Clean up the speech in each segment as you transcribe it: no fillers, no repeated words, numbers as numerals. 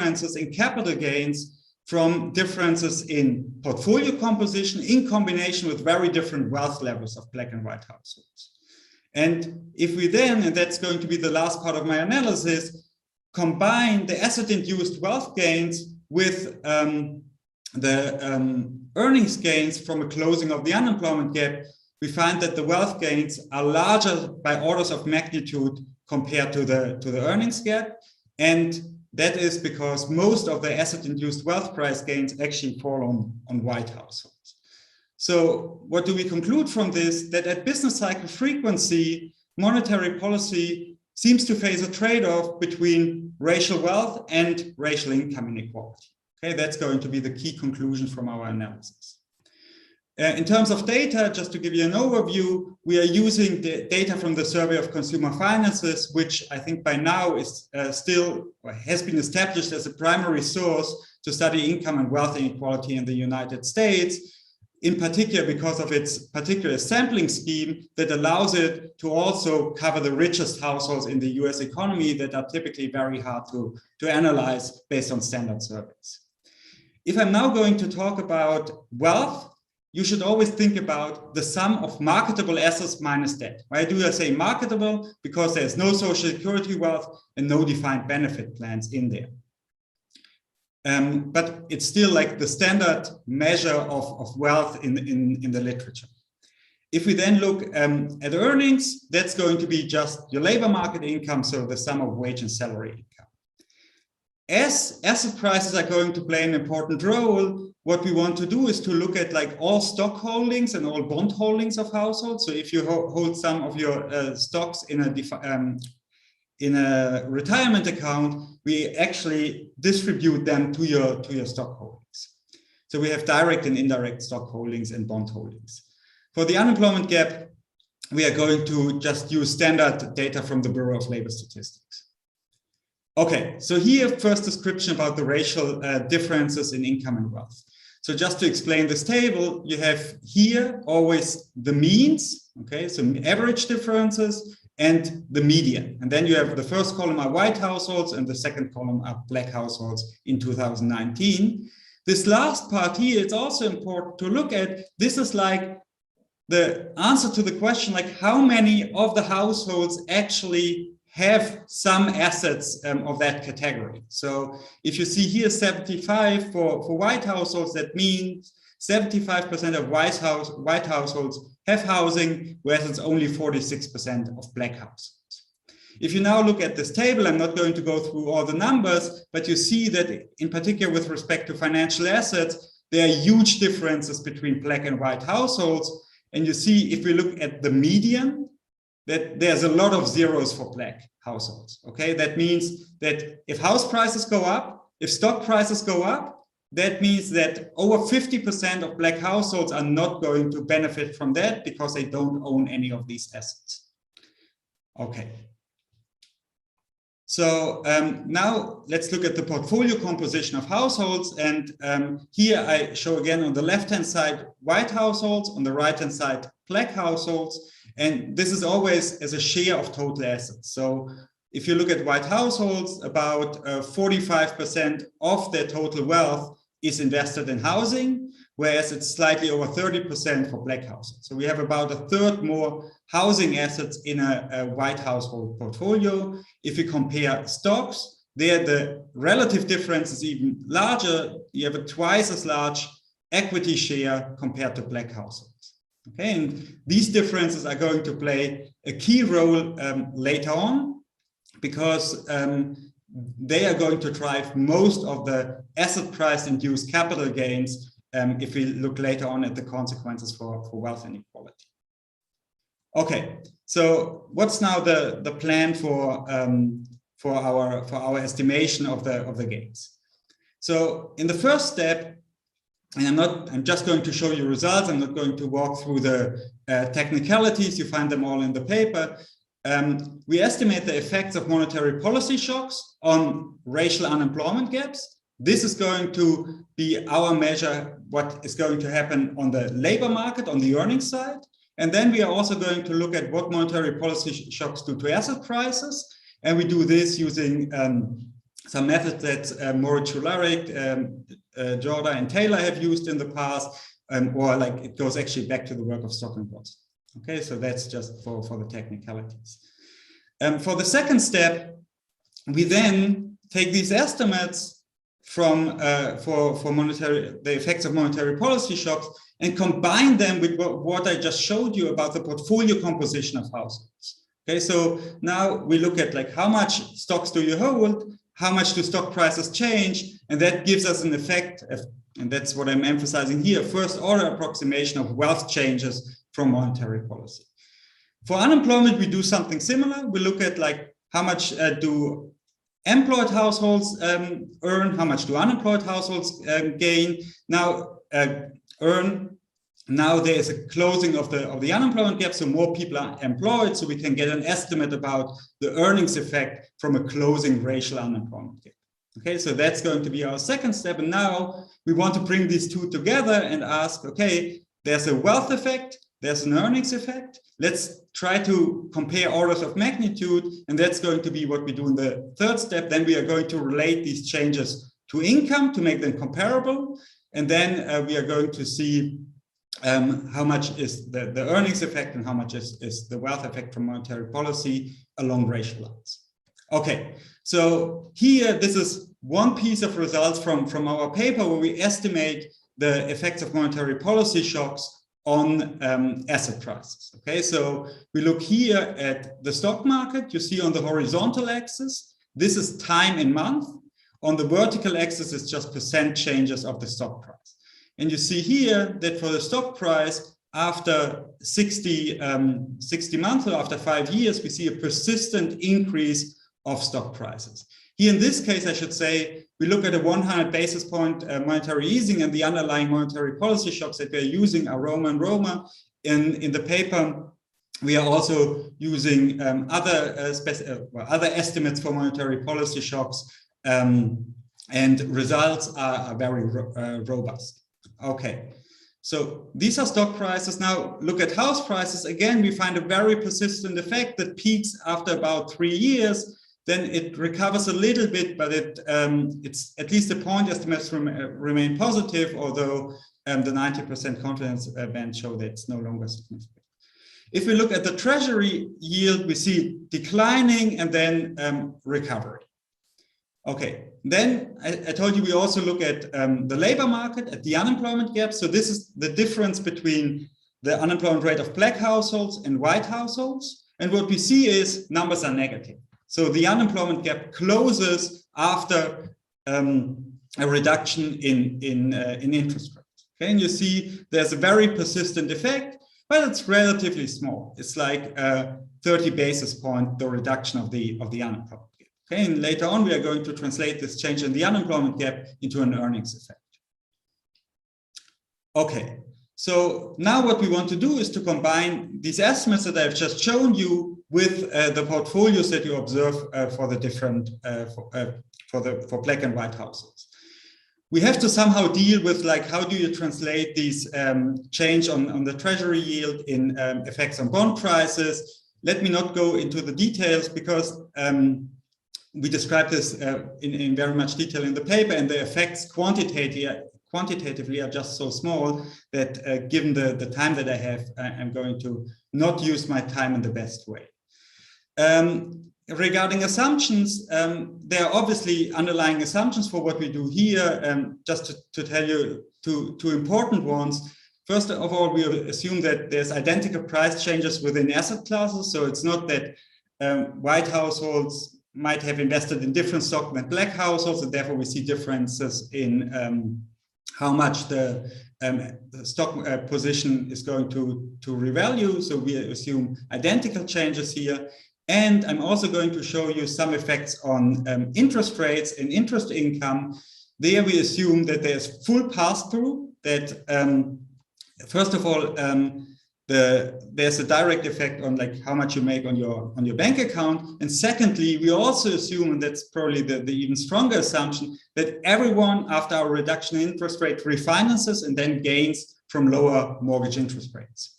differences in capital gains from differences in portfolio composition in combination with very different wealth levels of black and white households. And if we then, and that's going to be the last part of my analysis, combine the asset-induced wealth gains with the earnings gains from a closing of the unemployment gap, we find that the wealth gains are larger by orders of magnitude compared to the earnings gap. And that is because most of the asset-induced wealth price gains actually fall on white households. So what do we conclude from this? That at business cycle frequency, monetary policy seems to face a trade-off between racial wealth and racial income inequality. Okay, that's going to be the key conclusion from our analysis. In terms of data, just to give you an overview, we are using the data from the Survey of Consumer Finances, which I think by now is still or has been established as a primary source to study income and wealth inequality in the United States, in particular because of its particular sampling scheme that allows it to also cover the richest households in the US economy that are typically very hard to analyze based on standard surveys. If I'm now going to talk about wealth, you should always think about the sum of marketable assets minus debt. Why do I say marketable? Because there's no social security wealth and no defined benefit plans in there. But it's still like the standard measure of wealth in the literature. If we then look at earnings, that's going to be just your labor market income, so the sum of wage and salary income. As asset prices are going to play an important role, what we want to do is to look at like all stock holdings and all bond holdings of households. So if you hold some of your stocks in a retirement account, we actually distribute them to your stock holdings. So we have direct and indirect stock holdings and bond holdings. For the unemployment gap, we are going to just use standard data from the Bureau of Labor Statistics. Okay, so here first description about the racial differences in income and wealth. So just to explain this table, you have here always the means, okay, so average differences, and the median. And then you have the first column are white households and the second column are black households in 2019. This last part here, it's also important to look at. This is like the answer to the question, like how many of the households actually have some assets of that category. So if you see here 75 for white households, that means 75% of white households have housing, whereas it's only 46% of black households. If you now look at this table, I'm not going to go through all the numbers, but you see that in particular with respect to financial assets, there are huge differences between black and white households. And you see, if we look at the median, that there's a lot of zeros for black households. Okay, that means that if house prices go up, if stock prices go up, that means that over 50% of black households are not going to benefit from that because they don't own any of these assets. Okay. So now let's look at the portfolio composition of households. And here I show again on the left-hand side, white households, on the right-hand side, black households. And this is always as a share of total assets. So if you look at white households, about 45% of their total wealth is invested in housing, whereas it's slightly over 30% for black households. So we have about a third more housing assets in a white household portfolio. If you compare stocks, there the relative difference is even larger. You have a twice as large equity share compared to black households. Okay, and these differences are going to play a key role later on because they are going to drive most of the asset price induced capital gains if we look later on at the consequences for wealth inequality. Okay, so what's now the plan for our estimation of the gains? So in the first step, and I'm just going to show you results. I'm not going to walk through the technicalities. You find them all in the paper. We estimate the effects of monetary policy shocks on racial unemployment gaps. This is going to be our measure, what is going to happen on the labor market, on the earnings side. And then we are also going to look at what monetary policy shocks do to asset prices. And we do this using some methods that Moritz Schularik, Jorda and Taylor have used in the past, or like it goes actually back to the work of Stock and Watson. Okay, so that's just for the technicalities. For the second step, we then take these estimates from for monetary, the effects of monetary policy shocks, and combine them with what I just showed you about the portfolio composition of households. Okay, so now we look at like how much stocks do you hold, how much do stock prices change, and that gives us an effect of, and that's what I'm emphasizing here, first order approximation of wealth changes from monetary policy. For unemployment, we do something similar. We look at like how much do employed households earn, how much do unemployed households gain, now earn. Now there is a closing of the unemployment gap, so more people are employed, so we can get an estimate about the earnings effect from a closing racial unemployment gap. Okay, so that's going to be our second step. And now we want to bring these two together and ask, okay, there's a wealth effect, there's an earnings effect. Let's try to compare orders of magnitude, and that's going to be what we do in the third step. Then we are going to relate these changes to income to make them comparable. And then we are going to see how much is the earnings effect and how much is the wealth effect from monetary policy along racial lines. Okay, so here, this is one piece of results from our paper where we estimate the effects of monetary policy shocks on asset prices. Okay, so we look here at the stock market. You see on the horizontal axis, this is time in month. On the vertical axis, it's just percent changes of the stock price. And you see here that for the stock price, after 60 months or after 5 years, we see a persistent increase of stock prices. Here in this case, I should say, we look at a 100 basis point monetary easing, and the underlying monetary policy shocks that we're using are Roma and Roma. In the paper, we are also using other estimates for monetary policy shocks, and results are very robust. Okay, so these are stock prices. Now look at house prices. Again, we find a very persistent effect that peaks after about 3 years. Then it recovers a little bit, but it's at least the point estimates remain positive, although the 90% confidence band show that it's no longer significant. If we look at the treasury yield, we see declining and then recovery. Okay, then I told you we also look at the labor market, at the unemployment gap. So this is the difference between the unemployment rate of black households and white households. And what we see is numbers are negative. So the unemployment gap closes after a reduction in interest rates. Okay, and you see there's a very persistent effect, but it's relatively small. It's like 30 basis point, the reduction of the unemployment gap. Okay, and later on, we are going to translate this change in the unemployment gap into an earnings effect. Okay, so now what we want to do is to combine these estimates that I've just shown you with the portfolios that you observe for the different for black and white households. We have to somehow deal with like how do you translate these change on the treasury yield in effects on bond prices. Let me not go into the details because we describe this in very much detail in the paper, and the effects quantitatively are just so small that given the time that I have, I'm going to not use my time in the best way. Regarding assumptions, there are obviously underlying assumptions for what we do here. Just to tell you two important ones. First of all, we assume that there's identical price changes within asset classes. So it's not that white households might have invested in different stock than black households, and therefore we see differences in how much the stock position is going to revalue. So we assume identical changes here. And I'm also going to show you some effects on interest rates and interest income. There we assume that there's full pass-through, that first of all, there's a direct effect on like how much you make on your bank account. And secondly, we also assume, and that's probably the even stronger assumption, that everyone after our reduction in interest rate refinances and then gains from lower mortgage interest rates.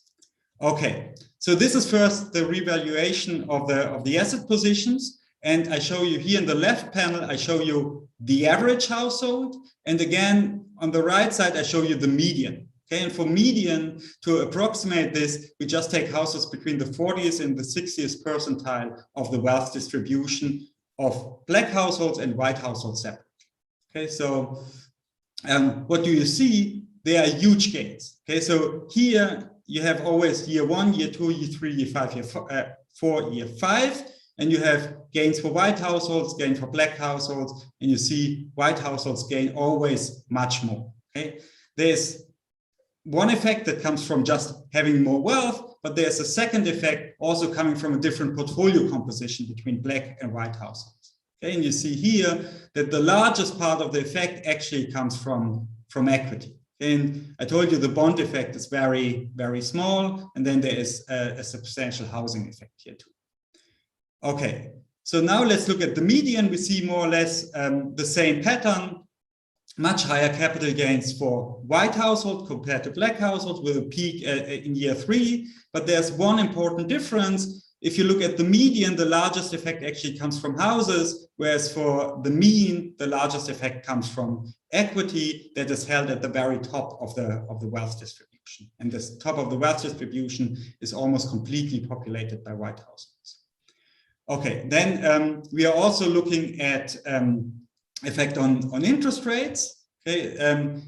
Okay, so this is first the revaluation of the asset positions. And I show you here in the left panel, I show you the average household. And again, on the right side, I show you the median. Okay, and for median, to approximate this, we just take houses between the 40th and the 60th percentile of the wealth distribution of Black households and white households separately. Okay, so what do you see? There are huge gains. Okay, so here you have always year 1, year 2, year 3, year 5, year 4, year 5, and you have gains for white households, gain for Black households, and you see white households gain always much more. Okay, there's one effect that comes from just having more wealth, but there's a second effect also coming from a different portfolio composition between Black and white households. Okay, and you see here that the largest part of the effect actually comes from equity. And I told you the bond effect is very, very small, and then there is a substantial housing effect here too. Okay, so now let's look at the median. We see more or less the same pattern. Much higher capital gains for white households compared to Black households with a peak in year 3. But there's one important difference. If you look at the median, the largest effect actually comes from houses, whereas for the mean, the largest effect comes from equity that is held at the very top of the wealth distribution. And this top of the wealth distribution is almost completely populated by white households. Okay, then we are also looking at effect on interest rates. Okay,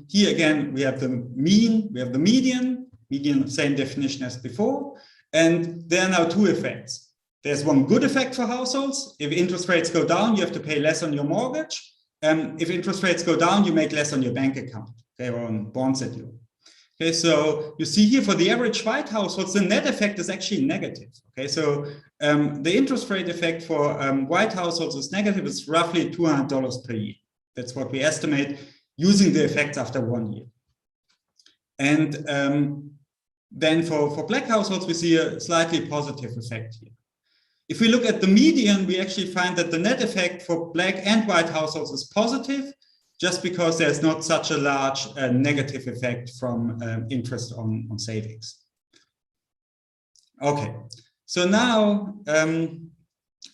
here again we have the mean, we have the median, same definition as before, and there are now two effects. There's one good effect for households. If interest rates go down, you have to pay less on your mortgage. If interest rates go down, you make less on your bank account, okay, or on bonds that you. Okay, so you see here for the average white households, the net effect is actually negative. Okay, so the interest rate effect for white households is negative. It's roughly $200 per year. That's what we estimate using the effects after 1 year. And then for Black households, we see a slightly positive effect here. If we look at the median, we actually find that the net effect for Black and white households is positive, just because there's not such a large negative effect from interest on savings. Okay, so now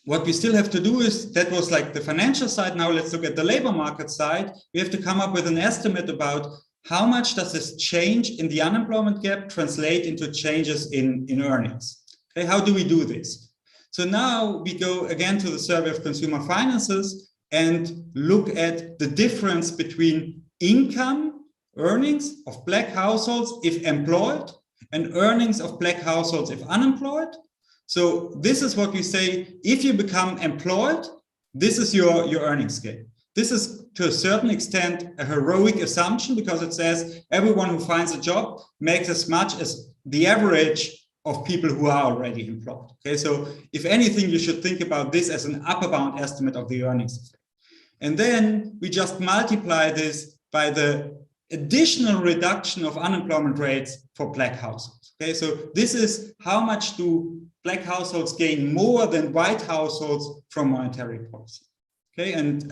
what we still have to do is, that was like the financial side. Now let's look at the labor market side. We have to come up with an estimate about how much does this change in the unemployment gap translate into changes in earnings. Okay, how do we do this? So now we go again to the Survey of Consumer Finances and look at the difference between income, earnings of Black households if employed, and earnings of Black households if unemployed. So this is what we say, if you become employed, this is your earnings scale. This is to a certain extent a heroic assumption, because it says everyone who finds a job makes as much as the average of people who are already employed. Okay, so if anything, you should think about this as an upper bound estimate of the earnings effect. And then we just multiply this by the additional reduction of unemployment rates for Black households. Okay, so this is how much do Black households gain more than white households from monetary policy. Okay, and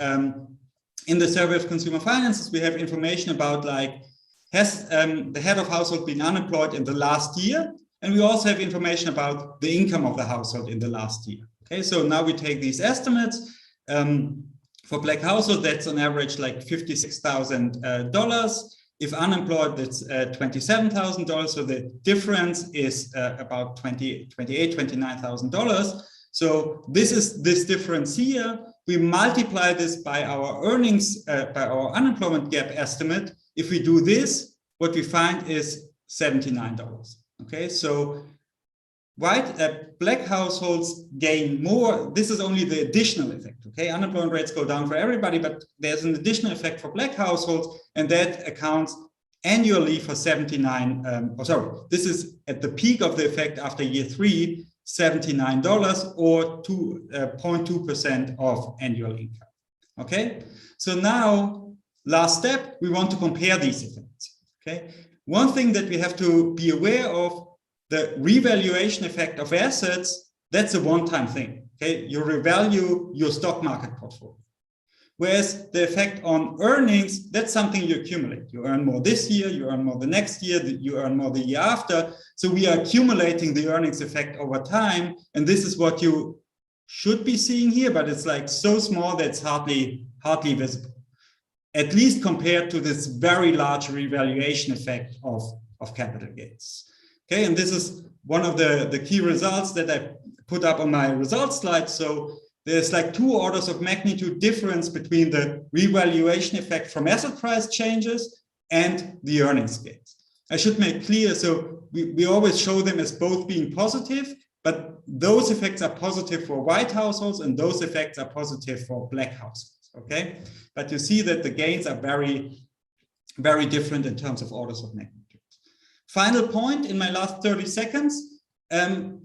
in the Survey of Consumer Finances, we have information about, like, has the head of household been unemployed in the last year? And we also have information about the income of the household in the last year. Okay, so now we take these estimates. For Black household, that's on average like $56,000. If unemployed, that's $27,000. So the difference is about $29,000. So this is this difference here. We multiply this by our earnings, by our unemployment gap estimate. If we do this, what we find is $79. Okay, so Black households gain more. This is only the additional effect. Okay, unemployment rates go down for everybody, but there's an additional effect for Black households, and that accounts annually for this is at the peak of the effect after year 3, $79 or 0.2% of annual income. Okay, so now last step, we want to compare these effects. Okay, one thing that we have to be aware of, the revaluation effect of assets, that's a one-time thing. Okay, you revalue your stock market portfolio. Whereas the effect on earnings, that's something you accumulate. You earn more this year, you earn more the next year, you earn more the year after. So we are accumulating the earnings effect over time. And this is what you should be seeing here, but it's like so small that it's hardly visible, at least compared to this very large revaluation effect of capital gains. Okay, and this is one of the key results that I put up on my results slide. So there's like 2 orders of magnitude difference between the revaluation effect from asset price changes and the earnings gains. I should make clear, so we always show them as both being positive, but those effects are positive for white households and those effects are positive for black households, okay? But you see that the gains are very, very different in terms of orders of magnitude. Final point in my last 30 seconds,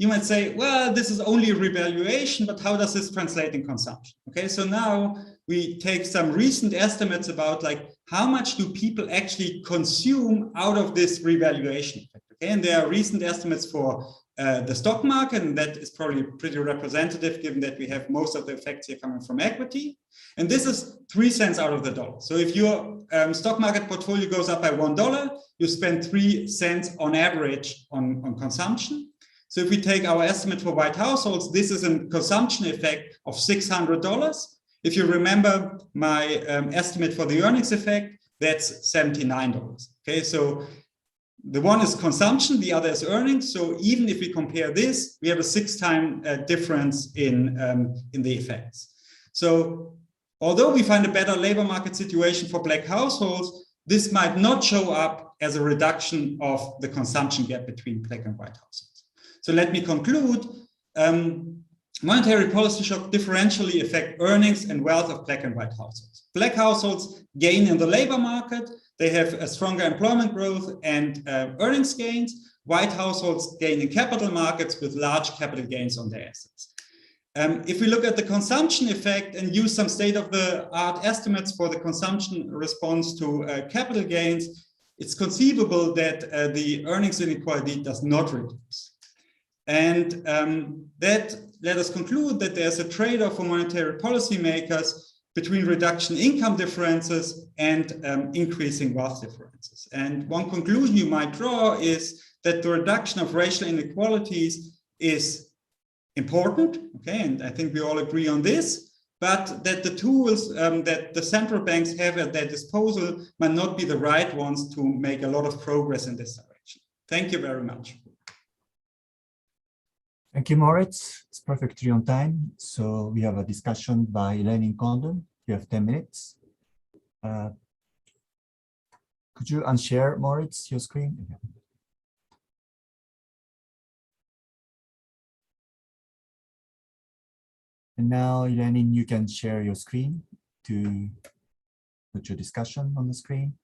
you might say, well, this is only a revaluation, but how does this translate in consumption? Okay, so now we take some recent estimates about like how much do people actually consume out of this revaluation effect. Okay, and there are recent estimates for the stock market, and that is probably pretty representative given that we have most of the effects here coming from equity. And this is 3 cents out of the dollar. So if your stock market portfolio goes up by $1, you spend 3 cents on average on consumption. So if we take our estimate for white households, this is a consumption effect of $600. If you remember my estimate for the earnings effect, that's $79. Okay, so the one is consumption, the other is earnings. So even if we compare this, we have a 6-time difference in the effects. So although we find a better labor market situation for black households, this might not show up as a reduction of the consumption gap between black and white households. So let me conclude. Monetary policy shock differentially affect earnings and wealth of black and white households. Black households gain in the labor market. They have a stronger employment growth and earnings gains. White households gain in capital markets with large capital gains on their assets. If we look at the consumption effect and use some state-of-the-art estimates for the consumption response to capital gains, it's conceivable that the earnings inequality does not reduce. And that let us conclude that there's a trade-off for monetary policymakers between reduction income differences and increasing wealth differences. And one conclusion you might draw is that the reduction of racial inequalities is important, okay, and I think we all agree on this, but that the tools that the central banks have at their disposal might not be the right ones to make a lot of progress in this direction. Thank you very much. Thank you, Moritz. It's perfectly on time. So we have a discussion by Lenin Condon. You have 10 minutes. Could you unshare, Moritz, your screen? And now, Lenin, you can share your screen to put your discussion on the screen.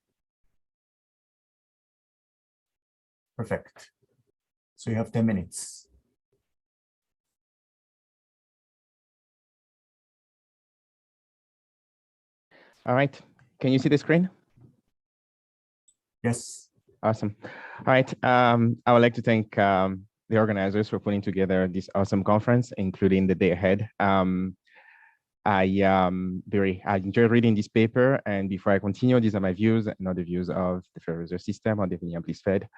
Perfect. So you have 10 minutes. All right, can you see the screen? Yes. Awesome. All right, I would like to thank the organizers for putting together this awesome conference, including the day ahead. I enjoyed reading this paper, and before I continue, these are my views, not the views of the Federal Reserve System or the Minneapolis Fed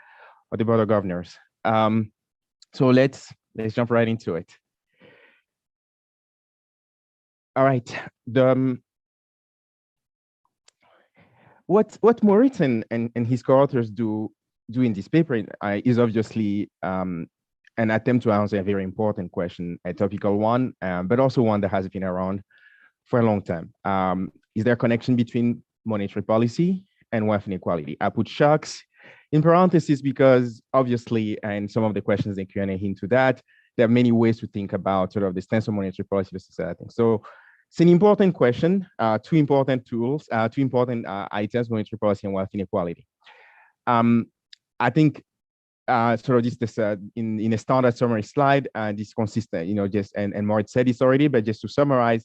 or the Board of Governors. So let's jump right into it. All right, what Moritz and his co-authors do in this paper is obviously an attempt to answer a very important question, a topical one, but also one that has been around for a long time. Is there a connection between monetary policy and wealth inequality? I put shocks in parentheses because obviously, and some of the questions in Q&A hint to that, there are many ways to think about sort of the stance of monetary policy versus other things. So it's an important question, 2 important tools, 2 important items, monetary policy and wealth inequality. I think sort of this in a standard summary slide, this consistent, and Moritz said this already, but just to summarize,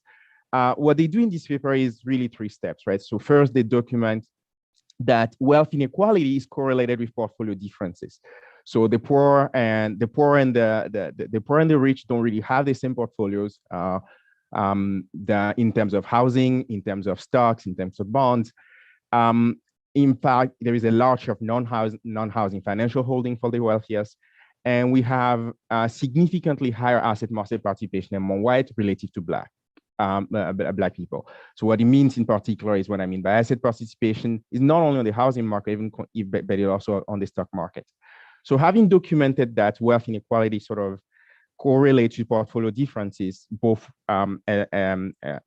what they do in this paper is really 3 steps, right? So first, they document that wealth inequality is correlated with portfolio differences. So the poor and the rich don't really have the same portfolios. In terms of housing, in terms of stocks, in terms of bonds. In fact, there is a large share of non-housing financial holding for the wealthiest, And we have significantly higher asset market participation among white relative to black people. So what it means in particular is what I mean by asset participation is not only on the housing market, but it also on the stock market. So having documented that wealth inequality sort of correlates with portfolio differences, both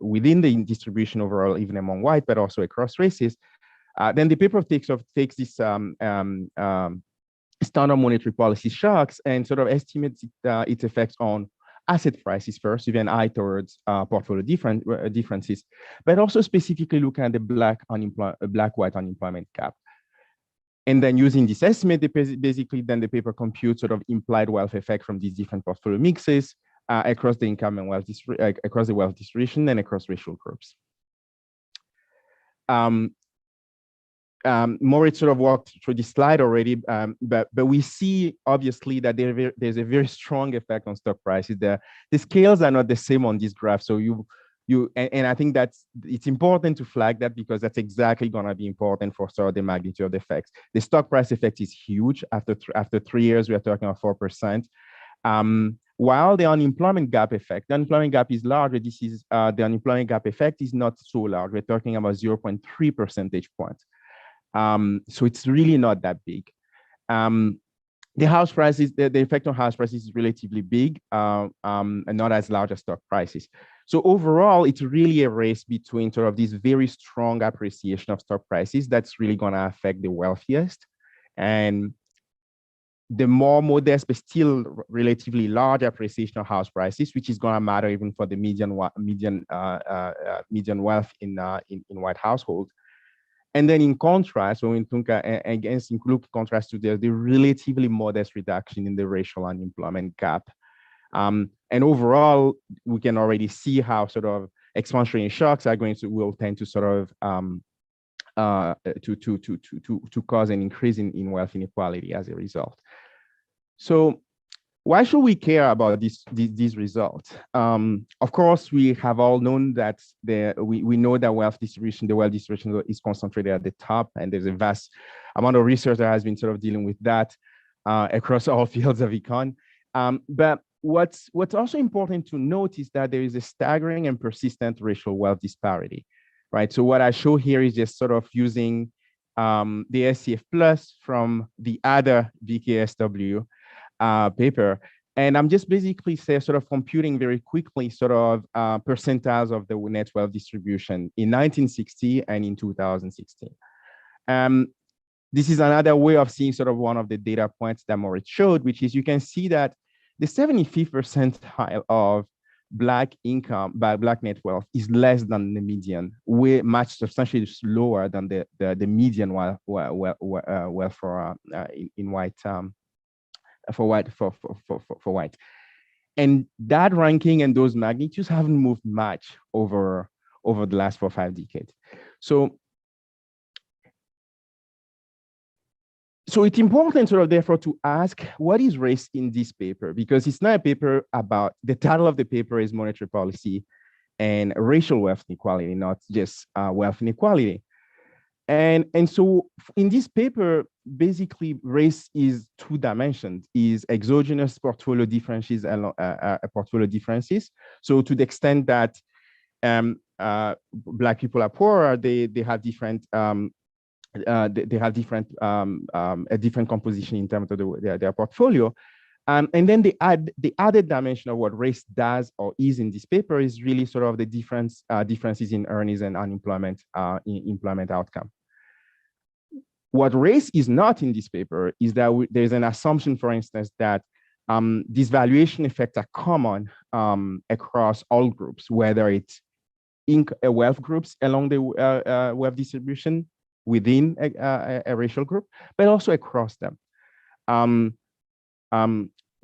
within the distribution overall, even among white, but also across races, then the paper takes this standard monetary policy shocks and sort of estimates its effects on asset prices first, with an eye towards portfolio differences, but also specifically looking at the black-white unemployment gap. And then using this estimate, basically then the paper computes sort of implied wealth effect from these different portfolio mixes across the income and wealth across the wealth distribution and across racial groups. Moritz sort of walked through this slide already, but we see obviously that there's a very strong effect on stock prices. The scales are not the same on this graph, so and I think it's important to flag that, because that's exactly going to be important for sort of the magnitude of the effects. The stock price effect is huge. After 3 years, we are talking about 4%. While the unemployment gap effect, the unemployment gap is larger. This is the unemployment gap effect is not so large. We're talking about 0.3 percentage points. So it's really not that big. The house prices, the effect on house prices is relatively big, and not as large as stock prices. So overall, it's really a race between sort of this very strong appreciation of stock prices that's really going to affect the wealthiest, and the more modest but still relatively large appreciation of house prices, which is going to matter even for the median wealth in white households. And then in contrast, when we look look contrast to the relatively modest reduction in the racial unemployment gap. And overall, we can already see how sort of expansionary shocks will tend to sort of to cause an increase in wealth inequality as a result. So why should we care about these results? Of course, we have all known that we know that the wealth distribution is concentrated at the top, and there's a vast amount of research that has been sort of dealing with that across all fields of econ. But what's also important to note is that there is a staggering and persistent racial wealth disparity, right? So what I show here is just sort of using the SCF plus from the other VKSW paper. And I'm just basically sort of computing very quickly sort of percentiles of the net wealth distribution in 1960 and in 2016. This is another way of seeing sort of one of the data points that Moritz showed, which is you can see that the 75th percentile of Black income by Black net wealth is less than the median, much substantially lower than the median wealth for in white. For white, and that ranking and those magnitudes haven't moved much over the last 4 or 5 decades. So it's important sort of therefore to ask, what is race in this paper? Because it's not a paper about, the title of the paper is monetary policy and racial wealth inequality, not just wealth inequality. And so in this paper, basically race is 2 dimensions, is exogenous portfolio differences. So to the extent that Black people are poorer, they have different a different composition in terms of their portfolio. And then the added dimension of what race does or is in this paper is really sort of the differences in earnings and unemployment employment outcome. What race is not in this paper is that there's an assumption, for instance, that these valuation effects are common across all groups, whether it's wealth groups along the wealth distribution within a racial group, but also across them.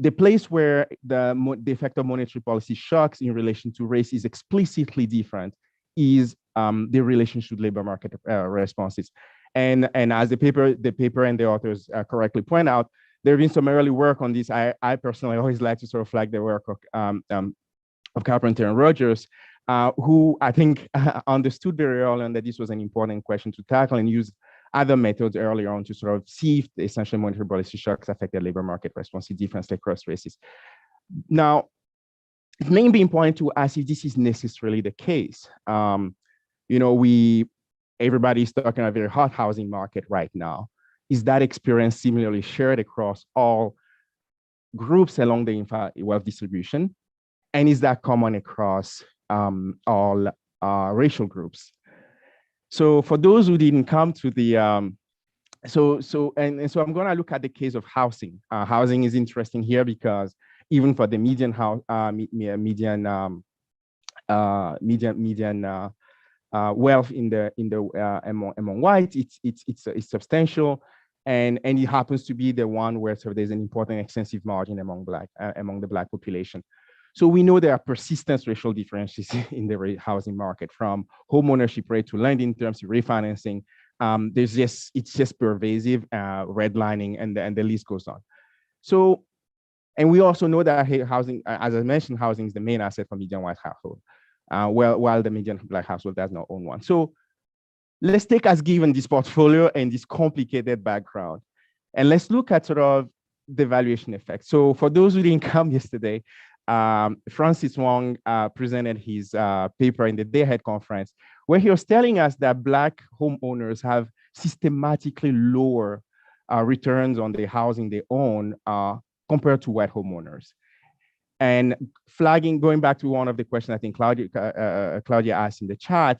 The place where the effect of monetary policy shocks in relation to race is explicitly different is the relationship to labor market responses. And as the paper and the authors correctly point out, there have been some early work on this. I personally always like to sort of flag the work of Carpenter and Rogers, who I think understood very early on that this was an important question to tackle and used other methods earlier on to sort of see if the essential monetary policy shocks affect the labor market response differently across races. Now, it may be important to ask if this is necessarily the case. Everybody's talking about a very hot housing market right now. Is that experience similarly shared across all groups along the wealth distribution? And is that common across all racial groups? So for those who didn't come to the, so I'm gonna look at the case of housing. Housing is interesting here because even for the median wealth among whites, it's substantial, and it happens to be the one where sort of there's an important extensive margin among the Black population. So we know there are persistent racial differences in the housing market, from home ownership rate to lending terms to refinancing. It's just pervasive, redlining, and the list goes on. So, and we also know that housing, as I mentioned, housing is the main asset for median white household, while the median Black household does not own one. So let's take as given this portfolio and this complicated background, and let's look at sort of the valuation effect. So for those who didn't come yesterday, Francis Wong presented his paper in the Day Ahead conference, where he was telling us that Black homeowners have systematically lower returns on the housing they own compared to white homeowners. And going back to one of the questions I think Claudia asked in the chat,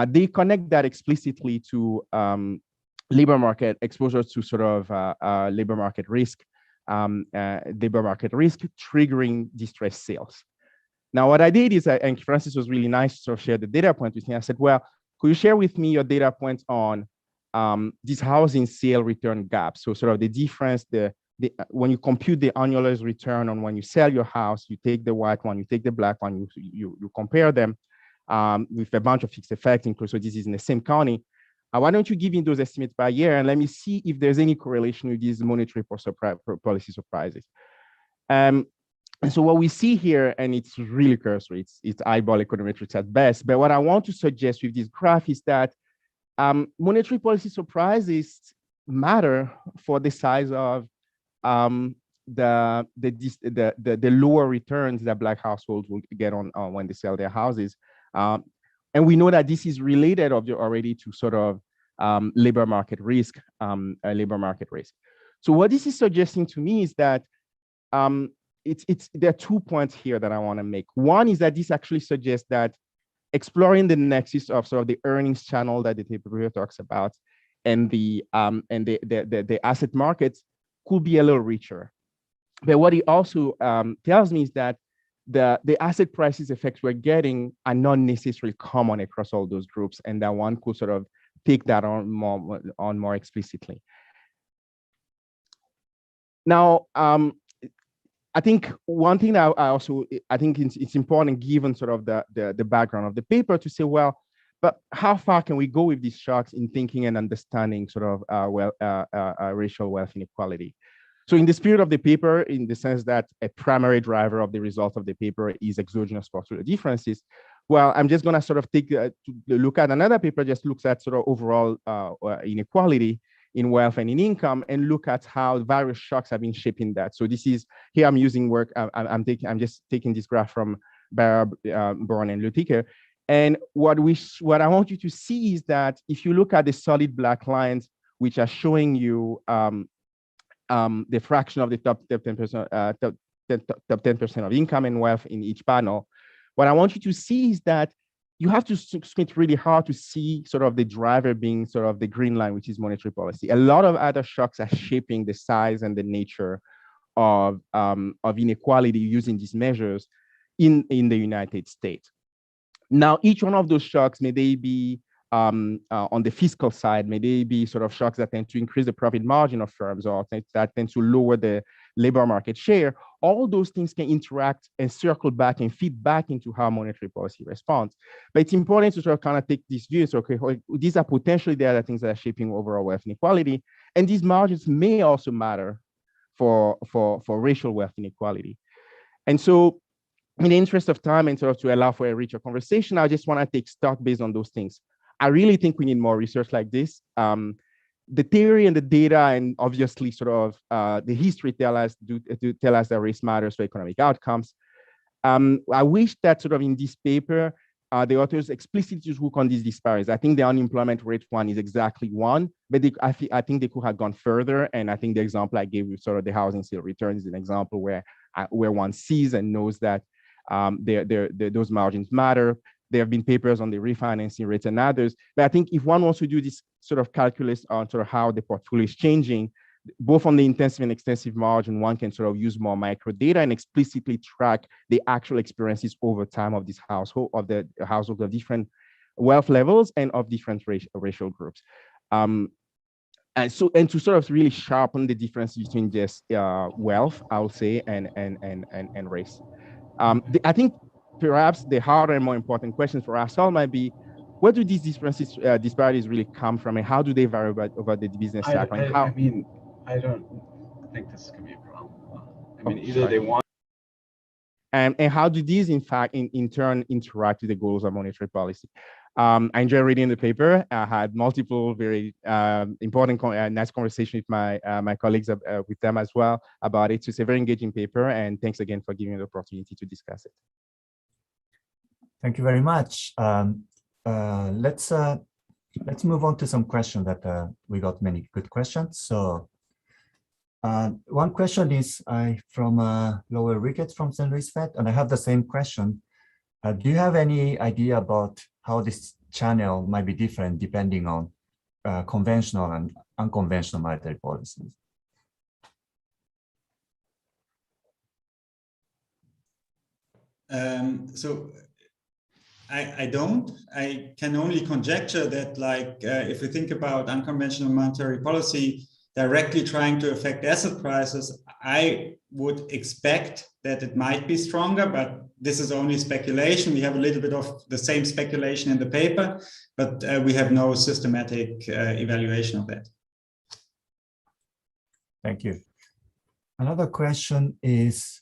they connect that explicitly to labor market exposure to sort of labor market risk triggering distressed sales. Now, what I did is, and Francis was really nice to sort of share the data point with me. I said, well, could you share with me your data points on this housing sale return gap? So sort of the difference, when you compute the annualized return on when you sell your house, you take the white one, you take the Black one, you compare them with a bunch of fixed effects, including, so this is in the same county. Why don't you give me those estimates by year, and let me see if there's any correlation with these monetary policy surprises. And so what we see here, and it's really cursory, it's eyeball econometrics at best, but what I want to suggest with this graph is that monetary policy surprises matter for the size of the lower returns that Black households will get on when they sell their houses. And we know that this is related already to sort of labor market risk. So what this is suggesting to me is that there are 2 points here that I want to make. One is that this actually suggests that exploring the nexus of sort of the earnings channel that the paper talks about and the asset markets could be a little richer. But what it also tells me is that the asset prices effects we're getting are not necessarily common across all those groups, and that one could sort of take that on more explicitly. Now, I think one thing that I think it's important, given sort of the background of the paper, to say, well, but how far can we go with these shocks in thinking and understanding sort of racial wealth inequality? So in the spirit of the paper, in the sense that a primary driver of the result of the paper is exogenous portfolio differences, well, I'm just going to sort of take a look at another paper, just looks at sort of overall inequality in wealth and in income, and look at how various shocks have been shaping that. So this is, here I'm using work, I'm just taking this graph from Barra, Bourne, and Lutiker. And what I want you to see is that if you look at the solid Black lines, which are showing you the fraction of the top 10% of income and wealth in each panel, what I want you to see is that you have to squint really hard to see sort of the driver being sort of the green line, which is monetary policy. A lot of other shocks are shaping the size and the nature of inequality using these measures in the United States. Now, each one of those shocks, may they be on the fiscal side, may they be sort of shocks that tend to increase the profit margin of firms, or that tend to lower the labor market share, all those things can interact and circle back and feed back into how monetary policy responds. But it's important to sort of kind of take this view. So, okay, these are potentially the other things that are shaping overall wealth inequality. And these margins may also matter for racial wealth inequality. And so, in the interest of time and sort of to allow for a richer conversation, I just want to take stock based on those things. I really think we need more research like this. the theory and the data and obviously sort of the history tell us that race matters for economic outcomes. I wish that sort of in this paper, the authors explicitly look on these disparities. I think the unemployment rate one is exactly one, but I think they could have gone further. And I think the example I gave with sort of the housing sale returns is an example where one sees and knows that those margins matter. There have been papers on the refinancing rates and others. But I think if one wants to do this sort of calculus on sort of how the portfolio is changing, both on the intensive and extensive margin, one can sort of use more micro data and explicitly track the actual experiences over time of this household, of the households of different wealth levels and of different racial groups. And to sort of really sharpen the difference between just wealth, I would say, and race. I think perhaps the harder and more important questions for us all might be, where do these differences, disparities really come from, and how do they vary over the business cycle? I mean, I don't think this could be a problem. I mean, either they want. And how do these, in fact, in turn, interact with the goals of monetary policy? I enjoyed reading the paper. I had multiple very important, nice conversations with my colleagues with them as well about it. So it's a very engaging paper, and thanks again for giving me the opportunity to discuss it. Thank you very much. Let's move on to some questions that we got many good questions. So one question is from Lower Ricketts from St. Louis Fed, and I have the same question. Do you have any idea about how this channel might be different depending on conventional and unconventional monetary policies? So I don't. I can only conjecture that, like, if we think about unconventional monetary policy directly trying to affect asset prices, I would expect that it might be stronger, but this is only speculation. We have a little bit of the same speculation in the paper, but we have no systematic evaluation of that. Thank you. Another question is,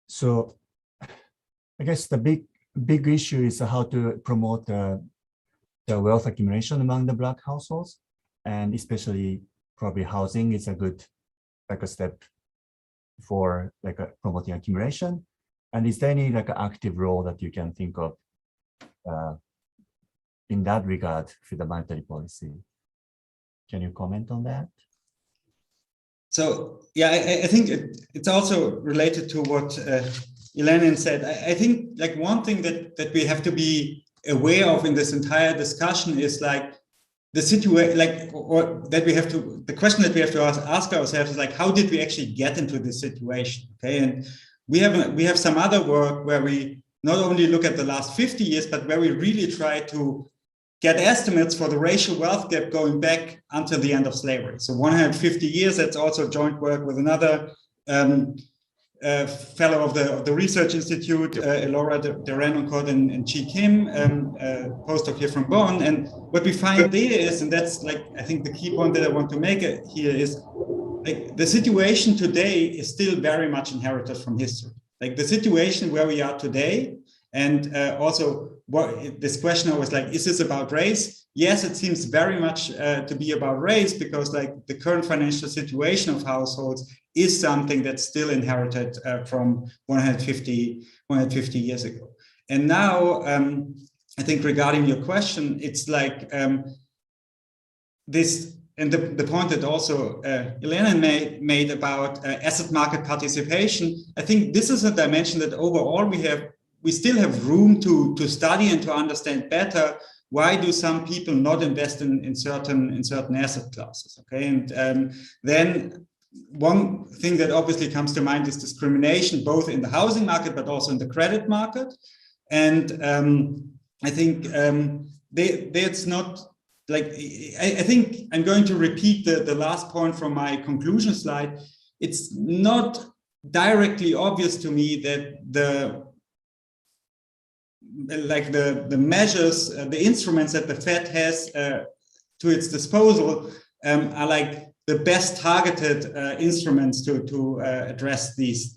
so I guess the big issue is how to promote the wealth accumulation among the Black households, and especially probably housing is a good step for promoting accumulation. And is there any active role that you can think of in that regard for the monetary policy? Can you comment on that? So yeah, I think it's also related to what Elena said. I think one thing that we have to be aware of in this entire discussion is the situation, the question that we have to ask ourselves is how did we actually get into this situation? Okay, and we have some other work where we not only look at the last 50 years, but where we really try to get estimates for the racial wealth gap going back until the end of slavery. So 150 years. That's also joint work with another fellow of the Research Institute, Laura de Renoncourt and Chi Kim, postdoc here from Bonn. And what we find there is, and that's I think the key point that I want to make here is, the situation today is still very much inherited from history. The situation where we are today, and also this question was is this about race? Yes, it seems very much to be about race, because the current financial situation of households is something that's still inherited from 150 years ago. And now, I think regarding your question, it's this, and the point that also Elena made about asset market participation. I think this is a dimension that overall we still have room to study and to understand better. Why do some people not invest in certain asset classes? Okay, and then one thing that obviously comes to mind is discrimination, both in the housing market but also in the credit market. And I think that's not I think I'm going to repeat the last point from my conclusion slide. It's not directly obvious to me that the measures, the instruments that the Fed has to its disposal are the best targeted instruments to address these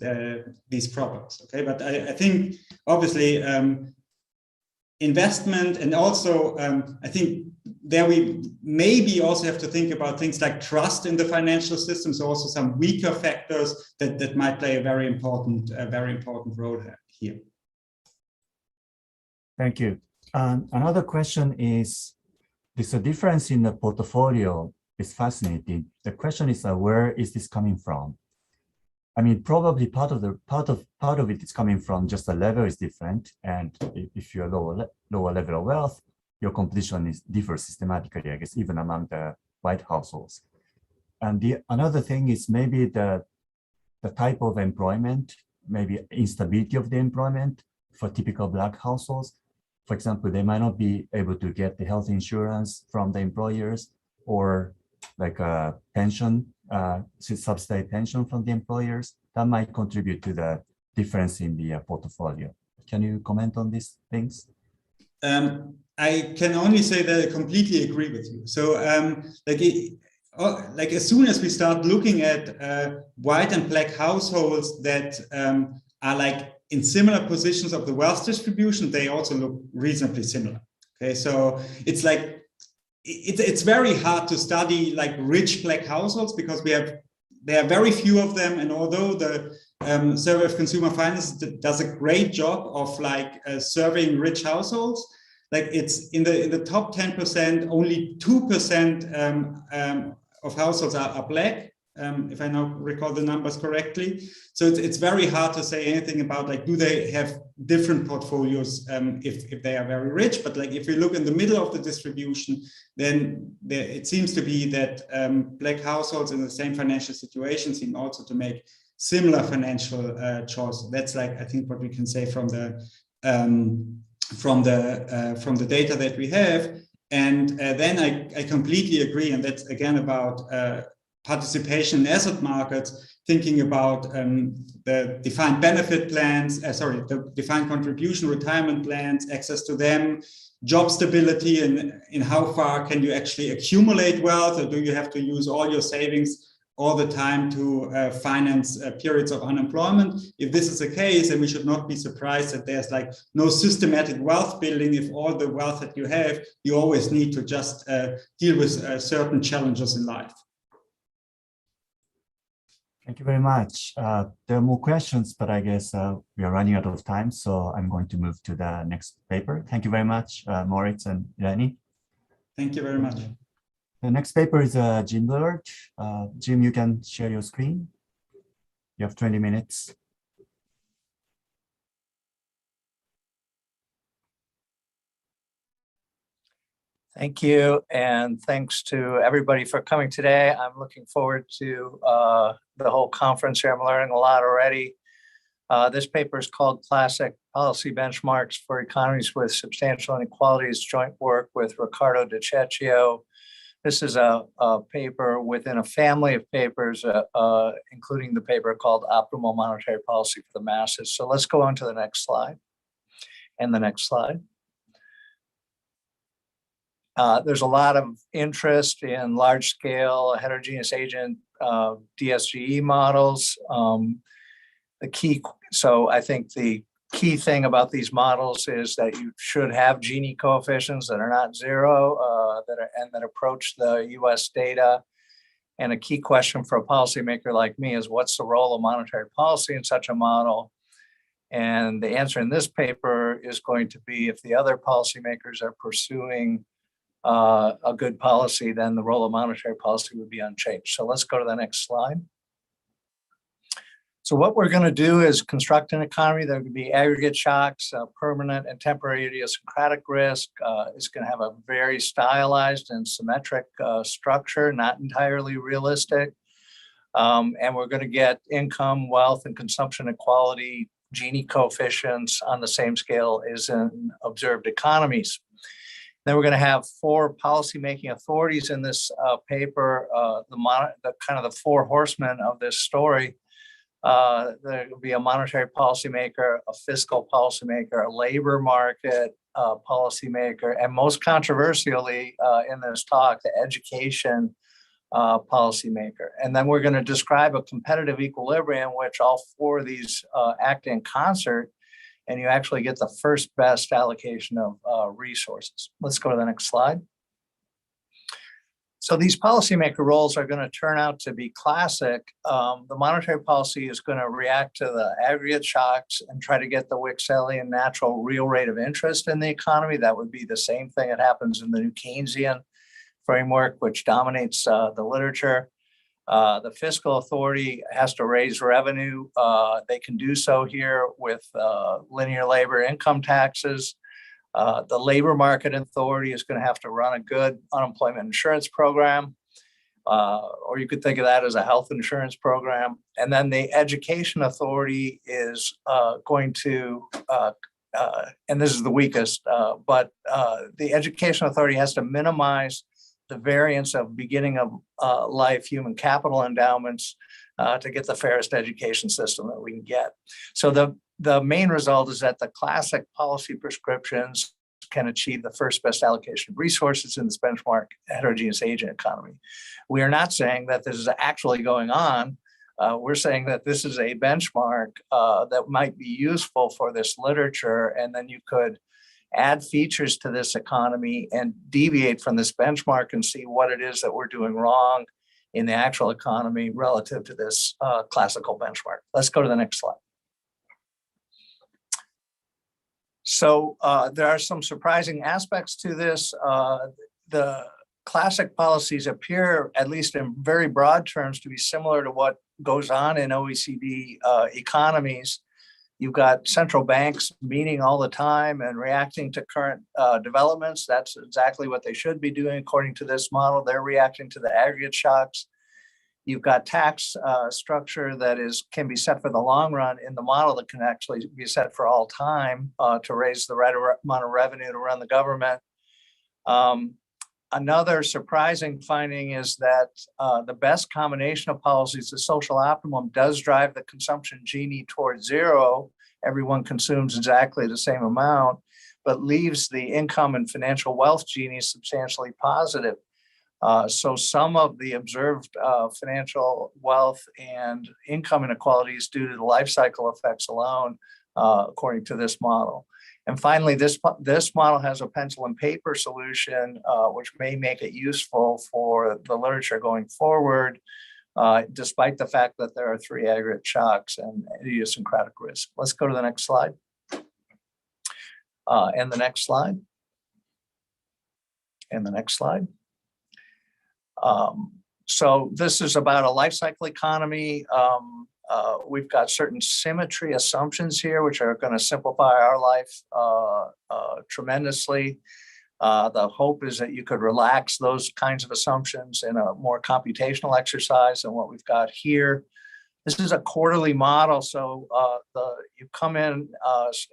problems. Okay, but I think obviously investment, and also I think there we maybe also have to think about things like trust in the financial system. So also some weaker factors that might play a very important role here. Thank you. Another question is, there's a difference in the portfolio is fascinating. The question is, where is this coming from? I mean, probably part of it is coming from just the level is different, and if you're lower level of wealth, your competition differs systematically, I guess, even among the white households. And another thing is maybe the type of employment, maybe instability of the employment for typical Black households. For example, they might not be able to get the health insurance from the employers, or like a pension, subsidized pension from the employers. That might contribute to the difference in the portfolio. Can you comment on these things? I can only say that I completely agree with you. So like as soon as we start looking at white and Black households that are like in similar positions of the wealth distribution, they also look reasonably similar. Okay, so it's like it's very hard to study like rich Black households because there are very few of them, and although the Survey of Consumer Finance does a great job of like surveying rich households, like it's in the top 10%, only 2% of households are Black, if I now recall the numbers correctly. So it's very hard to say anything about like, do they have different portfolios if they are very rich? But like if we look in the middle of the distribution, then it seems to be that Black households in the same financial situation seem also to make similar financial choices. That's like, I think, what we can say from the data that we have. And then I completely agree, and that's again about participation in asset markets, thinking about the defined benefit plans, the defined contribution retirement plans, access to them, job stability, and in how far can you actually accumulate wealth, or do you have to use all your savings all the time to finance periods of unemployment? If this is the case, then we should not be surprised that there's like no systematic wealth building. If all the wealth that you have, you always need to just deal with certain challenges in life. Thank you very much. There are more questions, but I guess we are running out of time, so I'm going to move to the next paper. Thank you very much, Moritz and Irani. Thank you very much. The next paper is Jim Bullard. Jim, you can share your screen. You have 20 minutes. Thank you, and thanks to everybody for coming today. I'm looking forward to the whole conference here. I'm learning a lot already. This paper is called Classic Policy Benchmarks for Economies with Substantial Inequalities, joint work with Riccardo Di Cecchio. This is a paper within a family of papers, including the paper called Optimal Monetary Policy for the Masses. So let's go on to the next slide and the next slide. There's a lot of interest in large-scale heterogeneous agent DSGE models. So I think the key thing about these models is that you should have Gini coefficients that are not zero, that approach the US data. And a key question for a policymaker like me is, what's the role of monetary policy in such a model? And the answer in this paper is going to be, if the other policymakers are pursuing a good policy, then the role of monetary policy would be unchanged. So let's go to the next slide. So what we're going to do is construct an economy. There could be aggregate shocks, permanent and temporary idiosyncratic risk. It's going to have a very stylized and symmetric structure, not entirely realistic. And we're going to get income, wealth, and consumption equality Gini coefficients on the same scale as in observed economies. Then we're going to have 4 policymaking authorities in this paper, the 4 horsemen of this story. There will be a monetary policymaker, a fiscal policymaker, a labor market policymaker, and most controversially in this talk, the education policymaker. And then we're going to describe a competitive equilibrium in which all 4 of these act in concert and you actually get the first best allocation of resources. Let's go to the next slide. So these policymaker roles are going to turn out to be classic. The monetary policy is going to react to the aggregate shocks and try to get the Wickselian natural real rate of interest in the economy. That would be the same thing that happens in the new Keynesian framework, which dominates the literature. The fiscal authority has to raise revenue. They can do so here with linear labor income taxes. The labor market authority is going to have to run a good unemployment insurance program, or you could think of that as a health insurance program. And then the education authority is going to, and this is the weakest, but the education authority has to minimize the variance of beginning of life human capital endowments to get the fairest education system that we can get. So the main result is that the classic policy prescriptions can achieve the first best allocation of resources in this benchmark heterogeneous agent economy. We are not saying that this is actually going on. We're saying that this is a benchmark that might be useful for this literature, and then you could add features to this economy and deviate from this benchmark and see what it is that we're doing wrong in the actual economy relative to this classical benchmark. Let's go to the next slide. So there are some surprising aspects to this. The classic policies appear, at least in very broad terms, to be similar to what goes on in OECD economies. You've got central banks meeting all the time and reacting to current developments. That's exactly what they should be doing according to this model. They're reacting to the aggregate shocks. You've got tax structure that can be set for the long run in the model that can actually be set for all time to raise the right amount of revenue to run the government. Another surprising finding is that the best combination of policies, the social optimum, does drive the consumption Gini towards zero. Everyone consumes exactly the same amount, but leaves the income and financial wealth Gini substantially positive. So some of the observed financial wealth and income inequalities due to the life cycle effects alone, according to this model. And finally, this model has a pencil and paper solution, which may make it useful for the literature going forward, despite the fact that there are 3 aggregate shocks and idiosyncratic risk. Let's go to the next slide. And the next slide. And the next slide. So this is about a life cycle economy. We've got certain symmetry assumptions here, which are going to simplify our life tremendously. The hope is that you could relax those kinds of assumptions in a more computational exercise than what we've got here. This is a quarterly model. So you come in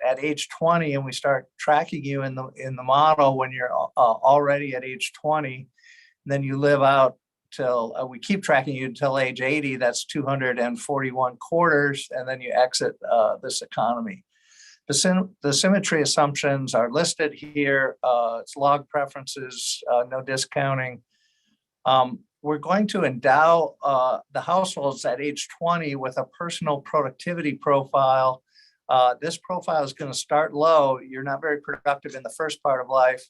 at age 20 and we start tracking you in the model when you're already at age 20. And then you live out till we keep tracking you until age 80. That's 241 quarters. And then you exit this economy. The symmetry assumptions are listed here. It's log preferences, no discounting. We're going to endow the households at age 20 with a personal productivity profile. This profile is going to start low. You're not very productive in the first part of life.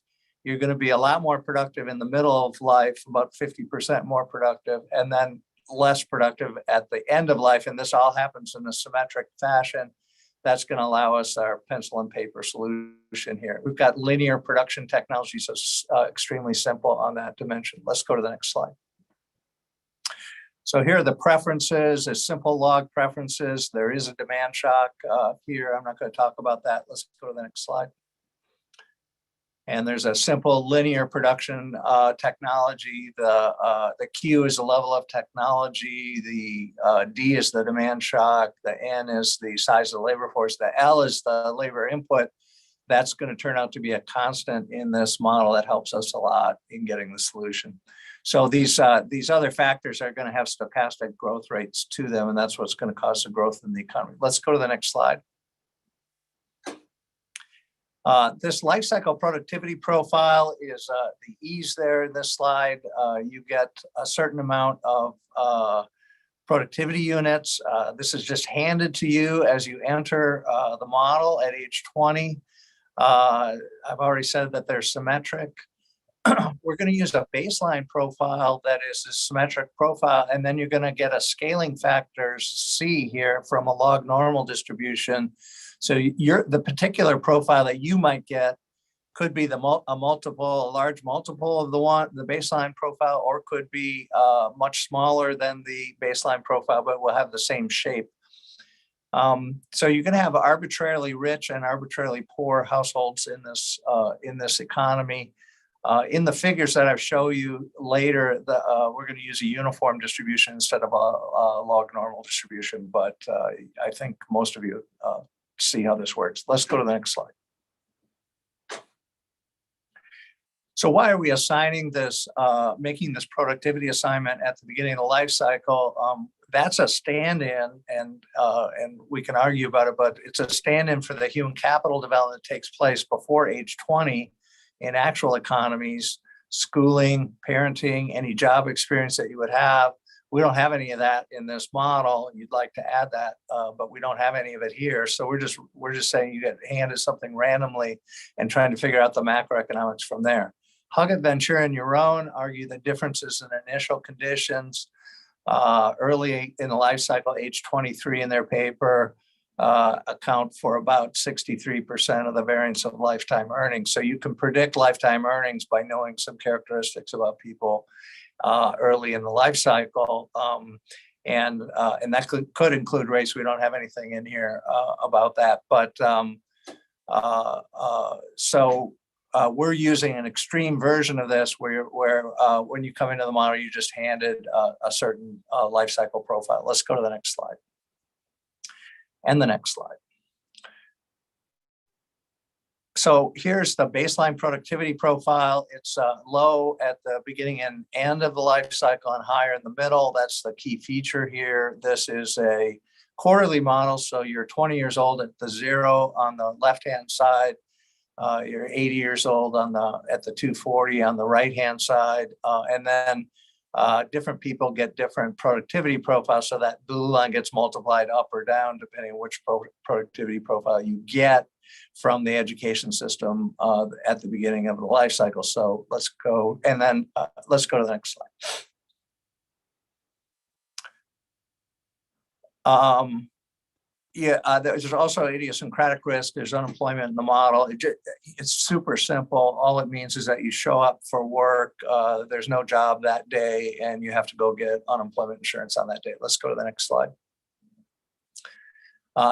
You're going to be a lot more productive in the middle of life, about 50% more productive, and then less productive at the end of life. And this all happens in a symmetric fashion. That's going to allow us our pencil and paper solution here. We've got linear production technology, so it's extremely simple on that dimension. Let's go to the next slide. So here are the preferences, a simple log preferences. There is a demand shock here. I'm not going to talk about that. Let's go to the next slide. And there's a simple linear production technology. The Q is the level of technology. The D is the demand shock. The N is the size of the labor force. The L is the labor input. That's going to turn out to be a constant in this model that helps us a lot in getting the solution. So these other factors are going to have stochastic growth rates to them, and that's what's going to cause the growth in the economy. Let's go to the next slide. This life cycle productivity profile is the E's there in this slide. You get a certain amount of productivity units. This is just handed to you as you enter the model at age 20. I've already said that they're symmetric. We're going to use a baseline profile that is a symmetric profile, and then you're going to get a scaling factor C here from a log normal distribution. So the particular profile that you might get could be a large multiple of the baseline profile, or could be much smaller than the baseline profile, but will have the same shape. So you're going to have arbitrarily rich and arbitrarily poor households in this economy. In the figures that I've show you later, we're going to use a uniform distribution instead of a log normal distribution, but I think most of you see how this works. Let's go to the next slide. So why are we assigning this, making this productivity assignment at the beginning of the life cycle? That's a stand-in, and we can argue about it, but it's a stand-in for the human capital development that takes place before age 20 in actual economies, schooling, parenting, any job experience that you would have. We don't have any of that in this model. You'd like to add that, but we don't have any of it here. So we're just saying you get handed something randomly and trying to figure out the macroeconomics from there. Huggett, Ventura, and Yaron argue the differences in initial conditions early in the life cycle, age 23 in their paper, account for about 63% of the variance of lifetime earnings. So you can predict lifetime earnings by knowing some characteristics about people early in the life cycle. And that could include race. We don't have anything in here about that. But we're using an extreme version of this where when you come into the model, you just handed a certain life cycle profile. Let's go to the next slide. And the next slide. So here's the baseline productivity profile. It's low at the beginning and end of the life cycle and higher in the middle. That's the key feature here. This is a quarterly model. So you're 20 years old at the 0 on the left-hand side. You're 80 years old at the 240 on the right-hand side. And then different people get different productivity profiles. So that blue line gets multiplied up or down depending on which productivity profile you get from the education system at the beginning of the life cycle. So let's go, and then let's go to the next slide. There's also idiosyncratic risk. There's unemployment in the model. It's super simple. All it means is that you show up for work, there's no job that day, and you have to go get unemployment insurance on that day. Let's go to the next slide.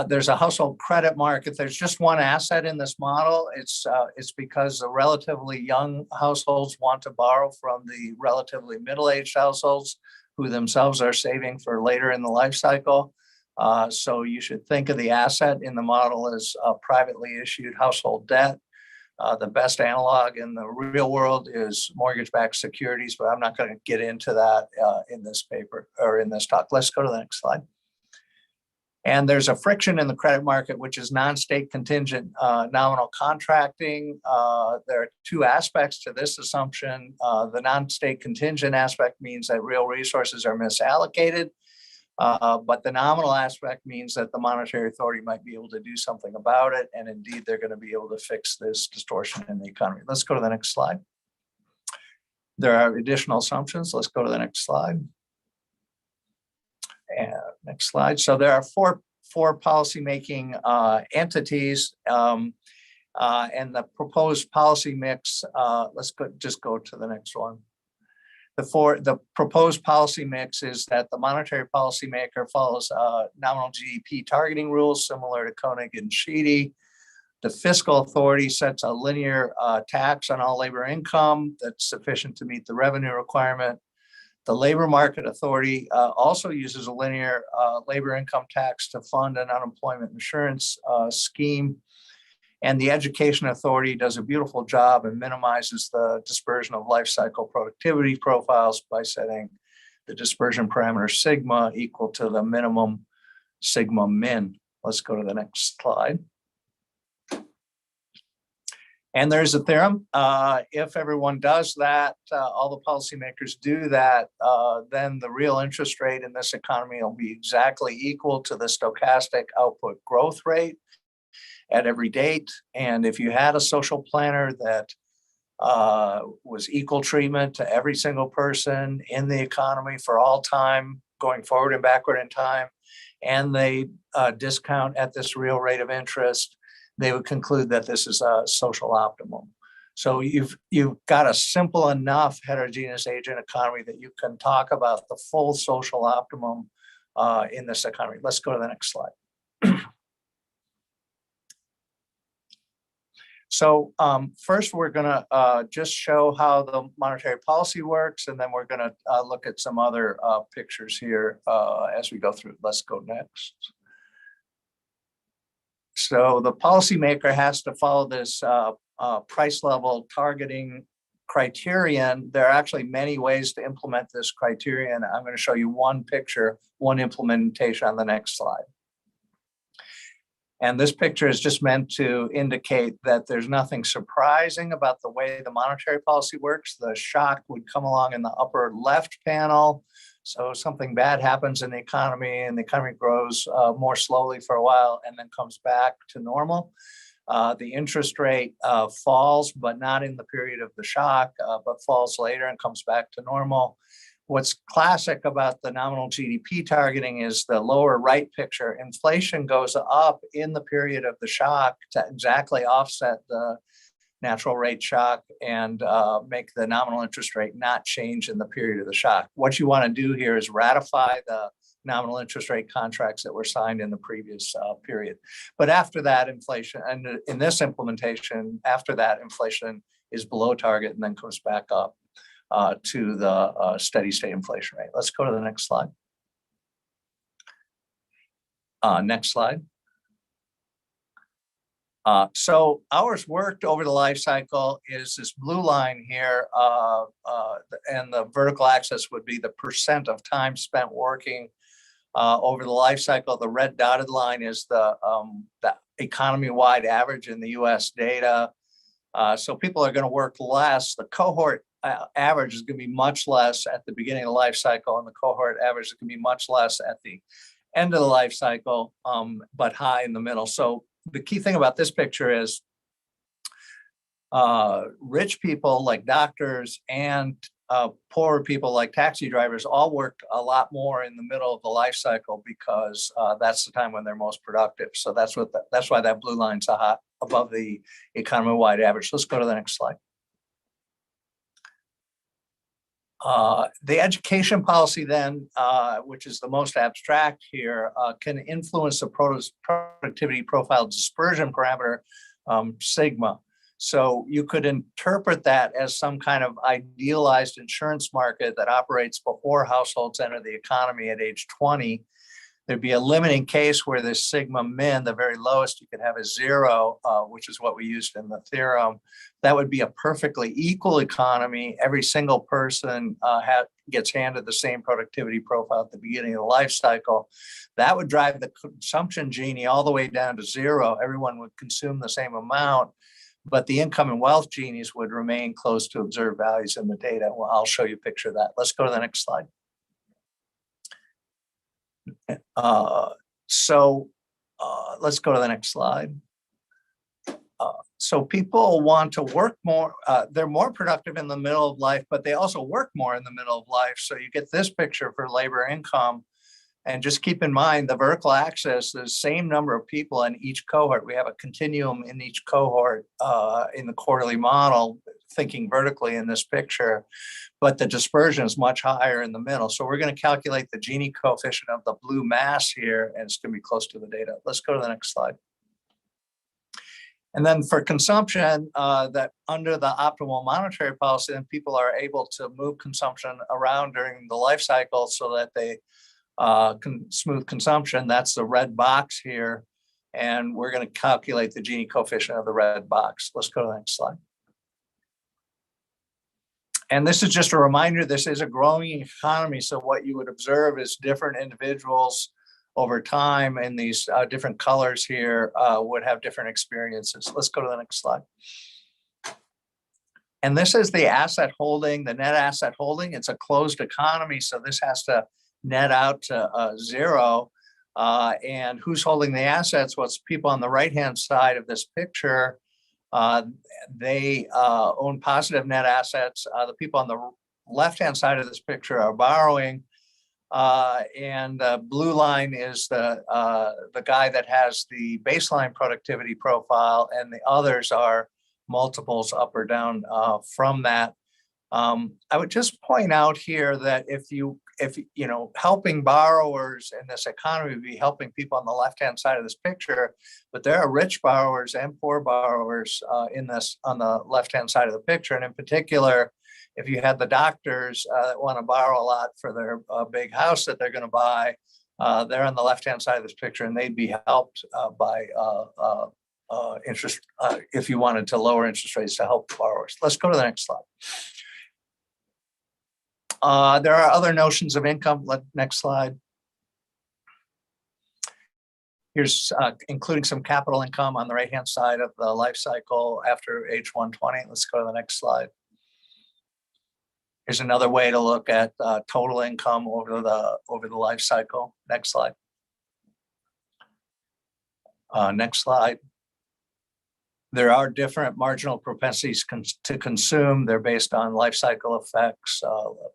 There's a household credit market. There's just one asset in this model. It's because the relatively young households want to borrow from the relatively middle-aged households who themselves are saving for later in the life cycle. So you should think of the asset in the model as privately issued household debt. The best analog in the real world is mortgage-backed securities, but I'm not going to get into that in this paper or in this talk. Let's go to the next slide. And there's a friction in the credit market, which is non-state contingent nominal contracting. There are two aspects to this assumption. The non-state contingent aspect means that real resources are misallocated. But the nominal aspect means that the monetary authority might be able to do something about it. And indeed, they're going to be able to fix this distortion in the economy. Let's go to the next slide. There are additional assumptions. Let's go to the next slide. And next slide. So there are four policymaking entities, and the proposed policy mix. Let's just go to the next one. The proposed policy mix is that the monetary policymaker follows nominal GDP targeting rules similar to Koenig and Sheedy. The fiscal authority sets a linear tax on all labor income that's sufficient to meet the revenue requirement. The labor market authority also uses a linear labor income tax to fund an unemployment insurance scheme. And the education authority does a beautiful job and minimizes the dispersion of life cycle productivity profiles by setting the dispersion parameter sigma equal to the minimum sigma min. Let's go to the next slide. And there's a theorem. If everyone does that, all the policymakers do that, then the real interest rate in this economy will be exactly equal to the stochastic output growth rate at every date. And if you had a social planner that was equal treatment to every single person in the economy for all time, going forward and backward in time, and they discount at this real rate of interest, they would conclude that this is a social optimum. So you've got a simple enough heterogeneous agent economy that you can talk about the full social optimum in this economy. Let's go to the next slide. So first, we're going to just show how the monetary policy works, and then we're going to look at some other pictures here as we go through. Let's go next. So the policymaker has to follow this price level targeting criterion. There are actually many ways to implement this criterion. I'm going to show you one picture, one implementation on the next slide. And this picture is just meant to indicate that there's nothing surprising about the way the monetary policy works. The shock would come along in the upper left panel. So something bad happens in the economy and the economy grows more slowly for a while and then comes back to normal. The interest rate falls, but not in the period of the shock, but falls later and comes back to normal. What's classic about the nominal GDP targeting is the lower right picture. Inflation goes up in the period of the shock to exactly offset the natural rate shock and make the nominal interest rate not change in the period of the shock. What you want to do here is ratify the nominal interest rate contracts that were signed in the previous period. But after that, inflation, and in this implementation, after that, inflation is below target and then comes back up to the steady state inflation rate. Let's go to the next slide. Next slide. So ours worked over the life cycle is this blue line here, and the vertical axis would be the percent of time spent working over the life cycle. The red dotted line is the economy-wide average in the US data. So people are going to work less. The cohort average is going to be much less at the beginning of the life cycle, and the cohort average is going to be much less at the end of the life cycle, but high in the middle. So the key thing about this picture is rich people like doctors and poorer people like taxi drivers all worked a lot more in the middle of the life cycle because that's the time when they're most productive. So that's why that blue line's above the economy-wide average. Let's go to the next slide. The education policy then, which is the most abstract here, can influence the productivity profile dispersion parameter, sigma. So you could interpret that as some kind of idealized insurance market that operates before households enter the economy at age 20. There'd be a limiting case where the sigma min, the very lowest you could have is 0, which is what we used in the theorem. That would be a perfectly equal economy. Every single person gets handed the same productivity profile at the beginning of the life cycle. That would drive the consumption Gini all the way down to 0. Everyone would consume the same amount, but the income and wealth Ginies would remain close to observed values in the data. Well, I'll show you a picture of that. Let's go to the next slide. Let's go to the next slide. So people want to work more. They're more productive in the middle of life, but they also work more in the middle of life. So you get this picture for labor income. And just keep in mind, the vertical axis, the same number of people in each cohort. We have a continuum in each cohort in the quarterly model, thinking vertically in this picture, but the dispersion is much higher in the middle. So we're going to calculate the Gini coefficient of the blue mass here, and it's going to be close to the data. Let's go to the next slide. And then for consumption, that under the optimal monetary policy, then people are able to move consumption around during the life cycle so that they smooth consumption. That's the red box here. And we're going to calculate the Gini coefficient of the red box. Let's go to the next slide. And this is just a reminder, this is a growing economy. So what you would observe is different individuals over time in these different colors here would have different experiences. Let's go to the next slide. And this is the asset holding, the net asset holding. It's a closed economy, so this has to net out to zero. And who's holding the assets? Well, it's people on the right-hand side of this picture. They own positive net assets. The people on the left-hand side of this picture are borrowing. And the blue line is the guy that has the baseline productivity profile, and the others are multiples up or down from that. I would just point out here that if you know, helping borrowers in this economy would be helping people on the left-hand side of this picture, but there are rich borrowers and poor borrowers in this on the left-hand side of the picture. And in particular, if you had the doctors that want to borrow a lot for their big house that they're going to buy, they're on the left-hand side of this picture, and they'd be helped by interest if you wanted to lower interest rates to help borrowers. Let's go to the next slide. There are other notions of income. Next slide. Here's including some capital income on the right-hand side of the life cycle after age 120. Let's go to the next slide. Here's another way to look at total income over the life cycle. Next slide. Next slide. There are different marginal propensities to consume. They're based on life cycle effects,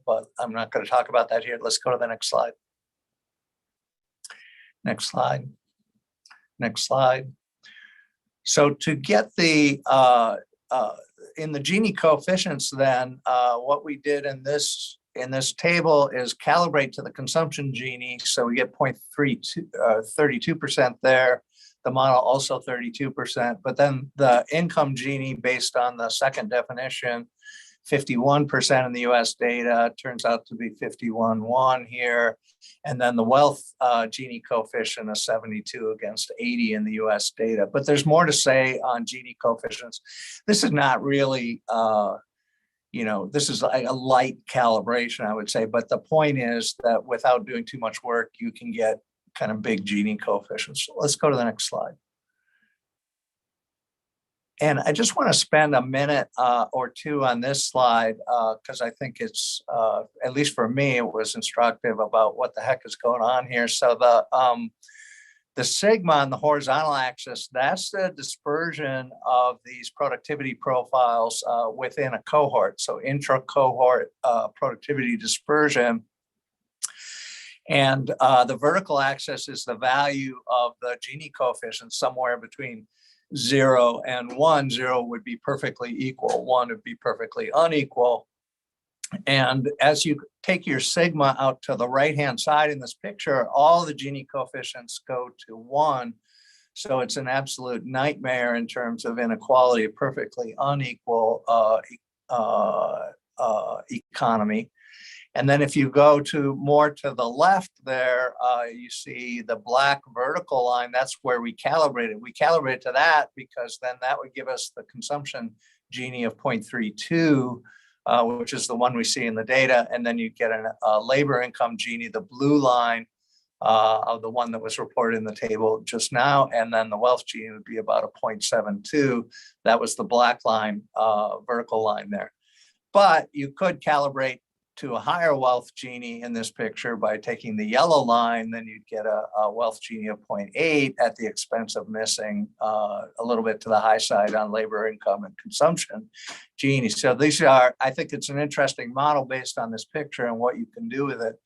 but I'm not going to talk about that here. Let's go to the next slide. Next slide. Next slide. So to get the in the Gini coefficients, then what we did in this table is calibrate to the consumption Gini. So we get 32% there. The model also 32%, but then the income Gini based on the second definition, 51% in the US data, turns out to be 51.1 here. And then the wealth Gini coefficient is 72 against 80 in the US data. But there's more to say on Gini coefficients. This is not really, you know, this is a light calibration, I would say. But the point is that without doing too much work, you can get kind of big Gini coefficients. So let's go to the next slide. And I just want to spend a minute or two on this slide because I think it's, at least for me, it was instructive about what the heck is going on here. So the sigma on the horizontal axis, that's the dispersion of these productivity profiles within a cohort. So intra-cohort productivity dispersion. And the vertical axis is the value of the Gini coefficient, somewhere between 0 and 1. 0 would be perfectly equal, 1 would be perfectly unequal. And as you take your sigma out to the right-hand side in this picture, all the Gini coefficients go to 1. So it's an absolute nightmare in terms of inequality, a perfectly unequal economy. And then if you go to more to the left there, you see the black vertical line. That's where we calibrated. We calibrated to that because then that would give us the consumption Gini of 0.32, which is the one we see in the data. And then you get a labor income Gini, the blue line of the one that was reported in the table just now. And then the wealth Gini would be about a 0.72. That was the black line, vertical line there. But you could calibrate to a higher wealth Gini in this picture by taking the yellow line, then you'd get a wealth Gini of 0.8 at the expense of missing a little bit to the high side on labor income and consumption Gini. So these are, I think it's an interesting model based on this picture and what you can do with it.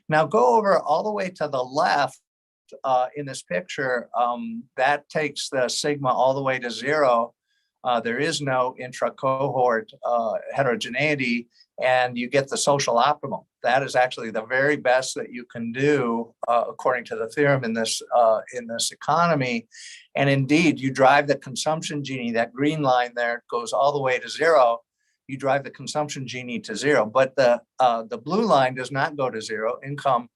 Now go over all the way to the left in this picture. That takes the sigma all the way to 0. There is no intra-cohort heterogeneity, and you get the social optimum. That is actually the very best that you can do according to the theorem in this economy. And indeed, you drive the consumption Gini, that green line there goes all the way to 0. You drive the consumption Gini to 0, but the blue line does not go to 0. Income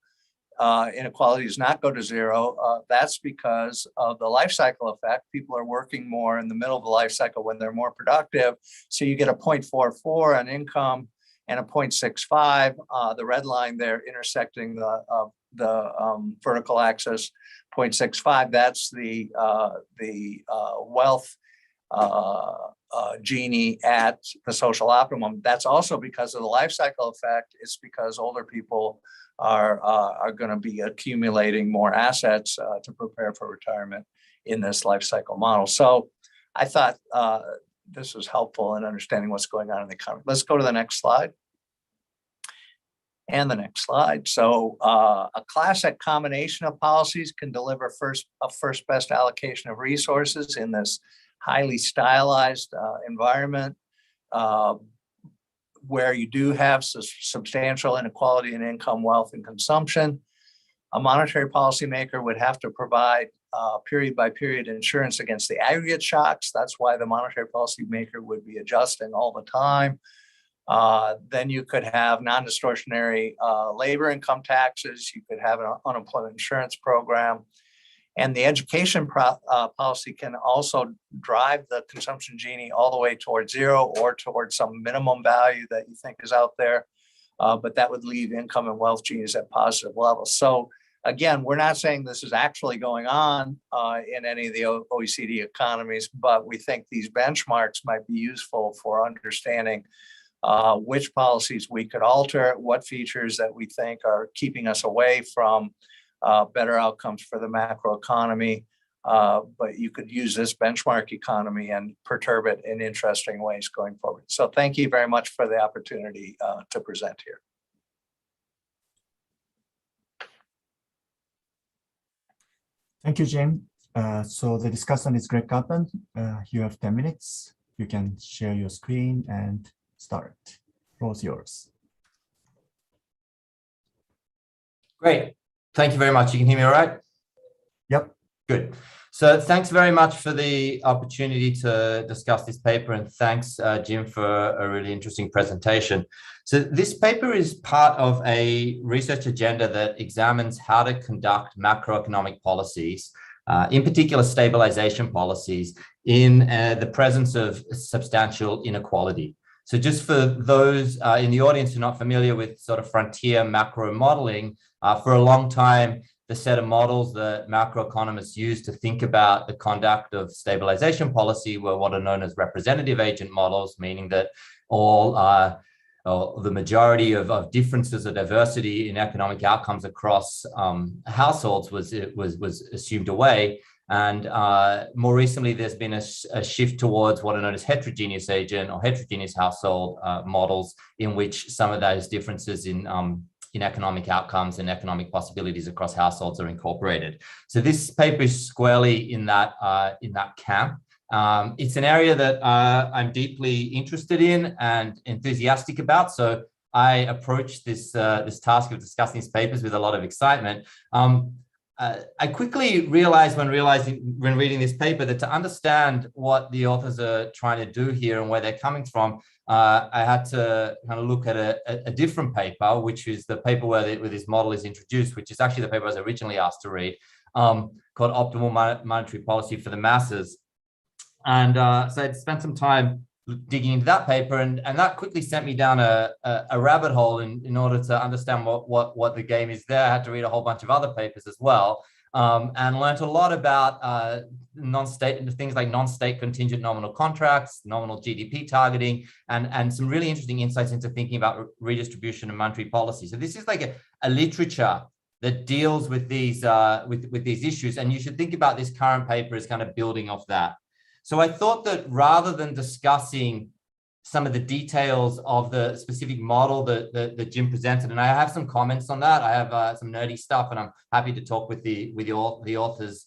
inequality does not go to 0. That's because of the life cycle effect. People are working more in the middle of the life cycle when they're more productive. So you get a 0.44 on income and a 0.65, the red line there intersecting the vertical axis, 0.65. That's the wealth Gini at the social optimum. That's also because of the life cycle effect. It's because older people are going to be accumulating more assets to prepare for retirement in this life cycle model. So I thought this was helpful in understanding what's going on in the economy. Let's go to the next slide. And the next slide. So a classic combination of policies can deliver a first best allocation of resources in this highly stylized environment where you do have substantial inequality in income, wealth, and consumption. A monetary policymaker would have to provide period by period insurance against the aggregate shocks. That's why the monetary policymaker would be adjusting all the time. Then you could have non-distortionary labor income taxes. You could have an unemployment insurance program. And the education policy can also drive the consumption Gini all the way towards zero or towards some minimum value that you think is out there. But that would leave income and wealth Ginis at positive levels. So again, we're not saying this is actually going on in any of the OECD economies, but we think these benchmarks might be useful for understanding which policies we could alter, what features that we think are keeping us away from better outcomes for the macro economy. But you could use this benchmark economy and perturb it in interesting ways going forward. So thank you very much for the opportunity to present here. Thank you, Jim. So the discussion is great content. You have 10 minutes. You can share your screen and start. The floor is yours. Great. Thank you very much. You can hear me all right? Yep. Good. So thanks very much for the opportunity to discuss this paper, and thanks, Jim, for a really interesting presentation. So this paper is part of a research agenda that examines how to conduct macroeconomic policies, in particular stabilization policies, in the presence of substantial inequality. So just for those in the audience who are not familiar with sort of frontier macro modeling, for a long time, the set of models that macroeconomists use to think about the conduct of stabilization policy were what are known as representative agent models, meaning that all the majority of differences or diversity in economic outcomes across households was assumed away. And more recently, there's been a shift towards what are known as heterogeneous agent or heterogeneous household models, in which some of those differences in economic outcomes and economic possibilities across households are incorporated. So this paper is squarely in that camp. It's an area that I'm deeply interested in and enthusiastic about. So I approached this task of discussing these papers with a lot of excitement. I quickly realized when reading this paper that to understand what the authors are trying to do here and where they're coming from, I had to kind of look at a different paper, which is the paper where this model is introduced, which is actually the paper I was originally asked to read, called Optimal Monetary Policy for the Masses. And so I'd spent some time digging into that paper, and that quickly sent me down a rabbit hole in order to understand what the game is there. I had to read a whole bunch of other papers as well, and learned a lot about things like non-state contingent nominal contracts, nominal GDP targeting, and some really interesting insights into thinking about redistribution and monetary policy. So this is like a literature that deals with these issues, and you should think about this current paper as kind of building off that. So I thought that rather than discussing some of the details of the specific model that Jim presented, and I have some comments on that, I have some nerdy stuff, and I'm happy to talk with the authors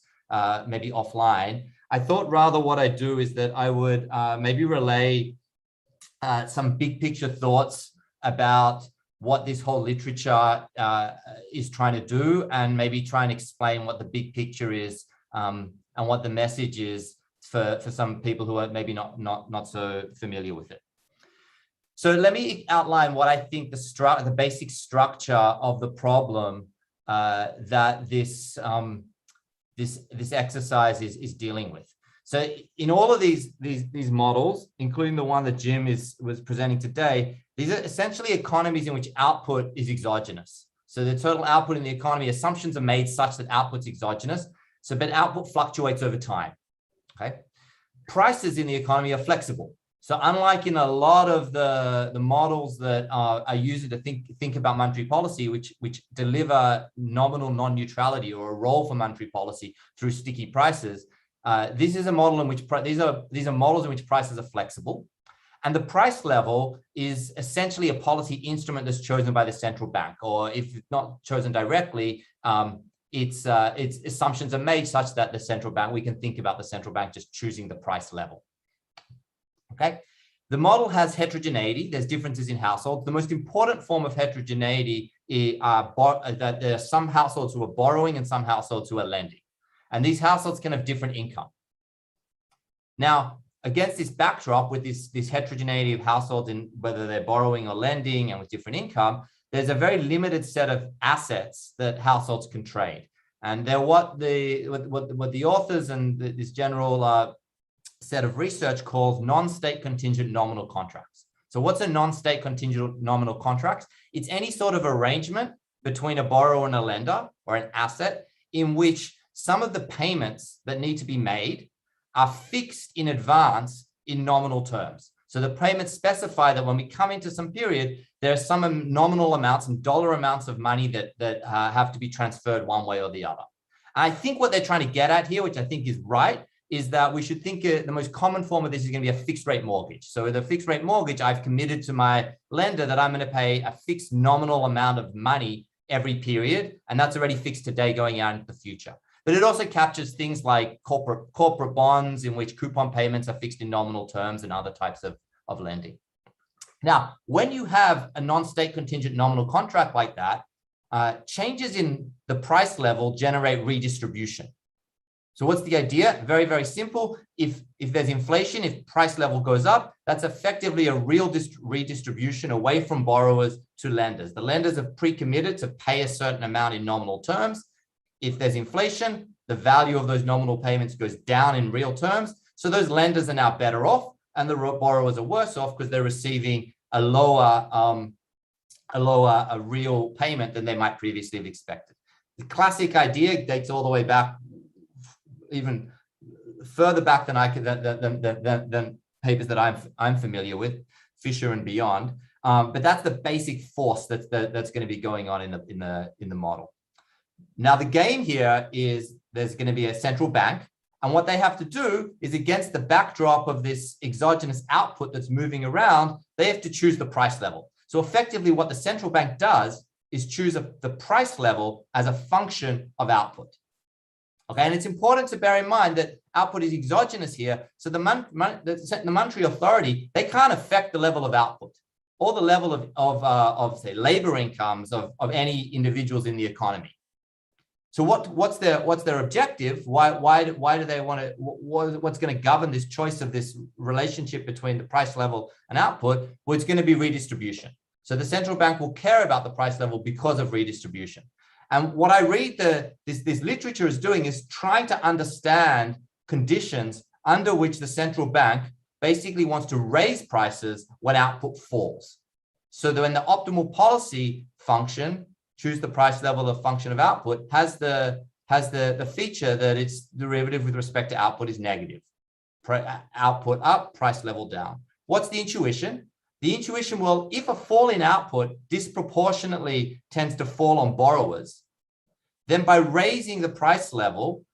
maybe offline. I thought rather what I do is that I would maybe relay some big picture thoughts about what this whole literature is trying to do, and maybe try and explain what the big picture is and what the message is for some people who are maybe not so familiar with it. So let me outline what I think the basic structure of the problem that this exercise is dealing with. So in all of these models, including the one that Jim was presenting today, these are essentially economies in which output is exogenous. So the total output in the economy, assumptions are made such that output's exogenous. So but output fluctuates over time. Okay. prices in the economy are flexible. So unlike in a lot of the models that are used to think about monetary policy, which deliver nominal non-neutrality or a role for monetary policy through sticky prices, this is a model in which these are models in which prices are flexible. And the price level is essentially a policy instrument that's chosen by the central bank, or if not chosen directly, its assumptions are made such that we can think about the central bank just choosing the price level. Okay, the model has heterogeneity. There's differences in households. The most important form of heterogeneity are that there are some households who are borrowing and some households who are lending. And these households can have different income. Now, against this backdrop, with this heterogeneity of households in whether they're borrowing or lending and with different income, there's a very limited set of assets that households can trade. And they're what the authors and this general set of research calls non-state contingent nominal contracts. So what's a non-state contingent nominal contract? It's any sort of arrangement between a borrower and a lender or an asset in which some of the payments that need to be made are fixed in advance in nominal terms. So the payments specify that when we come into some period, there are some nominal amounts and dollar amounts of money that have to be transferred one way or the other. I think what they're trying to get at here, which I think is right, is that we should think the most common form of this is going to be a fixed rate mortgage. So with a fixed rate mortgage, I've committed to my lender that I'm going to pay a fixed nominal amount of money every period, and that's already fixed today going out into the future. But it also captures things like corporate bonds in which coupon payments are fixed in nominal terms and other types of lending. Now, when you have a non-state contingent nominal contract like that, changes in the price level generate redistribution. So what's the idea? Very, very simple. If there's inflation, if price level goes up, that's effectively a real redistribution away from borrowers to lenders. The lenders have pre-committed to pay a certain amount in nominal terms. If there's inflation, the value of those nominal payments goes down in real terms. So those lenders are now better off and the borrowers are worse off because they're receiving a lower real payment than they might previously have expected. The classic idea dates all the way back, even further back than than papers that I'm familiar with, Fisher and beyond. But that's the basic force that's going to be going on in the model. Now the game here is there's going to be a central bank, and what they have to do is, against the backdrop of this exogenous output that's moving around, they have to choose the price level. So effectively, what the central bank does is choose the price level as a function of output. Okay, and it's important to bear in mind that output is exogenous here. So the monetary authority, they can't affect the level of output or the level of say labor incomes of any individuals in the economy. So what's their objective? Why do they want to? What's going to govern this choice of this relationship between the price level and output? Well, it's going to be redistribution. So the central bank will care about the price level because of redistribution. And what I read this literature is doing is trying to understand conditions under which the central bank basically wants to raise prices when output falls. So that when the optimal policy function, choose the price level of function of output, has the feature that its derivative with respect to output is negative. Output up, price level down. What's the intuition? The intuition, well, if a fall in output disproportionately tends to fall on borrowers, then by raising the price level,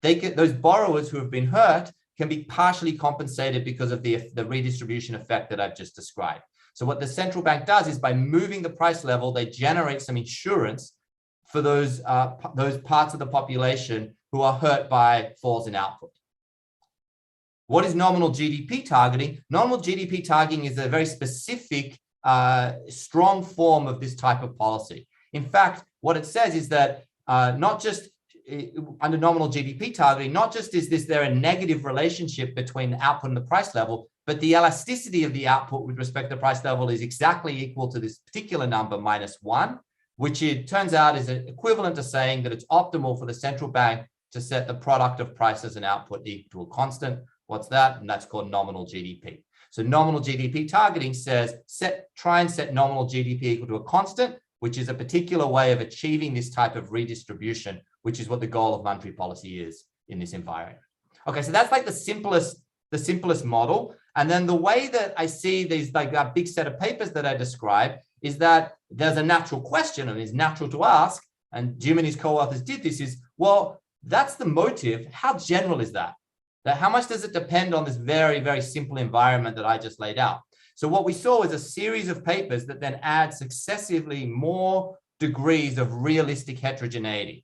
those borrowers who have been hurt can be partially compensated because of the redistribution effect that I've just described. So what the central bank does is, by moving the price level, they generate some insurance for those parts of the population who are hurt by falls in output. What is nominal GDP targeting? Nominal GDP targeting is a very specific, strong form of this type of policy. In fact, what it says is that not just under nominal GDP targeting, not just is there a negative relationship between the output and the price level, but the elasticity of the output with respect to the price level is exactly equal to this particular number, -1, which it turns out is equivalent to saying that it's optimal for the central bank to set the product of prices and output equal to a constant. What's that? And that's called nominal GDP. So nominal GDP targeting says try and set nominal GDP equal to a constant, which is a particular way of achieving this type of redistribution, which is what the goal of monetary policy is in this environment. Okay, so that's like the simplest the simplest model. And then the way that I see these, like that big set of papers that I described, is that there's a natural question, and it's natural to ask, and Jim and his co-authors did this, is, well, that's the motive. How general is that? How much does it depend on this very, very simple environment that I just laid out? So what we saw was a series of papers that then add successively more degrees of realistic heterogeneity.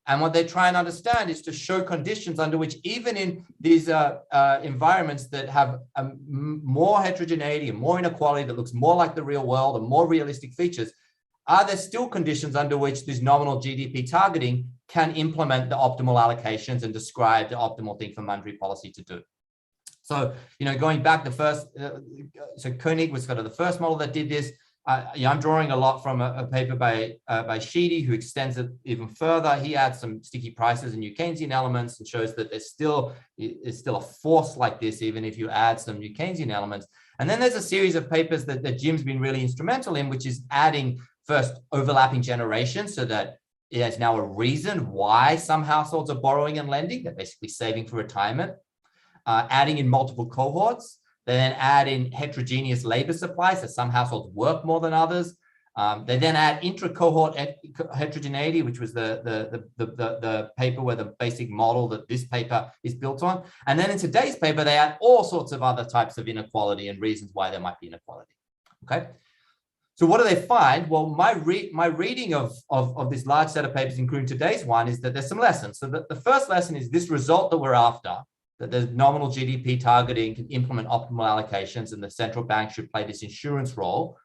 And what they try and understand is to show conditions under which, even in these environments that have more heterogeneity and more inequality, that looks more like the real world and more realistic features, are there still conditions under which this nominal GDP targeting can implement the optimal allocations and describe the optimal thing for monetary policy to do? So, going back, the first, so Koenig was kind of the first model that did this. I'm drawing a lot from a paper by Sheedy, who extends it even further. He adds some sticky prices and New Keynesian elements and shows that there's still a force like this, even if you add some New Keynesian elements. And then there's a series of papers that Jim's been really instrumental in, which is adding first overlapping generations, so that there's now a reason why some households are borrowing and lending. They're basically saving for retirement. Adding in multiple cohorts. They then add in heterogeneous labor supply, so some households work more than others. They then add intra-cohort heterogeneity, which was the paper where the basic model that this paper is built on. And then in today's paper, they add all sorts of other types of inequality and reasons why there might be inequality. Okay. So what do they find? Well, my reading of this large set of papers, including today's one, is that there's some lessons. So the first lesson is this result that we're after, that the nominal GDP targeting can implement optimal allocations and the central bank should play this insurance role,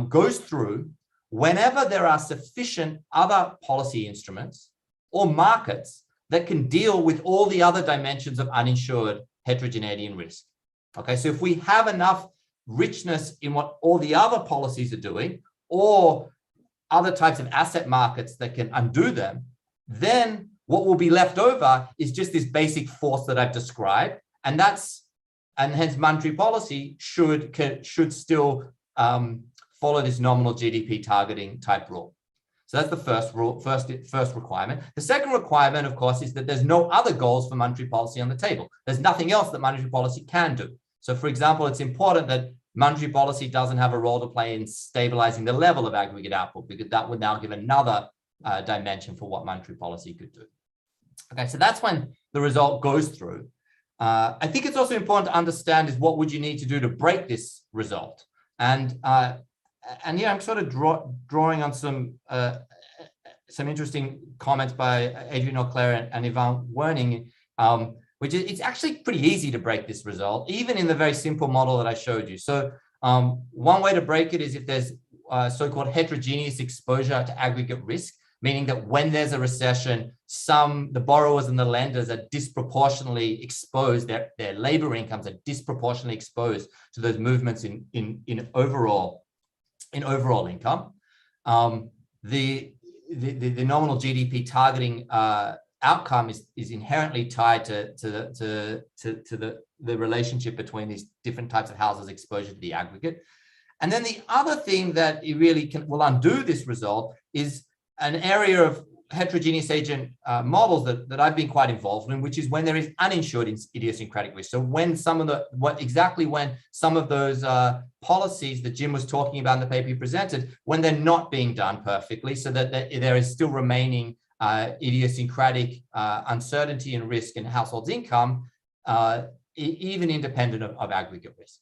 goes through whenever there are sufficient other policy instruments or markets that can deal with all the other dimensions of uninsured heterogeneity and risk. Okay, so if we have enough richness in what all the other policies are doing, or other types of asset markets that can undo them, then what will be left over is just this basic force that I've described, and hence monetary policy should still follow this nominal GDP targeting type rule. So that's the first requirement. The second requirement, of course, is that there's no other goals for monetary policy on the table. There's nothing else that monetary policy can do. So, for example, it's important that monetary policy doesn't have a role to play in stabilizing the level of aggregate output, because that would now give another dimension for what monetary policy could do. Okay, so that's when the result goes through. I think it's also important to understand is what would you need to do to break this result. And yeah, I'm sort of drawing on some interesting comments by Adrian Auclair and Yvonne Werning, which is, it's actually pretty easy to break this result, even in the very simple model that I showed you. So one way to break it is if there's so-called heterogeneous exposure to aggregate risk, meaning that when there's a recession, the borrowers and the lenders are disproportionately exposed, their labor incomes are disproportionately exposed to those movements in overall income. The nominal GDP targeting outcome is inherently tied to the relationship between these different types of houses' exposure to the aggregate. And then the other thing that it really will undo this result is an area of heterogeneous agent models that I've been quite involved in, which is when there is uninsured idiosyncratic risk. So when some of those policies that Jim was talking about in the paper he presented, when they're not being done perfectly, so that there is still remaining idiosyncratic uncertainty and risk in households' income, even independent of aggregate risk.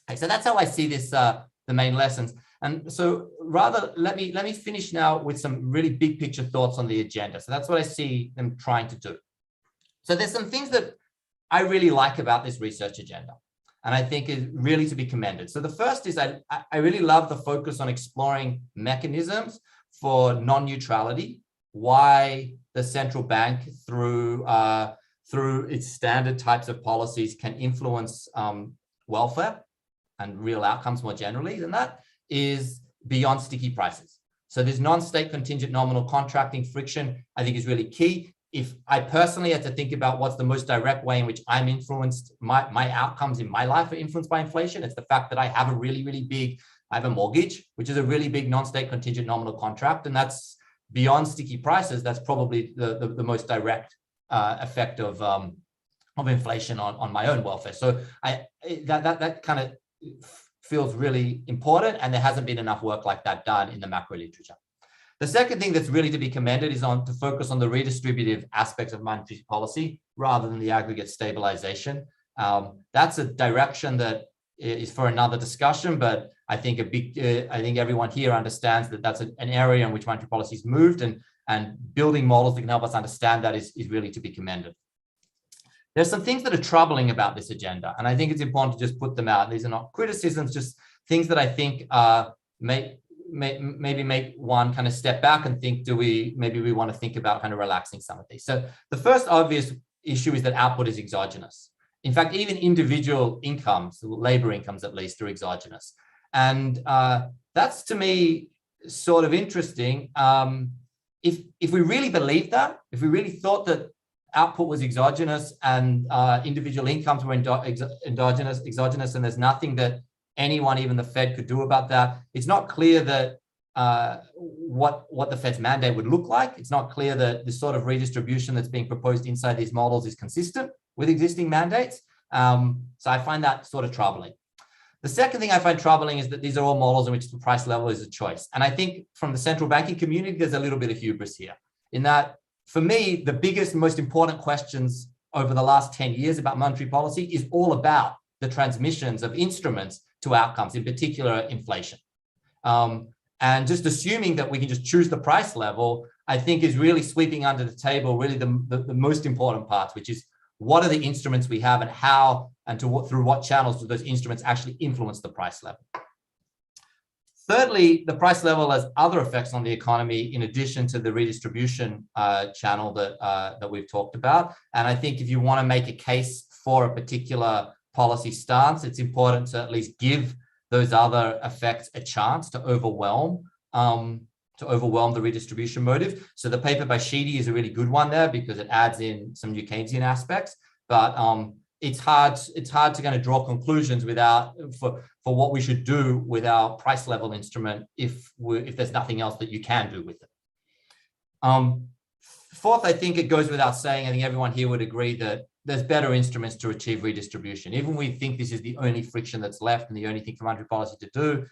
Okay, so that's how I see this, the main lessons. And so rather, let me finish now with some really big picture thoughts on the agenda. So that's what I see them trying to do. So there's some things that I really like about this research agenda, and I think is really to be commended. So the first is I really love the focus on exploring mechanisms for non-neutrality, why the central bank through its standard types of policies can influence welfare and real outcomes more generally than that, is beyond sticky prices. So this non-state contingent nominal contracting friction, I think, is really key. If I personally had to think about what's the most direct way in which I'm influenced, my outcomes in my life are influenced by inflation, it's the fact that I have I have a mortgage, which is a really big non-state contingent nominal contract, and that's beyond sticky prices. That's probably the most direct effect of inflation on my own welfare. So that kind of feels really important, and there hasn't been enough work like that done in the macro literature. The second thing that's really to be commended is to focus on the redistributive aspects of monetary policy rather than the aggregate stabilization. That's a direction that is for another discussion, but I think I think everyone here understands that that's an area in which monetary policy is moved, and building models that can help us understand that is really to be commended. There's some things that are troubling about this agenda, and I think it's important to just put them out. These are not criticisms, just things that I think maybe make one kind of step back and think, maybe we want to think about kind of relaxing some of these. So the first obvious issue is that output is exogenous. In fact, even individual incomes, labor incomes at least, are exogenous. And that's, to me, sort of interesting. If we really believed that, if we really thought that output was exogenous and individual incomes were exogenous, and there's nothing that anyone, even the Fed, could do about that, it's not clear that what the Fed's mandate would look like. It's not clear that the sort of redistribution that's being proposed inside these models is consistent with existing mandates. So I find that sort of troubling. The second thing I find troubling is that these are all models in which the price level is a choice. And I think from the central banking community, there's a little bit of hubris here, in that, for me, the biggest, most important questions over the last 10 years about monetary policy is all about the transmissions of instruments to outcomes, in particular inflation. And just assuming that we can just choose the price level, I think, is really sweeping under the table really the most important parts, which is what are the instruments we have, and how and through what channels do those instruments actually influence the price level. Thirdly, the price level has other effects on the economy in addition to the redistribution channel that we've talked about. And I think if you want to make a case for a particular policy stance, it's important to at least give those other effects a chance to overwhelm the redistribution motive. So the paper by Sheedy is a really good one there because it adds in some new Keynesian aspects, but it's hard to kind of draw conclusions for what we should do with our price level instrument if there's nothing else that you can do with it. Fourth, I think it goes without saying, I think everyone here would agree that there's better instruments to achieve redistribution. Even we think this is the only friction that's left and the only thing for monetary policy to do,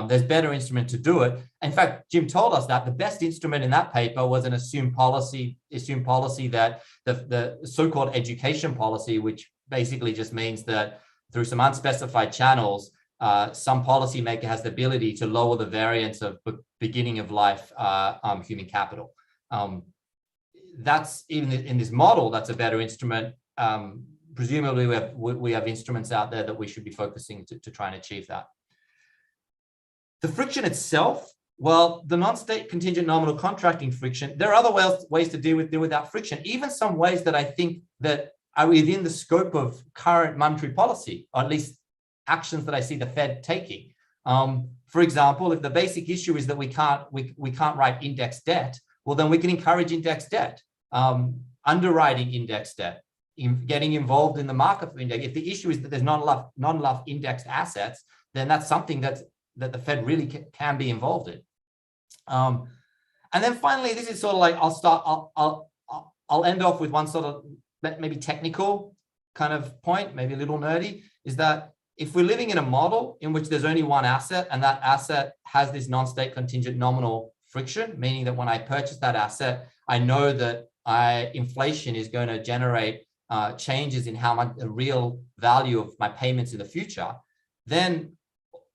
there's better instrument to do it. In fact, Jim told us that the best instrument in that paper was an assumed policy that the so-called education policy, which basically just means that through some unspecified channels, some policymaker has the ability to lower the variance of beginning of life human capital. That's even in this model, that's a better instrument. Presumably we have instruments out there that we should be focusing to try and achieve that. The friction itself, well, the non-state contingent nominal contracting friction, there are other ways to deal with that friction, even some ways that I think that are within the scope of current monetary policy, or at least actions that I see the Fed taking. For example, if the basic issue is that we can't write index debt, well, then we can encourage index debt, underwriting index debt, getting involved in the market for index. If the issue is that there's not enough indexed assets, then that's something that the Fed really can be involved in. And then finally, this is sort of like, I'll end off with one sort of maybe technical kind of point, maybe a little nerdy, is that if we're living in a model in which there's only one asset and that asset has this non-state contingent nominal friction, meaning that when I purchase that asset, I know that inflation is going to generate changes in how much the real value of my payments in the future, then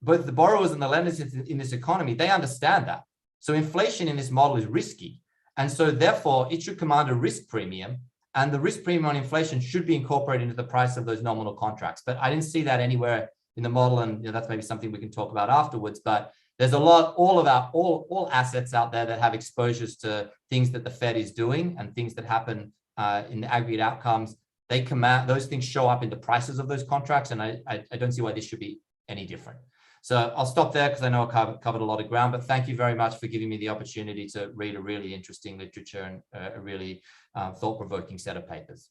both the borrowers and the lenders in this economy, they understand that. So inflation in this model is risky. And so therefore it should command a risk premium, and the risk premium on inflation should be incorporated into the price of those nominal contracts. But I didn't see that anywhere in the model. And that's maybe something we can talk about afterwards, but there's a lot, all assets out there that have exposures to things that the Fed is doing and things that happen in the aggregate outcomes. They command, those things show up in the prices of those contracts. And I don't see why this should be any different. So I'll stop there because I know I covered a lot of ground, but thank you very much for giving me the opportunity to read a really interesting literature and a really thought-provoking set of papers.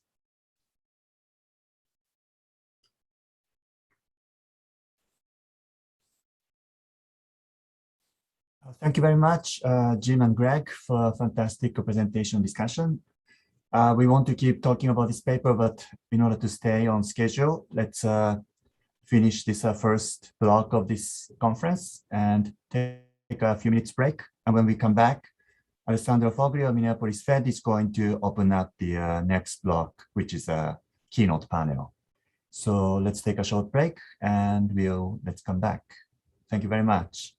Thank you very much, Jim and Greg, for a fantastic presentation discussion. We want to keep talking about this paper, but in order to stay on schedule, let's finish this first block of this conference and take a few minutes break. And when we come back, Alessandro Foglio, Minneapolis Fed, is going to open up the next block, which is a keynote panel. So let's take a short break and let's come back. Thank you very much.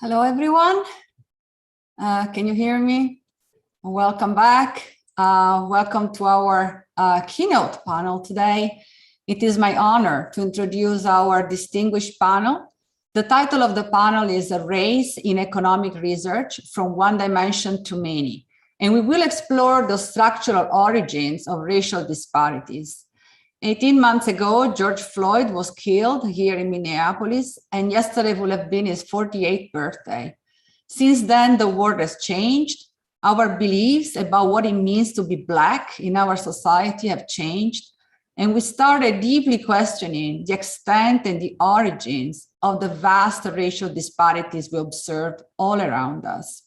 Hello, everyone. Can you hear me? Welcome back. Welcome to our keynote panel today. It is my honor to introduce our distinguished panel. The title of the panel is A Race in Economic Research from One Dimension to Many. And we will explore the structural origins of racial disparities. 18 months ago, George Floyd was killed here in Minneapolis, and yesterday will have been his 48th birthday. Since then, the world has changed. Our beliefs about what it means to be Black in our society have changed, and we started deeply questioning the extent and the origins of the vast racial disparities we observed all around us.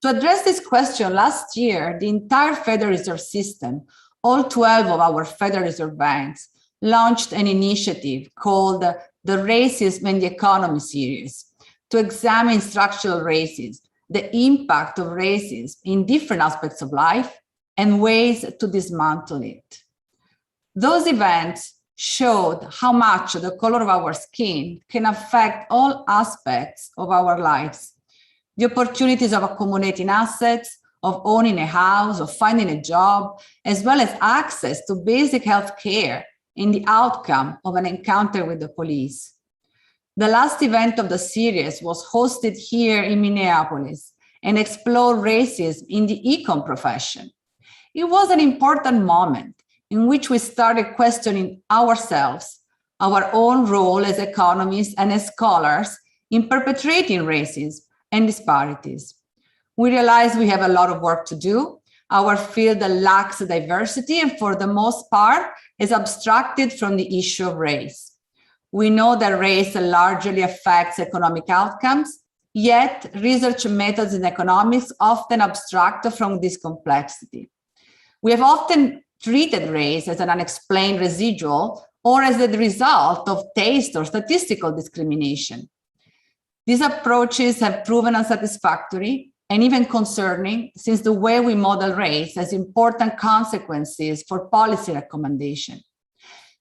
To address this question, last year, the entire Federal Reserve System, all 12 of our Federal Reserve banks, launched an initiative called the Racism and the Economy series to examine structural racism the impact of racism in different aspects of life and ways to dismantle it. Those events showed how much the color of our skin can affect all aspects of our lives. The opportunities of accumulating assets, of owning a house, of finding a job, as well as access to basic health care and the outcome of an encounter with the police. The last event of the series was hosted here in Minneapolis and explored racism in the econ profession. It was an important moment in which we started questioning ourselves, our own role as economists and as scholars in perpetrating racism and disparities. We realized we have a lot of work to do. Our field lacks diversity and for the most part is abstracted from the issue of race. We know that race largely affects economic outcomes, yet research methods in economics often abstract from this complexity. We have often treated race as an unexplained residual or as the result of taste or statistical discrimination. These approaches have proven unsatisfactory and even concerning, since the way we model race has important consequences for policy recommendation.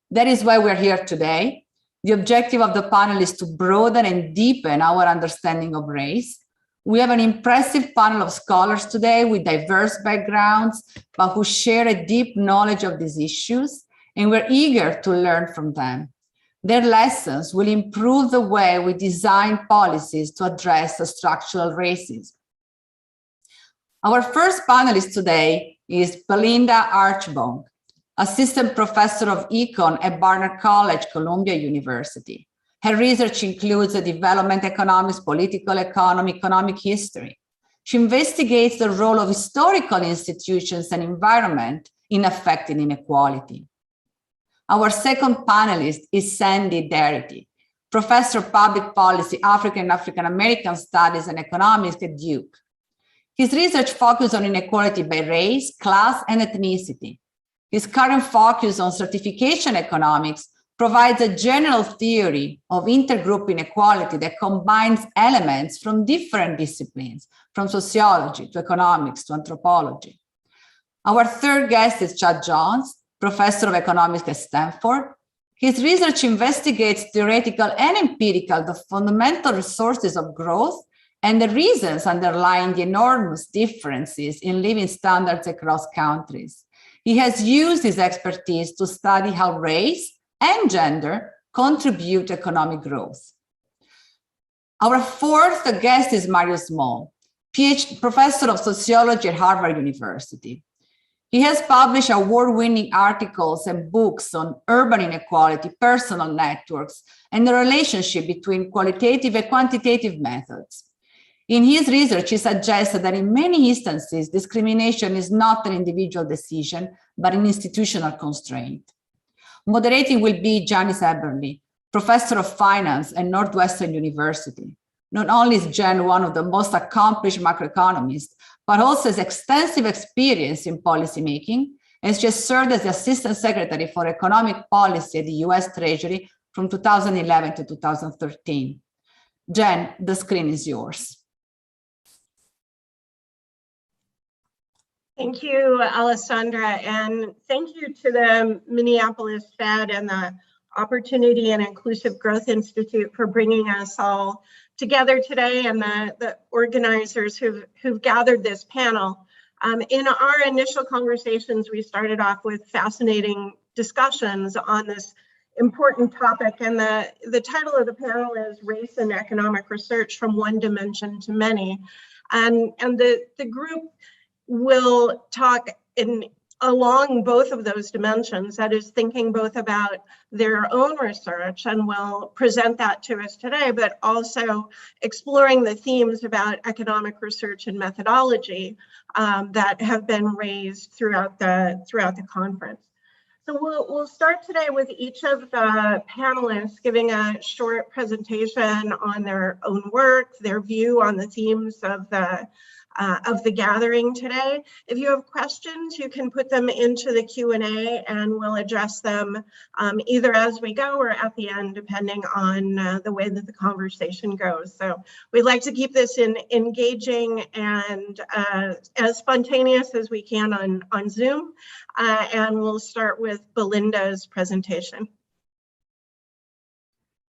That is why we're here today. The objective of the panel is to broaden and deepen our understanding of race. We have an impressive panel of scholars today with diverse backgrounds, but who share a deep knowledge of these issues, and we're eager to learn from them. Their lessons will improve the way we design policies to address structural racism. Our first panelist today is Belinda Archbone, Assistant Professor of Econ at Barnard College, Columbia University. Her research includes development economics, political economy, economic history. She investigates the role of historical institutions and environment in affecting inequality. Our second panelist is Sandy Darity, Professor of Public Policy, African and African American Studies and Economics at Duke. His research focuses on inequality by race, class, and ethnicity. His current focus on certification economics provides a general theory of intergroup inequality that combines elements from different disciplines, from sociology to economics to anthropology. Our third guest is Chad Jones, Professor of Economics at Stanford. His research investigates theoretical and empirical the fundamental resources of growth and the reasons underlying the enormous differences in living standards across countries. He has used his expertise to study how race and gender contribute to economic growth. Our fourth guest is Mario Small, PhD Professor of Sociology at Harvard University. He has published award-winning articles and books on urban inequality, personal networks, and the relationship between qualitative and quantitative methods. In his research, he suggests that in many instances, discrimination is not an individual decision, but an institutional constraint. Moderating will be Janice Eberly, Professor of Finance at Northwestern University. Not only is Jen one of the most accomplished macroeconomists, but also has extensive experience in policymaking, as she has served as the Assistant Secretary for Economic Policy at the US Treasury from 2011 to 2013. Jen, the screen is yours. Thank you, Alessandra, and thank you to the Minneapolis Fed and the Opportunity and Inclusive Growth Institute for bringing us all together today, and the organizers who've gathered this panel. In our initial conversations, we started off with fascinating discussions on this important topic, and the title of the panel is Race and Economic Research from One Dimension to Many. And the group will talk along both of those dimensions, that is thinking both about their own research, and will present that to us today, but also exploring the themes about economic research and methodology that have been raised throughout the conference. So we'll start today with each of the panelists giving a short presentation on their own work, their view on the themes of the gathering today. If you have questions, you can put them into the Q&A and we'll address them either as we go or at the end, depending on the way that the conversation goes. So we'd like to keep this engaging and as spontaneous as we can on Zoom. And we'll start with Belinda's presentation.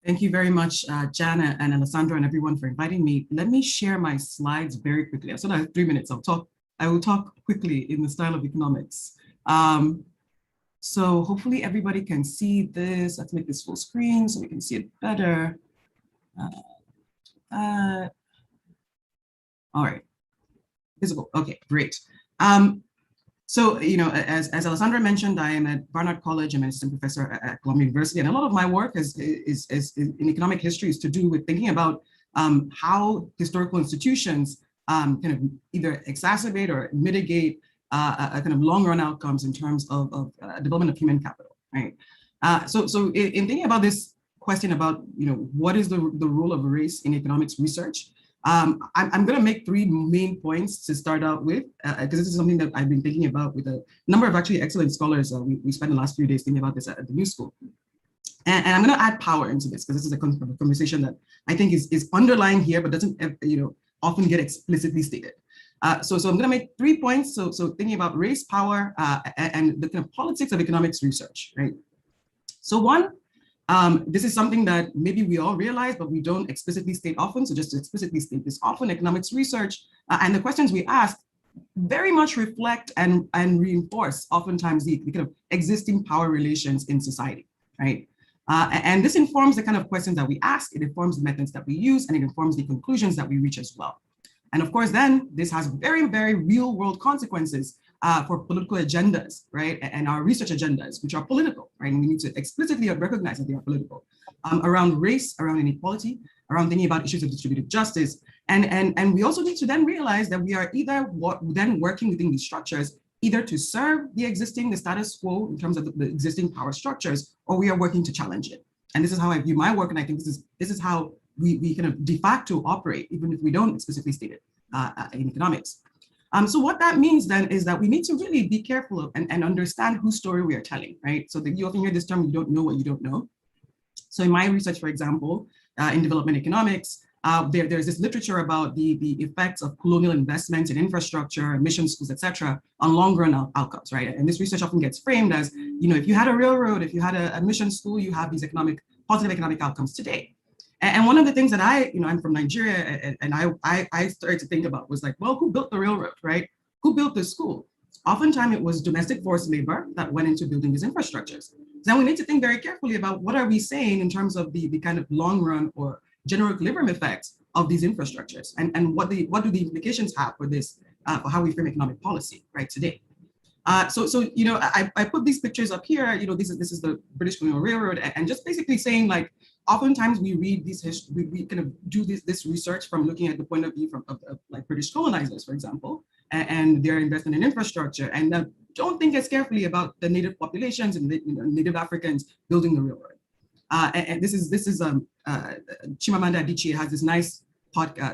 Thank you very much, Jana and Alessandra and everyone for inviting me. Let me share my slides very quickly. I said I have 3 minutes. I will talk quickly in the style of economics. So hopefully everybody can see this. Let's make this full screen so we can see it better. All right, visible. Okay, great. So, you know, as Alessandra mentioned, I am at Barnard College. I'm an assistant professor at Columbia University, and a lot of my work is in economic history is to do with thinking about how historical institutions kind of either exacerbate or mitigate a kind of long-run outcomes in terms of development of human capital, right? So in thinking about this question about, you know, what is the role of race in economics research? I'm going to make 3 main points to start out with, because this is something that I've been thinking about with a number of actually excellent scholars. We spent the last few days thinking about this at the New School. And I'm going to add power into this, because this is a conversation that I think is underlying here, but doesn't, you know, often get explicitly stated. So I'm going to make 3 points. So thinking about race, power, and the kind of politics of economics research, right? So one, this is something that maybe we all realize, but we don't explicitly state often. So just to explicitly state this often, economics research and the questions we ask very much reflect and reinforce oftentimes the kind of existing power relations in society, right? And this informs the kind of questions that we ask, it informs the methods that we use, and it informs the conclusions that we reach as well. And of course, then this has very, very real world consequences for political agendas, right? And our research agendas, which are political, right? And we need to explicitly recognize that they are political, around race, around inequality, around thinking about issues of distributive justice. And we also need to then realize that we are either then working within these structures, either to serve the status quo in terms of the existing power structures, or we are working to challenge it. And this is how I view my work. And I think this is how we kind of de facto operate, even if we don't explicitly state it in economics. So what that means then is that we need to really be careful of and understand whose story we are telling, right? So that you often hear this term, you don't know what you don't know. So in my research, for example, in development economics, there's this literature about the effects of colonial investments in infrastructure, mission schools, et cetera, on long-run outcomes, right? And this research often gets framed as, you know, if you had a railroad, if you had a mission school, you have these positive economic outcomes today. And one of the things that I'm from Nigeria, and I started to think about was like, well, who built the railroad, right? Who built the school? Oftentimes it was domestic forced labor that went into building these infrastructures. So we need to think very carefully about what are we saying in terms of the kind of long run or general equilibrium effects of these infrastructures, and what do the implications have for this, for how we frame economic policy right today. So you know, I put these pictures up here. You know, this is the British Colonial Railroad, and just basically saying like, oftentimes we read these we kind of do this research from looking at the point of view of like British colonizers, for example, and their investment in infrastructure, and don't think as carefully about the native populations and the native Africans building the railroad. And this is Chimamanda Adichie has this nice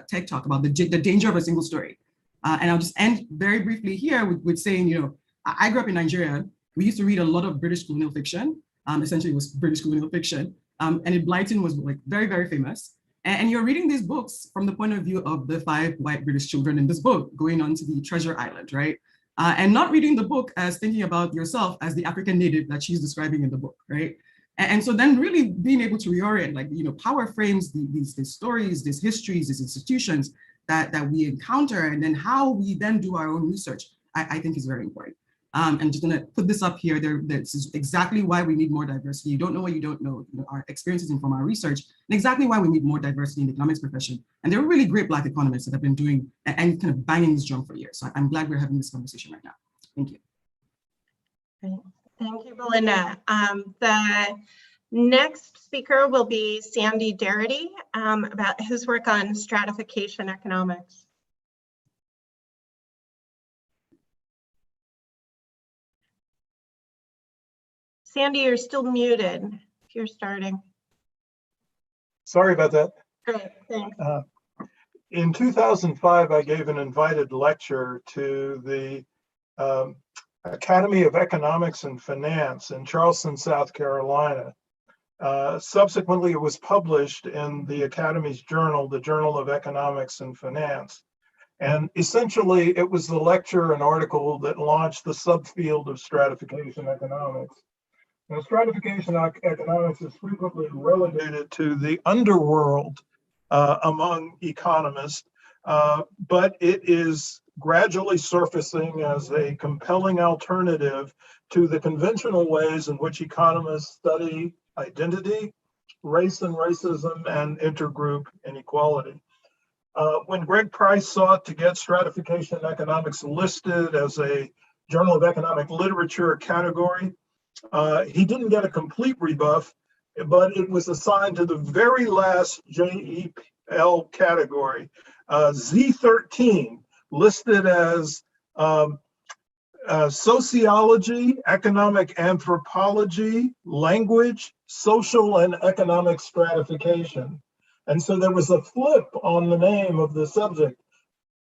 TED talk about the danger of a single story. And I'll just end very briefly here with saying, you know, I grew up in Nigeria. We used to read a lot of British colonial fiction. Essentially, it was British colonial fiction. And Blyton was like very, very famous. And you're reading these books from the point of view of the 5 white British children in this book going on to the treasure island, right? And not reading the book as thinking about yourself as the African native that she's describing in the book, right? And so then really being able to reorient, like, you know, power frames these stories, these histories, these institutions that we encounter, and then how we then do our own research, I think is very important. I'm just gonna put this up here. This is exactly why we need more diversity. You don't know what you don't know. You know, our experiences inform our research, and exactly why we need more diversity in the economics profession. And there are really great Black economists that have been doing and kind of banging this drum for years. So I'm glad we're having this conversation right now. Thank you. Thank you, Belinda. The next speaker will be Sandy Darity about his work on stratification economics. Sandy, you're still muted if you're starting. Sorry about that. Great, thanks. In 2005, I gave an invited lecture to the Academy of Economics and Finance in Charleston, South Carolina. Subsequently, it was published in the Academy's journal, the Journal of Economics and Finance. And essentially, it was the lecture and article that launched the subfield of stratification economics. Now, stratification economics is frequently relegated to the underworld among economists, but it is gradually surfacing as a compelling alternative to the conventional ways in which economists study identity, race and racism, and intergroup inequality. When Greg Price sought to get stratification economics listed as a Journal of Economic Literature category, he didn't get a complete rebuff, but it was assigned to the very last JEL category, Z13, listed as sociology, economic anthropology, language, social and economic stratification. And so there was a flip on the name of the subject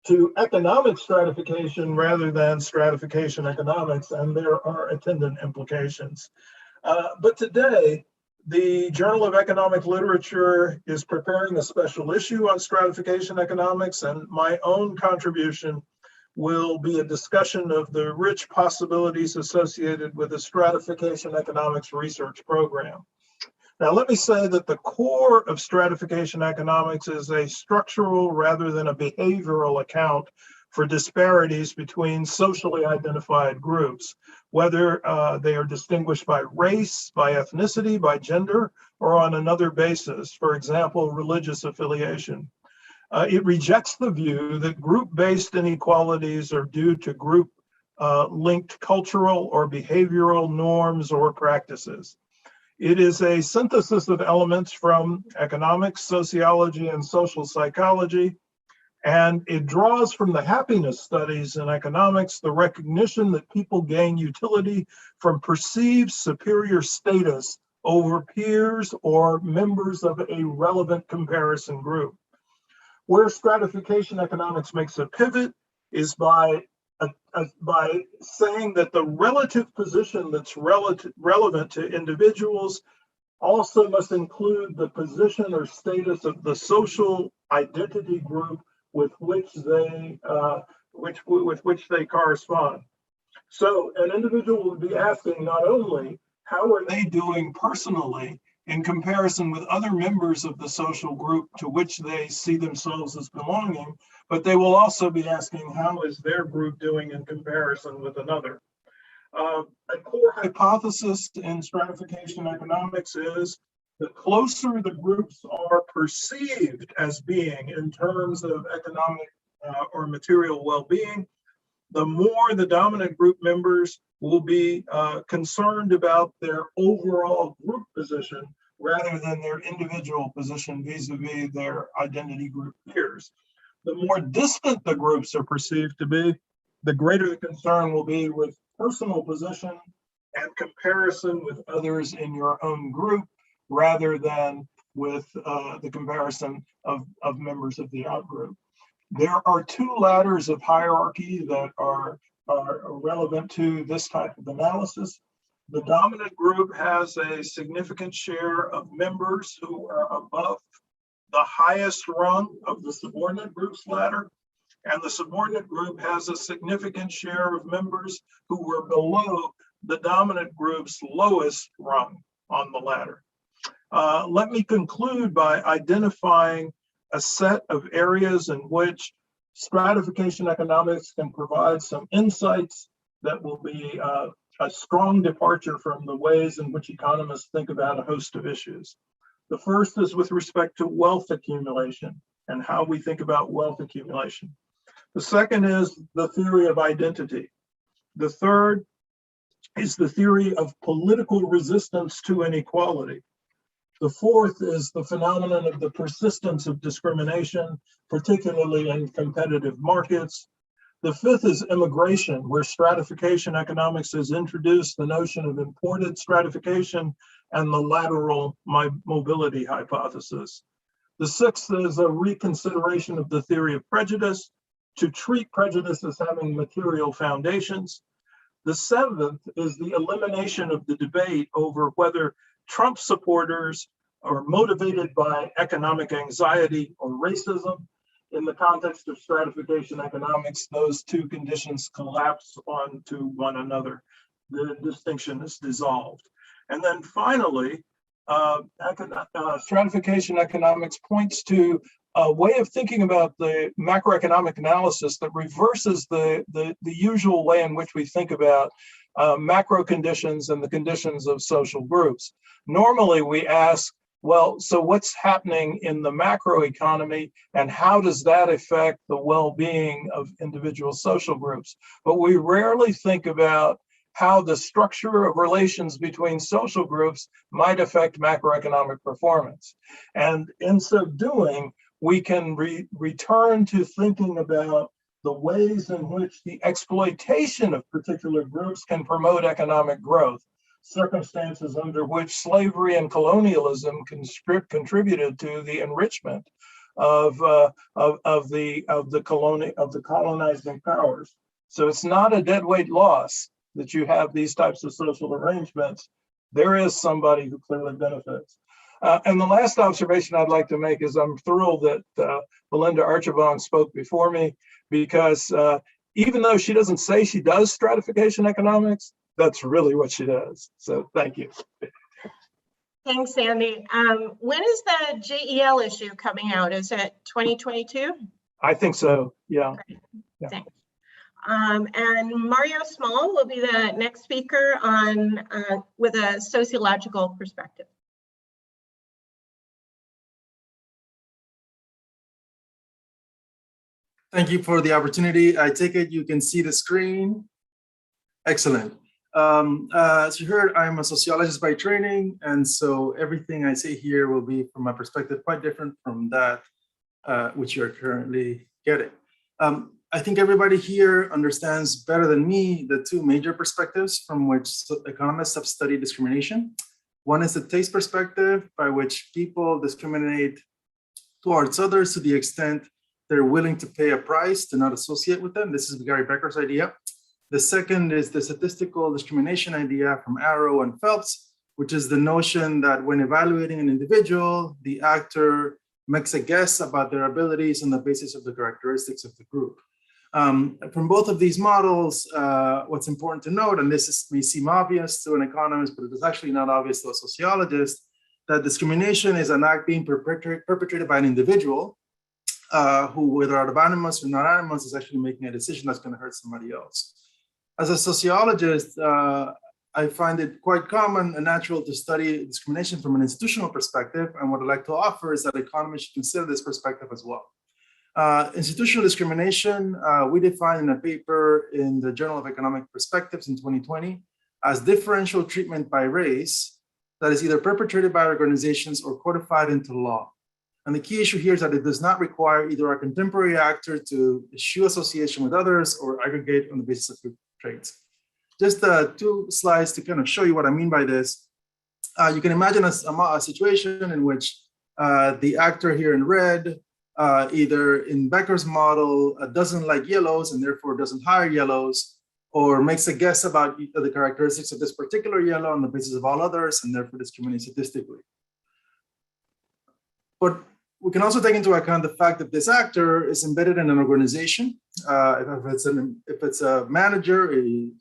to economic stratification rather than stratification economics, and there are attendant implications. But today, the Journal of Economic Literature is preparing a special issue on stratification economics, and my own contribution will be a discussion of the rich possibilities associated with the stratification economics research program. Now, let me say that the core of stratification economics is a structural rather than a behavioral account for disparities between socially identified groups, whether they are distinguished by race, by ethnicity, by gender, or on another basis, for example, religious affiliation. It rejects the view that group-based inequalities are due to group-linked cultural or behavioral norms or practices. It is a synthesis of elements from economics, sociology, and social psychology, and it draws from the happiness studies in economics the recognition that people gain utility from perceived superior status over peers or members of a relevant comparison group. Where stratification economics makes a pivot is by saying that the relative position that's relevant to individuals also must include the position or status of the social identity group with which they correspond. So an individual would be asking not only how are they doing personally in comparison with other members of the social group to which they see themselves as belonging, but they will also be asking how is their group doing in comparison with another. A core hypothesis in stratification economics is the closer the groups are perceived as being in terms of economic or material well-being, the more the dominant group members will be concerned about their overall group position rather than their individual position vis-a-vis their identity group peers. The more distant the groups are perceived to be, the greater the concern will be with personal position and comparison with others in your own group rather than with the comparison of members of the outgroup. There are two ladders of hierarchy that are relevant to this type of analysis. The dominant group has a significant share of members who are above the highest rung of the subordinate group's ladder, and the subordinate group has a significant share of members who were below the dominant group's lowest rung on the ladder. Let me conclude by identifying a set of areas in which stratification economics can provide some insights that will be a strong departure from the ways in which economists think about a host of issues. The first is with respect to wealth accumulation and how we think about wealth accumulation. The second is the theory of identity. The third is the theory of political resistance to inequality. The fourth is the phenomenon of the persistence of discrimination, particularly in competitive markets. The fifth is immigration, where stratification economics has introduced the notion of imported stratification and the lateral mobility hypothesis. The sixth is a reconsideration of the theory of prejudice to treat prejudice as having material foundations. The seventh is the elimination of the debate over whether Trump supporters are motivated by economic anxiety or racism. In the context of stratification economics, those two conditions collapse onto one another. The distinction is dissolved. And then finally, stratification economics points to a way of thinking about the macroeconomic analysis that reverses the usual way in which we think about macro conditions and the conditions of social groups. Normally, we ask, well, so what's happening in the macro economy and how does that affect the well-being of individual social groups? But we rarely think about how the structure of relations between social groups might affect macroeconomic performance. And in so doing, we can return to thinking about the ways in which the exploitation of particular groups can promote economic growth, circumstances under which slavery and colonialism contributed to the enrichment of the colonizing powers. So it's not a deadweight loss that you have these types of social arrangements. There is somebody who clearly benefits. And the last observation I'd like to make is I'm thrilled that Belinda Archibong spoke before me, because even though she doesn't say she does stratification economics, that's really what she does. So thank you. Thanks, Andy. When is the JEL issue coming out? Is it 2022? I think so, yeah. Yeah. Thanks. And Mario Small will be the next speaker on with a sociological perspective. Thank you for the opportunity. I take it you can see the screen. Excellent. As you heard, I'm a sociologist by training, and so everything I say here will be, from my perspective, quite different from that which you're currently getting. I think everybody here understands better than me the two major perspectives from which economists have studied discrimination. One is the taste perspective, by which people discriminate towards others to the extent they're willing to pay a price to not associate with them. This is Gary Becker's idea. The second is the statistical discrimination idea from Arrow and Phelps, which is the notion that when evaluating an individual, the actor makes a guess about their abilities on the basis of the characteristics of the group. From both of these models, what's important to note, and this may seem obvious to an economist, but it is actually not obvious to a sociologist, that discrimination is an act being perpetrated by an individual who, whether out of animus or not animus, is actually making a decision that's going to hurt somebody else. As a sociologist, I find it quite common and natural to study discrimination from an institutional perspective, and what I'd like to offer is that economists should consider this perspective as well. Institutional discrimination, we define in a paper in the Journal of Economic Perspectives in 2020 as differential treatment by race that is either perpetrated by organizations or codified into law. And the key issue here is that it does not require either a contemporary actor to eschew association with others or aggregate on the basis of group traits. Just 2 slides to kind of show you what I mean by this. You can imagine a situation in which the actor here in red, either in Becker's model, doesn't like yellows and therefore doesn't hire yellows, or makes a guess about the characteristics of this particular yellow on the basis of all others and therefore discriminates statistically. But we can also take into account the fact that this actor is embedded in an organization. If it's a manager,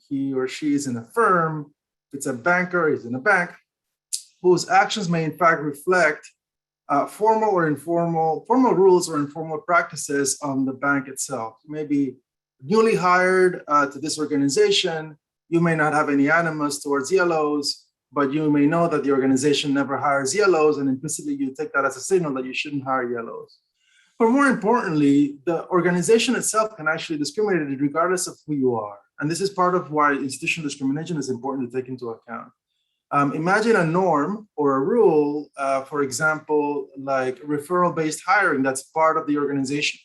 he or she is in a firm. If it's a banker, he's in a bank, whose actions may in fact reflect formal rules or informal practices on the bank itself. You may be newly hired to this organization. You may not have any animus towards yellows, but you may know that the organization never hires yellows, and implicitly you take that as a signal that you shouldn't hire yellows. But more importantly, the organization itself can actually discriminate regardless of who you are. And this is part of why institutional discrimination is important to take into account. Imagine a norm or a rule, for example, like referral-based hiring that's part of the organization.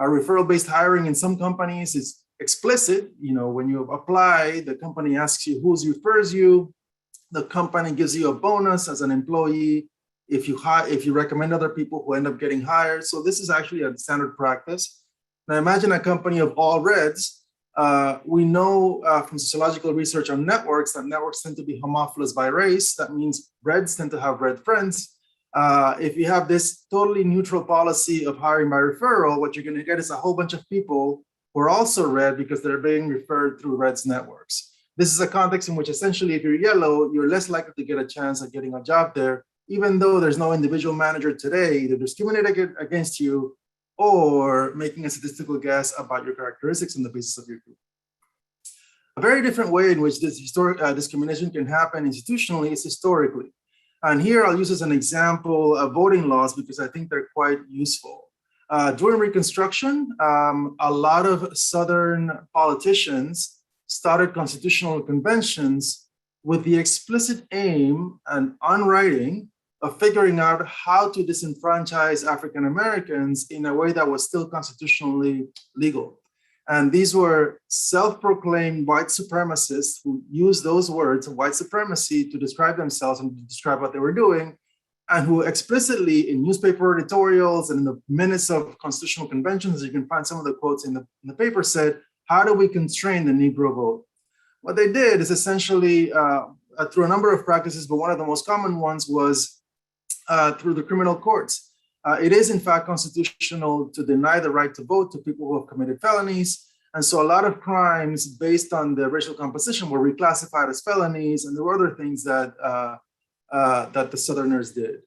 Referral-based hiring in some companies is explicit. You know, when you apply, the company asks you who refers you. The company gives you a bonus as an employee if you recommend other people who end up getting hired. So this is actually a standard practice. Now imagine a company of all reds. We know from sociological research on networks that networks tend to be homophilous by race. That means reds tend to have red friends. If you have this totally neutral policy of hiring by referral, what you're going to get is a whole bunch of people who are also red because they're being referred through reds networks. This is a context in which essentially if you're yellow, you're less likely to get a chance at getting a job there, even though there's no individual manager today either discriminating against you or making a statistical guess about your characteristics on the basis of your group. A very different way in which this discrimination can happen institutionally is historically. And here I'll use as an example voting laws because I think they're quite useful. During Reconstruction, a lot of Southern politicians started constitutional conventions with the explicit aim and on writing of figuring out how to disenfranchise African Americans in a way that was still constitutionally legal. And these were self-proclaimed white supremacists who used those words, white supremacy, to describe themselves and to describe what they were doing, and who explicitly in newspaper editorials and in the minutes of constitutional conventions, you can find some of the quotes in the paper, said, how do we constrain the Negro vote? What they did is essentially through a number of practices, but one of the most common ones was through the criminal courts. It is in fact constitutional to deny the right to vote to people who have committed felonies. And so a lot of crimes based on the racial composition were reclassified as felonies, and there were other things that, that the Southerners did.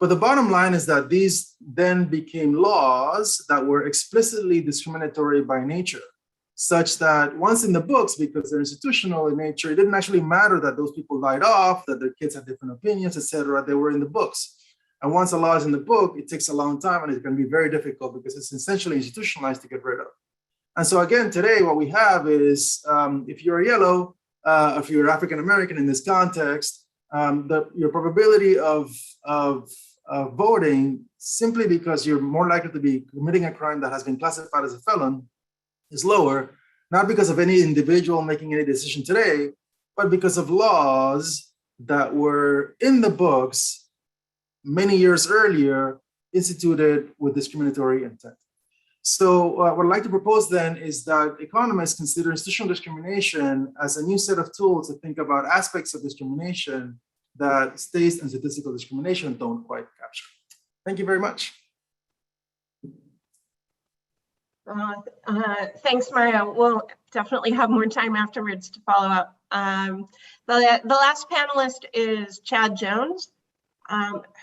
But the bottom line is that these then became laws that were explicitly discriminatory by nature, such that once in the books, because they're institutional in nature, it didn't actually matter that those people died off, that their kids had different opinions, etc. They were in the books. And once a law is in the book, it takes a long time and it can be very difficult because it's essentially institutionalized to get rid of. And so again, today, what we have is if you're a yellow, if you're African American in this context, your probability of voting, simply because you're more likely to be committing a crime that has been classified as a felon, is lower, not because of any individual making any decision today, but because of laws that were in the books many years earlier, instituted with discriminatory intent. So what I'd like to propose then is that economists consider institutional discrimination as a new set of tools to think about aspects of discrimination that states and statistical discrimination don't quite capture. Thank you very much. Thanks, Mario. We'll definitely have more time afterwards to follow up. The last panelist is Chad Jones,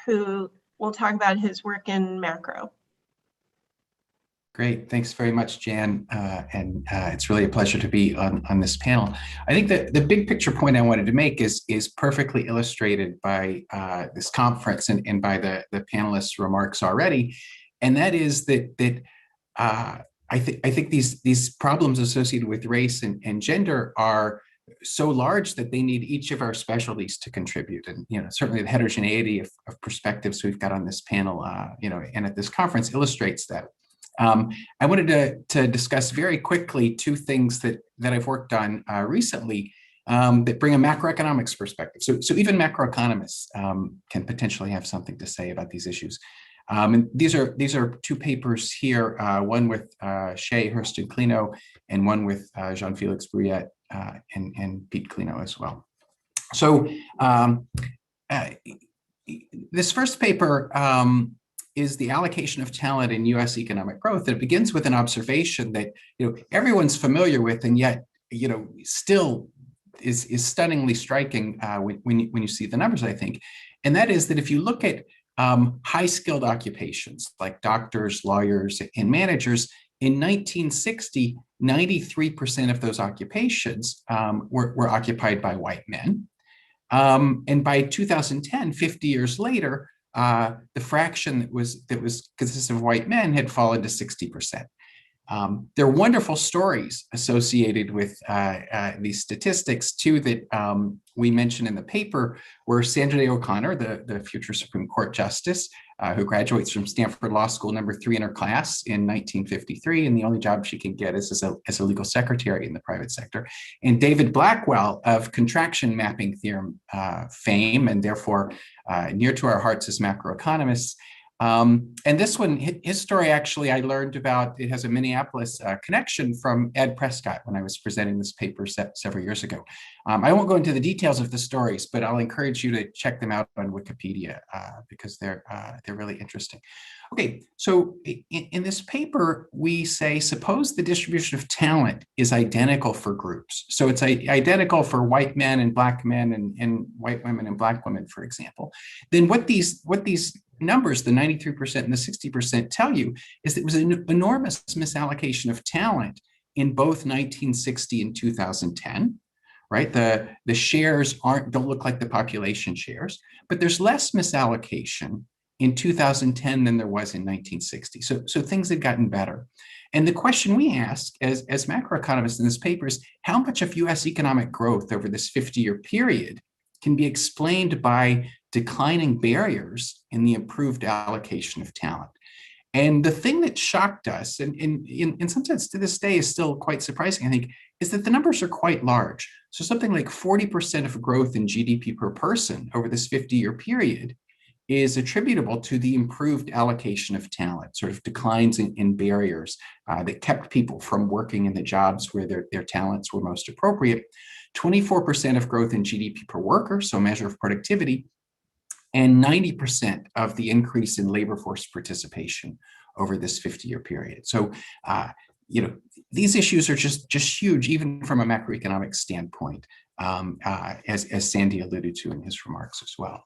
who will talk about his work in macro. Great, thanks very much, Jan. And it's really a pleasure to be on this panel. I think that the big picture point I wanted to make is perfectly illustrated by this conference and by the panelists' remarks already. And that is that I think these problems associated with race and gender are so large that they need each of our specialties to contribute. And certainly the heterogeneity of perspectives we've got on this panel, and at this conference illustrates that. I wanted to discuss very quickly two things that I've worked on recently that bring a macroeconomics perspective. So even macroeconomists can potentially have something to say about these issues. And these are two papers here, one with Shay Hurston Clino and one with Jean-Felix Bruyette and Pete Clino as well. So this first paper is the allocation of talent in U.S. economic growth. And it begins with an observation that everyone's familiar with, and yet still is stunningly striking when you see the numbers, I think. And that is that if you look at high-skilled occupations like doctors, lawyers, and managers, in 1960, 93% of those occupations were occupied by white men. And by 2010, 50 years later, the fraction that was consisted of white men had fallen to 60%. There are wonderful stories associated with these statistics too that we mentioned in the paper, where Sandra Day O'Connor, the future Supreme Court Justice, who graduates from Stanford Law School #3 in her class in 1953, and the only job she can get is as a legal secretary in the private sector. And David Blackwell of contraction mapping theorem fame, and therefore near to our hearts as macroeconomists. And this one, his story, actually, I learned about. It has a Minneapolis connection from Ed Prescott when I was presenting this paper several years ago. I won't go into the details of the stories, but I'll encourage you to check them out on Wikipedia because they're really interesting. Okay, so in this paper, we say, suppose the distribution of talent is identical for groups. So it's identical for white men and black men and white women and black women, for example. Then what these numbers, the 93% and the 60%, tell you is that it was an enormous misallocation of talent in both 1960 and 2010. Right, the shares don't look like the population shares, but there's less misallocation in 2010 than there was in 1960. So things had gotten better. And the question we ask as macroeconomists in this paper is, how much of US economic growth over this 50-year period can be explained by declining barriers in the improved allocation of talent? And the thing that shocked us, and in some sense to this day is still quite surprising, I think, is that the numbers are quite large. So something like 40% of growth in GDP per person over this 50-year period is attributable to the improved allocation of talent, sort of declines in barriers that kept people from working in the jobs where their talents were most appropriate. 24% of growth in GDP per worker, so a measure of productivity, and 90% of the increase in labor force participation over this 50-year period. So, these issues are just huge, even from a macroeconomic standpoint, as Sandy alluded to in his remarks as well.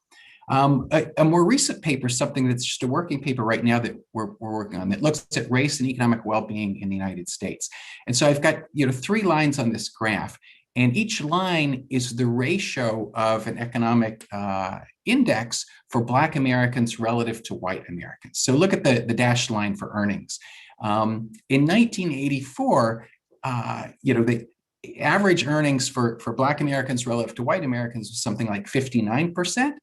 A more recent paper, something that's just a working paper right now that we're working on, that looks at race and economic well-being in the United States. And so I've got 3 lines on this graph, and each line is the ratio of an economic index for Black Americans relative to white Americans. So look at the dashed line for earnings. In 1984, the average earnings for Black Americans relative to white Americans was something like 59%,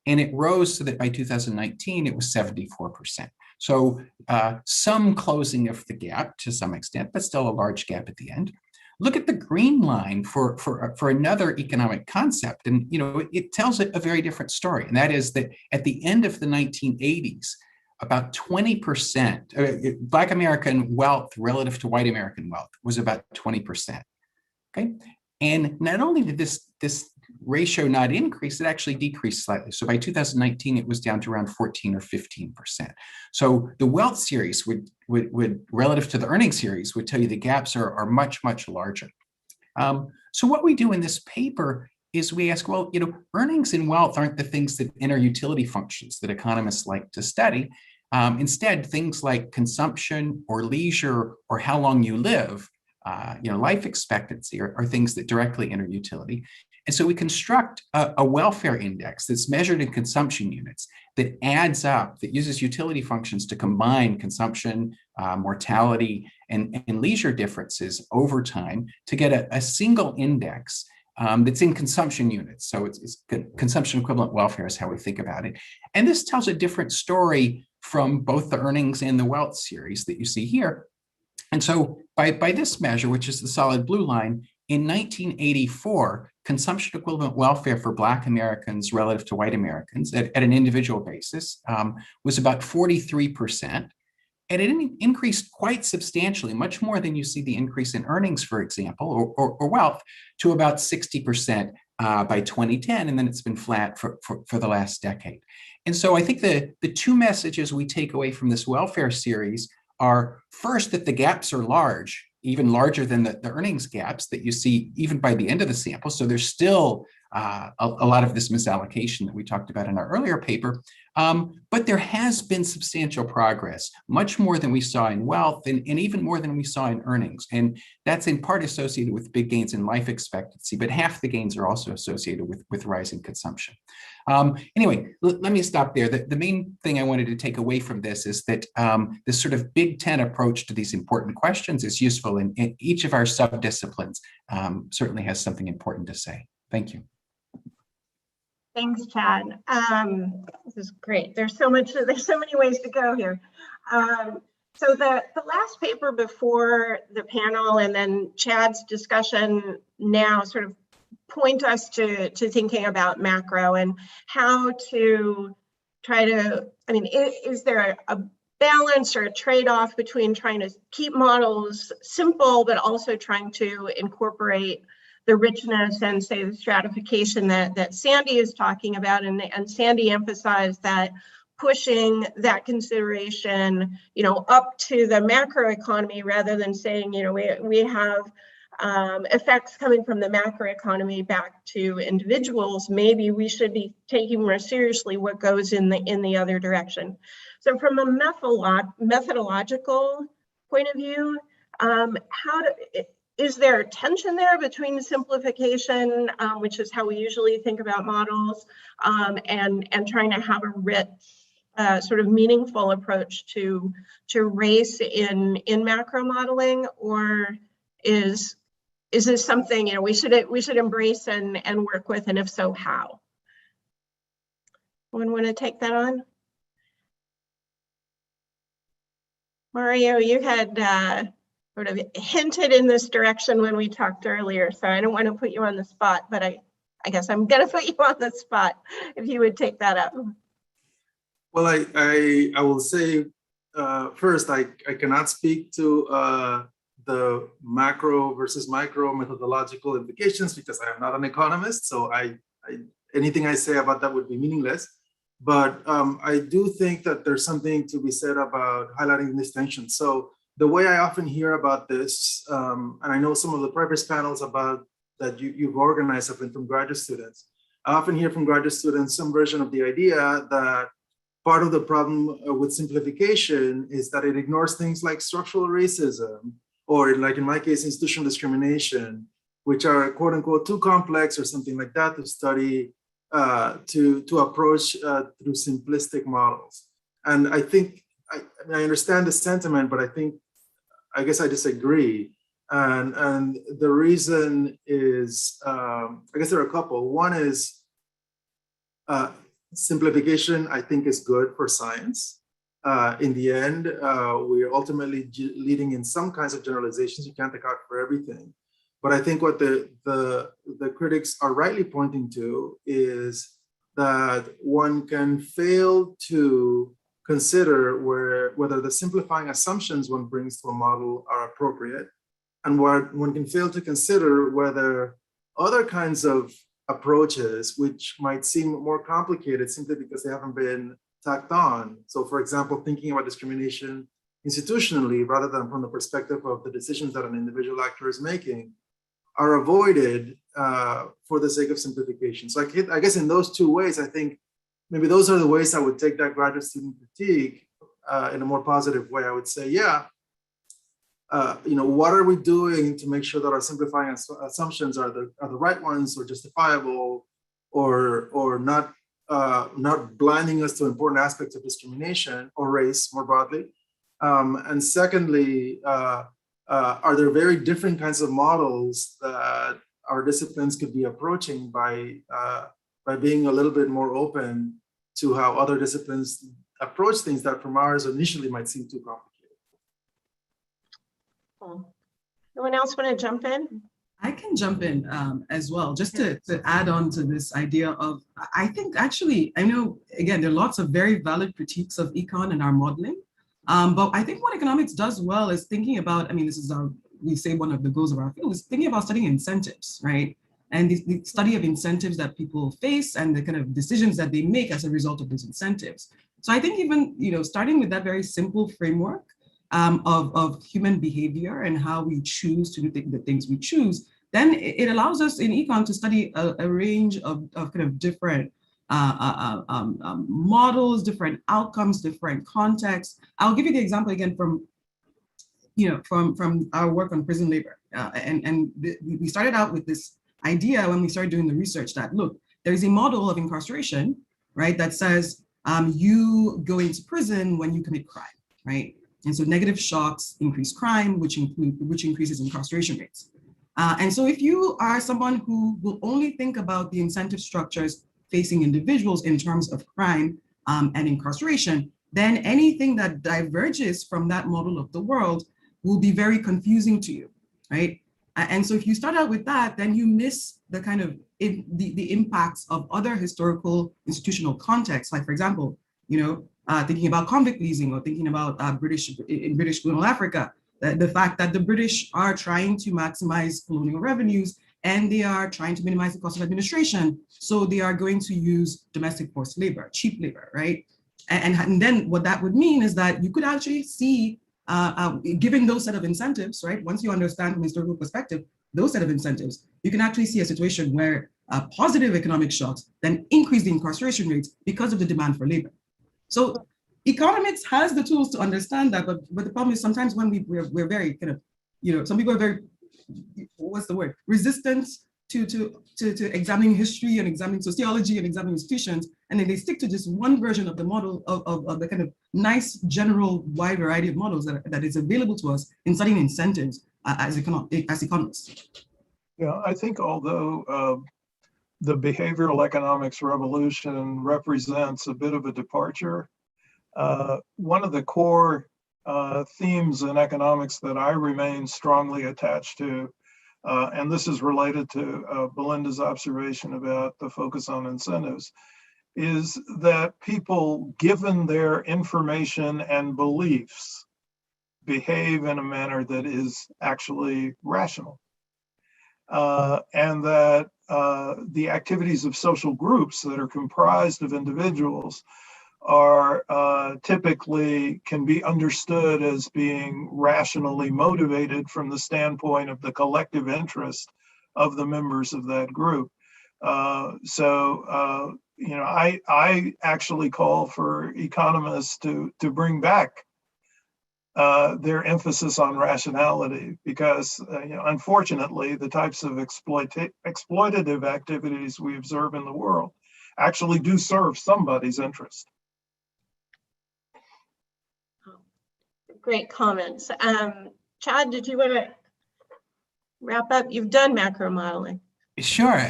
and it rose so that by 2019, it was 74%. So some closing of the gap to some extent, but still a large gap at the end. Look at the green line for another economic concept, and it tells a very different story, and that is that at the end of the 1980s, about 20% Black American wealth relative to white American wealth was about 20%. Okay, and not only did this ratio not increase, it actually decreased slightly. So by 2019, it was down to around 14 or 15%. So the wealth series would relative to the earnings series would tell you the gaps are much, much larger. So what we do in this paper is we ask, well, earnings and wealth aren't the things that enter utility functions that economists like to study. Instead, things like consumption or leisure or how long you live, life expectancy are things that directly enter utility. And so we construct a welfare index that's measured in consumption units that adds up, that uses utility functions to combine consumption, mortality, and leisure differences over time to get a single index that's in consumption units. So it's consumption equivalent welfare is how we think about it. And this tells a different story from both the earnings and the wealth series that you see here. And so by this measure, which is the solid blue line, in 1984, consumption equivalent welfare for Black Americans relative to white Americans at an individual basis was about 43%. And it increased quite substantially, much more than you see the increase in earnings, for example, or wealth, to about 60% by 2010. And then it's been flat for the last decade. And so I think the 2 messages we take away from this welfare series are, first, that the gaps are large, even larger than the earnings gaps that you see even by the end of the sample. So there's still a lot of this misallocation that we talked about in our earlier paper. But there has been substantial progress, much more than we saw in wealth and even more than we saw in earnings. And that's in part associated with big gains in life expectancy, but half the gains are also associated with rising consumption. Anyway, let me stop there. The main thing I wanted to take away from this is that this sort of Big Ten approach to these important questions is useful, and each of our sub-disciplines certainly has something important to say. Thank you. Thanks, Chad. This is great. There's so many ways to go here. So the last paper before the panel and then Chad's discussion now sort of point us to thinking about macro and how to try to, I mean, is there a balance or a trade-off between trying to keep models simple, but also trying to incorporate the richness and say the stratification that Sandy is talking about, and Sandy emphasized that pushing that consideration, up to the macroeconomy rather than saying, we have effects coming from the macroeconomy back to individuals. Maybe we should be taking more seriously what goes in the other direction. So from a methodological point of view, is there a tension there between simplification, which is how we usually think about models, and trying to have a rich, sort of meaningful approach to race in macro modeling, or is this something we should embrace and work with, and if so, how? Anyone want to take that on? Mario, you had sort of hinted in this direction when we talked earlier, so I don't want to put you on the spot, but I guess I'm going to put you on the spot if you would take that up. Well, I will say first, I cannot speak to the macro versus micro methodological implications because I am not an economist, so anything I say about that would be meaningless. But I do think that there's something to be said about highlighting this tension. So the way I often hear about this, and I know some of the previous panels about that you've organized have been from graduate students. I often hear from graduate students some version of the idea that part of the problem with simplification is that it ignores things like structural racism, or like in my case, institutional discrimination, which are quote unquote too complex or something like that to study, to approach through simplistic models. And I think, I understand the sentiment, but I guess I disagree. And the reason is, I guess there are a couple. One is simplification, I think, is good for science. In the end, we're ultimately leading in some kinds of generalizations. You can't account for everything. But I think what the critics are rightly pointing to is that one can fail to consider whether the simplifying assumptions one brings to a model are appropriate, and one can fail to consider whether other kinds of approaches, which might seem more complicated simply because they haven't been tacked on. So for example, thinking about discrimination institutionally rather than from the perspective of the decisions that an individual actor is making, are avoided for the sake of simplification. So I guess in those two ways, I think maybe those are the ways I would take that graduate student critique in a more positive way. I would say, yeah, what are we doing to make sure that our simplifying assumptions are the right ones or justifiable, or not blinding us to important aspects of discrimination or race more broadly? And secondly, are there very different kinds of models that our disciplines could be approaching by being a little bit more open to how other disciplines approach things that from ours initially might seem too complicated? Cool. Anyone else want to jump in? I can jump in as well, just to add on to this idea of, I think actually, I know, again, there are lots of very valid critiques of econ and our modeling. But I think what economics does well is thinking about, this is we say one of the goals of our field is thinking about studying incentives, right? And the study of incentives that people face and the kind of decisions that they make as a result of those incentives. So I think even, starting with that very simple framework of human behavior and how we choose to do the things we choose, then it allows us in econ to study a range of kind of different models, different outcomes, different contexts. I'll give you the example again from our work on prison labor. We started out with this idea when we started doing the research that, look, there is a model of incarceration, right, that says you go into prison when you commit crime, right? And so negative shocks increase crime, which increases incarceration rates. And so if you are someone who will only think about the incentive structures facing individuals in terms of crime and incarceration, then anything that diverges from that model of the world will be very confusing to you, right? And so if you start out with that, then you miss the kind of the impacts of other historical institutional contexts. Like, for example, thinking about convict leasing or thinking about British colonial Africa, the fact that the British are trying to maximize colonial revenues and they are trying to minimize the cost of administration. So they are going to use domestic forced labor, cheap labor, right? And then what that would mean is that you could actually see, given those set of incentives, right? Once you understand from a historical perspective, those set of incentives, you can actually see a situation where positive economic shocks then increase the incarceration rates because of the demand for labor. So economics has the tools to understand that, but the problem is sometimes when we're very kind of, some people are very, what's the word, resistant to examining history and examining sociology and examining institutions, and then they stick to just one version of the model of the kind of nice general wide variety of models that is available to us in studying incentives as economists. Yeah, I think although the behavioral economics revolution represents a bit of a departure, one of the core themes in economics that I remain strongly attached to, and this is related to Belinda's observation about the focus on incentives, is that people, given their information and beliefs, behave in a manner that is actually rational. And that the activities of social groups that are comprised of individuals are typically can be understood as being rationally motivated from the standpoint of the collective interest of the members of that group. I actually call for economists to bring back their emphasis on rationality, because unfortunately, the types of exploitative activities we observe in the world actually do serve somebody's interest. Great comments. Chad, did you want to wrap up? You've done macro modeling. Sure.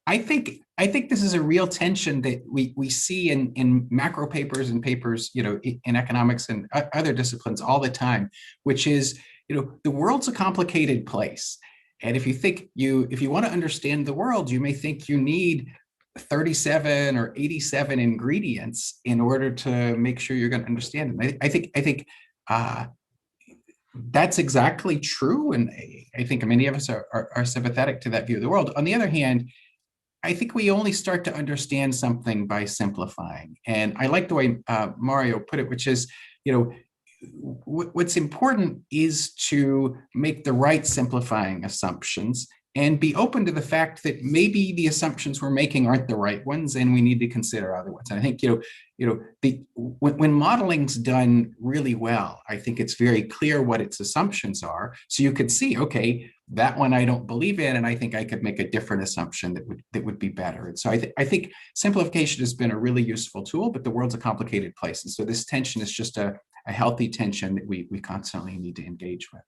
I think this is a real tension that we see in macro papers and papers, in economics and other disciplines all the time, which is, the world's a complicated place. And if you want to understand the world, you may think you need 37 or 87 ingredients in order to make sure you're going to understand them. I think that's exactly true. And I think many of us are sympathetic to that view of the world. On the other hand, I think we only start to understand something by simplifying. And I like the way Mario put it, which is, what's important is to make the right simplifying assumptions and be open to the fact that maybe the assumptions we're making aren't the right ones and we need to consider other ones. And I think, when modeling's done really well, I think it's very clear what its assumptions are. So you could see, okay, that one I don't believe in, and I think I could make a different assumption that would be better. And so I think simplification has been a really useful tool, but the world's a complicated place. And so this tension is just a healthy tension that we constantly need to engage with.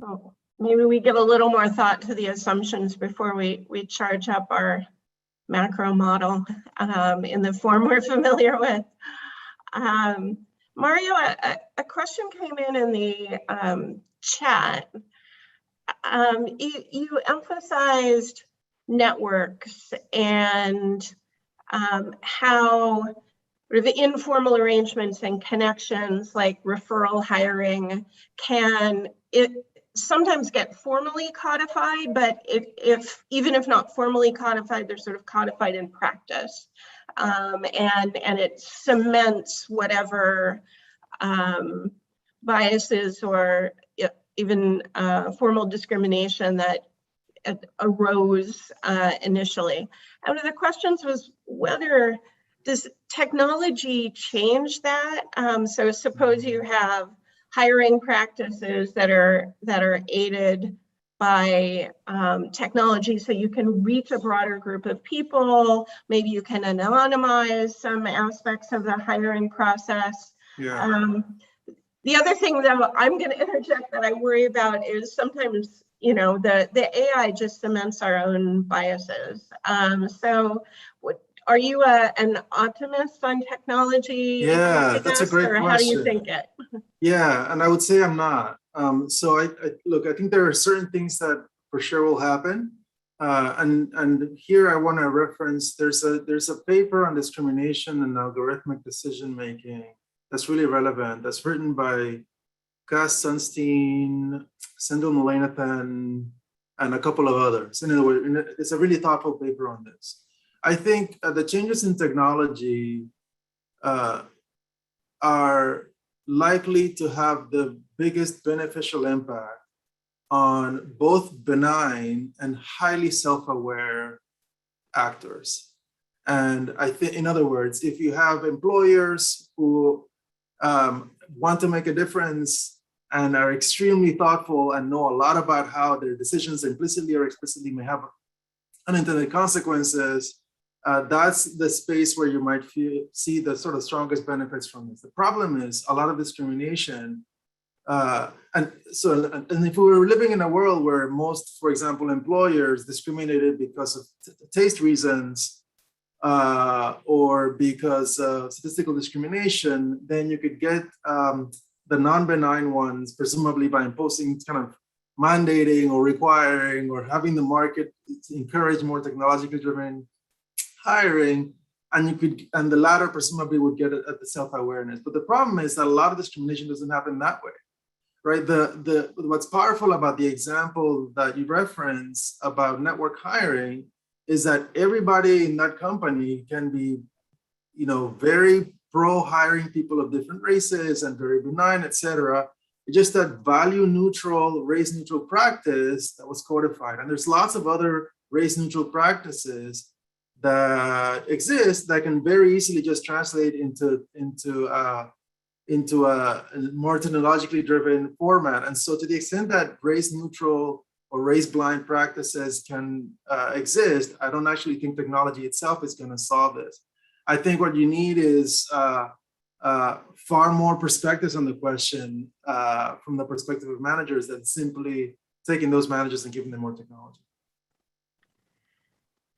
Oh, maybe we give a little more thought to the assumptions before we charge up our macro model in the form we're familiar with. Mario, a question came in the chat. You emphasized networks and how the informal arrangements and connections like referral hiring can sometimes get formally codified, but even if not formally codified, they're sort of codified in practice. And it cements whatever biases or even formal discrimination that arose initially. And one of the questions was whether does technology change that? So suppose you have hiring practices that are aided by technology, so you can reach a broader group of people. Maybe you can anonymize some aspects of the hiring process. Yeah. The other thing, though, I'm going to interject that I worry about is sometimes, you know, the AI just cements our own biases. So are you an optimist on technology? Yeah, that's a great or question. How do you think it? Yeah, and I would say I'm not. So I look, I think there are certain things that for sure will happen. And here I want to reference, there's a paper on discrimination and algorithmic decision making that's really relevant. That's written by Cass Sunstein, Sendil Mullainathan, and a couple of others. In other words, it's a really thoughtful paper on this. I think the changes in technology are likely to have the biggest beneficial impact on both benign and highly self-aware actors. And I think, in other words, if you have employers who want to make a difference and are extremely thoughtful and know a lot about how their decisions implicitly or explicitly may have unintended consequences, that's the space where you might see the sort of strongest benefits from this. The problem is a lot of discrimination. And if we were living in a world where most, for example, employers discriminated because of taste reasons or because of statistical discrimination, then you could get the non-benign ones, presumably by imposing kind of mandating or requiring or having the market encourage more technologically driven hiring, and the latter presumably would get it at the self-awareness. But the problem is that a lot of discrimination doesn't happen that way, right? What's powerful about the example that you reference about network hiring is that everybody in that company can be, you know, very pro hiring people of different races and very benign, et cetera. It's just that value neutral, race neutral practice that was codified. And there's lots of other race neutral practices that exist that can very easily just translate into a more technologically driven format. And so to the extent that race neutral or race blind practices can exist, I don't actually think technology itself is going to solve this. I think what you need is far more perspectives on the question from the perspective of managers than simply taking those managers and giving them more technology.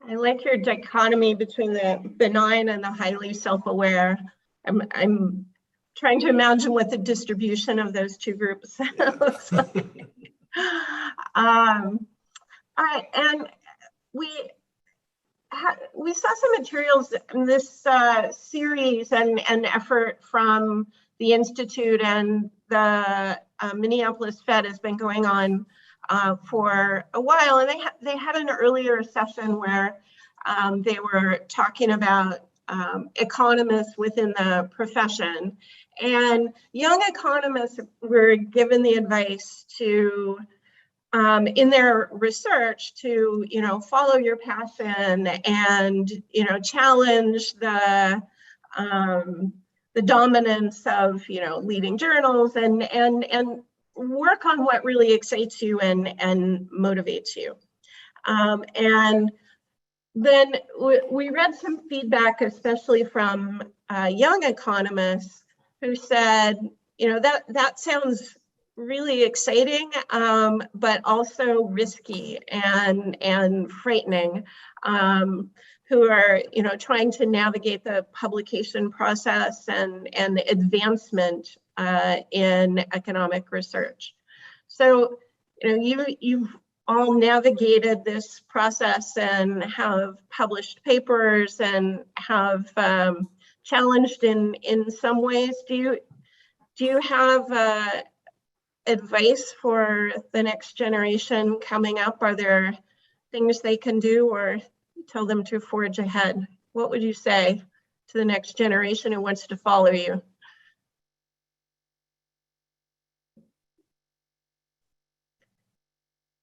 I like your dichotomy between the benign and the highly self-aware. I'm trying to imagine what the distribution of those two groups looks like. And we saw some materials in this series and effort from the Institute, and the Minneapolis Fed has been going on for a while, and they had an earlier session where they were talking about economists within the profession, and young economists were given the advice to in their research to, you know, follow your passion and, you know, challenge the dominance of, you know, leading journals and work on what really excites you and motivates you. And then we read some feedback, especially from young economists who said, you know, that sounds really exciting, but also risky and frightening, who are, you know, trying to navigate the publication process and advancement in economic research. So, you know, you've all navigated this process and have published papers and have challenged in some ways. Do you have advice for the next generation coming up? Are there things they can do, or tell them to forge ahead? What would you say to the next generation who wants to follow you?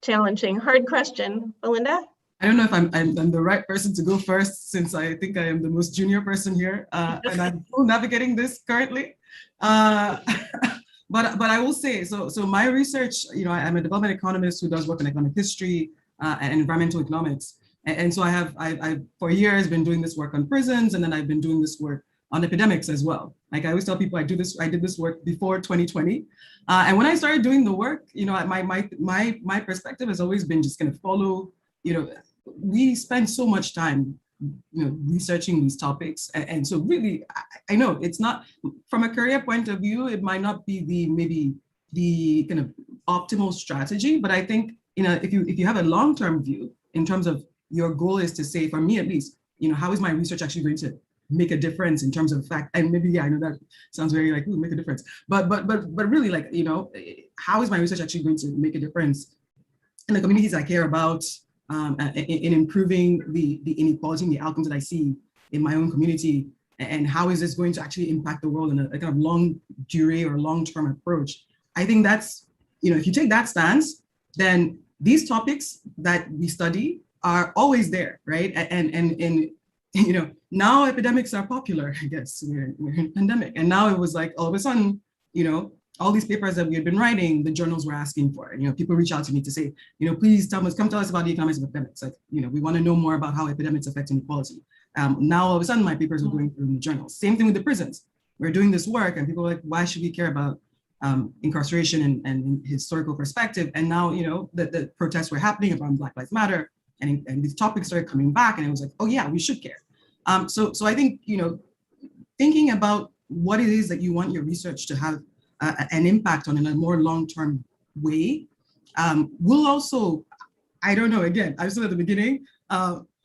challenging, hard question. Belinda? I don't know if I'm the right person to go first, since I think I am the most junior person here, and I'm still navigating this currently. But I will say, so my research, I'm a development economist who does work in economic history and environmental economics. And so I've for years been doing this work on prisons, and then I've been doing this work on epidemics as well. Like I always tell people, I did this work before 2020. And when I started doing the work, my perspective has always been just going to follow, we spend so much time researching these topics, and so really I know it's not, from a career point of view, it might not be maybe the kind of optimal strategy, but I think if you have a long-term view in terms of your goal is to say, for me at least, how is my research actually going to make a difference in terms of fact, and maybe I know that sounds very like, ooh, make a difference, but really, like, how is my research actually going to make a difference in the communities I care about, in improving the inequality and the outcomes that I see in my own community, and how is this going to actually impact the world in a kind of long durée or long-term approach. I think that's, if you take that stance, then these topics that we study are always there, right? And now epidemics are popular, I guess. We're in a pandemic. And now it was like, all of a sudden, all these papers that we had been writing, the journals were asking for. People reach out to me to say, please come tell us about the economics of epidemics. Like, we want to know more about how epidemics affect inequality. Now, all of a sudden, my papers are going through in the journals. Same thing with the prisons. We're doing this work, and people are like, why should we care about incarceration and historical perspective? And now, the protests were happening around Black Lives Matter, and these topics started coming back, and it was like, oh yeah, we should care. So I think, thinking about what it is that you want your research to have an impact on in a more long-term way will also, I don't know, again, I'm still at the beginning,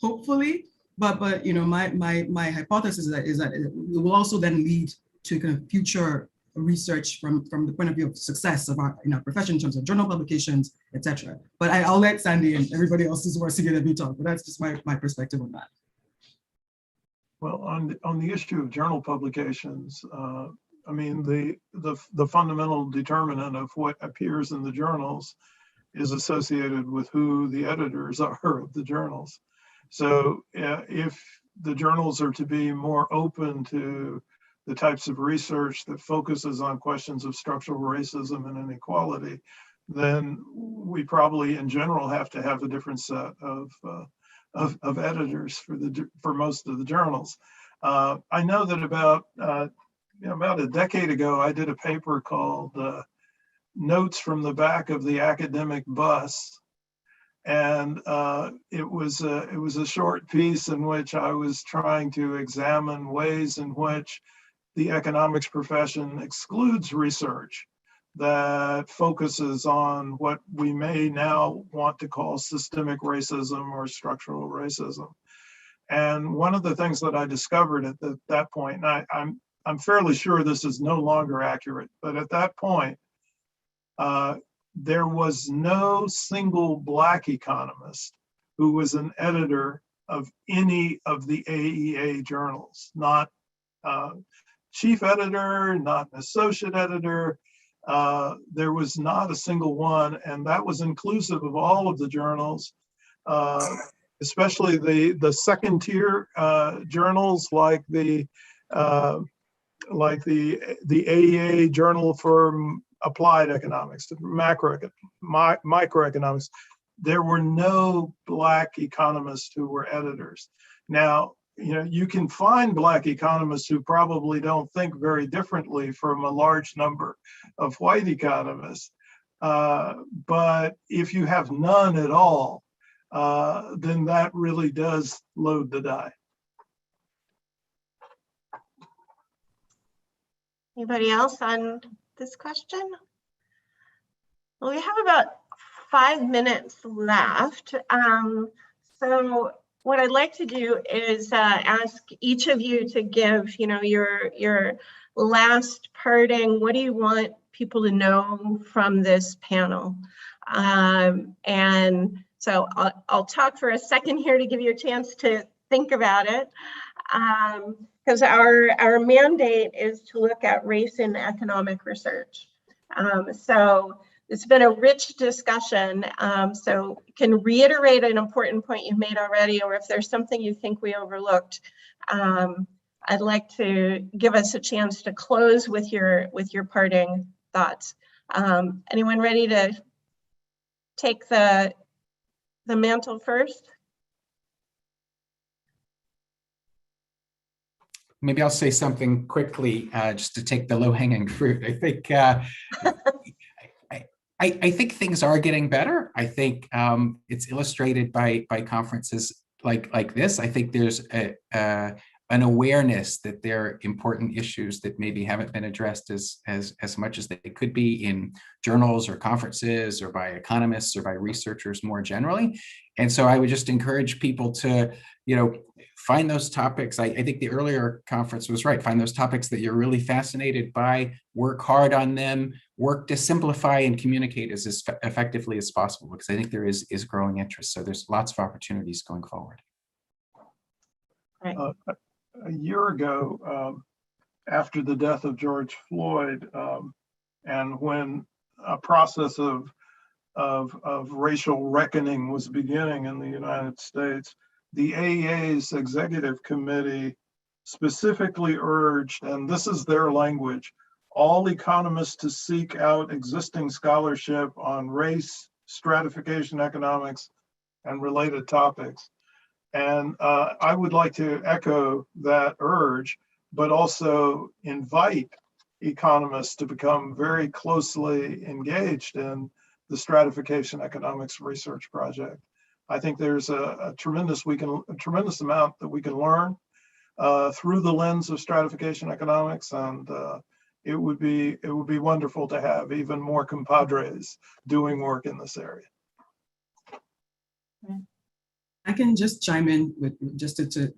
hopefully, but my hypothesis is that it will also then lead to kind of future research from the point of view of success of our profession in terms of journal publications, etc. But I'll let Sandy and everybody else who's working together me talk, but that's just my perspective on that. Well, on the issue of journal publications, I mean, the fundamental determinant of what appears in the journals is associated with who the editors are of the journals. So if the journals are to be more open to the types of research that focuses on questions of structural racism and inequality, then we probably in general have to have a different set of editors for most of the journals. I know that about a decade ago, I did a paper called Notes from the Back of the Academic Bus. And it was a short piece in which I was trying to examine ways in which the economics profession excludes research that focuses on what we may now want to call systemic racism or structural racism. And one of the things that I discovered at that point, and I'm fairly sure this is no longer accurate, but at that point, there was no single Black economist who was an editor of any of the AEA journals, not chief editor, not an associate editor. There was not a single one, and that was inclusive of all of the journals, especially the second tier journals like the AEA Journal for Applied Economics, microeconomics. There were no Black economists who were editors. Now, you can find Black economists who probably don't think very differently from a large number of white economists. But if you have none at all, then that really does load the die. Anybody else on this question? Well, we have about 5 minutes left. So what I'd like to do is ask each of you to give, your last parting, what do you want people to know from this panel? And so I'll talk for a second here to give you a chance to think about it. Because our mandate is to look at race in economic research. So it's been a rich discussion. So can reiterate an important point you've made already, or if there's something you think we overlooked, I'd like to give us a chance to close with your parting thoughts. Anyone ready to take the mantle first? Maybe I'll say something quickly, just to take the low-hanging fruit. I think I think things are getting better. I think it's illustrated by conferences like this. I think there's an awareness that there are important issues that maybe haven't been addressed as much as they could be in journals or conferences or by economists or by researchers more generally. And so I would just encourage people to, find those topics. I think the earlier conference was right. Find those topics that you're really fascinated by, work hard on them, work to simplify and communicate as effectively as possible, because I think there is growing interest. So there's lots of opportunities going forward. Right. A year ago, after the death of George Floyd, and when a process of racial reckoning was beginning in the United States, the AEA's executive committee specifically urged, and this is their language, all economists to seek out existing scholarship on race, stratification economics, and related topics. And I would like to echo that urge, but also invite economists to become very closely engaged in the stratification economics research project. I think there's a tremendous amount that we can learn through the lens of stratification economics, and it would be wonderful to have even more compadres doing work in this area. I can just chime in with just to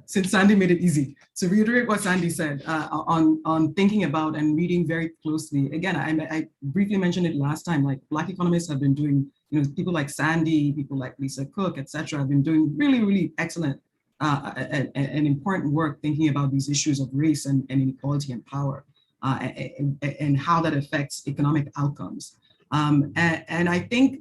since Sandy made it easy, to reiterate what Sandy said on thinking about and reading very closely. Again, I briefly mentioned it last time, like Black economists have been doing, people like Sandy, people like Lisa Cook, etc., have been doing really, really excellent and important work thinking about these issues of race and inequality and power and how that affects economic outcomes. And I think,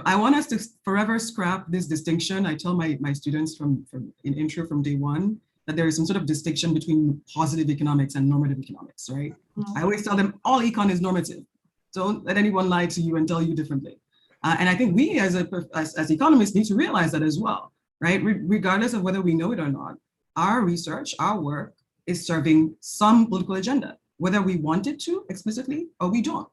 I want us to forever scrap this distinction. I tell my students from in intro from day one that there is some sort of distinction between positive economics and normative economics, right? I always tell them all econ is normative. Don't let anyone lie to you and tell you differently. And I think we as economists need to realize that as well, right? Regardless of whether we know it or not, our research, our work is serving some political agenda, whether we want it to explicitly or we don't.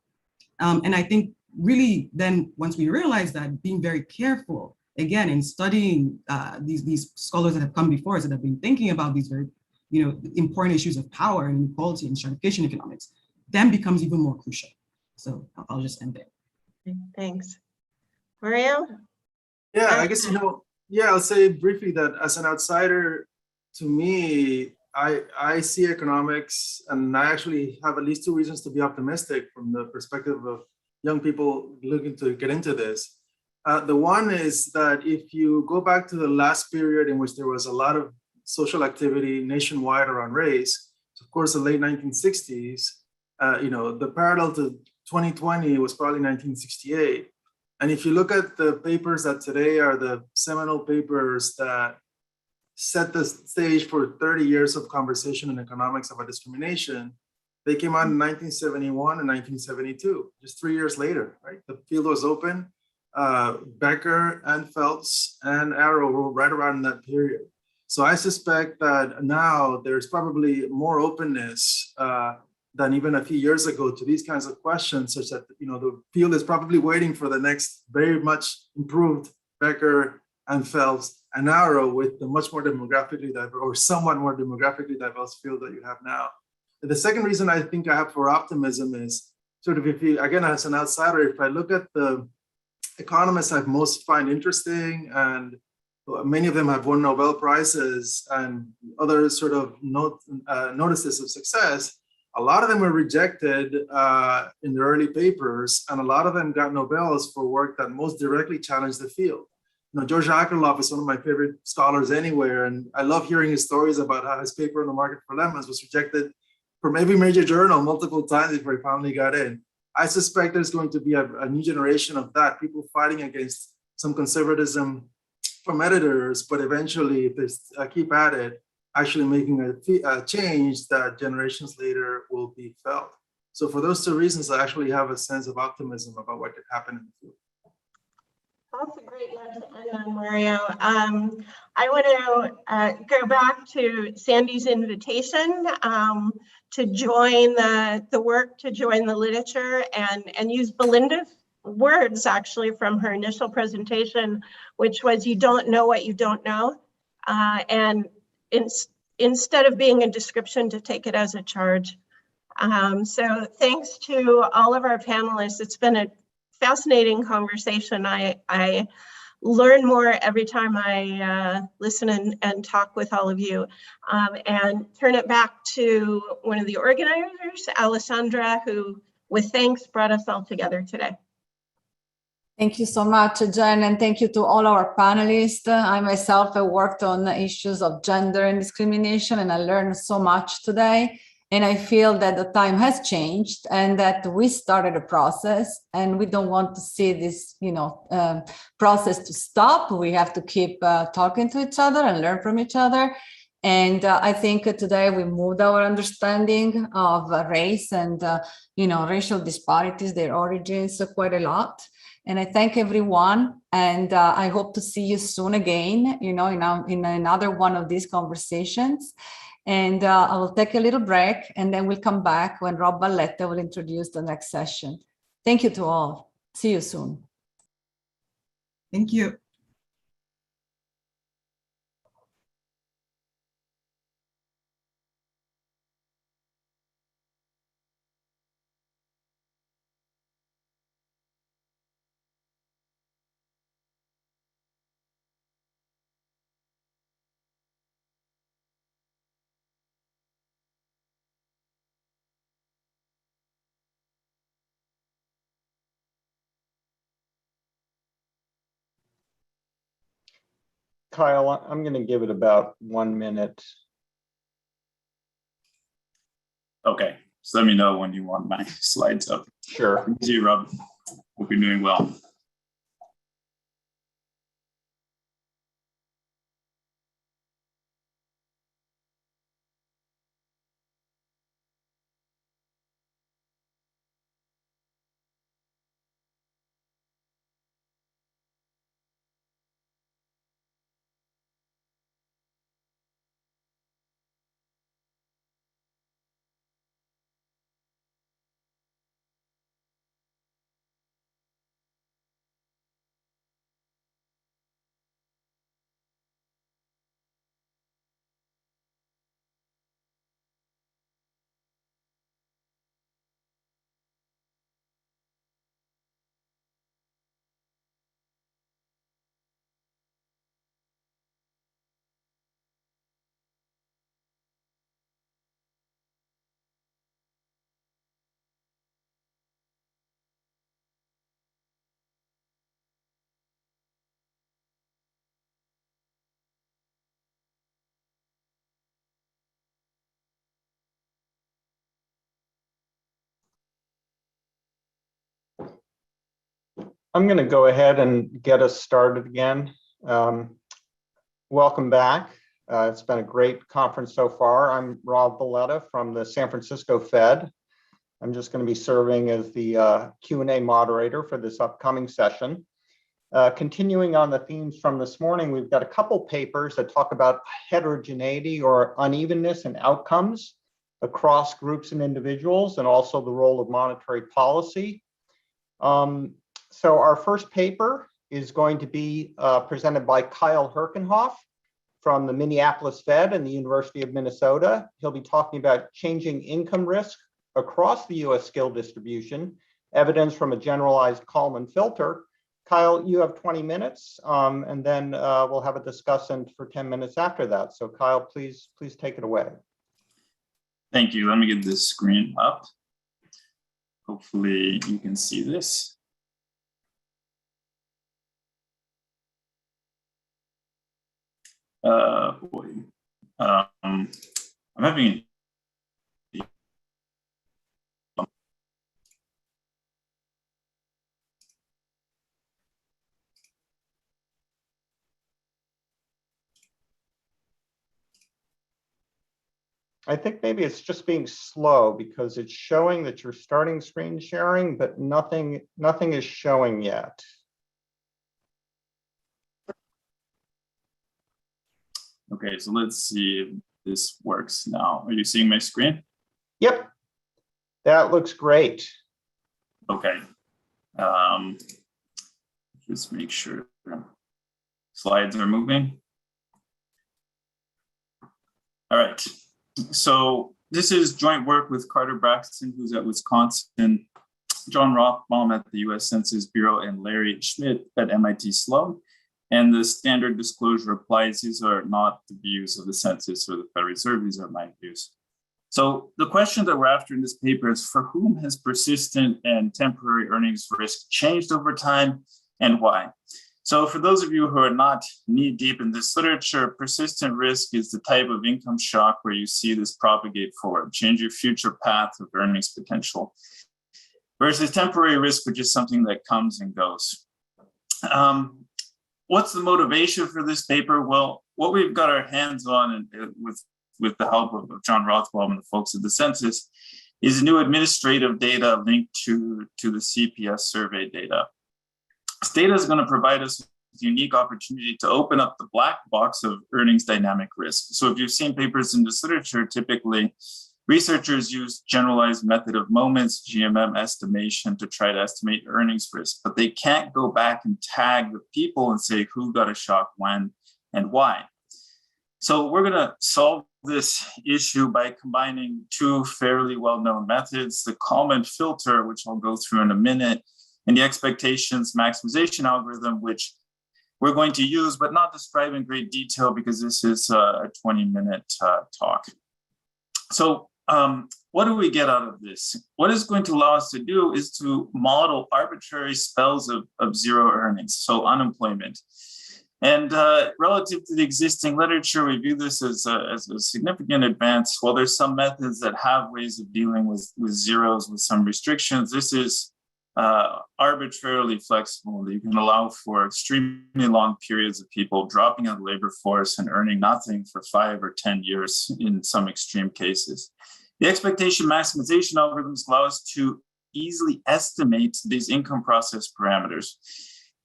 And I think really then once we realize that, being very careful, again, in studying these scholars that have come before us that have been thinking about these very important issues of power and inequality and stratification economics, then becomes even more crucial. So I'll just end there. Thanks. Mario? Yeah, I guess, I'll say briefly that as an outsider, to me, I see economics, and I actually have at least two reasons to be optimistic from the perspective of young people looking to get into this. The one is that if you go back to the last period in which there was a lot of social activity nationwide around race, of course, the late 1960s, the parallel to 2020 was probably 1968. And if you look at the papers that today are the seminal papers that set the stage for 30 years of conversation in economics about discrimination, they came out in 1971 and 1972, just 3 years later, right? The field was open. Becker and Phelps and Arrow were right around that period. So I suspect that now there's probably more openness than even a few years ago to these kinds of questions, such that the field is probably waiting for the next very much improved Becker and Phelps and Arrow with the much more demographically diverse, or somewhat more demographically diverse field that you have now. The second reason I think I have for optimism is sort of, if you, again, as an outsider, if I look at the economists I most find interesting, and many of them have won Nobel Prizes and other sort of notices of success, a lot of them were rejected in the early papers, and a lot of them got Nobels for work that most directly challenged the field. George Akerlof is one of my favorite scholars anywhere, and I love hearing his stories about how his paper on the market for lemons was rejected from every major journal multiple times before he finally got in. I suspect there's going to be a new generation of that, people fighting against some conservatism from editors, but eventually, if they keep at it, actually making a change that generations later will be felt. So for those two reasons, I actually have a sense of optimism about what could happen in the field. That's a great note to end on, Mario. I want to go back to Sandy's invitation to join the work, to join the literature, and use Belinda's words actually from her initial presentation, which was, you don't know what you don't know. And instead of being a description, to take it as a charge. So thanks to all of our panelists. It's been a fascinating conversation. I learn more every time I listen and talk with all of you. And turn it back to one of the organizers, Alessandra, who with thanks brought us all together today. Thank you so much, Jen, and thank you to all our panelists. I myself have worked on issues of gender and discrimination, and I learned so much today. And I feel that the time has changed and that we started a process, and we don't want to see this, process to stop. We have to keep talking to each other and learn from each other. And I think today we moved our understanding of race and, racial disparities, their origins quite a lot. And I thank everyone, and I hope to see you soon again, in another one of these conversations. And I will take a little break, and then we'll come back when Rob Valletta will introduce the next session. Thank you to all. See you soon. Thank you. Kyle, I'm going to give it about 1 minute. Okay, so let me know when you want my slides up. Sure. See you, Rob. Hope you're doing well. I'm going to go ahead and get us started again. Welcome back. It's been a great conference so far. I'm Rob Valletta from the San Francisco Fed. I'm just going to be serving as the Q&A moderator for this upcoming session. Continuing on the themes from this morning, we've got a couple papers that talk about heterogeneity or unevenness in outcomes across groups and individuals, and also the role of monetary policy. So our first paper is going to be presented by Kyle Herkenhoff from the Minneapolis Fed and the University of Minnesota. He'll be talking about changing income risk across the US skill distribution, evidence from a generalized Kalman filter. Kyle, you have 20 minutes, and then we'll have a discussion for 10 minutes after that. So Kyle, please take it away. Thank you. Let me get this screen up. Hopefully you can see this. I'm having I think maybe it's just being slow because it's showing that you're starting screen sharing, but nothing is showing yet. Okay, so let's see if this works now. Are you seeing my screen? Yep, that looks great. Okay. Just make sure slides are moving. All right. So this is joint work with Carter Braxton, who's at Wisconsin, John Rothbaum at the US Census Bureau, and Larry Schmidt at MIT Sloan. And the standard disclosure applies. These are not the views of the census or the Federal Reserve. These are my views. So the question that we're after in this paper is, for whom has persistent and temporary earnings risk changed over time and why? So for those of you who are not knee deep in this literature, persistent risk is the type of income shock where you see this propagate forward, change your future path of earnings potential, versus temporary risk, which is something that comes and goes. What's the motivation for this paper? Well, what we've got our hands on with the help of John Rothbaum and the folks at the census is new administrative data linked to the CPS survey data. This data is going to provide us with a unique opportunity to open up the black box of earnings dynamic risk. So if you've seen papers in this literature, typically researchers use generalized method of moments, GMM estimation, to try to estimate earnings risk, but they can't go back and tag the people and say who got a shock when and why. So we're going to solve this issue by combining two fairly well-known methods, the Kalman filter, which I'll go through in a minute, and the expectations maximization algorithm, which we're going to use, but not describe in great detail because this is a 20-minute talk. So what do we get out of this? What it's going to allow us to do is to model arbitrary spells of zero earnings, so unemployment. And relative to the existing literature, we view this as a significant advance. While there's some methods that have ways of dealing with zeros with some restrictions, this is arbitrarily flexible. You can allow for extremely long periods of people dropping out of the labor force and earning nothing for 5 or 10 years in some extreme cases. The expectation maximization algorithms allow us to easily estimate these income process parameters.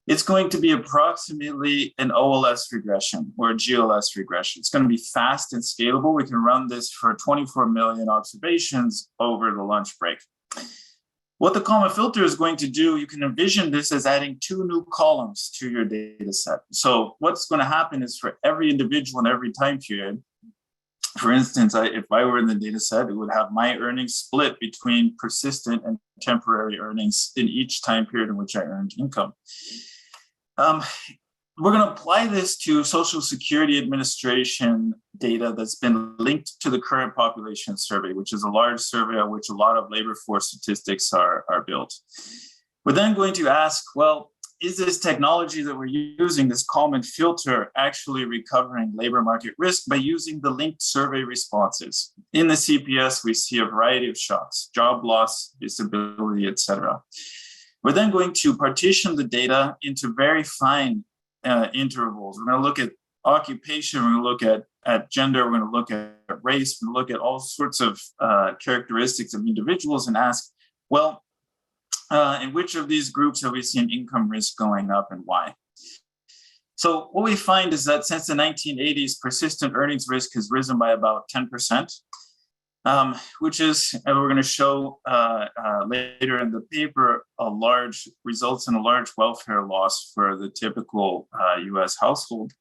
It's going to be approximately an OLS regression or a GLS regression. It's going to be fast and scalable. We can run this for 24 million observations over the lunch break. What the Kalman filter is going to do, you can envision this as adding 2 new columns to your data set. So what's going to happen is for every individual in every time period, for instance, if I were in the data set, it would have my earnings split between persistent and temporary earnings in each time period in which I earned income. We're going to apply this to Social Security Administration data that's been linked to the current population survey, which is a large survey on which a lot of labor force statistics are built. We're then going to ask, well, is this technology that we're using, this Kalman filter, actually recovering labor market risk by using the linked survey responses? In the CPS, we see a variety of shocks, job loss, disability, et cetera. We're then going to partition the data into very fine intervals. We're going to look at occupation, we're going to look at gender, we're going to look at race, we're going to look at all sorts of characteristics of individuals and ask, well, in which of these groups have we seen income risk going up and why? So what we find is that since the 1980s, persistent earnings risk has risen by about 10%, which is, and we're going to show later in the paper, results in a large welfare loss for the typical US household.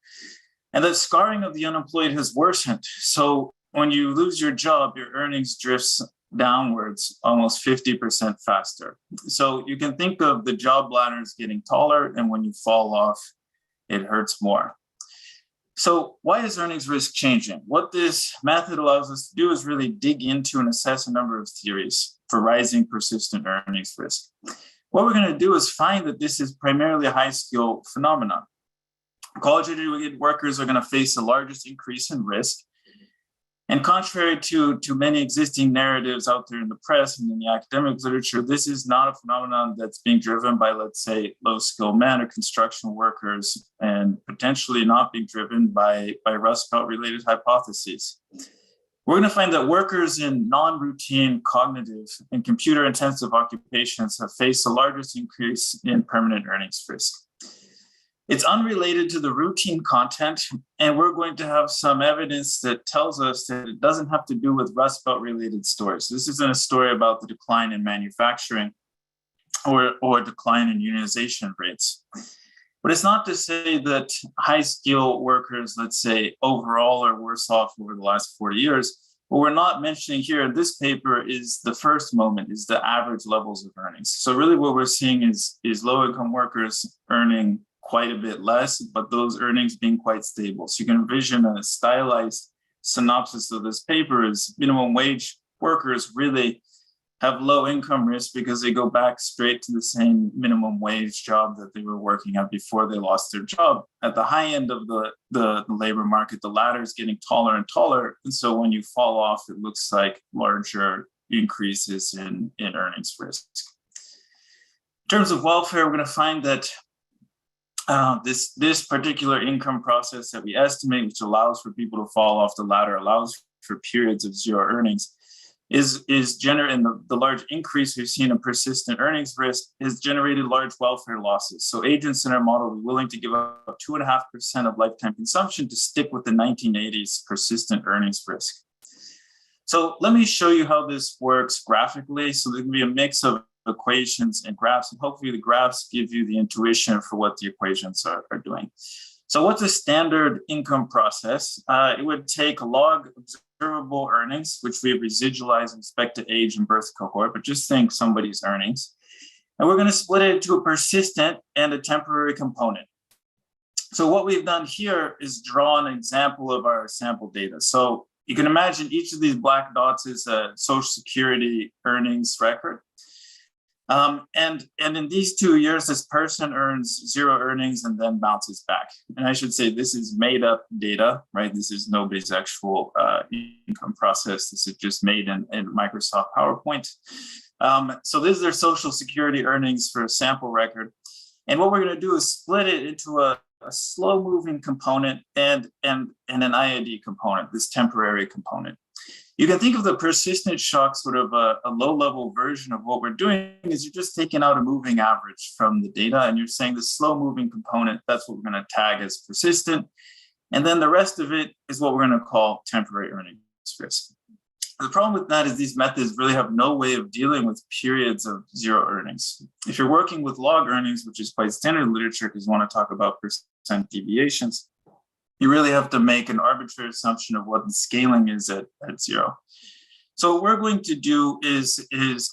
And that scarring of the unemployed has worsened. So when you lose your job, your earnings drifts downwards almost 50% faster. So you can think of the job ladders getting taller, and when you fall off, it hurts more. So why is earnings risk changing? What this method allows us to do is really dig into and assess a number of theories for rising persistent earnings risk. What we're going to do is find that this is primarily a high skill phenomenon. College-educated workers are going to face the largest increase in risk. And contrary to many existing narratives out there in the press and in the academic literature, this is not a phenomenon that's being driven by, let's say, low-skilled men or construction workers, and potentially not being driven by Rust Belt-related hypotheses. we're going to find that workers in non-routine, cognitive, and computer-intensive occupations have faced the largest increase in permanent earnings risk. It's unrelated to the routine content, and we're going to have some evidence that tells us that it doesn't have to do with Rust Belt-related stories. This isn't a story about the decline in manufacturing or decline in unionization rates. But it's not to say that high-skill workers, let's say, overall are worse off over the last 40 years. What we're not mentioning here in this paper is the first moment, is the average levels of earnings. So really what we're seeing is low-income workers earning quite a bit less, but those earnings being quite stable. So you can envision a stylized synopsis of this paper is minimum wage workers really have low income risk because they go back straight to the same minimum wage job that they were working at before they lost their job. At the high end of the labor market, the ladder is getting taller and taller. And so when you fall off, it looks like larger increases in earnings risk. In terms of welfare, we're going to find that this particular income process that we estimate, which allows for people to fall off the ladder, allows for periods of zero earnings, is generating the large increase we've seen in persistent earnings risk has generated large welfare losses. So agents in our model were willing to give up 2.5% of lifetime consumption to stick with the 1980s persistent earnings risk. So let me show you how this works graphically. So there can be a mix of equations and graphs, and hopefully the graphs give you the intuition for what the equations are doing. So what's a standard income process? It would take log observable earnings, which we have residualized with respect to age and birth cohort, but just think somebody's earnings. And we're going to split it into a persistent and a temporary component. So what we've done here is draw an example of our sample data. So you can imagine each of these black dots is a Social Security earnings record. And in these 2 years, this person earns zero earnings and then bounces back. And I should say this is made up data, right? This is nobody's actual income process. This is just made in Microsoft PowerPoint. So this is their Social Security earnings for a sample record. And what we're going to do is split it into a slow moving component and an IID component, this temporary component. You can think of the persistent shock sort of a low-level version of what we're doing is you're just taking out a moving average from the data and you're saying the slow-moving component, that's what we're going to tag as persistent. And then the rest of it is what we're going to call temporary earnings risk. The problem with that is these methods really have no way of dealing with periods of zero earnings. If you're working with log earnings, which is quite standard literature because you want to talk about percent deviations, you really have to make an arbitrary assumption of what the scaling is at zero. So what we're going to do is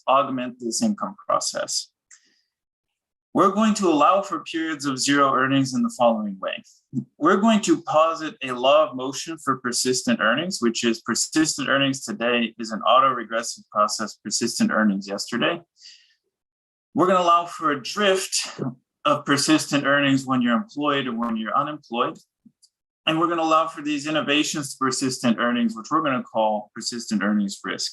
augment this income process. We're going to allow for periods of zero earnings in the following way. We're going to posit a law of motion for persistent earnings, which is persistent earnings today is an autoregressive process, persistent earnings yesterday. We're going to allow for a drift of persistent earnings when you're employed or when you're unemployed. And we're going to allow for these innovations to persistent earnings, which we're going to call persistent earnings risk.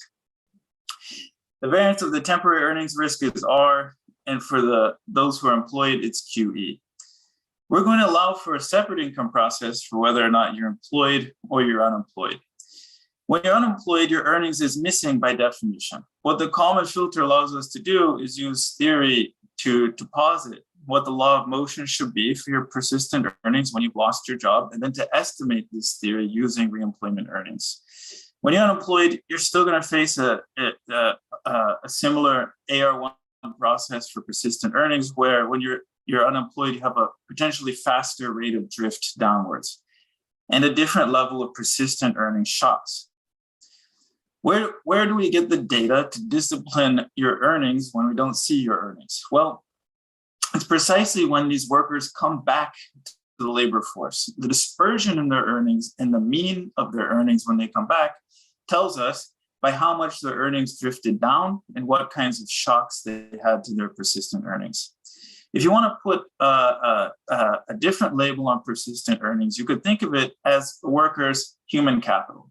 The variance of the temporary earnings risk is R, and for those who are employed, it's QE. We're going to allow for a separate income process for whether or not you're employed or you're unemployed. When you're unemployed, your earnings is missing by definition. What the Kalman filter allows us to do is use theory to posit what the law of motion should be for your persistent earnings when you've lost your job, and then to estimate this theory using reemployment earnings. When you're unemployed, you're still going to face a similar AR1 process for persistent earnings, where when you're unemployed, you have a potentially faster rate of drift downwards and a different level of persistent earnings shocks. Where do we get the data to discipline your earnings when we don't see your earnings? Well, it's precisely when these workers come back to the labor force. The dispersion in their earnings and the mean of their earnings when they come back tells us by how much their earnings drifted down and what kinds of shocks they had to their persistent earnings. If you want to put a different label on persistent earnings, you could think of it as the worker's human capital.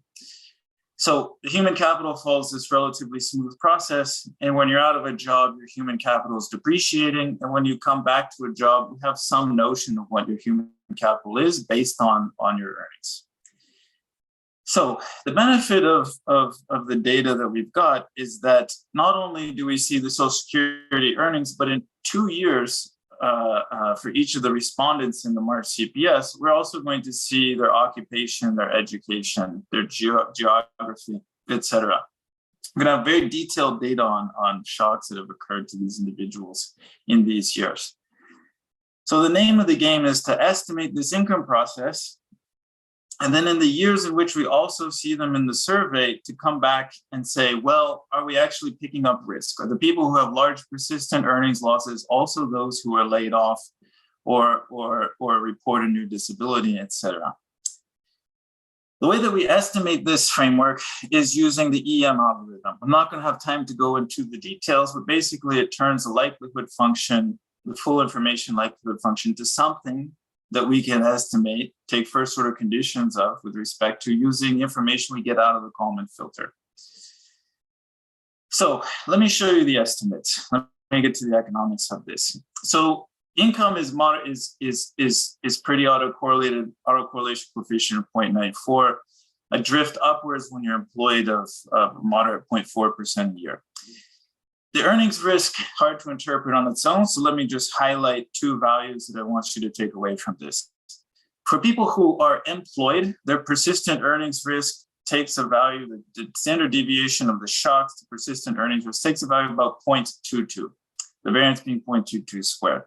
So the human capital follows this relatively smooth process. And when you're out of a job, your human capital is depreciating. And when you come back to a job, you have some notion of what your human capital is based on your earnings. So the benefit of the data that we've got is that not only do we see the Social Security earnings, but in 2 years for each of the respondents in the March CPS, we're also going to see their occupation, their education, their geography, etc. We're going to have very detailed data on shocks that have occurred to these individuals in these years. So the name of the game is to estimate this income process. And then in the years in which we also see them in the survey, to come back and say, well, are we actually picking up risk? Are the people who have large persistent earnings losses also those who are laid off or report a new disability, et cetera? The way that we estimate this framework is using the EM algorithm. I'm not going to have time to go into the details, but basically it turns the likelihood function, the full information likelihood function, to something that we can estimate, take first order conditions of with respect to using the information we get out of the Kalman filter. So let me show you the estimates. Let me get to the economics of this. So income is pretty autocorrelated, autocorrelation coefficient of 0.94, a drift upwards when you're employed of moderate 0.4% a year. The earnings risk, hard to interpret on its own, so let me just highlight 2 values that I want you to take away from this. For people who are employed, their persistent earnings risk takes a value, the standard deviation of the shocks to persistent earnings risk takes a value of about 0.22, the variance being 0.22 squared.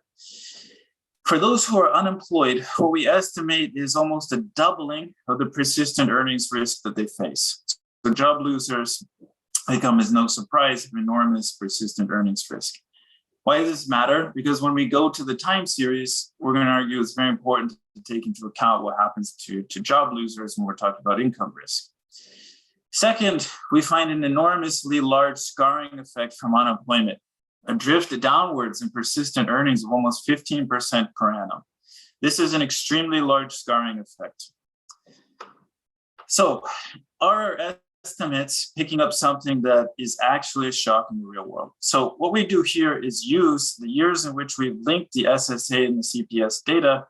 For those who are unemployed, what we estimate is almost a doubling of the persistent earnings risk that they face. So job losers, income is no surprise, enormous persistent earnings risk. Why does this matter? Because when we go to the time series, we're going to argue it's very important to take into account what happens to job losers when we're talking about income risk. Second, we find an enormously large scarring effect from unemployment, a drift downwards in persistent earnings of almost 15% per annum. This is an extremely large scarring effect. So our estimates picking up something that is actually a shock in the real world. So what we do here is use the years in which we've linked the SSA and the CPS data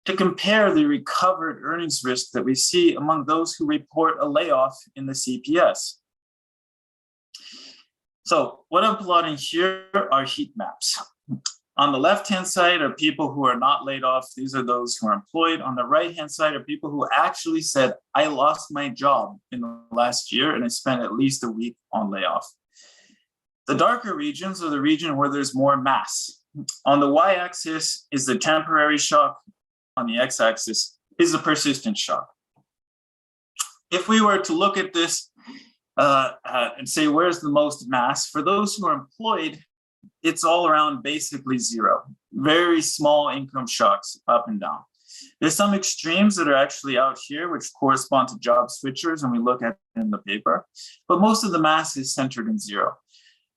to compare the recovered earnings risk that we see among those who report a layoff in the CPS. So what I'm plotting here are heat maps. On the left-hand side are people who are not laid off. These are those who are employed. On the right-hand side are people who actually said, I lost my job in the last year and I spent at least a week on layoff. The darker regions are the region where there's more mass. On the y-axis is the temporary shock. On the x-axis is the persistent shock. If we were to look at this and say, where's the most mass? For those who are employed, it's all around basically zero. Very small income shocks up and down. There's some extremes that are actually out here, which correspond to job switchers, and we look at it in the paper. But most of the mass is centered in zero.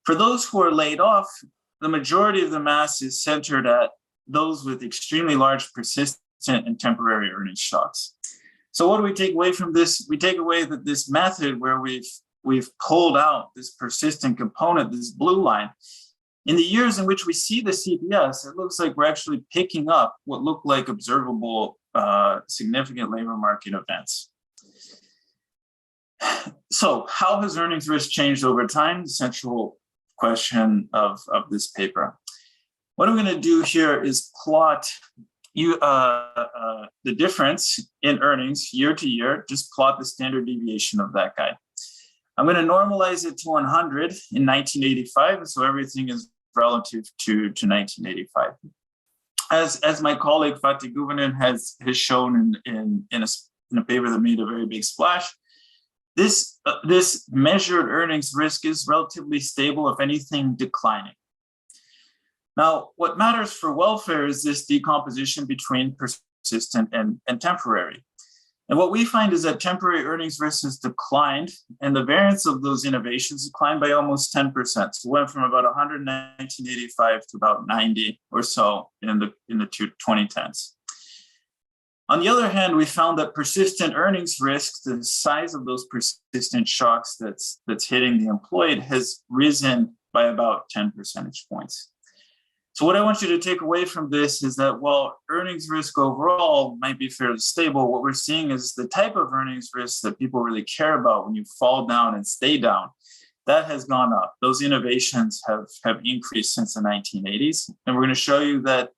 For those who are laid off, the majority of the mass is centered at those with extremely large persistent and temporary earnings shocks. So what do we take away from this? We take away that this method where we've pulled out this persistent component, this blue line, in the years in which we see the CPS, it looks like we're actually picking up what look like observable significant labor market events. So how has earnings risk changed over time? The central question of this paper. What I'm going to do here is plot the difference in earnings year to year, just plot the standard deviation of that guy. I'm going to normalize it to 100 in 1985, so everything is relative to 1985. As my colleague Fatih Guvenin has shown in a paper that made a very big splash, this measured earnings risk is relatively stable, if anything, declining. Now, what matters for welfare is this decomposition between persistent and temporary. And what we find is that temporary earnings risk has declined, and the variance of those innovations declined by almost 10%. So it went from about 100 in 1985 to about 90 or so in the 2010s. On the other hand, we found that persistent earnings risk, the size of those persistent shocks that's hitting the employed, has risen by about 10 percentage points. So what I want you to take away from this is that while earnings risk overall might be fairly stable, what we're seeing is the type of earnings risk that people really care about when you fall down and stay down, that has gone up. Those innovations have increased since the 1980s. And we're going to show you that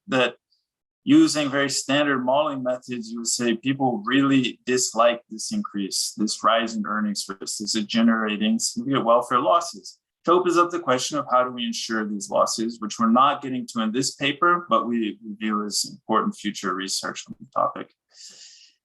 using very standard modeling methods, you would say people really dislike this increase, this rise in earnings risk. This is generating significant welfare losses. Which opens up the question of how do we ensure these losses, which we're not getting to in this paper, but we view as important future research on the topic.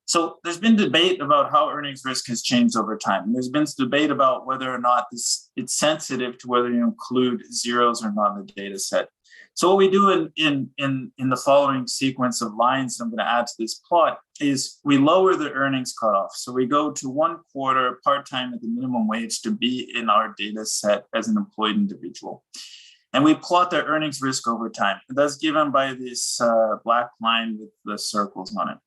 So there's been debate about how earnings risk has changed over time. And there's been debate about whether or not it's sensitive to whether you include zeros or not in the data set. So what we do in the following sequence of lines I'm going to add to this plot is we lower the earnings cutoff. So we go to 1/4 part-time at the minimum wage to be in our data set as an employed individual. And we plot their earnings risk over time. And that's given by this black line with the circles on it.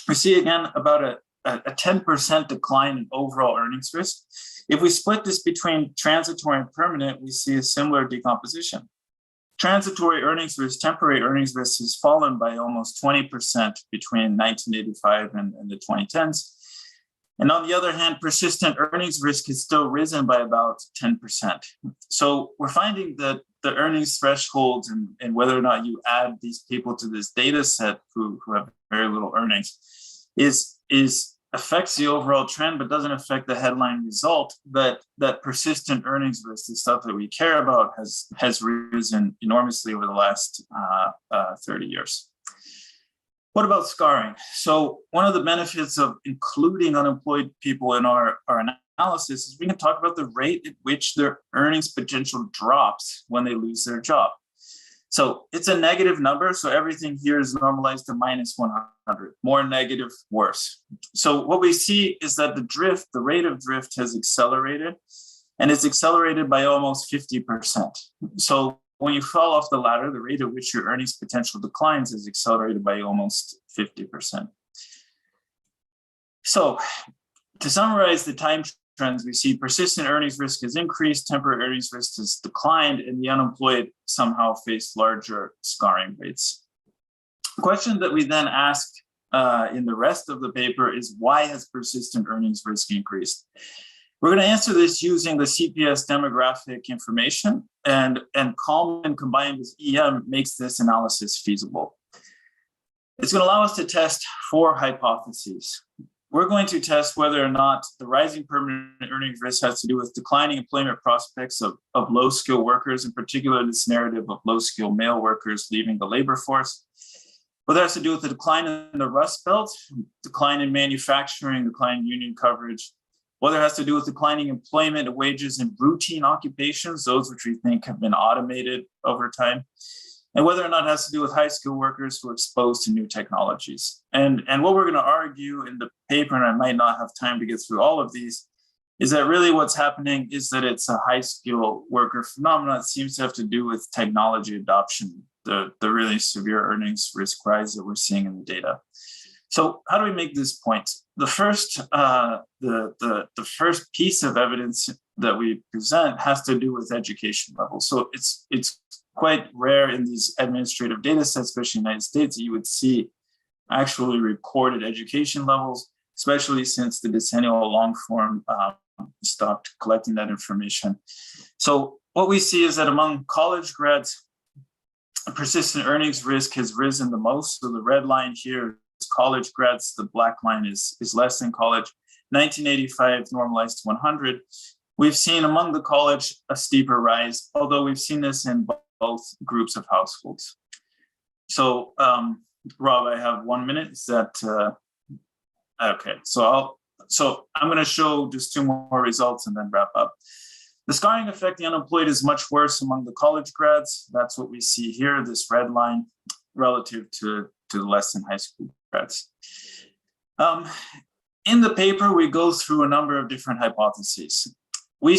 We see again about a 10% decline in overall earnings risk. If we split this between transitory and permanent, we see a similar decomposition. Transitory earnings risk, temporary earnings risk has fallen by almost 20% between 1985 and the 2010s. And on the other hand, persistent earnings risk has still risen by about 10%. So we're finding that the earnings thresholds and whether or not you add these people to this data set who have very little earnings affects the overall trend, but doesn't affect the headline result that persistent earnings risk, the stuff that we care about, has risen enormously over the last 30 years. What about scarring? So one of the benefits of including unemployed people in our analysis is we can talk about the rate at which their earnings potential drops when they lose their job. So it's a negative number. So everything here is normalized to -100, more negative, worse. So what we see is that the rate of drift has accelerated, and it's accelerated by almost 50%. So when you fall off the ladder, the rate at which your earnings potential declines is accelerated by almost 50%. So to summarize the time trends, we see persistent earnings risk has increased, temporary earnings risk has declined, and the unemployed somehow face larger scarring rates. The question that we then ask in the rest of the paper is, why has persistent earnings risk increased? We're going to answer this using the CPS demographic information, and Kalman combined with EM makes this analysis feasible. It's going to allow us to test 4 hypotheses. We're going to test whether or not the rising permanent earnings risk has to do with declining employment prospects of low-skilled workers, in particular this narrative of low-skilled male workers leaving the labor force. Whether it has to do with the decline in the Rust Belt, decline in manufacturing, decline in union coverage, whether it has to do with declining employment and wages in routine occupations, those which we think have been automated over time, and whether or not it has to do with high-skilled workers who are exposed to new technologies. And what we're going to argue in the paper, and I might not have time to get through all of these, is that really what's happening is that it's a high-skilled worker phenomenon that seems to have to do with technology adoption, the really severe earnings risk rise that we're seeing in the data. So how do we make this point? The first piece of evidence that we present has to do with education levels. So it's quite rare in these administrative data sets, especially in the United States, that you would see actually recorded education levels, especially since the decennial long form stopped collecting that information. So what we see is that among college grads, persistent earnings risk has risen the most. So the red line here is college grads, the black line is less than college. 1985 normalized to 100. We've seen among the college a steeper rise, although we've seen this in both groups of households. So Rob, I have 1 minute. Is that okay? So I'm going to show just 2 more results and then wrap up. The scarring effect, the unemployed, is much worse among the college grads. That's what we see here, this red line, relative to the less than high school grads. In the paper, we go through a number of different hypotheses. We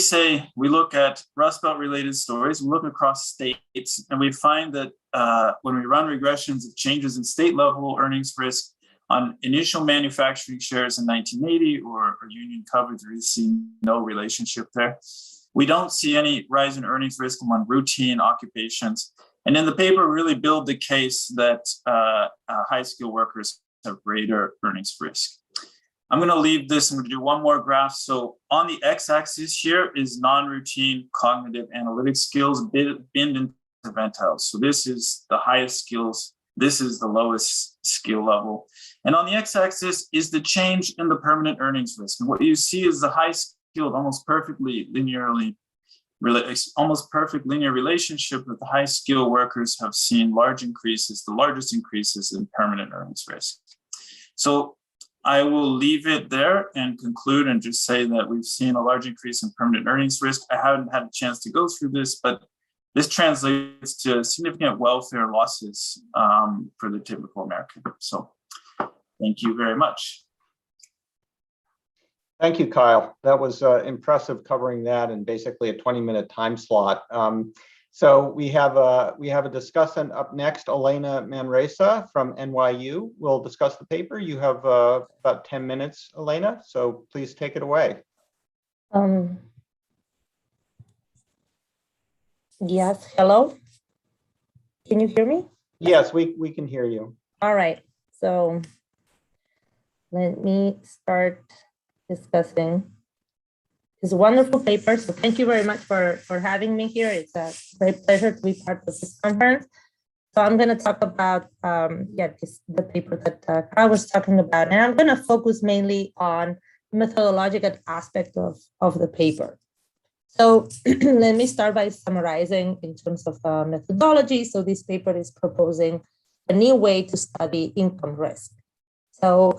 look at Rust Belt related stories, we look across states, and we find that when we run regressions of changes in state level earnings risk on initial manufacturing shares in 1980 or union coverage, we see no relationship there. We don't see any rise in earnings risk among routine occupations. And in the paper, really build the case that high-skilled workers have greater earnings risk. I'm going to leave this. I'm going to do one more graph. So on the x-axis here is non-routine cognitive analytic skills binned into percentiles. So this is the highest skills. This is the lowest skill level. And on the x-axis is the change in the permanent earnings risk. And what you see is the high-skilled almost perfect linear relationship with the high-skilled workers have seen large increases, the largest increases in permanent earnings risk. So I will leave it there and conclude and just say that we've seen a large increase in permanent earnings risk. I haven't had a chance to go through this, but this translates to significant welfare losses for the typical American. So thank you very much. Thank you, Kyle. That was impressive covering that in basically a 20-minute time slot. So we have a discussant up next, Elena Manresa from NYU. Will discuss the paper. You have about 10 minutes, Elena, so please take it away. Yes, hello. Can you hear me? Yes, we can hear you. All right, so let me start discussing this wonderful paper. So thank you very much for having me here. It's a great pleasure to be part of this conference. So I'm going to talk about the paper that I was talking about, and I'm going to focus mainly on the methodological aspect of the paper. So let me start by summarizing in terms of methodology. So this paper is proposing a new way to study income risk. So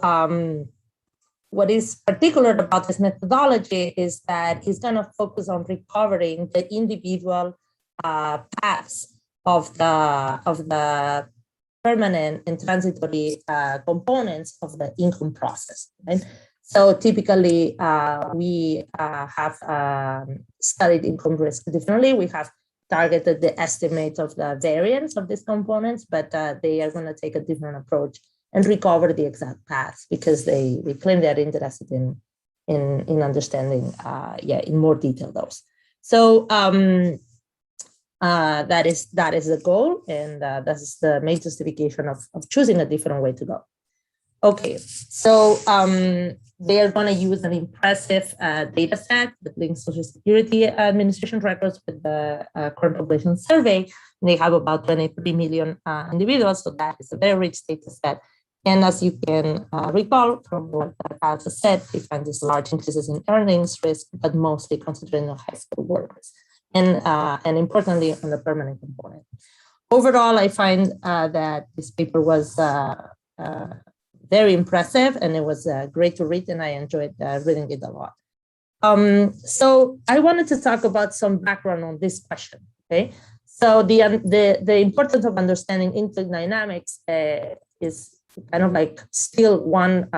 what is particular about this methodology is that it's going to focus on recovering the individual paths of the permanent and transitory components of the income process. Right? So typically, we have studied income risk differently. We have targeted the estimate of the variance of these components, but they are going to take a different approach and recover the exact paths because they claim they're interested in understanding, in more detail those. So that is the goal, and that is the main justification of choosing a different way to go. Okay, so they are going to use an impressive data set that links Social Security Administration records with the current population survey. They have about 23 million individuals, so that is a very rich data set. And as you can recall from what I just said, they find these large increases in earnings risk, but mostly concentrated on high-skilled workers, and importantly on the permanent component. Overall, I find that this paper was very impressive, and it was great to read, and I enjoyed reading it a lot. So I wanted to talk about some background on this question. Okay, so the importance of understanding income dynamics is kind of like still one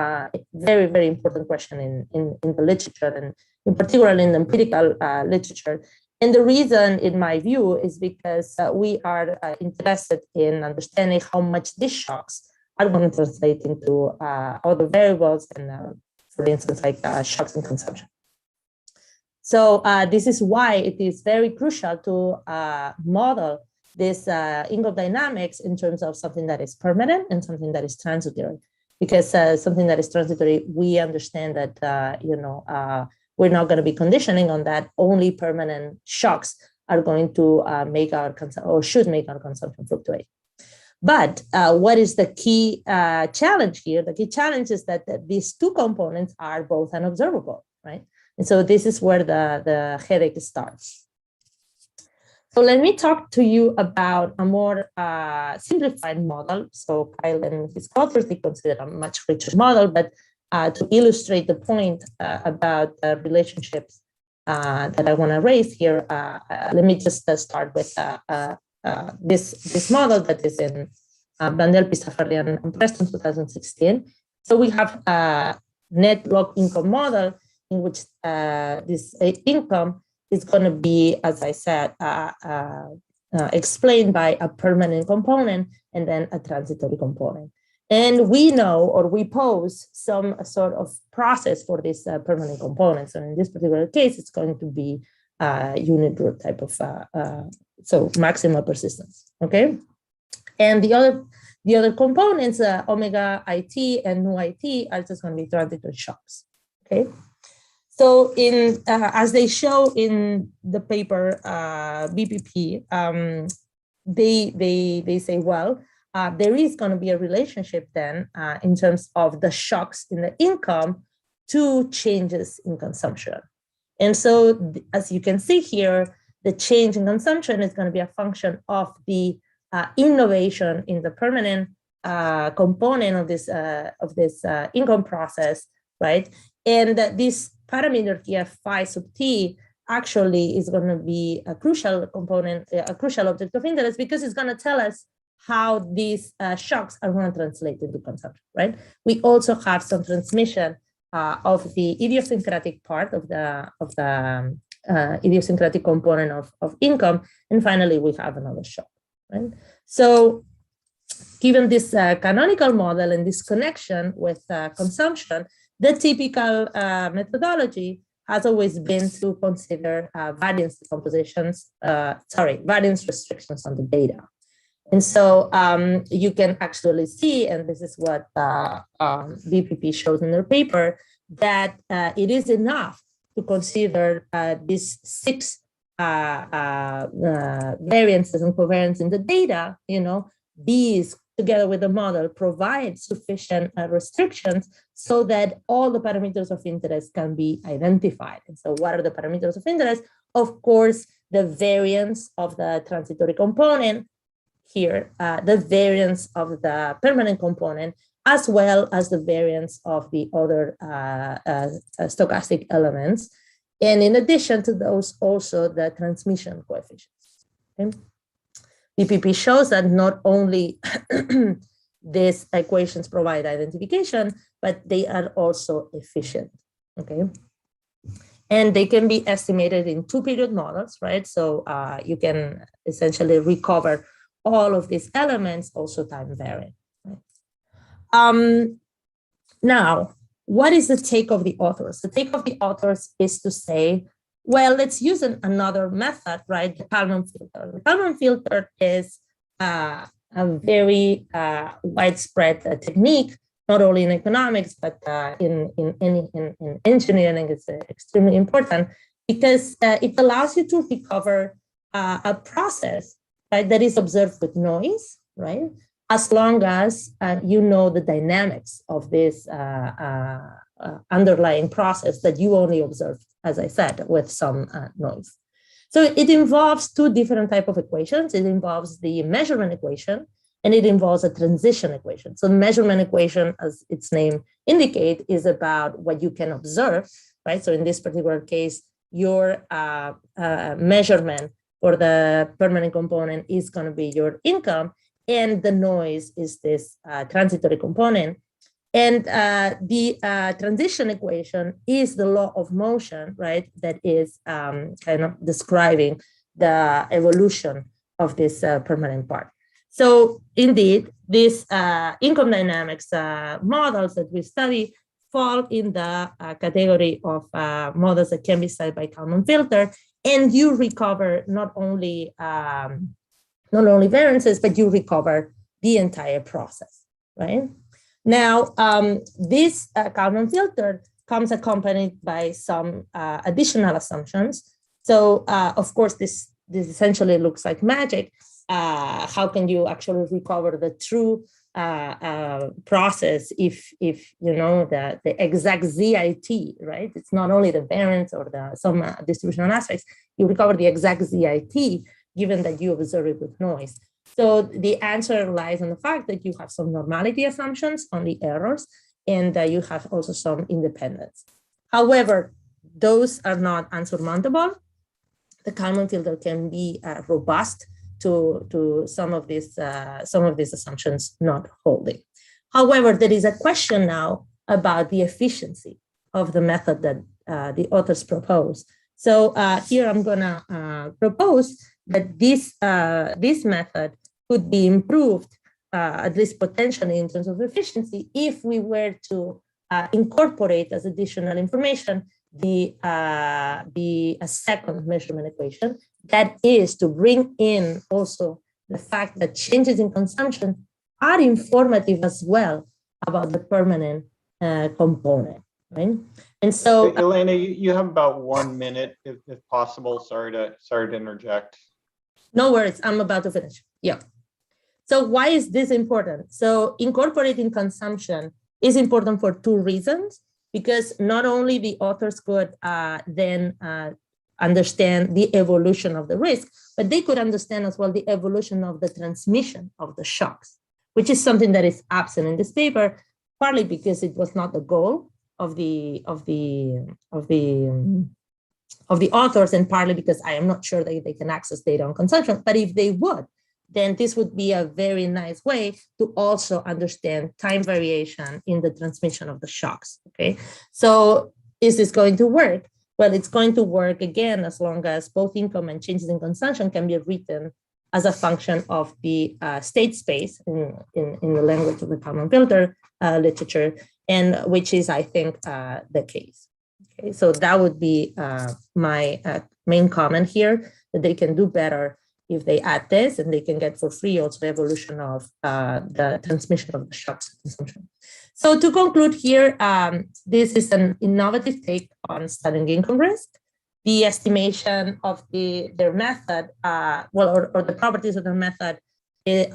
very, very important question in the literature, and in particular in the empirical literature. And the reason, in my view, is because we are interested in understanding how much these shocks are going to translate into other variables, and for instance, like shocks in consumption. So this is why it is very crucial to model this income dynamics in terms of something that is permanent and something that is transitory. Because something that is transitory, we understand that we're not going to be conditioning on that. Only permanent shocks are going to make our should make our consumption fluctuate. But what is the key challenge here? The key challenge is that these two components are both unobservable, right? And so this is where the headache starts. So let me talk to you about a more simplified model. So Kyle and his authors, they consider a much richer model, but to illustrate the point about the relationships that I want to raise here, let me just start with this model that is in Bandel, Pizzafarrian, and Preston 2016. So we have a net log income model in which this income is going to be, as I said, explained by a permanent component and then a transitory component. And we know, or we pose some sort of process for this permanent component. So in this particular case, it's going to be unit root type of, so maximal persistence. okay? And the other components, omega IT and nu IT, are just going to be transitory shocks, okay? So as they show in the paper BPP, they say, well, there is going to be a relationship then in terms of the shocks in the income to changes in consumption. And so as you can see here, the change in consumption is going to be a function of the innovation in the permanent component of this income process, right? And this parameter here, phi sub t, actually is going to be a crucial component, a crucial object of interest, because it's going to tell us how these shocks are going to translate into consumption, right? We also have some transmission of the idiosyncratic part of the idiosyncratic component of income, and finally we have another shock, right? So given this canonical model and this connection with consumption, the typical methodology has always been to consider variance decompositions, variance restrictions on the data. And so you can actually see, and this is what BPP shows in their paper, that it is enough to consider these 6 variances and covariance in the data. These, together with the model, provide sufficient restrictions so that all the parameters of interest can be identified. And so what are the parameters of interest? Of course, the variance of the transitory component here, the variance of the permanent component, as well as the variance of the other stochastic elements. And in addition to those, also the transmission coefficients. Okay? BPP shows that not only these equations provide identification, but they are also efficient, okay? And they can be estimated in 2-period models, right? So you can essentially recover all of these elements, also time varying. Right? Now, what is the take of the authors? The take of the authors is to say, well, let's use another method, right? The Kalman filter. The Kalman filter is a very widespread technique, not only in economics, but in engineering. It's extremely important because it allows you to recover a process, right, that is observed with noise, right? As long as you know the dynamics of this underlying process that you only observe, as I said, with some noise. So it involves 2 different types of equations. It involves the measurement equation, and it involves a transition equation. So the measurement equation, as its name indicates, is about what you can observe, right? So in this particular case, your measurement for the permanent component is going to be your income, and the noise is this transitory component. And the transition equation is the law of motion, right? That is kind of describing the evolution of this permanent part. So indeed, these income dynamics models that we study fall in the category of models that can be studied by Kalman filter, and you recover not only variances, but you recover the entire process, right? Now, this Kalman filter comes accompanied by some additional assumptions. So, of course, this essentially looks like magic. How can you actually recover the true process if you know the exact ZIT, right? It's not only the variance or some distributional aspects. You recover the exact ZIT given that you observe it with noise. So the answer lies in the fact that you have some normality assumptions on the errors, and you have also some independence. However, those are not unsurmountable. The Kalman filter can be robust to some of these assumptions not holding. However, there is a question now about the efficiency of the method that the authors propose. So here I'm gonna propose that this method could be improved, at least potentially in terms of efficiency, if we were to incorporate as additional information the second measurement equation, that is to bring in also the fact that changes in consumption are informative as well about the permanent component, right? And so, Elena, you have about 1 minute, if possible. Sorry to interject. No worries, I'm about to finish. Yeah. So why is this important? So incorporating consumption is important for two reasons, because not only the authors could then understand the evolution of the risk, but they could understand as well the evolution of the transmission of the shocks, which is something that is absent in this paper, partly because it was not the goal of the authors, and partly because I am not sure that they can access data on consumption. But if they would, then this would be a very nice way to also understand time variation in the transmission of the shocks. Okay, so is this going to work? Well, it's going to work again as long as both income and changes in consumption can be written as a function of the state space in the language of the common filter literature, and which is, I think, the case. Okay, so that would be my main comment here, that they can do better if they add this, and they can get for free also the evolution of the transmission of the shocks consumption. So to conclude here, this is an innovative take on studying income risk. The estimation of their method, or the properties of their method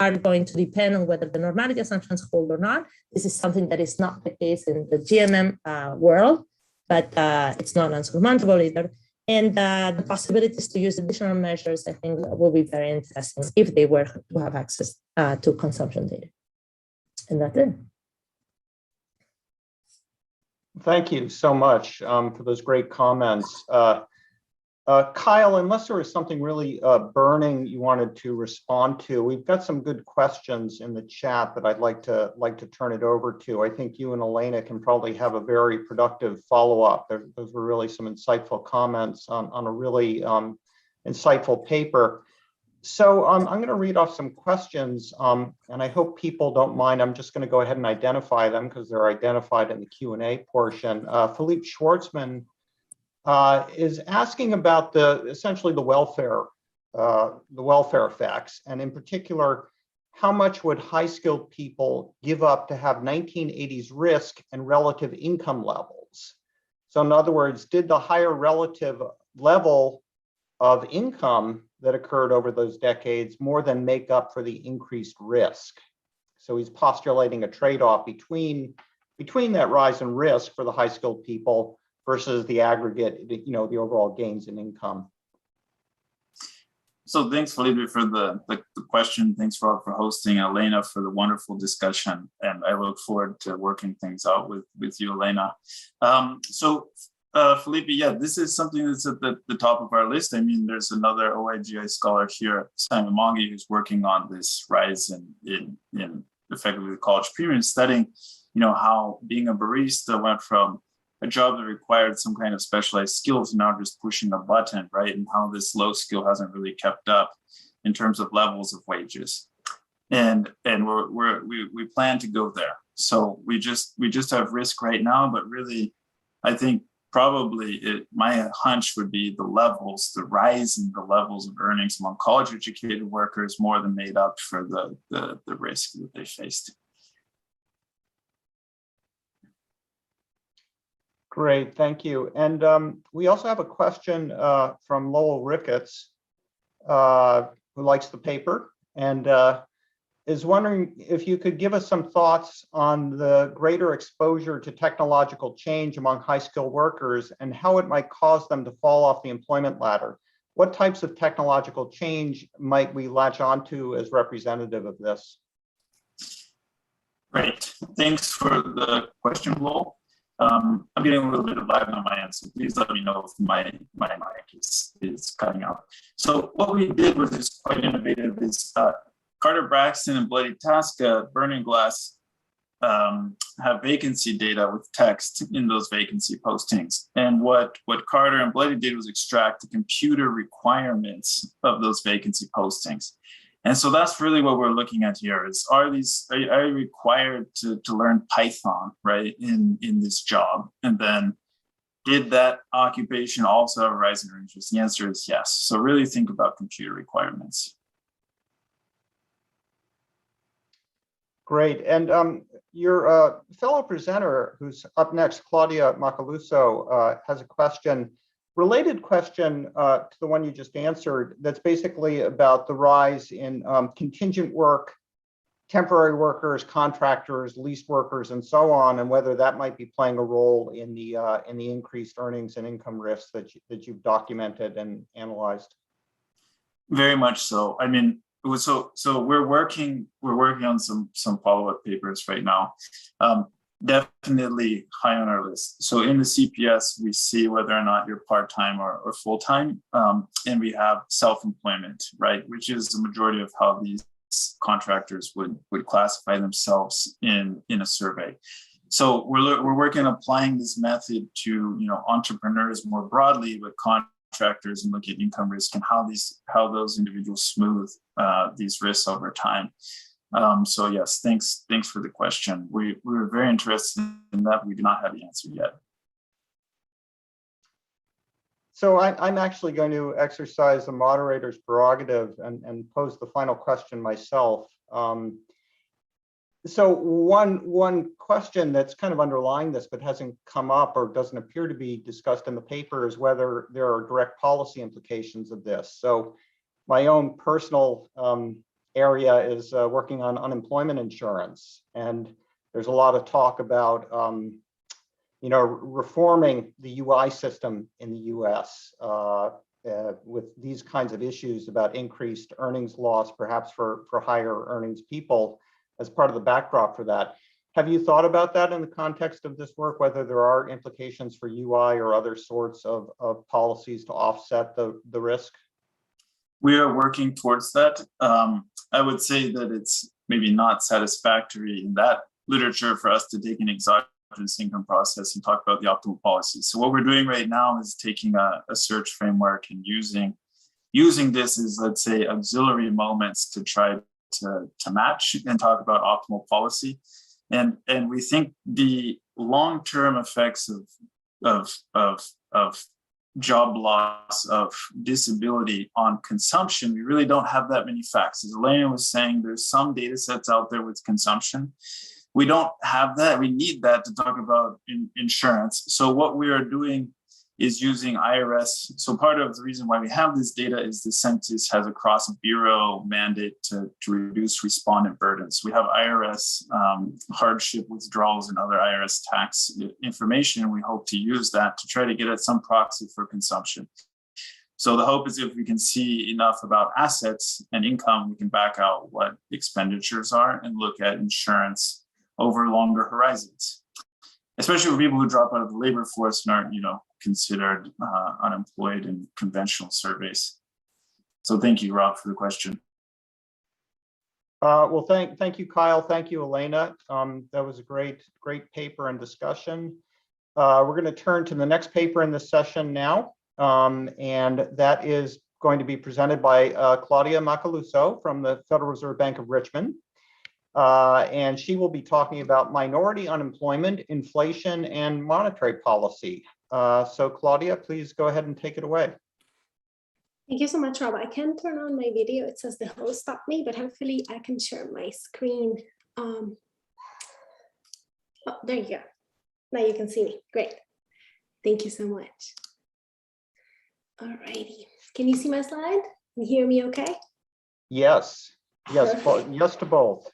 are going to depend on whether the normality assumptions hold or not. This is something that is not the case in the GMM world, but it's not unsurmountable either. And the possibilities to use additional measures, I think, will be very interesting if they were to have access to consumption data. And that's it. Thank you so much for those great comments. Kyle, unless there was something really burning you wanted to respond to, we've got some good questions in the chat that I'd like to turn it over to. I think you and Elena can probably have a very productive follow-up. Those were really some insightful comments on a really insightful paper. So I'm going to read off some questions, and I hope people don't mind. I'm just going to go ahead and identify them because they're identified in the Q&A portion. Philippe Schwartzman is asking about essentially the welfare effects, and in particular, how much would high-skilled people give up to have 1980s risk and relative income levels? So in other words, did the higher relative level of income that occurred over those decades more than make up for the increased risk? So he's postulating a trade-off between that rise in risk for the high-skilled people versus the aggregate, the overall gains in income. So thanks, Felipe, for the question. Thanks, Rob, for hosting, Elena, for the wonderful discussion. And I look forward to working things out with you, Elena. Felipe, yeah, this is something that's at the top of our list. I mean, there's another OIGI scholar here, Simon Monge, who's working on this rise in effectively the college premium, studying, how being a barista went from a job that required some kind of specialized skills, now just pushing a button, right? And how this low skill hasn't really kept up in terms of levels of wages. And we plan to go there. So we just have risk right now, but really, I think probably my hunch would be the rise in the levels of earnings among college educated workers more than made up for the risk that they faced. Great, thank you. And we also have a question from Lowell Ricketts, who likes the paper, and is wondering if you could give us some thoughts on the greater exposure to technological change among high-skilled workers and how it might cause them to fall off the employment ladder. What types of technological change might we latch onto as representative of this? Great, thanks for the question, Lowell. I'm getting a little bit of lag on my end, so please let me know if my mic is cutting out. So what we did was just quite innovative. Is Carter Braxton and Bloody Tasca, Burning Glass, have vacancy data with text in those vacancy postings. And what Carter and Bloody did was extract the computer requirements of those vacancy postings. And so that's really what we're looking at here is, are you required to learn Python, right, in this job? And then did that occupation also have a rise in interest? The answer is yes. So really think about computer requirements. Great. And your fellow presenter who's up next, Claudia Macaluso, has a question, related question to the one you just answered, that's basically about the rise in contingent work, temporary workers, contractors, leased workers, and so on, and whether that might be playing a role in the increased earnings and income risks that you've documented and analyzed. Very much so. I mean, so we're working on some follow-up papers right now. Definitely high on our list. So in the CPS, we see whether or not you're part-time or full-time, and we have self-employment, right, which is the majority of how these contractors would classify themselves in a survey. So we're working on applying this method to entrepreneurs more broadly, but contractors, and look at income risk and how those individuals smooth these risks over time. So yes, thanks for the question. We're very interested in that. We do not have the answer yet. So I'm actually going to exercise the moderator's prerogative and pose the final question myself. So one question that's kind of underlying this but hasn't come up or doesn't appear to be discussed in the paper is whether there are direct policy implications of this. So my own personal area is working on unemployment insurance, and there's a lot of talk about reforming the UI system in the US with these kinds of issues about increased earnings loss, perhaps for higher earnings people, as part of the backdrop for that. Have you thought about that in the context of this work, whether there are implications for UI or other sorts of policies to offset the risk? We are working towards that. I would say that it's maybe not satisfactory in that literature for us to take an exogenous income process and talk about the optimal policies. So what we're doing right now is taking a search framework and using this as, let's say, auxiliary moments to try to match and talk about optimal policy. And we think the long-term effects of job loss, of disability on consumption, we really don't have that many facts. As Elena was saying, there's some data sets out there with consumption. We don't have that. We need that to talk about insurance. So what we are doing is using IRS. So part of the reason why we have this data is the census has a cross-bureau mandate to reduce respondent burdens. We have IRS hardship withdrawals and other IRS tax information. We hope to use that to try to get at some proxy for consumption. So the hope is if we can see enough about assets and income, we can back out what expenditures are and look at insurance over longer horizons, especially for people who drop out of the labor force and aren't, considered unemployed in conventional surveys. So thank you, Rob, for the question. Well, thank you, Kyle. Thank you, Elena. That was a great paper and discussion. We're going to turn to the next paper in this session now, and that is going to be presented by Claudia Macaluso from the Federal Reserve Bank of Richmond. And she will be talking about minority unemployment, inflation, and monetary policy. So Claudia, please go ahead and take it away. Thank you so much, Rob. I can turn on my video. It says the host stopped me, but hopefully I can share my screen. Oh, there you go. Now you can see me. Great. Thank you so much. All righty. Can you see my slide? Can you hear me okay? Yes. Yes. Yes to both.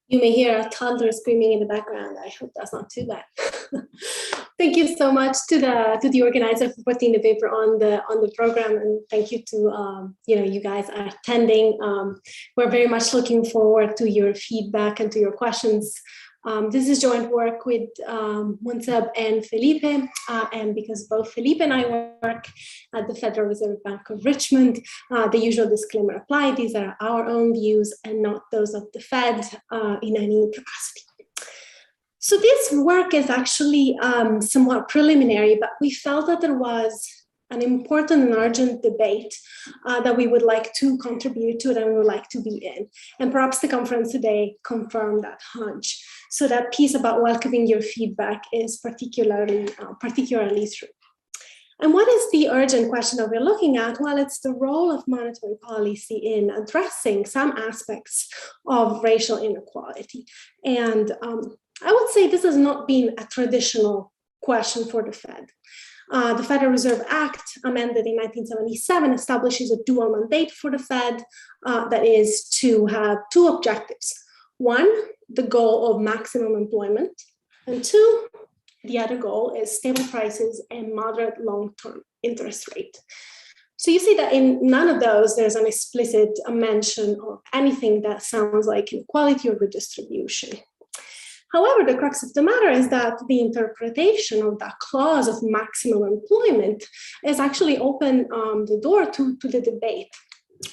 You may hear a toddler screaming in the background. I hope that's not too bad. Thank you so much to the organizer for putting the paper on the program, and thank you to you guys are attending. We're very much looking forward to your feedback and to your questions. This is joint work with Munsab and Felipe, and because both Felipe and I work at the Federal Reserve Bank of Richmond, the usual disclaimer apply. These are our own views and not those of the Fed in any capacity. So this work is actually somewhat preliminary, but we felt that there was an important and urgent debate that we would like to contribute to, that we would like to be in. And perhaps the conference today confirmed that hunch. So that piece about welcoming your feedback is particularly true. And what is the urgent question that we're looking at? Well, it's the role of monetary policy in addressing some aspects of racial inequality. And I would say this has not been a traditional question for the Fed. The Federal Reserve Act, amended in 1977, establishes a dual mandate for the Fed that is to have two objectives. One, the goal of maximum employment, and two, the other goal is stable prices and moderate long-term interest rate. So you see that in none of those, there's an explicit mention of anything that sounds like inequality or redistribution. However, the crux of the matter is that the interpretation of that clause of maximum employment is actually open the door to the debate.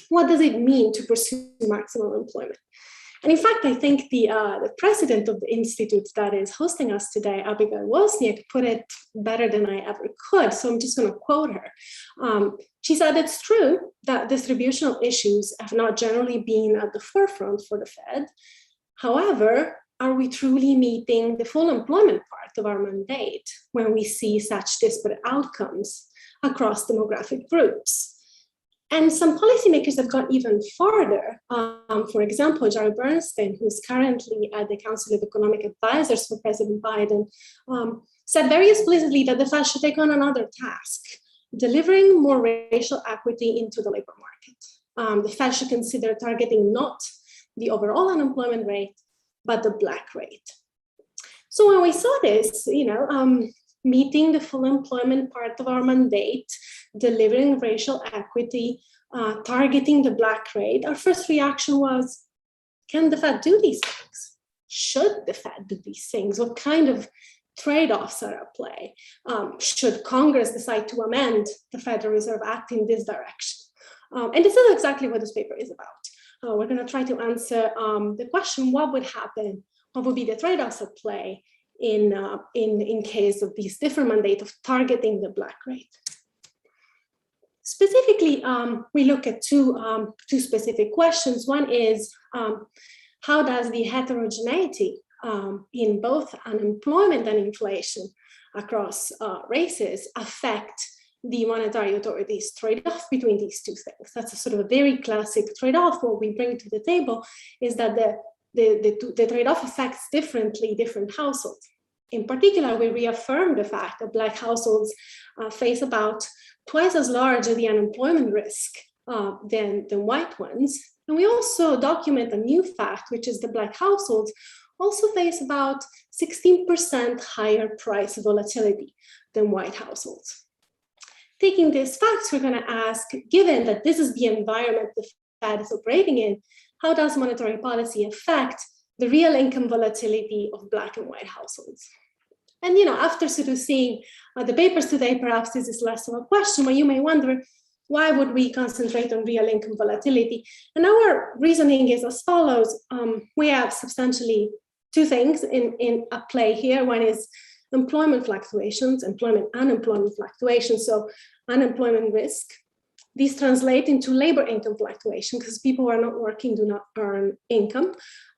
What does it mean to pursue maximum employment? And in fact, I think the president of the institute that is hosting us today, Abigail Wozniak, put it better than I ever could. So I'm just going to quote her. She said, "It's true that distributional issues have not generally been at the forefront for the Fed. However, are we truly meeting the full employment part of our mandate when we see such disparate outcomes across demographic groups?" And some policymakers have gone even farther. For example, Jerry Bernstein, who's currently at the Council of Economic Advisors for President Biden, said very explicitly that the Fed should take on another task, delivering more racial equity into the labor market. The Fed should consider targeting not the overall unemployment rate, but the Black rate. So when we saw this, meeting the full employment part of our mandate, delivering racial equity, targeting the Black rate, our first reaction was, can the Fed do these things? Should the Fed do these things? What kind of trade-offs are at play? Should Congress decide to amend the Federal Reserve Act in this direction? And this is exactly what this paper is about. We're going to try to answer the question, what would happen? What would be the trade-offs at play in case of these different mandate of targeting the Black rate? Specifically, we look at two specific questions. One is, how does the heterogeneity in both unemployment and inflation across races affect the monetary authorities' trade-off between these two things? That's a sort of a very classic trade-off. What we bring to the table is that the trade-off affects differently different households. In particular, we reaffirm the fact that Black households face about twice as large the unemployment risk than white ones. And we also document a new fact, which is the Black households also face about 16% higher price volatility than white households. Taking these facts, we're going to ask, given that this is the environment the Fed is operating in, how does monetary policy affect the real income volatility of Black and white households? And after sort of seeing the papers today, perhaps this is less of a question, but you may wonder, why would we concentrate on real income volatility? And our reasoning is as follows. We have substantially two things in a play here. One is employment fluctuations, unemployment fluctuations, so unemployment risk. These translate into labor income fluctuation because people who are not working do not earn income.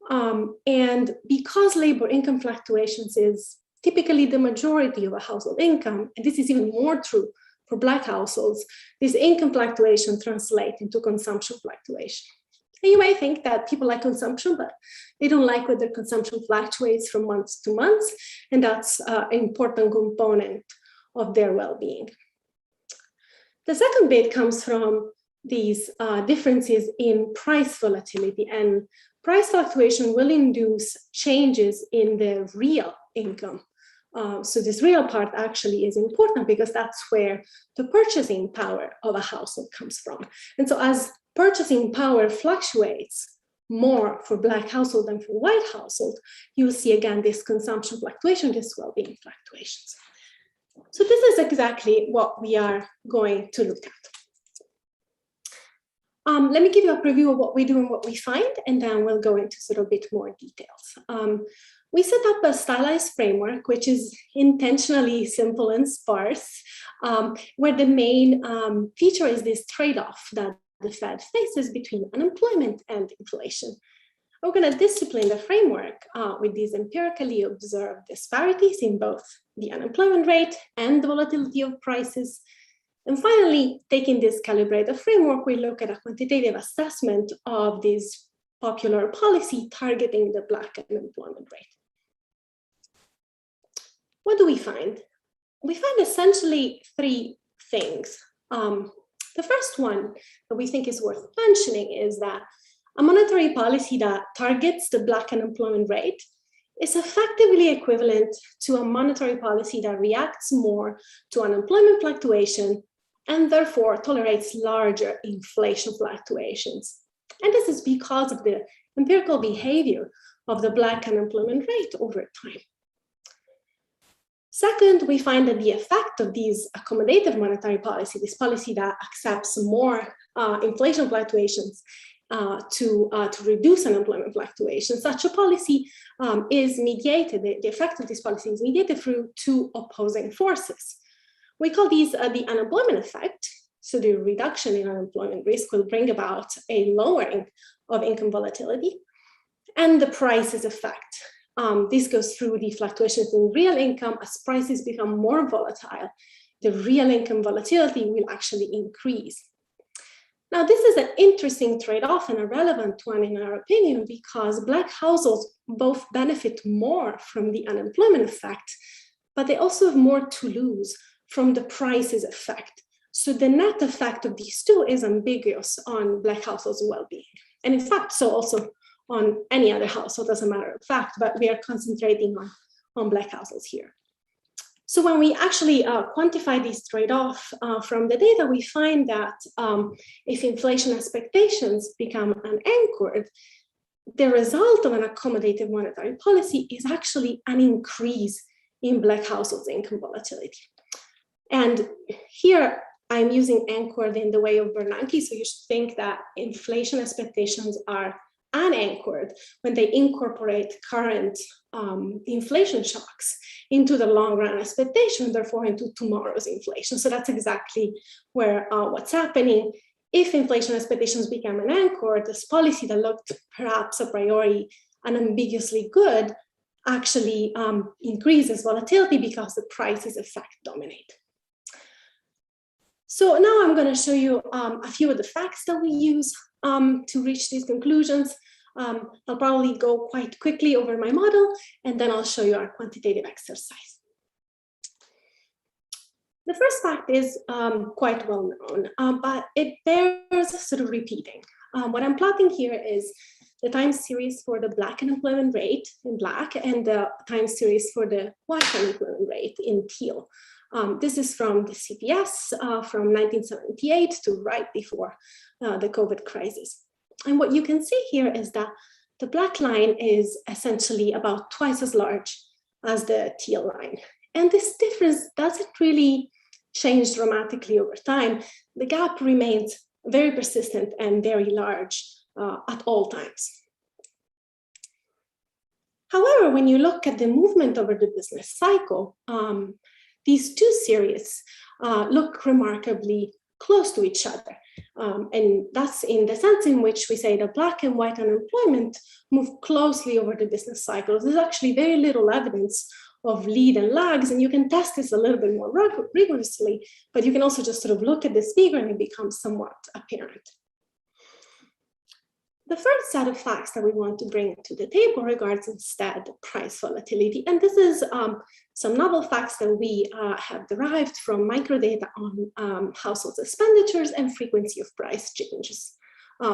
And because labor income fluctuations is typically the majority of a household income, and this is even more true for Black households, this income fluctuation translates into consumption fluctuation. And you may think that people like consumption, but they don't like whether consumption fluctuates from month to month, and that's an important component of their well-being. The second bit comes from these differences in price volatility, and price fluctuation will induce changes in the real income. So this real part actually is important because that's where the purchasing power of a household comes from. And so as purchasing power fluctuates more for Black household than for white household, you'll see again this consumption fluctuation, this well-being fluctuations. So this is exactly what we are going to look at. Let me give you a preview of what we do and what we find, and then we'll go into sort of a bit more details. We set up a stylized framework, which is intentionally simple and sparse, where the main feature is this trade-off that the Fed faces between unemployment and inflation. We're going to discipline the framework with these empirically observed disparities in both the unemployment rate and the volatility of prices. And finally, taking this calibrated framework, we look at a quantitative assessment of this popular policy targeting the Black unemployment rate. What do we find? We find essentially three things. The first one that we think is worth mentioning is that a monetary policy that targets the Black unemployment rate is effectively equivalent to a monetary policy that reacts more to unemployment fluctuation and therefore tolerates larger inflation fluctuations. And this is because of the empirical behavior of the Black unemployment rate over time. Second, we find that the effect of these accommodative monetary policy, this policy that accepts more inflation fluctuations to reduce unemployment fluctuations, such a policy is mediated, the effect of this policy is mediated through two opposing forces. We call these the unemployment effect. So the reduction in unemployment risk will bring about a lowering of income volatility, and the prices effect. This goes through the fluctuations in real income. As prices become more volatile, the real income volatility will actually increase. Now, this is an interesting trade-off and a relevant one in our opinion, because Black households both benefit more from the unemployment effect, but they also have more to lose from the prices effect. So the net effect of these two is ambiguous on Black households' well-being. And in fact, so also on any other household as a matter of fact, but we are concentrating on Black households here. So when we actually quantify these trade-off from the data, we find that if inflation expectations become unanchored, the result of an accommodative monetary policy is actually an increase in Black households' income volatility. And here I'm using anchored in the way of Bernanke, so you should think that inflation expectations are unanchored when they incorporate current inflation shocks into the long run expectation, therefore into tomorrow's inflation. So that's exactly where what's happening. If inflation expectations become unanchored, this policy that looked perhaps a priori unambiguously good actually increases volatility because the prices effect dominate. So now I'm going to show you a few of the facts that we use to reach these conclusions. I'll probably go quite quickly over my model, and then I'll show you our quantitative exercise. The first fact is quite well known, but it bears sort of repeating. What I'm plotting here is the time series for the Black unemployment rate in black and the time series for the white unemployment rate in teal. This is from the CPS from 1978 to right before the COVID crisis. And what you can see here is that the black line is essentially about twice as large as the teal line. And this difference doesn't really change dramatically over time. The gap remains very persistent and very large at all times. However, when you look at the movement over the business cycle, these two series look remarkably close to each other. And that's in the sense in which we say that black and white unemployment move closely over the business cycle. There's actually very little evidence of lead and lags, and you can test this a little bit more rigorously, but you can also just sort of look at this figure and it becomes somewhat apparent. The first set of facts that we want to bring to the table regards instead price volatility. And this is some novel facts that we have derived from microdata on household expenditures and frequency of price changes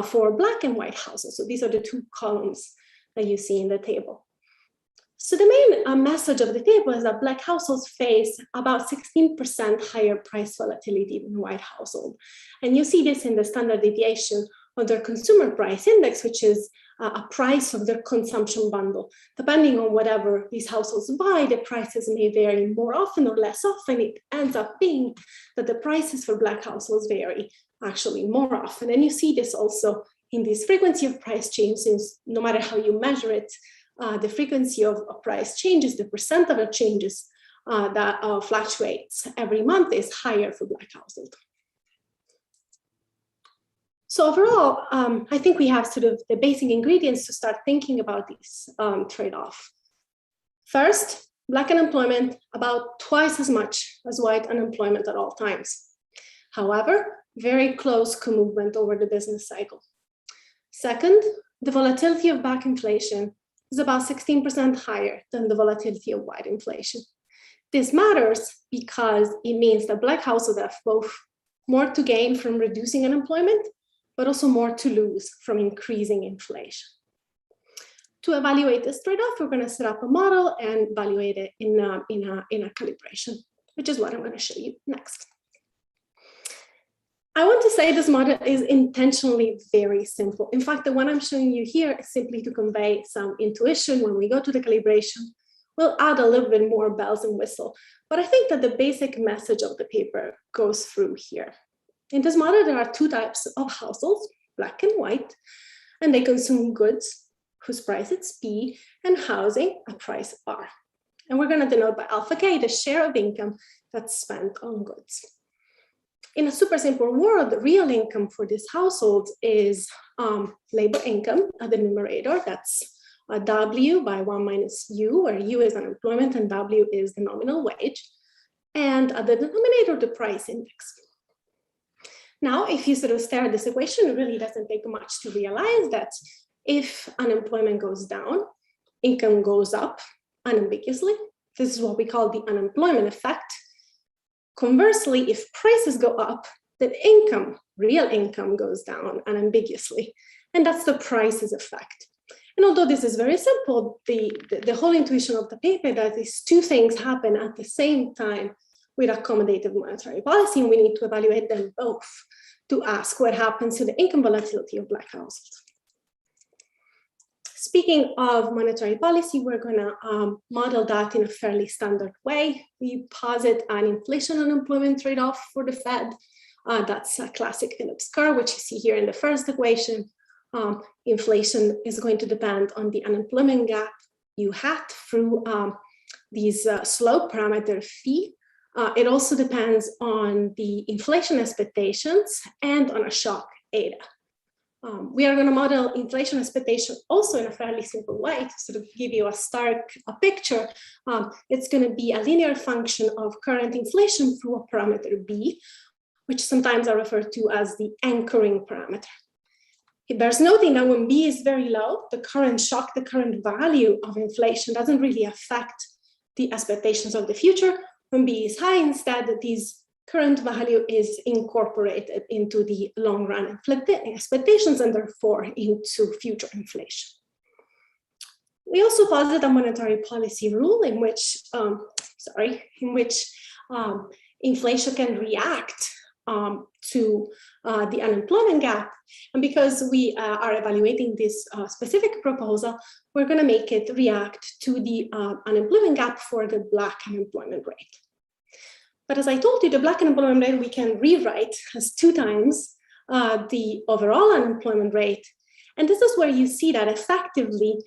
for black and white households. So these are the two columns that you see in the table. So the main message of the table is that black households face about 16% higher price volatility than white households. And you see this in the standard deviation of their consumer price index, which is a price of their consumption bundle. Depending on whatever these households buy, the prices may vary more often or less often. It ends up being that the prices for black households vary actually more often. And you see this also in this frequency of price changes. No matter how you measure it, the frequency of price changes, the percent of the changes that fluctuates every month is higher for black households. So overall, I think we have sort of the basic ingredients to start thinking about this trade-off. First, Black unemployment about twice as much as white unemployment at all times. However, very close co-movement over the business cycle. Second, the volatility of black inflation is about 16% higher than the volatility of white inflation. This matters because it means that black households have both more to gain from reducing unemployment, but also more to lose from increasing inflation. To evaluate this trade-off, we're going to set up a model and evaluate it in a calibration, which is what I'm going to show you next. I want to say this model is intentionally very simple. In fact, the one I'm showing you here is simply to convey some intuition. When we go to the calibration, we'll add a little bit more bells and whistles. But I think that the basic message of the paper goes through here. In this model, there are two types of households, black and white, and they consume goods whose price is P and housing at price R. And we're going to denote by alpha K the share of income that's spent on goods. In a super simple world, the real income for these households is labor income at the numerator. That's W by 1 minus U, where U is unemployment and W is the nominal wage. And at the denominator, the price index. Now, if you sort of stare at this equation, it really doesn't take much to realize that if unemployment goes down, income goes up unambiguously. This is what we call the unemployment effect. Conversely, if prices go up, then income, real income, goes down unambiguously. And that's the prices effect. And although this is very simple, the whole intuition of the paper that these two things happen at the same time with accommodative monetary policy, and we need to evaluate them both to ask what happens to the income volatility of black households. Speaking of monetary policy, we're going to model that in a fairly standard way. We posit an inflation unemployment trade-off for the Fed. That's a classic Phillips curve, which you see here in the first equation. Inflation is going to depend on the unemployment gap you hat through these slope parameter phi. It also depends on the inflation expectations and on a shock eta. We are going to model inflation expectation also in a fairly simple way to sort of give you a picture. It's going to be a linear function of current inflation through a parameter B, which sometimes are referred to as the anchoring parameter. It bears noting that when B is very low, the current shock, the current value of inflation doesn't really affect the expectations of the future. When B is high, instead, this current value is incorporated into the long run expectations and therefore into future inflation. We also posit a monetary policy rule in which, inflation can react to the unemployment gap. And because we are evaluating this specific proposal, we're going to make it react to the unemployment gap for the black unemployment rate. But as I told you, the black unemployment rate we can rewrite as 2 times the overall unemployment rate. And this is where you see that effectively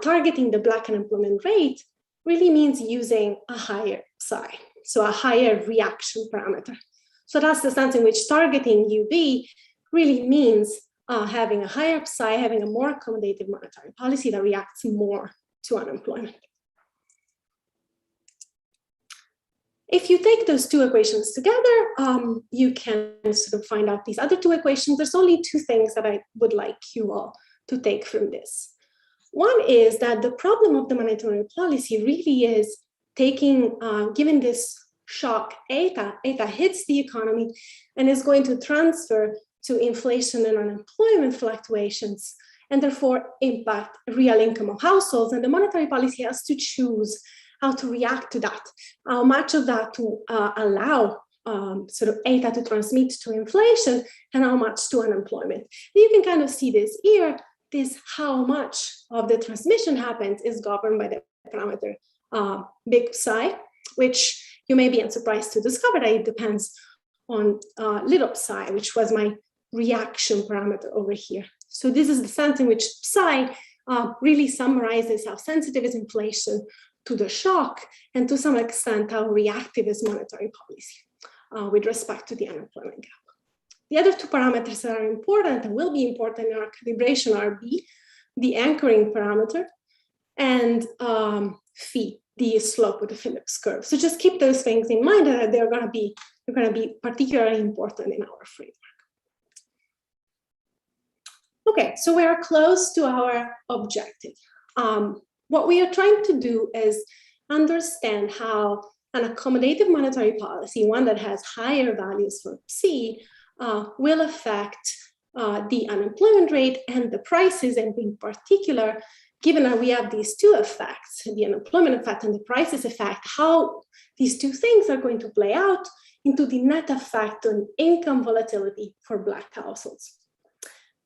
targeting the black unemployment rate really means using a higher psi, so a higher reaction parameter. So that's the sense in which targeting UB really means having a higher psi, having a more accommodative monetary policy that reacts more to unemployment. If you take those 2 equations together, you can sort of find out these other 2 equations. There's only 2 things that I would like you all to take from this. One is that the problem of the monetary policy really is taking, given this shock eta hits the economy and is going to transfer to inflation and unemployment fluctuations, and therefore impact real income of households. And the monetary policy has to choose how to react to that, how much of that to allow sort of eta to transmit to inflation and how much to unemployment. You can kind of see this here, this how much of the transmission happens is governed by the parameter big psi, which you may be unsurprised to discover that it depends on little psi, which was my reaction parameter over here. So this is the sense in which psi really summarizes how sensitive is inflation to the shock, and to some extent how reactive is monetary policy with respect to the unemployment gap. The other 2 parameters that are important and will be important in our calibration are B, the anchoring parameter, and phi, the slope of the Phillips curve. So just keep those things in mind, that they're going to be particularly important in our framework. Okay, so we are close to our objective. What we are trying to do is understand how an accommodative monetary policy, one that has higher values for psi, will affect the unemployment rate and the prices, and in particular, given that we have these two effects, the unemployment effect and the prices effect, how these two things are going to play out into the net effect on income volatility for Black households.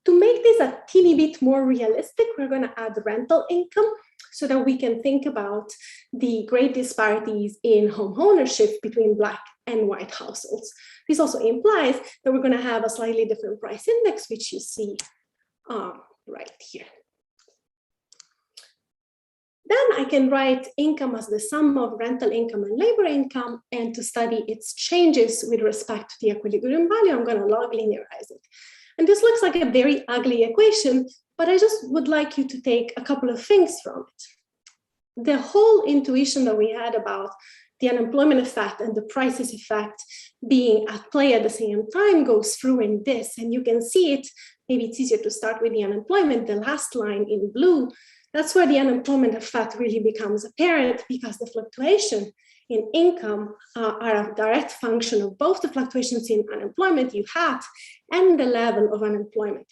To make this a teeny bit more realistic, we're going to add rental income so that we can think about the great disparities in home ownership between Black and white households. This also implies that we're going to have a slightly different price index, which you see right here. Then I can write income as the sum of rental income and labor income, and to study its changes with respect to the equilibrium value, I'm going to log linearize it. And this looks like a very ugly equation, but I just would like you to take a couple of things from it. The whole intuition that we had about the unemployment effect and the prices effect being at play at the same time goes through in this, and you can see it. Maybe it's easier to start with the unemployment, the last line in blue. That's where the unemployment effect really becomes apparent, because the fluctuation in income are a direct function of both the fluctuations in unemployment you had and the level of unemployment.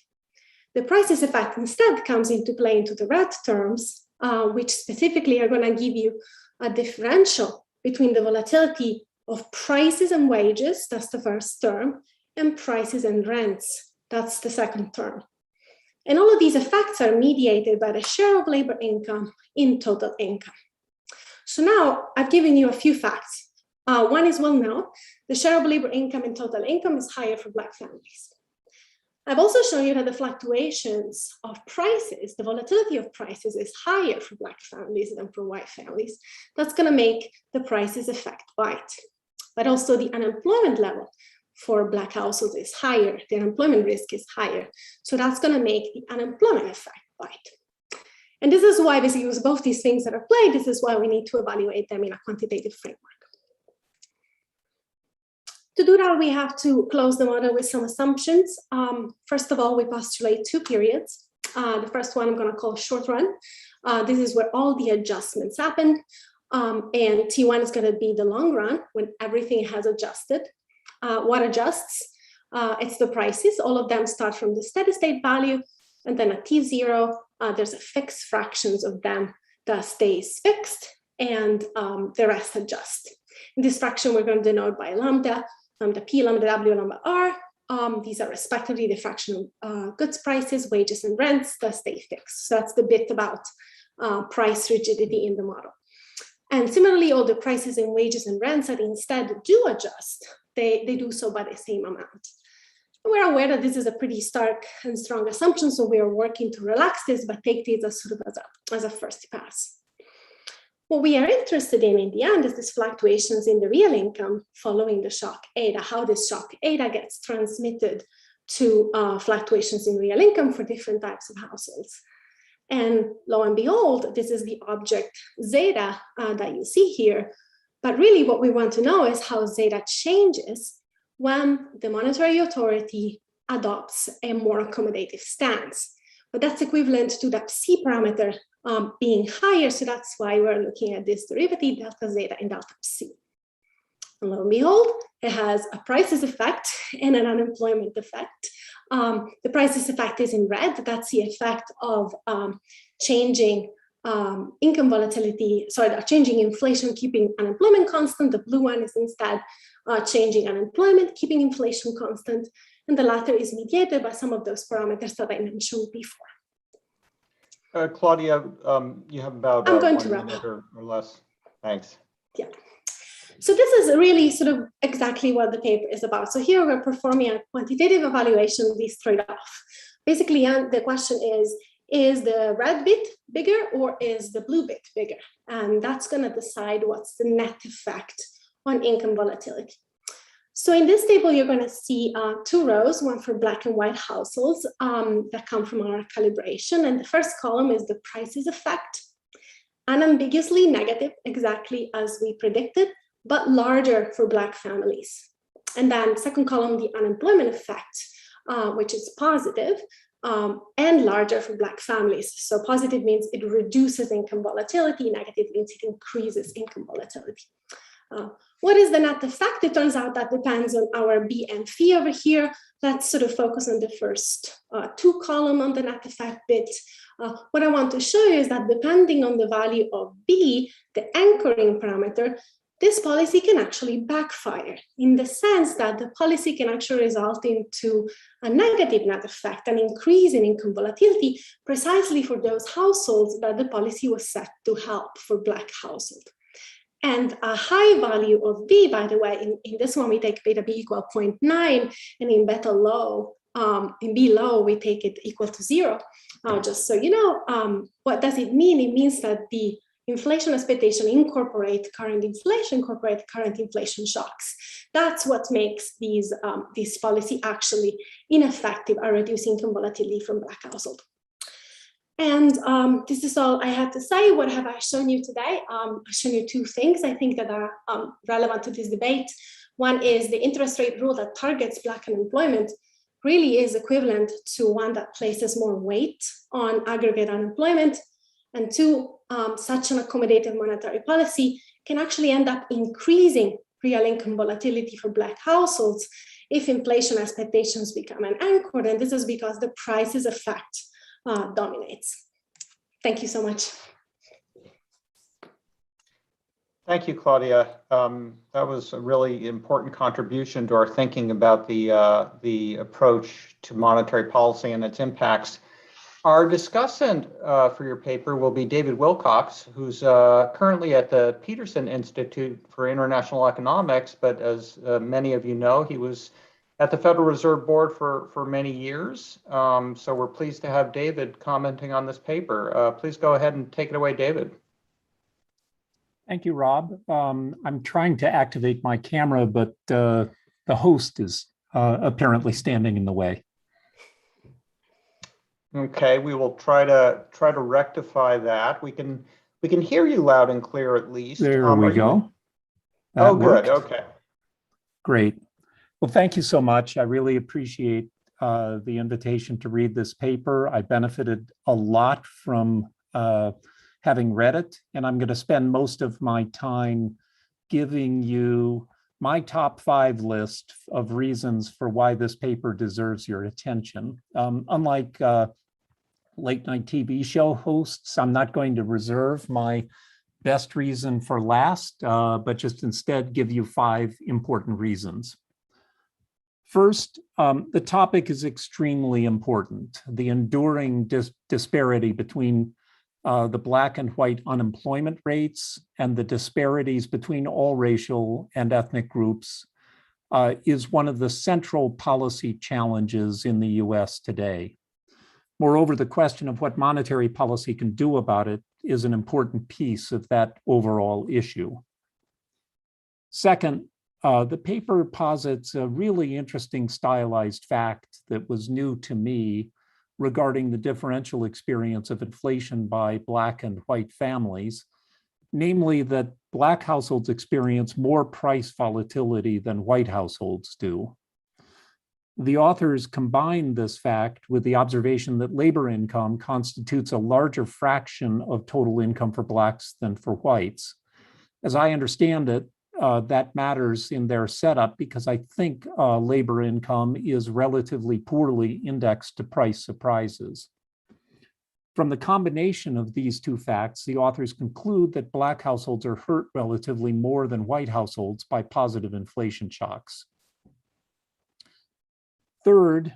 The prices effect instead comes into play into the red terms, which specifically are going to give you a differential between the volatility of prices and wages, that's the first term, and prices and rents, that's the second term. And all of these effects are mediated by the share of labor income in total income. So now I've given you a few facts. One is well known: the share of labor income in total income is higher for Black families. I've also shown you that the fluctuations of prices, the volatility of prices, is higher for Black families than for white families. That's going to make the prices effect white. But also the unemployment level for Black households is higher. The unemployment risk is higher. So that's going to make the unemployment effect white. And this is why, basically, with both these things that are played, this is why we need to evaluate them in a quantitative framework. To do that, we have to close the model with some assumptions. First of all, we postulate two periods. The first one I'm going to call short run. This is where all the adjustments happen. And T1 is going to be the long run, when everything has adjusted. What adjusts? It's the prices. All of them start from the steady state value. And then at T0, there's a fixed fractions of them that stays fixed, and the rest adjust. In this fraction, we're going to denote by lambda, lambda P, lambda W, lambda R. These are respectively the fraction of goods prices, wages, and rents that stay fixed. So that's the bit about price rigidity in the model. And similarly, all the prices and wages and rents that instead do adjust, they do so by the same amount. We're aware that this is a pretty stark and strong assumption, so we are working to relax this, but take this as sort of as a first pass. What we are interested in the end is these fluctuations in the real income following the shock eta, how this shock eta gets transmitted to fluctuations in real income for different types of households. And lo and behold, this is the object zeta that you see here. But really what we want to know is how zeta changes when the monetary authority adopts a more accommodative stance. But that's equivalent to that psi parameter being higher, so that's why we're looking at this derivative, delta zeta and delta psi. And lo and behold, it has a prices effect and an unemployment effect. The prices effect is in red. That's the effect of changing income volatility, changing inflation, keeping unemployment constant. The blue one is instead changing unemployment, keeping inflation constant. And the latter is mediated by some of those parameters that I mentioned before. Claudia, you have about I'm going 1 to wrap minute up. or less. Thanks. Yeah. So this is really sort of exactly what the paper is about. So here we're performing a quantitative evaluation of these trade-off. Basically, the question is the red bit bigger or is the blue bit bigger? And that's going to decide what's the net effect on income volatility. So in this table, you're going to see two rows, one for Black and white households that come from our calibration. And the first column is the prices effect. unambiguously negative, exactly as we predicted, but larger for Black families. And then second column, the unemployment effect, which is positive, and larger for Black families. So positive means it reduces income volatility, negative means it increases income volatility. What is the net effect? It turns out that depends on our B and phi over here. Let's sort of focus on the first two column on the net effect bit. What I want to show you is that depending on the value of B, the anchoring parameter, this policy can actually backfire in the sense that the policy can actually result into a negative net effect, an increase in income volatility, precisely for those households that the policy was set to help, for Black households. And a high value of B, by the way, in this one, we take beta B equal 0.9, and in beta low, in B low, we take it equal to 0. Just so you know, what does it mean? It means that the inflation expectation incorporate current inflation shocks. That's what makes this policy actually ineffective at reducing income volatility from Black households. And this is all I had to say. What have I shown you today? I've shown you two things I think that are relevant to this debate. One is the interest rate rule that targets Black unemployment really is equivalent to one that places more weight on aggregate unemployment. And two, such an accommodative monetary policy can actually end up increasing real income volatility for Black households if inflation expectations become an anchor. And this is because the prices effect dominates. Thank you so much. Thank you, Claudia. That was a really important contribution to our thinking about the approach to monetary policy and its impacts. Our discussant for your paper will be David Wilcox, who's currently at the Peterson Institute for International Economics, but as many of you know, he was at the Federal Reserve Board for many years. So we're pleased to have David commenting on this paper. Please go ahead and take it away, David. Thank you, Rob. I'm trying to activate my camera, but the host is apparently standing in the way. Okay, we will try to rectify that. We can hear you loud and clear at least. There we go. Oh, good. Okay. Great. Well, thank you so much. I really appreciate the invitation to read this paper. I benefited a lot from having read it, and I'm going to spend most of my time giving you my top 5 list of reasons for why this paper deserves your attention. Unlike late night TV show hosts, I'm not going to reserve my best reason for last, but just instead give you 5 important reasons. First, the topic is extremely important. The enduring disparity between the Black and white unemployment rates and the disparities between all racial and ethnic groups is one of the central policy challenges in the US today. Moreover, the question of what monetary policy can do about it is an important piece of that overall issue. Second, the paper posits a really interesting stylized fact that was new to me regarding the differential experience of inflation by Black and white families, namely that Black households experience more price volatility than white households do. The authors combine this fact with the observation that labor income constitutes a larger fraction of total income for Blacks than for whites. As I understand it, that matters in their setup because I think labor income is relatively poorly indexed to price surprises. From the combination of these two facts, the authors conclude that Black households are hurt relatively more than white households by positive inflation shocks. Third,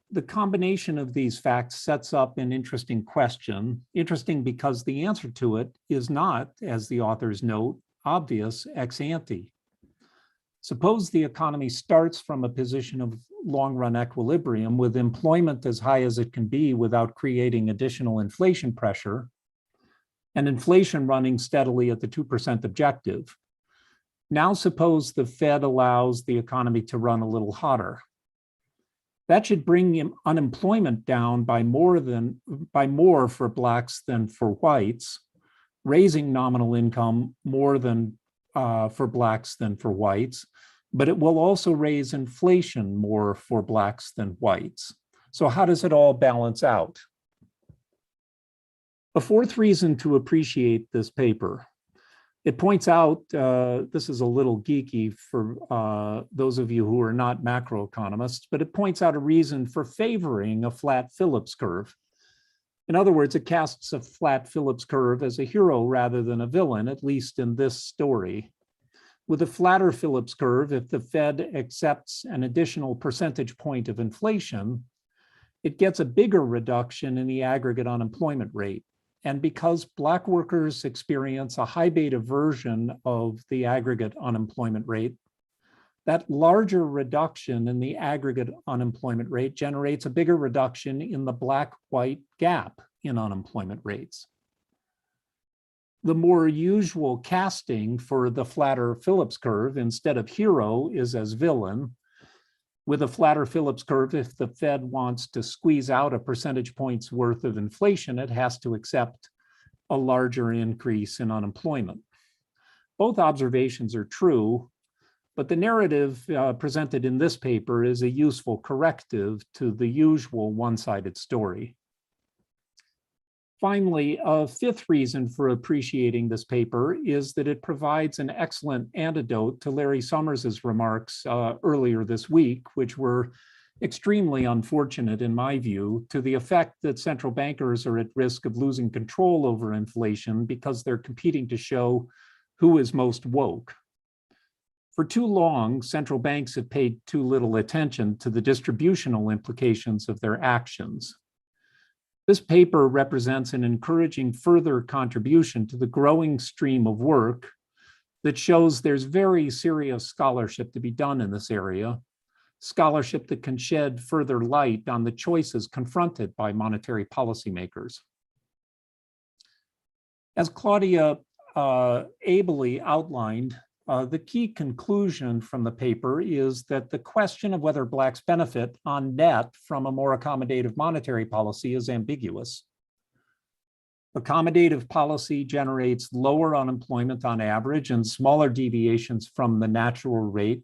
the combination of these facts sets up an interesting question. Interesting because the answer to it is not, as the authors note, obvious ex ante. Suppose the economy starts from a position of long-run equilibrium with employment as high as it can be without creating additional inflation pressure, and inflation running steadily at the 2% objective. Now suppose the Fed allows the economy to run a little hotter. That should bring unemployment down by more for Blacks than for whites, raising nominal income more than for Blacks than for whites, but it will also raise inflation more for Blacks than whites. So how does it all balance out? A fourth reason to appreciate this paper. It points out, this is a little geeky for those of you who are not macroeconomists, but it points out a reason for favoring a flat Phillips curve. In other words, it casts a flat Phillips curve as a hero rather than a villain, at least in this story. With a flatter Phillips curve, if the Fed accepts an additional percentage point of inflation, it gets a bigger reduction in the aggregate unemployment rate. And because Black workers experience a high beta version of the aggregate unemployment rate, that larger reduction in the aggregate unemployment rate generates a bigger reduction in the Black-white gap in unemployment rates. The more usual casting for the flatter Phillips curve instead of hero is as villain. With a flatter Phillips curve, if the Fed wants to squeeze out a percentage point's worth of inflation, it has to accept a larger increase in unemployment. Both observations are true, but the narrative presented in this paper is a useful corrective to the usual one-sided story. Finally, a fifth reason for appreciating this paper is that it provides an excellent antidote to Larry Summers's remarks earlier this week, which were extremely unfortunate in my view, to the effect that central bankers are at risk of losing control over inflation because they're competing to show who is most woke. For too long, central banks have paid too little attention to the distributional implications of their actions. This paper represents an encouraging further contribution to the growing stream of work that shows there's very serious scholarship to be done in this area, scholarship that can shed further light on the choices confronted by monetary policymakers. As Claudia ably outlined, the key conclusion from the paper is that the question of whether Blacks benefit on net from a more accommodative monetary policy is ambiguous. Accommodative policy generates lower unemployment on average and smaller deviations from the natural rate,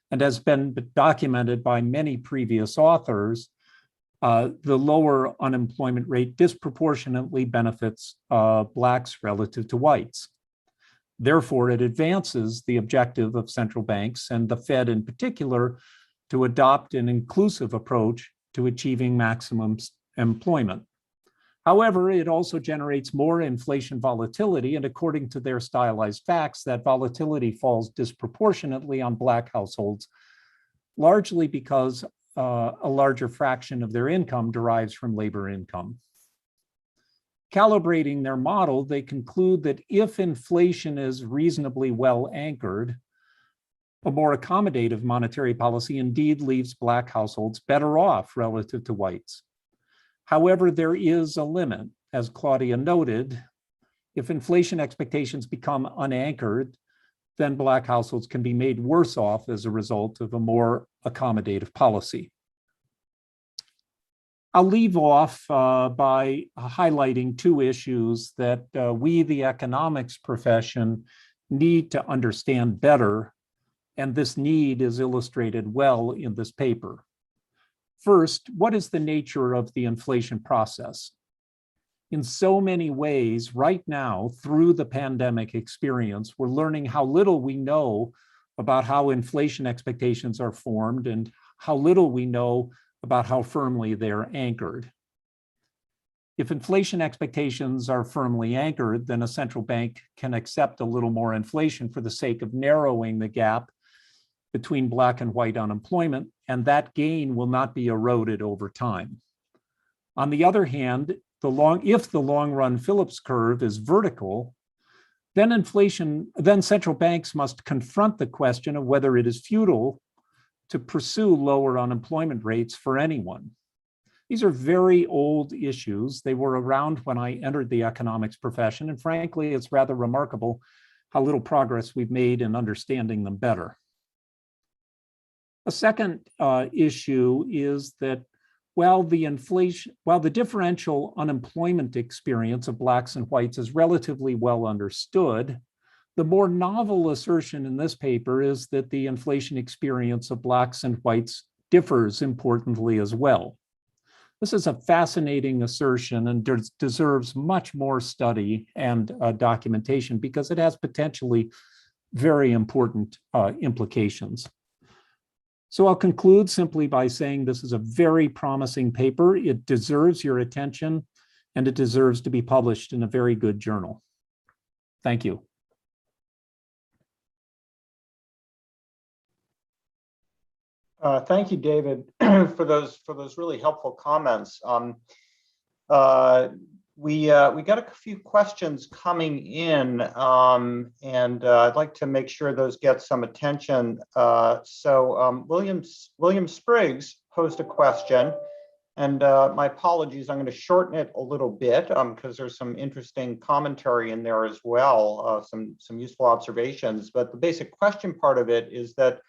and has been documented by many previous authors, the lower unemployment rate disproportionately benefits Blacks relative to whites. Therefore, it advances the objective of central banks and the Fed in particular to adopt an inclusive approach to achieving maximum employment. However, it also generates more inflation volatility, and according to their stylized facts, that volatility falls disproportionately on Black households, largely because a larger fraction of their income derives from labor income. Calibrating their model, they conclude that if inflation is reasonably well anchored, a more accommodative monetary policy indeed leaves Black households better off relative to whites. However, there is a limit. As Claudia noted, if inflation expectations become unanchored, then Black households can be made worse off as a result of a more accommodative policy. I'll leave off by highlighting two issues that we, the economics profession, need to understand better, and this need is illustrated well in this paper. First, what is the nature of the inflation process? In so many ways, right now, through the pandemic experience, we're learning how little we know about how inflation expectations are formed and how little we know about how firmly they're anchored. If inflation expectations are firmly anchored, then a central bank can accept a little more inflation for the sake of narrowing the gap between Black and white unemployment, and that gain will not be eroded over time. On the other hand, if the long-run Phillips curve is vertical, then central banks must confront the question of whether it is futile to pursue lower unemployment rates for anyone. These are very old issues. They were around when I entered the economics profession, and frankly, it's rather remarkable how little progress we've made in understanding them better. A second issue is that while the differential unemployment experience of Blacks and whites is relatively well understood, the more novel assertion in this paper is that the inflation experience of Blacks and whites differs importantly as well. This is a fascinating assertion and deserves much more study and documentation because it has potentially very important implications. So I'll conclude simply by saying this is a very promising paper. It deserves your attention and it deserves to be published in a very good journal. Thank you. Thank you, David, for those really helpful comments. We got a few questions coming in, and I'd like to make sure those get some attention. William Spriggs posed a question, and my apologies, I'm going to shorten it a little bit because there's some interesting commentary in there as well, some useful observations. But the basic question part of it is that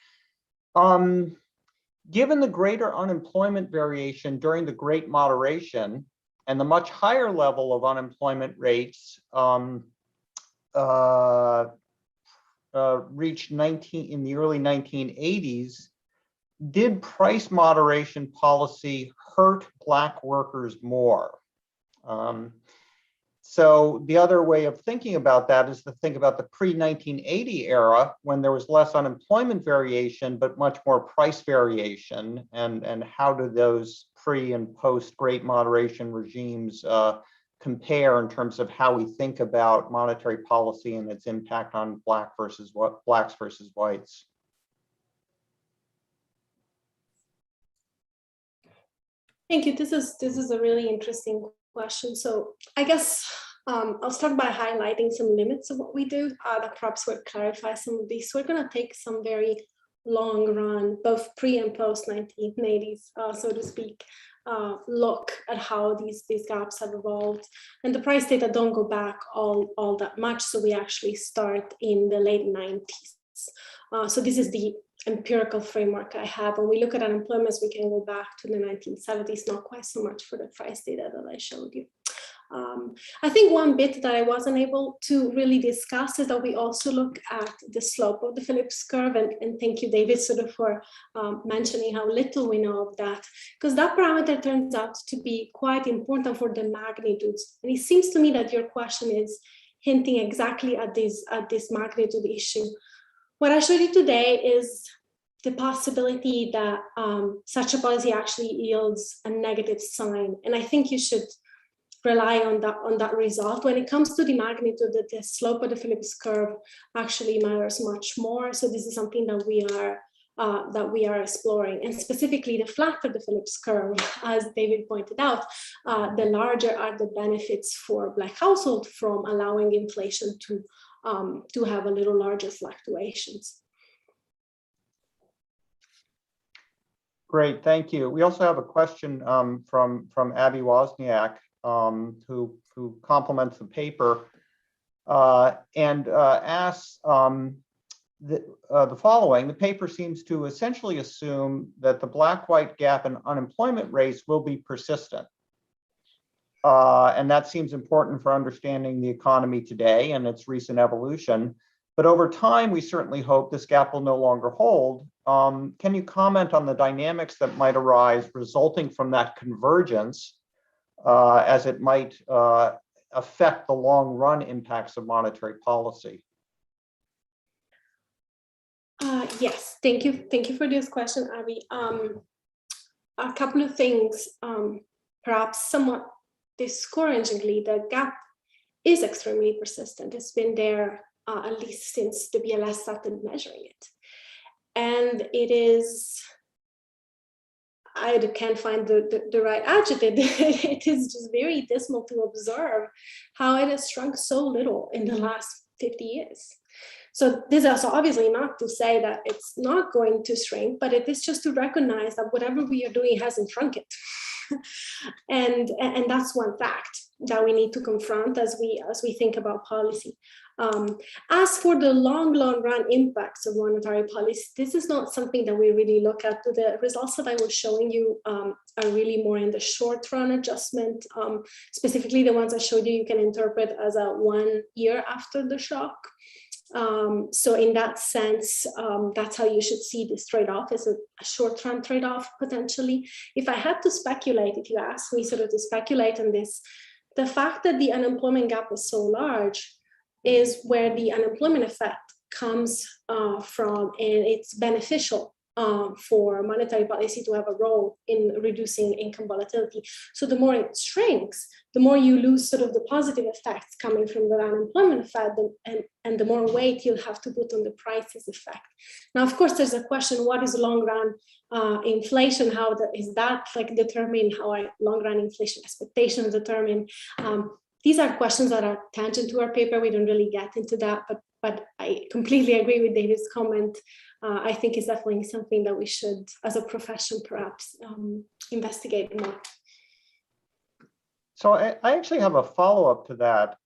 given the greater unemployment variation during the Great Moderation and the much higher level of unemployment rates reached in the early 1980s, did price moderation policy hurt Black workers more? So the other way of thinking about that is to think about the pre-1980 era when there was less unemployment variation, but much more price variation. And how do those pre and post Great Moderation regimes compare in terms of how we think about monetary policy and its impact on Blacks versus whites? Thank you. This is a really interesting question. So I guess I'll start by highlighting some limits of what we do that perhaps would clarify some of these. So we're going to take some very long run, both pre and post 1980s, so to speak, look at how these gaps have evolved. And the price data don't go back all that much. So we actually start in the late 90s. So this is the empirical framework I have. When we look at unemployment, we can go back to the 1970s, not quite so much for the price data that I showed you. I think one bit that I wasn't able to really discuss is that we also look at the slope of the Phillips curve, and thank you, David, sort of for mentioning how little we know of that, because that parameter turns out to be quite important for the magnitudes. And it seems to me that your question is hinting exactly at this magnitude issue. What I showed you today is the possibility that such a policy actually yields a negative sign. And I think you should rely on that result. When it comes to the magnitude, the slope of the Phillips curve actually matters much more. So this is something that we are exploring. And specifically the flatter the Phillips curve, as David pointed out, the larger are the benefits for Black households from allowing inflation to have a little larger fluctuations. Great, thank you. We also have a question from Abby Wozniak, who compliments the paper and asks the following. The paper seems to essentially assume that the Black-white gap in unemployment rates will be persistent. And that seems important for understanding the economy today and its recent evolution. But over time, we certainly hope this gap will no longer hold. Can you comment on the dynamics that might arise resulting from that convergence as it might affect the long-run impacts of monetary policy? Yes, thank you. Thank you for this question, Abby. A couple of things, perhaps somewhat discouragingly, the gap is extremely persistent. It's been there at least since the BLS started measuring it. And it is, I can't find the right adjective. It is just very dismal to observe how it has shrunk so little in the last 50 years. So this is obviously not to say that it's not going to shrink, but it is just to recognize that whatever we are doing hasn't shrunk it. and that's one fact that we need to confront as we think about policy. As for the long run impacts of monetary policy, this is not something that we really look at. The results that I was showing you are really more in the short run adjustment. Specifically, the ones I showed you, you can interpret as a 1 year after the shock. So in that sense, that's how you should see this trade-off, as a short-run trade-off potentially. If I had to speculate, if you ask me sort of to speculate on this, the fact that the unemployment gap is so large is where the unemployment effect comes from, and it's beneficial for monetary policy to have a role in reducing income volatility. So the more it shrinks, the more you lose sort of the positive effects coming from the unemployment effect, and the more weight you'll have to put on the prices effect. Now, of course, there's a question: what is long run inflation? How is that like determined? How are long run inflation expectations determined? These are questions that are tangent to our paper. We don't really get into that, but I completely agree with David's comment. I think it's definitely something that we should, as a profession, perhaps investigate more. So I actually have a follow-up to that,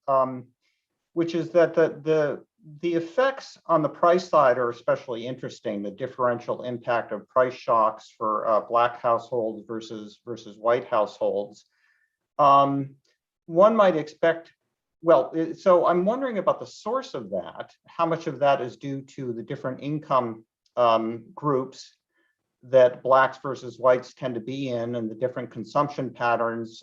which is that the effects on the price side are especially interesting. The differential impact of price shocks for Black households versus white households. One might expect, well, so I'm wondering about the source of that. How much of that is due to the different income groups that Blacks versus whites tend to be in, and the different consumption patterns,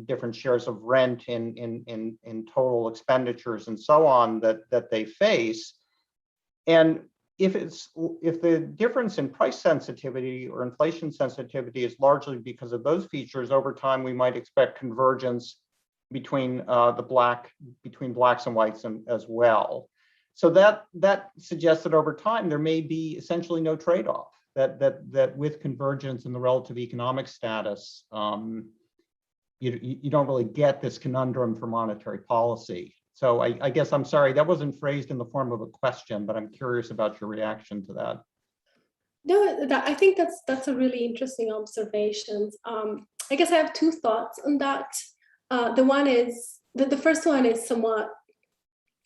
different shares of rent in total expenditures and so on that they face. And if the difference in price sensitivity or inflation sensitivity is largely because of those features, over time we might expect convergence between Blacks and whites as well. So that suggests that over time there may be essentially no trade-off. That with convergence in the relative economic status, you don't really get this conundrum for monetary policy. So I guess, I'm sorry, that wasn't phrased in the form of a question, but I'm curious about your reaction to that. No, I think that's a really interesting observation. I guess I have two thoughts on that. The first one is somewhat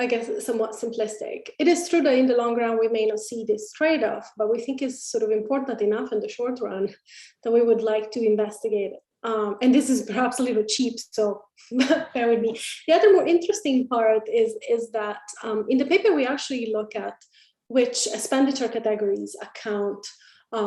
simplistic. It is true that in the long run, we may not see this trade-off, but we think it's sort of important enough in the short run that we would like to investigate it. And this is perhaps a little cheap, so bear with me. The other more interesting part is that in the paper, we actually look at which expenditure categories account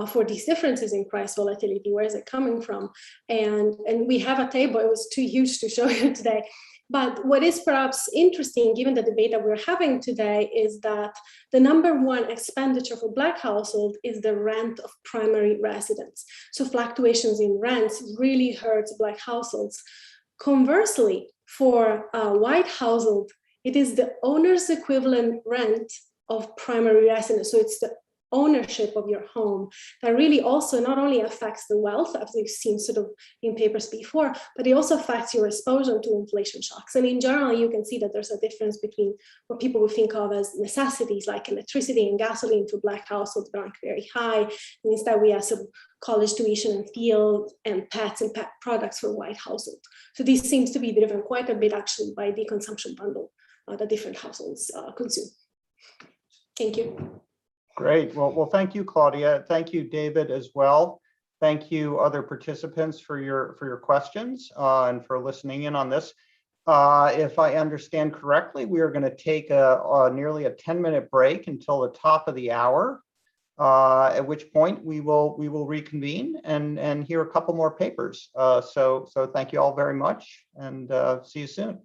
for these differences in price volatility. Where is it coming from? And we have a table. It was too huge to show you today. But what is perhaps interesting, given the debate that we're having today, is that the number one expenditure for Black households is the rent of primary residence. So fluctuations in rents really hurts Black households. Conversely, for a white household, it is the owner's equivalent rent of primary residence. So it's the ownership of your home that really also not only affects the wealth, as we've seen sort of in papers before, but it also affects your exposure to inflation shocks. And in general, you can see that there's a difference between what people would think of as necessities like electricity and gasoline for Black households that aren't very high. And instead we have some college tuition and field and pets and pet products for white households. So this seems to be driven quite a bit actually by the consumption bundle that different households consume. Thank you. Great. Well, thank you, Claudia. Thank you, David, as well. Thank you, other participants, for your questions and for listening in on this. If I understand correctly, we are going to take nearly a 10-minute break until the top of the hour, at which point we will reconvene and hear a couple more papers. So thank you all very much, and see you soon.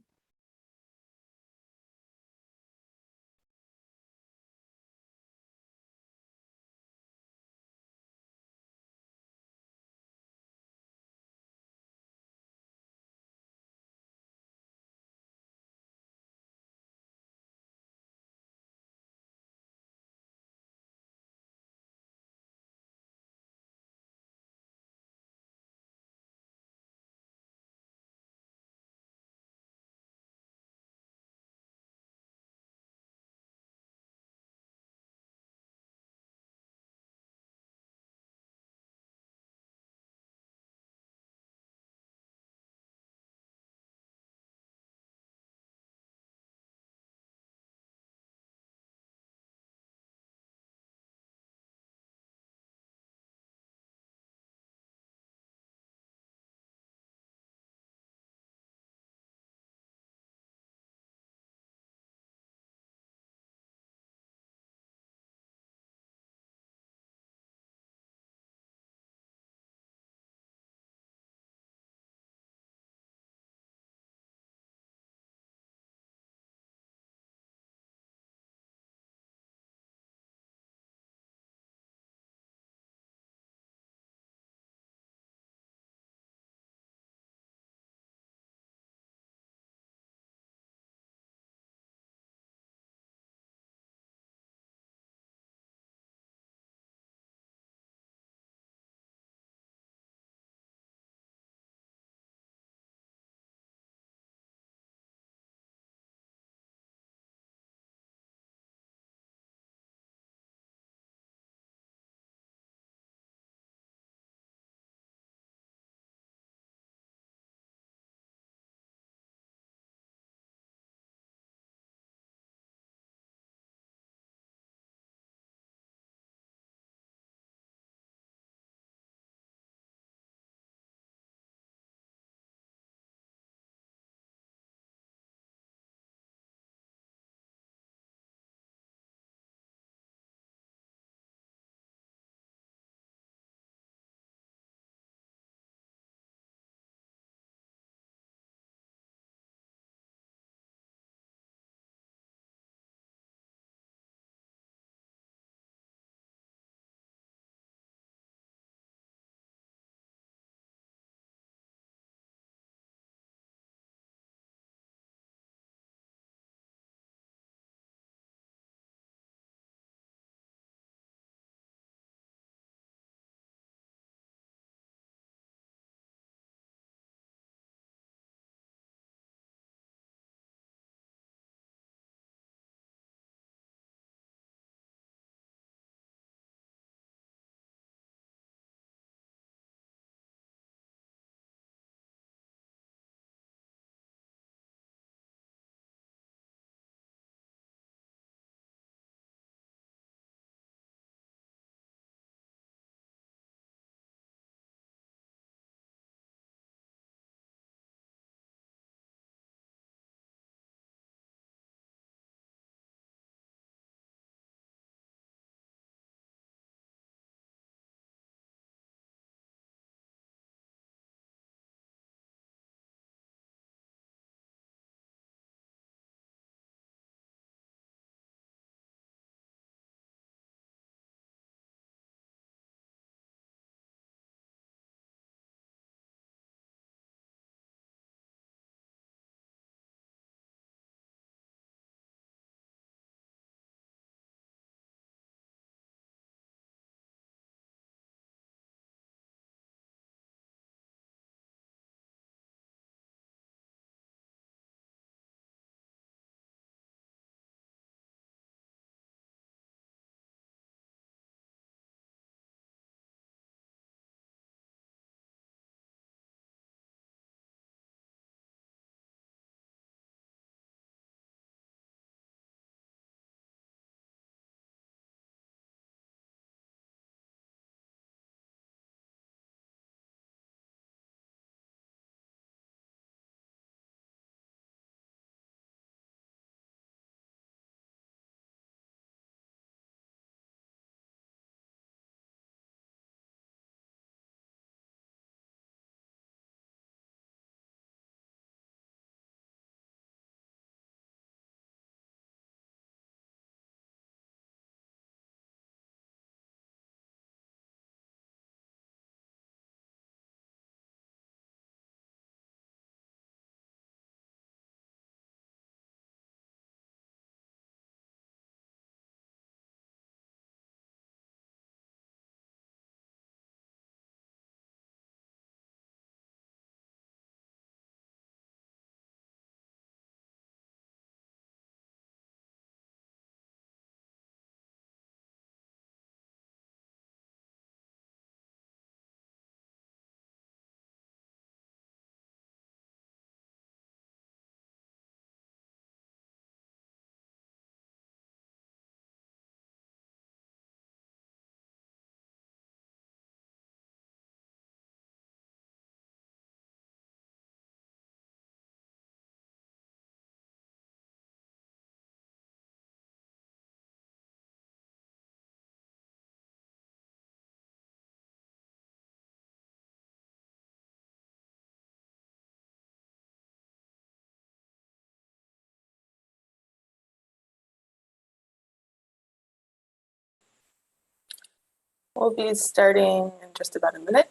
We'll be starting in just about a minute.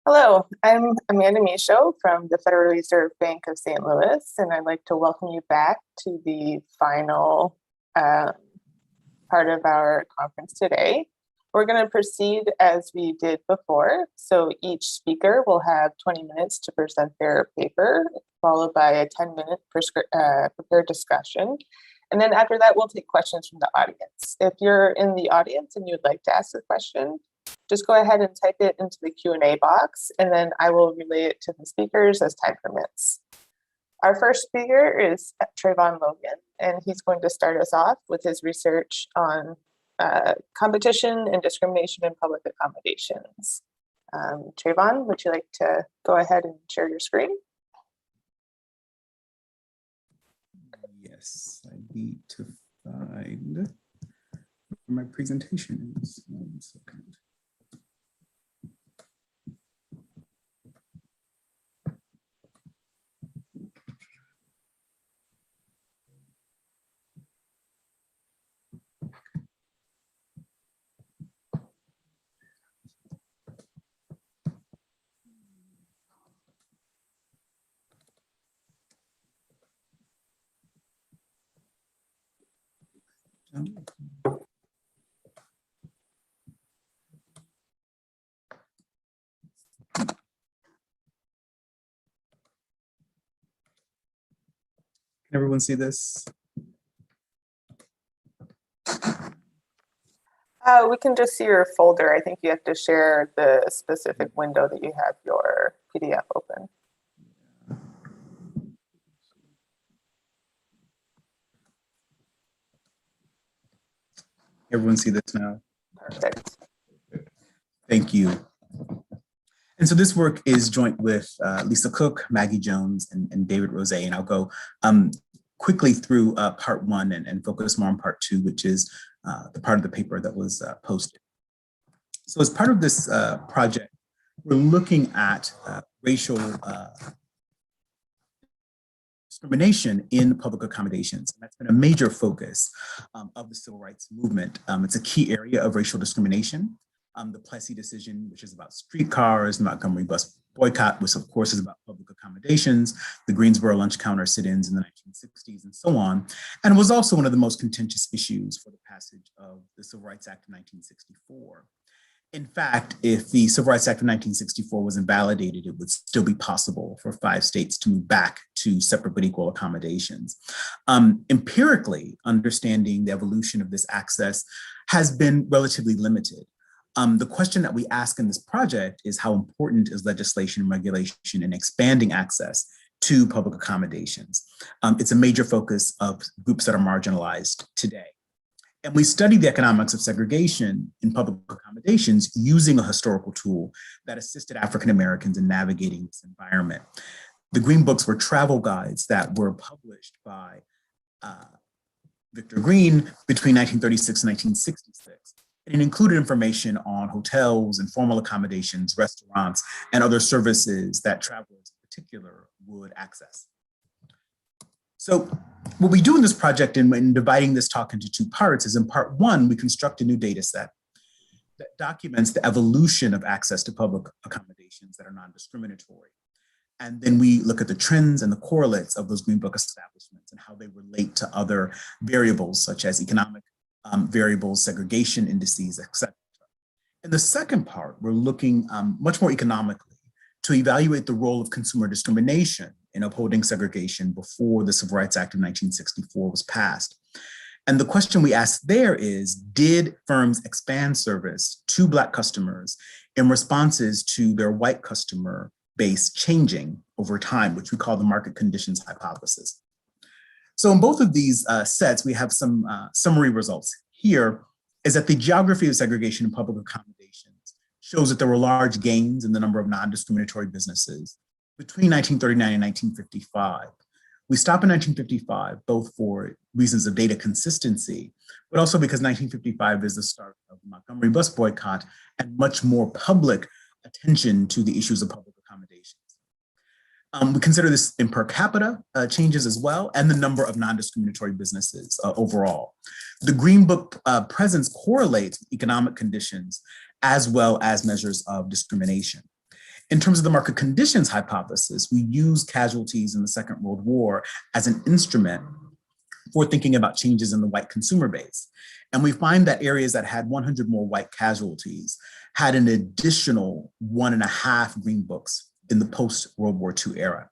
Hello, I'm Amanda Michaud from the Federal Reserve Bank of St. Louis, and I'd like to welcome you back to the final part of our conference today. We're going to proceed as we did before. So each speaker will have 20 minutes to present their paper, followed by a 10-minute prepared discussion. And then after that, we'll take questions from the audience. If you're in the audience and you'd like to ask a question, just go ahead and type it into the Q&A box, and then I will relay it to the speakers as time permits. Our first speaker is Trayvon Logan, and he's going to start us off with his research on competition and discrimination in public accommodations. Trayvon, would you like to go ahead and share your screen? Yes, I need to find my presentation. 1 second. Can everyone see this? We can just see your folder. I think you have to share the specific window that you have your PDF open. Everyone see this now? Perfect. Thank you. And so this work is joint with Lisa Cook, Maggie Jones, and David Rose. And I'll go quickly through part 1 and focus more on part 2, which is the part of the paper that was posted. So as part of this project, we're looking at racial discrimination in public accommodations. And that's been a major focus of the civil rights movement. It's a key area of racial discrimination. The Plessy decision, which is about streetcars, the Montgomery bus boycott, which of course is about public accommodations, the Greensboro lunch counter sit-ins in the 1960s and so on. And it was also one of the most contentious issues for the passage of the Civil Rights Act of 1964. In fact, if the Civil Rights Act of 1964 was invalidated, it would still be possible for 5 states to move back to separate but equal accommodations. Empirically, understanding the evolution of this access has been relatively limited. The question that we ask in this project is how important is legislation and regulation in expanding access to public accommodations? It's a major focus of groups that are marginalized today. And we study the economics of segregation in public accommodations using a historical tool that assisted African Americans in navigating this environment. The Green Books were travel guides that were published by Victor Green between 1936 and 1966. And it included information on hotels, informal accommodations, restaurants, and other services that travelers in particular would access. So what we do in this project in dividing this talk into 2 parts is in part 1, we construct a new data set that documents the evolution of access to public accommodations that are non-discriminatory. And then we look at the trends and the correlates of those Green Book establishments and how they relate to other variables such as economic variables, segregation indices, et cetera. In the second part, we're looking much more economically to evaluate the role of consumer discrimination in upholding segregation before the Civil Rights Act of 1964 was passed. And the question we asked there is, did firms expand service to Black customers in responses to their white customer base changing over time, which we call the market conditions hypothesis? So in both of these sets, we have some summary results. Here is that the geography of segregation in public accommodations shows that there were large gains in the number of non-discriminatory businesses between 1939 and 1955. We stop in 1955, both for reasons of data consistency, but also because 1955 is the start of the Montgomery bus boycott and much more public attention to the issues of public accommodations. We consider this in per capita changes as well, and the number of non-discriminatory businesses overall. The Green Book presence correlates with economic conditions as well as measures of discrimination. In terms of the market conditions hypothesis, we use casualties in the Second World War as an instrument for thinking about changes in the white consumer base. And we find that areas that had 100 more white casualties had an additional 1.5 Green Books in the post-World War II era.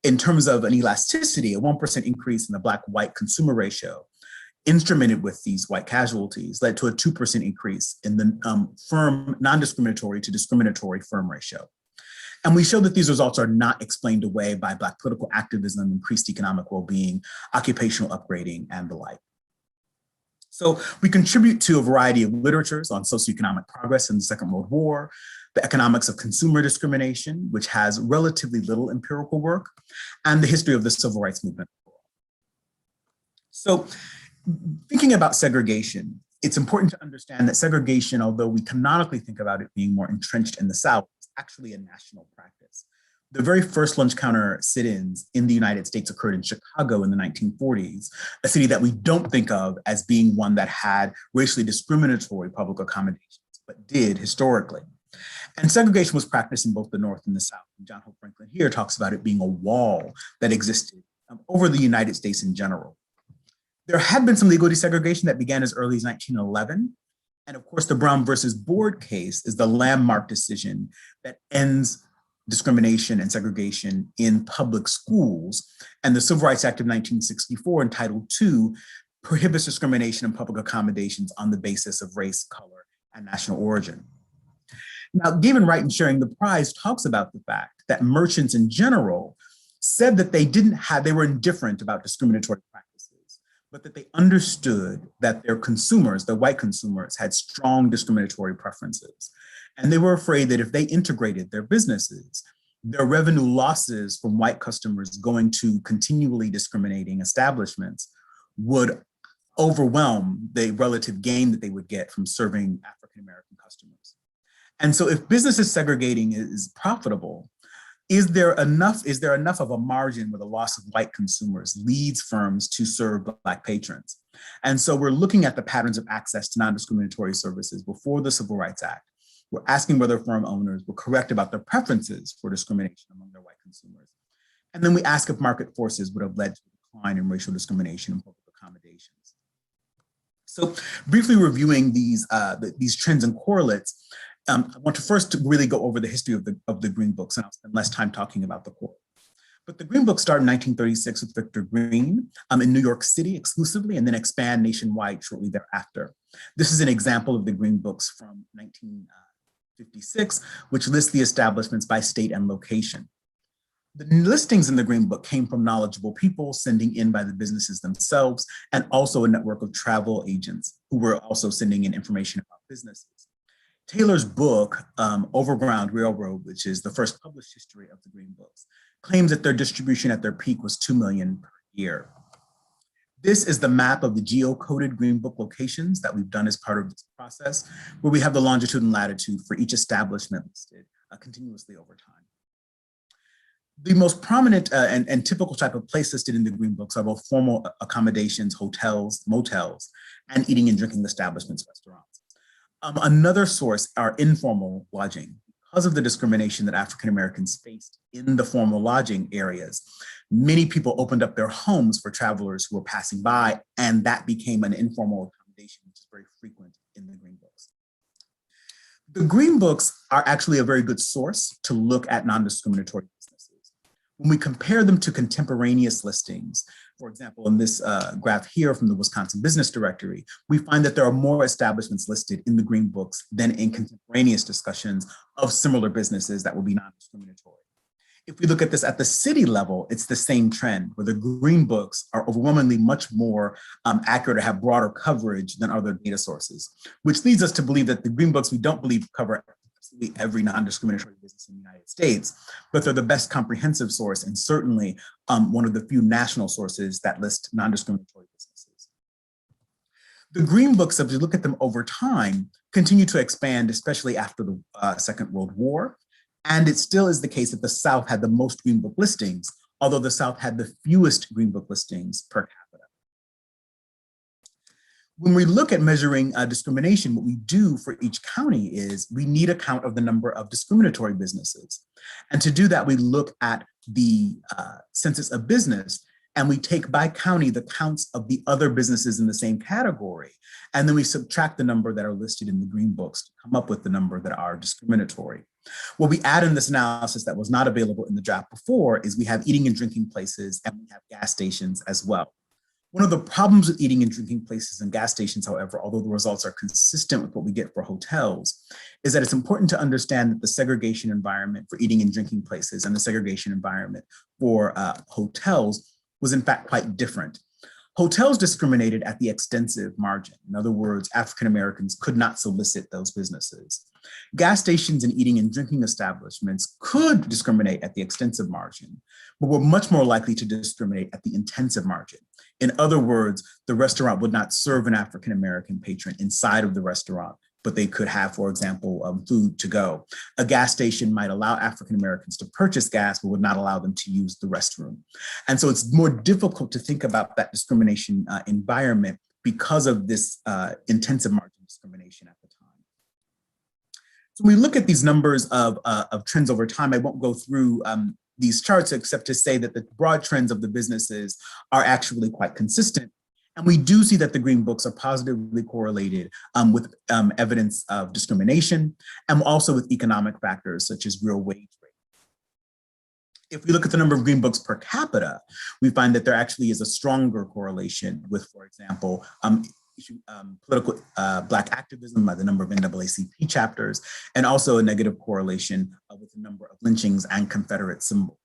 In terms of an elasticity, a 1% increase in the Black-white consumer ratio instrumented with these white casualties led to a 2% increase in the firm non-discriminatory to discriminatory firm ratio. And we show that these results are not explained away by Black political activism, increased economic well-being, occupational upgrading, and the like. So we contribute to a variety of literatures on socioeconomic progress in the Second World War, the economics of consumer discrimination, which has relatively little empirical work, and the history of the civil rights movement. So thinking about segregation, it's important to understand that segregation, although we canonically think about it being more entrenched in the South, is actually a national practice. The very first lunch counter sit-ins in the United States occurred in Chicago in the 1940s, a city that we don't think of as being one that had racially discriminatory public accommodations, but did historically. And segregation was practiced in both the North and the South. And John Hope Franklin here talks about it being a wall that existed over the United States in general. There had been some legal desegregation that began as early as 1911. And of course, the Brown versus Board case is the landmark decision that ends discrimination and segregation in public schools. And the Civil Rights Act of 1964 in Title II prohibits discrimination in public accommodations on the basis of race, color, and national origin. Now, Gavin Wright in Sharing the Prize talks about the fact that merchants in general said that they were indifferent about discriminatory practices, but that they understood that their consumers, the white consumers, had strong discriminatory preferences. And they were afraid that if they integrated their businesses, their revenue losses from white customers going to continually discriminating establishments would overwhelm the relative gain that they would get from serving African-American customers. And so if businesses segregating is profitable, is there enough of a margin where the loss of white consumers leads firms to serve Black patrons? And so we're looking at the patterns of access to non-discriminatory services before the Civil Rights Act. We're asking whether firm owners were correct about their preferences for discrimination among their white consumers. And then we ask if market forces would have led to a decline in racial discrimination in public accommodations. So briefly reviewing these trends and correlates, I want to first really go over the history of the Green Books, and I'll spend less time talking about the core. But the Green Book started in 1936 with Victor Green in New York City exclusively, and then expand nationwide shortly thereafter. This is an example of the Green Books from 1956, which lists the establishments by state and location. The listings in the Green Book came from knowledgeable people sending in by the businesses themselves, and also a network of travel agents who were also sending in information about businesses. Taylor's book, Overground Railroad, which is the first published history of the Green Books, claims that their distribution at their peak was 2 million per year. This is the map of the geocoded Green Book locations that we've done as part of this process, where we have the longitude and latitude for each establishment listed continuously over time. The most prominent and typical type of place listed in the Green Books are both formal accommodations, hotels, motels, and eating and drinking establishments, restaurants. Another source are informal lodging. Because of the discrimination that African Americans faced in the formal lodging areas, many people opened up their homes for travelers who were passing by, and that became an informal accommodation, which is very frequent in the Green Books. The Green Books are actually a very good source to look at non-discriminatory businesses. When we compare them to contemporaneous listings, for example, in this graph here from the Wisconsin Business Directory, we find that there are more establishments listed in the Green Books than in contemporaneous discussions of similar businesses that will be non-discriminatory. If we look at this at the city level, it's the same trend, where the green books are overwhelmingly much more accurate or have broader coverage than other data sources, which leads us to believe that the green books we don't believe cover absolutely every non-discriminatory business in the United States, but they're the best comprehensive source and certainly one of the few national sources that list non-discriminatory businesses. The green books, as we look at them over time, continue to expand, especially after the Second World War. And it still is the case that the South had the most green book listings, although the South had the fewest green book listings per capita. When we look at measuring discrimination, what we do for each county is we need a count of the number of discriminatory businesses. And to do that, we look at the census of business, and we take by county the counts of the other businesses in the same category. And then we subtract the number that are listed in the green books to come up with the number that are discriminatory. What we add in this analysis that was not available in the draft before is we have eating and drinking places, and we have gas stations as well. One of the problems with eating and drinking places and gas stations, however, although the results are consistent with what we get for hotels, is that it's important to understand that the segregation environment for eating and drinking places and the segregation environment for hotels was in fact quite different. Hotels discriminated at the extensive margin. In other words, African Americans could not solicit those businesses. Gas stations and eating and drinking establishments could discriminate at the extensive margin, but were much more likely to discriminate at the intensive margin. In other words, the restaurant would not serve an African American patron inside of the restaurant, but they could have, for example, food to go. A gas station might allow African Americans to purchase gas, but would not allow them to use the restroom. And so it's more difficult to think about that discrimination environment because of this intensive margin discrimination at the time. So when we look at these numbers of trends over time, I won't go through these charts except to say that the broad trends of the businesses are actually quite consistent. And we do see that the green books are positively correlated with evidence of discrimination and also with economic factors such as real wage rate. If we look at the number of green books per capita, we find that there actually is a stronger correlation with, for example, political Black activism by the number of NAACP chapters, and also a negative correlation with the number of lynchings and Confederate symbols.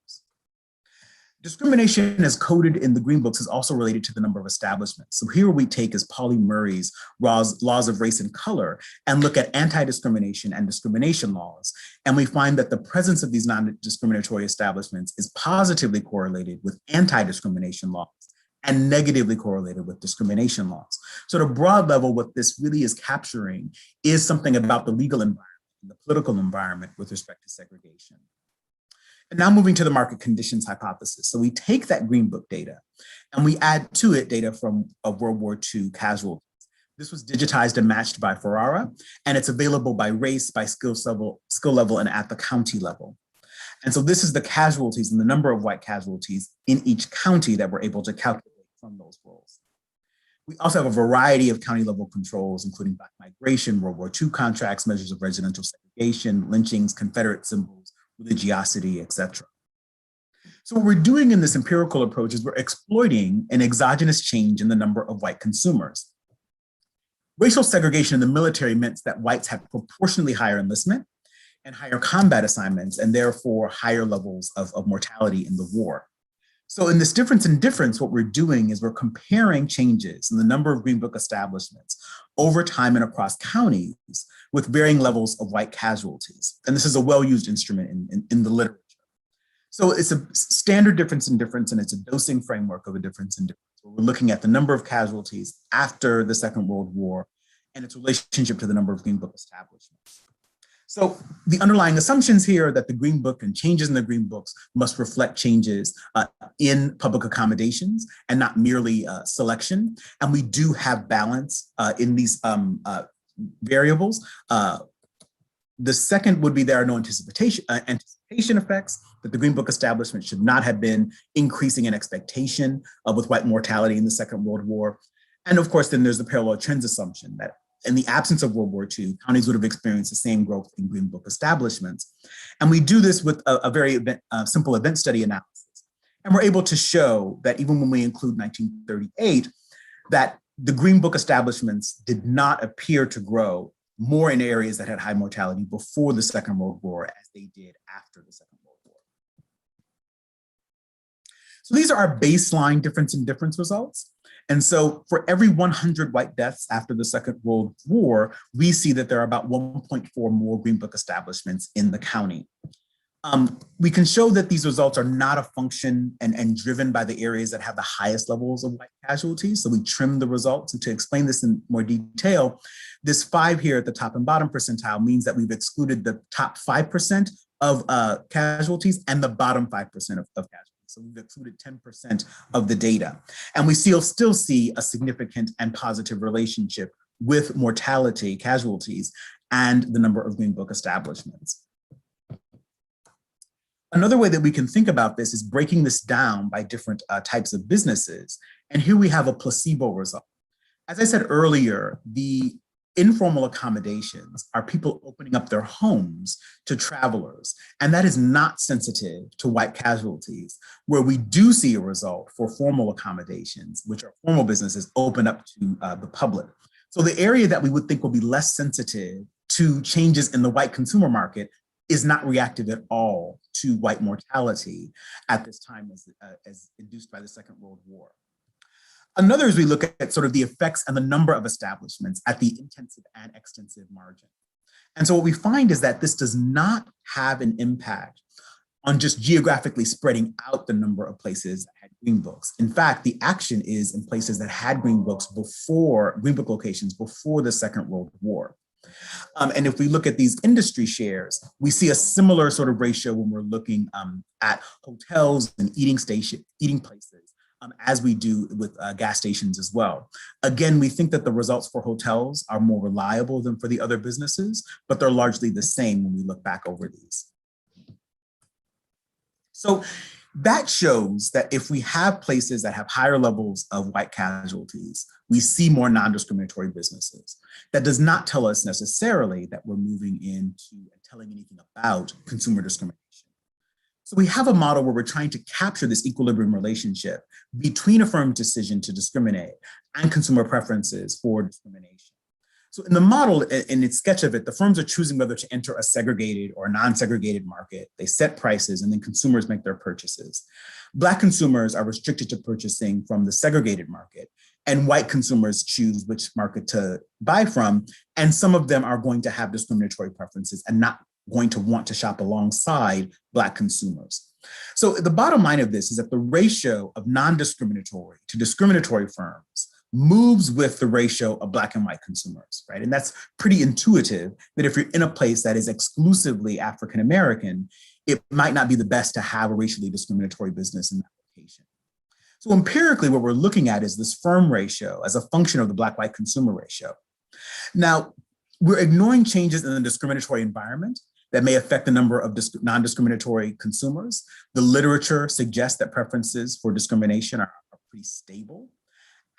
Discrimination as coded in the green books is also related to the number of establishments. So here we take is Pauli Murray's laws of race and color and look at anti-discrimination and discrimination laws. And we find that the presence of these non-discriminatory establishments is positively correlated with anti-discrimination laws and negatively correlated with discrimination laws. So at a broad level, what this really is capturing is something about the legal environment and the political environment with respect to segregation. And now moving to the market conditions hypothesis. So we take that green book data and we add to it data from World War II casualties. This was digitized and matched by Ferrara, and it's available by race, by skill level, and at the county level. And so this is the casualties and the number of white casualties in each county that we're able to calculate from those rolls. We also have a variety of county level controls, including Black migration, World War II contracts, measures of residential segregation, lynchings, Confederate symbols, religiosity, etc. So what we're doing in this empirical approach is we're exploiting an exogenous change in the number of white consumers. Racial segregation in the military meant that whites had proportionally higher enlistment and higher combat assignments, and therefore higher levels of mortality in the war. So in this difference in difference, what we're doing is we're comparing changes in the number of green book establishments over time and across counties with varying levels of white casualties. And this is a well-used instrument in the literature. So it's a standard difference in difference, and it's a dosing framework of a difference in difference. We're looking at the number of casualties after the Second World War and its relationship to the number of green book establishments. So the underlying assumptions here are that the Green Book and changes in the Green Books must reflect changes in public accommodations and not merely selection. And we do have balance in these variables. The second would be there are no anticipation effects, that the Green Book establishment should not have been increasing in expectation with white mortality in the Second World War. And of course, then there's the parallel trends assumption that in the absence of World War II, counties would have experienced the same growth in Green Book establishments. And we do this with a very simple event study analysis. And we're able to show that even when we include 1938, that the Green Book establishments did not appear to grow more in areas that had high mortality before the Second World War as they did after the Second World War. So these are our baseline difference in difference results. And so for every 100 white deaths after the Second World War, we see that there are about 1.4 more Green Book establishments in the county. We can show that these results are not a function and driven by the areas that have the highest levels of white casualties. So we trim the results. And to explain this in more detail, this 5 here at the top and bottom percentile means that we've excluded the top 5% of casualties and the bottom 5% of casualties. So we've excluded 10% of the data. And we still see a significant and positive relationship with mortality, casualties, and the number of Green Book establishments. Another way that we can think about this is breaking this down by different types of businesses. And here we have a placebo result. As I said earlier, the informal accommodations are people opening up their homes to travelers. And that is not sensitive to white casualties, where we do see a result for formal accommodations, which are formal businesses open up to the public. So the area that we would think will be less sensitive to changes in the white consumer market is not reactive at all to white mortality at this time as induced by the Second World War. Another is we look at sort of the effects and the number of establishments at the intensive and extensive margin. And so what we find is that this does not have an impact on just geographically spreading out the number of places that had Green Books. In fact, the action is in places that had Green Books before, Green Book locations before the Second World War. And if we look at these industry shares, we see a similar sort of ratio when we're looking at hotels and eating places, as we do with gas stations as well. Again, we think that the results for hotels are more reliable than for the other businesses, but they're largely the same when we look back over these. So that shows that if we have places that have higher levels of white casualties, we see more non-discriminatory businesses. That does not tell us necessarily that we're moving into and telling anything about consumer discrimination. So we have a model where we're trying to capture this equilibrium relationship between a firm's decision to discriminate and consumer preferences for discrimination. So in the model, in its sketch of it, the firms are choosing whether to enter a segregated or a non-segregated market. They set prices and then consumers make their purchases. Black consumers are restricted to purchasing from the segregated market, and white consumers choose which market to buy from. And some of them are going to have discriminatory preferences and not going to want to shop alongside Black consumers. So the bottom line of this is that the ratio of non-discriminatory to discriminatory firms moves with the ratio of Black and white consumers, right? And that's pretty intuitive that if you're in a place that is exclusively African-American, it might not be the best to have a racially discriminatory business in that location. So empirically, what we're looking at is this firm ratio as a function of the Black-white consumer ratio. Now, we're ignoring changes in the discriminatory environment that may affect the number of non-discriminatory consumers. The literature suggests that preferences for discrimination are pretty stable.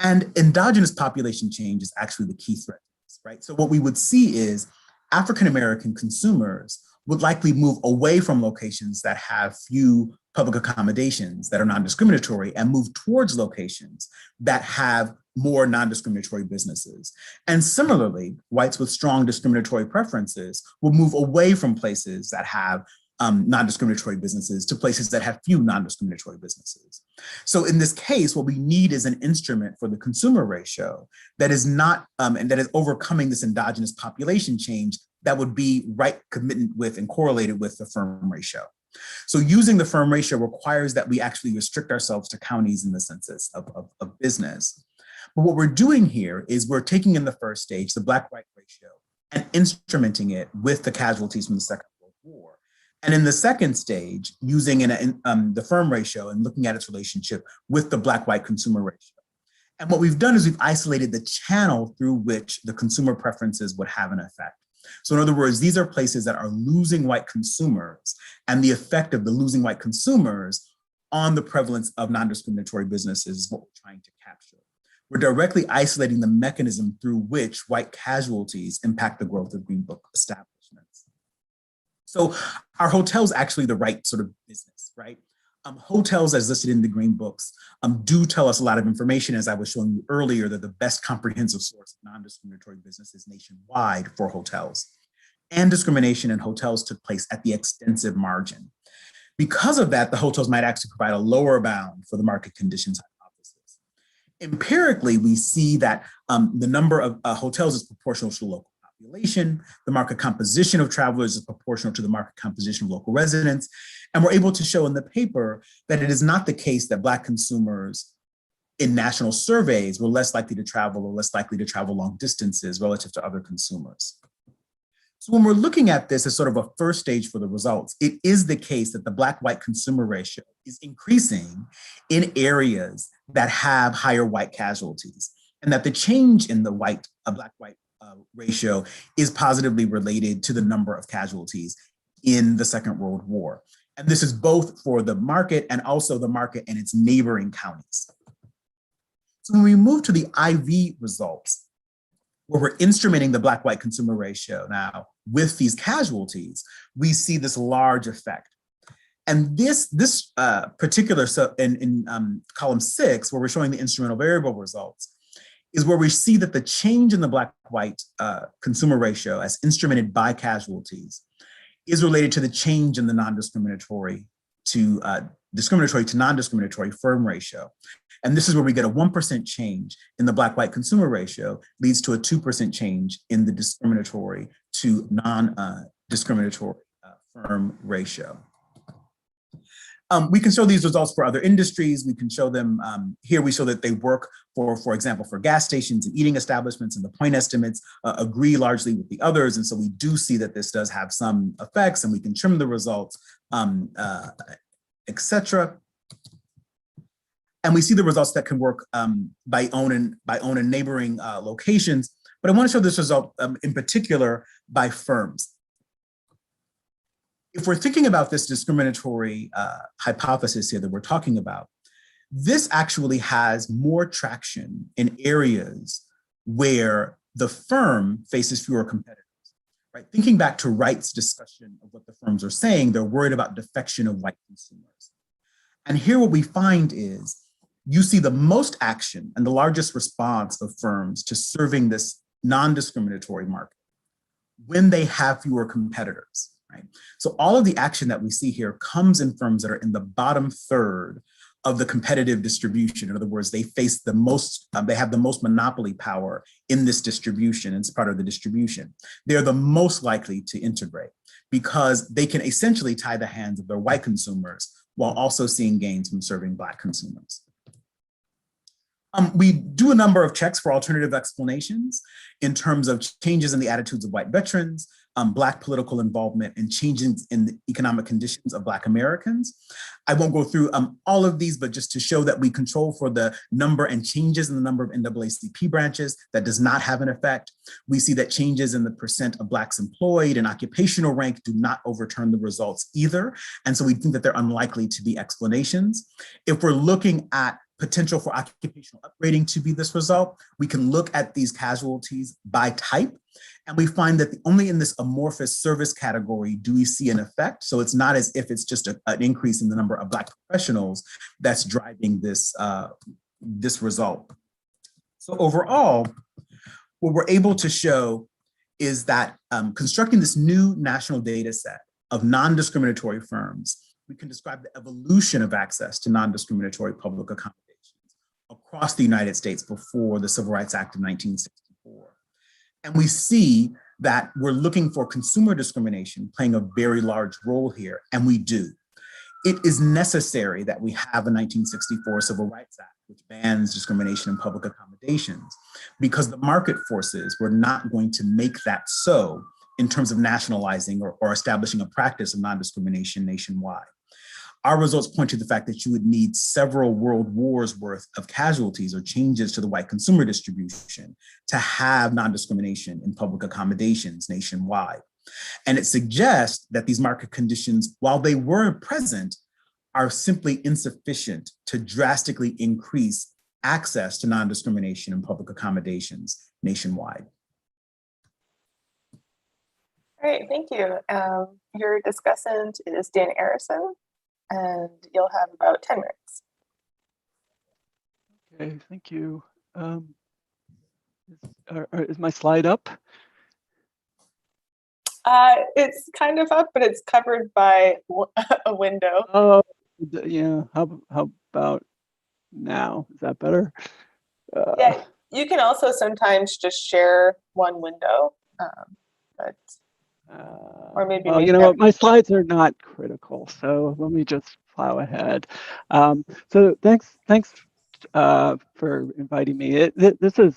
And endogenous population change is actually the key threat, right? So what we would see is African-American consumers would likely move away from locations that have few public accommodations that are non-discriminatory and move towards locations that have more non-discriminatory businesses. And similarly, whites with strong discriminatory preferences will move away from places that have non-discriminatory businesses to places that have few non-discriminatory businesses. So in this case, what we need is an instrument for the consumer ratio that is not, and that is overcoming this endogenous population change that would be right committed with and correlated with the firm ratio. So using the firm ratio requires that we actually restrict ourselves to counties in the census of business. But what we're doing here is we're taking in the first stage, the Black-white ratio, and instrumenting it with the casualties from the Second World War. And in the second stage, using the firm ratio and looking at its relationship with the Black-white consumer ratio. And what we've done is we've isolated the channel through which the consumer preferences would have an effect. So in other words, these are places that are losing white consumers, and the effect of the losing white consumers on the prevalence of non-discriminatory businesses is what we're trying to capture. We're directly isolating the mechanism through which white casualties impact the growth of Green Book establishments. So are hotels actually the right sort of business, right? Hotels, as listed in the Green Books, do tell us a lot of information, as I was showing you earlier, that the best comprehensive source of non-discriminatory business is nationwide for hotels. And discrimination in hotels took place at the extensive margin. Because of that, the hotels might actually provide a lower bound for the market conditions hypothesis. Empirically, we see that the number of hotels is proportional to the local population, the market composition of travelers is proportional to the market composition of local residents, and we're able to show in the paper that it is not the case that Black consumers in national surveys were less likely to travel or less likely to travel long distances relative to other consumers. So when we're looking at this as sort of a first stage for the results, it is the case that the Black-white consumer ratio is increasing in areas that have higher white casualties, and that the change in the Black-white ratio is positively related to the number of casualties in the Second World War. And this is both for the market and also the market and its neighboring counties. So when we move to the IV results, where we're instrumenting the Black-white consumer ratio now with these casualties, we see this large effect. And this particular, so in column 6, where we're showing the instrumental variable results, is where we see that the change in the Black-white consumer ratio as instrumented by casualties is related to the change in the non-discriminatory to discriminatory to non-discriminatory firm ratio. And this is where we get a 1% change in the Black-white consumer ratio leads to a 2% change in the discriminatory to non-discriminatory firm ratio. We can show these results for other industries. We can show them here. We show that they work for example, for gas stations and eating establishments, and the point estimates agree largely with the others. And so we do see that this does have some effects, and we can trim the results, etc. And we see the results that can work by own and neighboring locations. But I want to show this result in particular by firms. If we're thinking about this discriminatory hypothesis here that we're talking about, this actually has more traction in areas where the firm faces fewer competitors. Right? Thinking back to Wright's discussion of what the firms are saying, they're worried about defection of white consumers. And here what we find is you see the most action and the largest response of firms to serving this non-discriminatory market when they have fewer competitors. Right? So all of the action that we see here comes in firms that are in the bottom third of the competitive distribution. In other words, they face the most, they have the most monopoly power in this distribution. It's part of the distribution. They're the most likely to integrate because they can essentially tie the hands of their white consumers while also seeing gains from serving Black consumers. We do a number of checks for alternative explanations in terms of changes in the attitudes of white veterans, Black political involvement, and changes in the economic conditions of Black Americans. I won't go through all of these, but just to show that we control for the number and changes in the number of NAACP branches, that does not have an effect. We see that changes in the percent of Blacks employed and occupational rank do not overturn the results either. And so we think that they're unlikely to be explanations. If we're looking at potential for occupational upgrading to be this result, we can look at these casualties by type, and we find that only in this amorphous service category do we see an effect. So it's not as if it's just an increase in the number of Black professionals that's driving this, this result. So overall, what we're able to show is that constructing this new national data set of non-discriminatory firms, we can describe the evolution of access to non-discriminatory public accommodations across the United States before the Civil Rights Act of 1964. And we see that we're looking for consumer discrimination playing a very large role here, and we do. It is necessary that we have a 1964 Civil Rights Act which bans discrimination in public accommodations, because the market forces were not going to make that so in terms of nationalizing or establishing a practice of non-discrimination nationwide. Our results point to the fact that you would need several world wars worth of casualties or changes to the white consumer distribution to have non-discrimination in public accommodations nationwide. And it suggests that these market conditions, while they were present, are simply insufficient to drastically increase access to non-discrimination in public accommodations nationwide. All right, thank you. Your discussant is Dan Arison, and you'll have about 10 minutes. Okay, thank you. Is my slide up? It's kind of up, but it's covered by a window. Oh, yeah. How about now? Is that better? Yeah, you can also sometimes just share one window, but or maybe. Well, you know what? My slides are not critical, so let me just plow ahead. So thanks for inviting me. This is.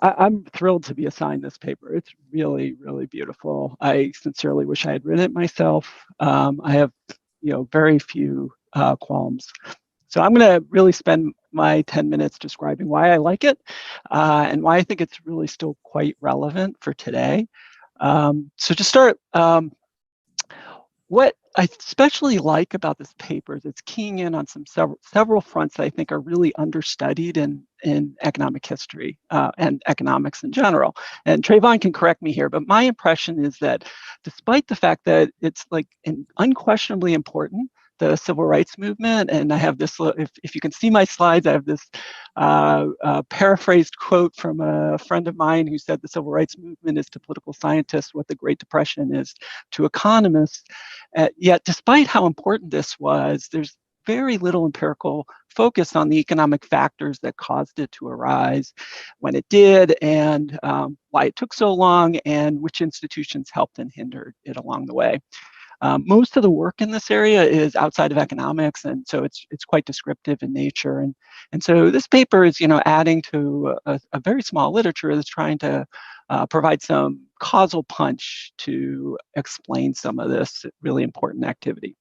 I'm thrilled to be assigned this paper. It's really, really beautiful. I sincerely wish I had written it myself. I have, very few qualms. So I'm going to really spend my 10 minutes describing why I like it and why I think it's really still quite relevant for today. So to start, what I especially like about this paper is it's keying in on several fronts that I think are really understudied in economic history and economics in general. And Trayvon can correct me here, but my impression is that despite the fact that it's unquestionably important, the civil rights movement, and I have this, if you can see my slides, I have this paraphrased quote from a friend of mine who said the civil rights movement is to political scientists what the Great Depression is to economists. Yet, despite how important this was, there's very little empirical focus on the economic factors that caused it to arise when it did, and why it took so long, and which institutions helped and hindered it along the way. Most of the work in this area is outside of economics, and so it's quite descriptive in nature. And so this paper is adding to a very small literature that's trying to provide some causal punch to explain some of this really important activity.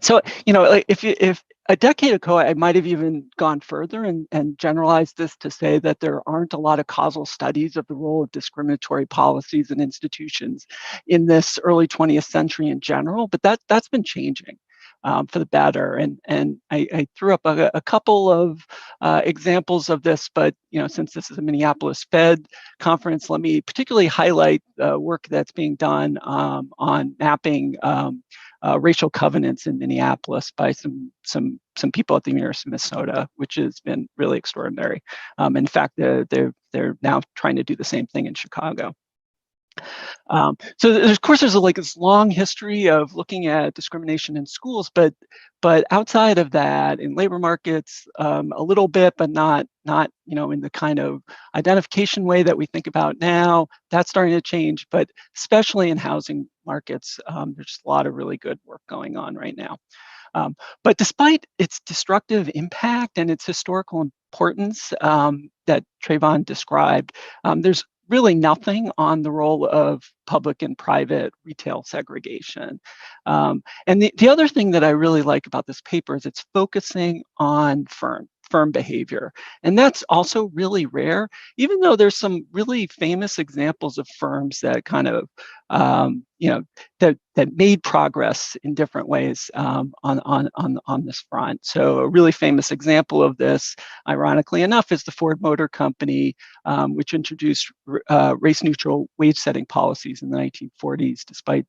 So, if a decade ago, I might have even gone further and generalized this to say that there aren't a lot of causal studies of the role of discriminatory policies and institutions in this early 20th century in general, but that's been changing for the better. And I threw up a couple of examples of this, but since this is a Minneapolis Fed conference, let me particularly highlight work that's being done on mapping racial covenants in Minneapolis by some people at the University of Minnesota, which has been really extraordinary. In fact, they're now trying to do the same thing in Chicago. So of course, there's this long history of looking at discrimination in schools, but outside of that, in labor markets, a little bit, but not in the kind of identification way that we think about now. That's starting to change, but especially in housing markets, there's a lot of really good work going on right now. But despite its destructive impact and its historical importance that Trayvon described, there's really nothing on the role of public and private retail segregation. And the other thing that I really like about this paper is it's focusing on firm behavior. And that's also really rare, even though there's some really famous examples of firms that kind of, that made progress in different ways on this front. So a really famous example of this, ironically enough, is the Ford Motor Company, which introduced race-neutral wage-setting policies in the 1940s, despite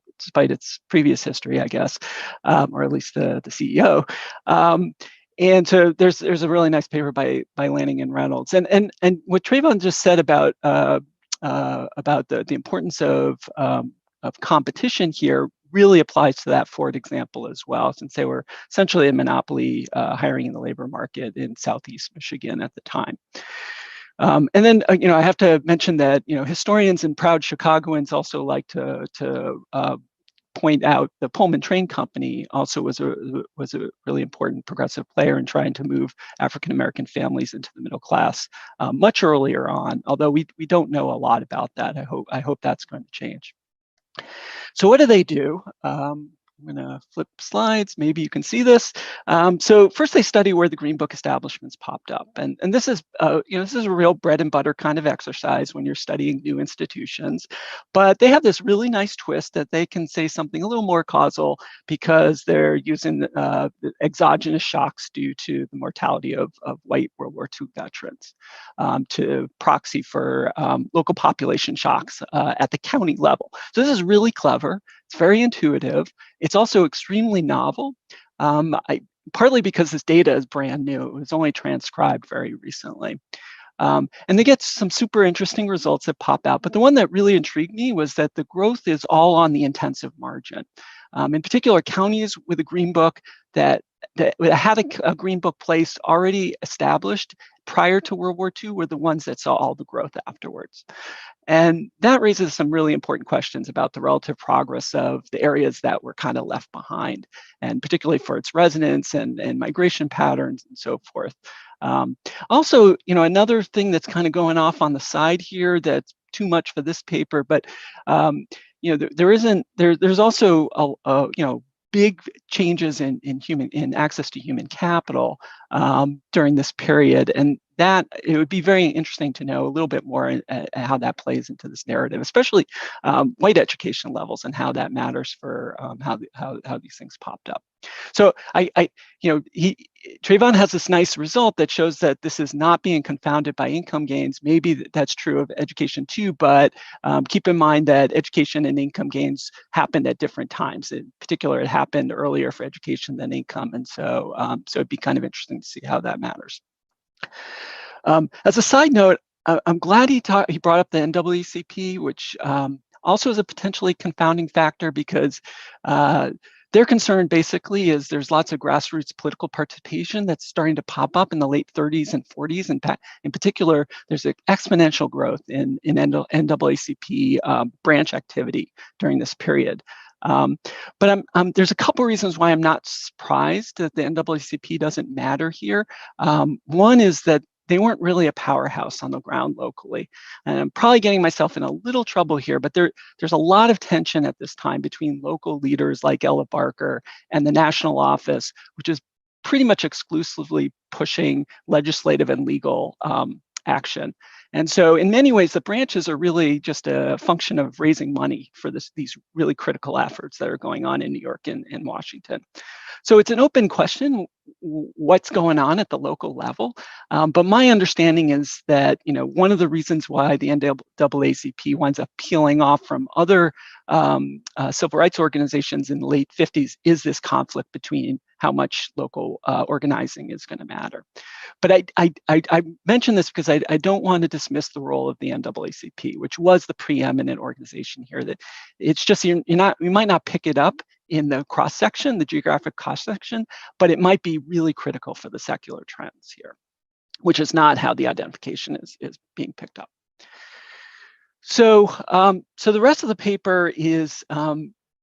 its previous history, I guess, or at least the CEO. And so there's a really nice paper by Lanning and Reynolds, and what Trayvon just said about the importance of competition here really applies to that Ford example as well, since they were essentially a monopoly hiring in the labor market in Southeast Michigan at the time. And then I have to mention that historians and proud Chicagoans also like to point out the Pullman Train Company also was a really important progressive player in trying to move African American families into the middle class much earlier on. Although we don't know a lot about that. I hope that's going to change. So what do they do? I'm going to flip slides. Maybe you can see this. So first, they study where the Green Book establishments popped up, and this is this is a real bread and butter kind of exercise when you're studying new institutions. But they have this really nice twist that they can say something a little more causal because they're using exogenous shocks due to the mortality of white World War II veterans to proxy for local population shocks at the county level. So this is really clever. It's very intuitive. It's also extremely novel, partly because this data is brand new. It was only transcribed very recently. And they get some super interesting results that pop out. But the one that really intrigued me was that the growth is all on the intensive margin. In particular, counties with a green book that had a green book place already established prior to World War II were the ones that saw all the growth afterwards. And that raises some really important questions about the relative progress of the areas that were kind of left behind, and particularly for its residents and migration patterns and so forth. Also, another thing that's kind of going off on the side here that's too much for this paper, but there's also big changes in access to human capital during this period, and that it would be very interesting to know a little bit more how that plays into this narrative, especially white education levels and how that matters for how these things popped up. So Trayvon has this nice result that shows that this is not being confounded by income gains. Maybe that's true of education too, but keep in mind that education and income gains happened at different times. In particular, it happened earlier for education than income, and so it'd be kind of interesting to see how that matters. As a side note, I'm glad he brought up the NAACP, which also is a potentially confounding factor because their concern basically is there's lots of grassroots political participation that's starting to pop up in the late 30s and 40s. And in particular, there's an exponential growth in NAACP branch activity during this period. But there's a couple reasons why I'm not surprised that the NAACP doesn't matter here. One is that they weren't really a powerhouse on the ground locally. And I'm probably getting myself in a little trouble here, but there's a lot of tension at this time between local leaders like Ella Barker and the national office, which is pretty much exclusively pushing legislative and legal action. And so in many ways, the branches are really just a function of raising money for these really critical efforts that are going on in New York and Washington. So it's an open question, what's going on at the local level. But my understanding is that, one of the reasons why the NAACP winds up peeling off from other civil rights organizations in the late 50s is this conflict between how much local organizing is going to matter. But I mention this because I don't want to dismiss the role of the NAACP, which was the preeminent organization here. That it's just you might not pick it up in the cross section, the geographic cross section, but it might be really critical for the secular trends here, which is not how the identification is being picked up. So the rest of the paper is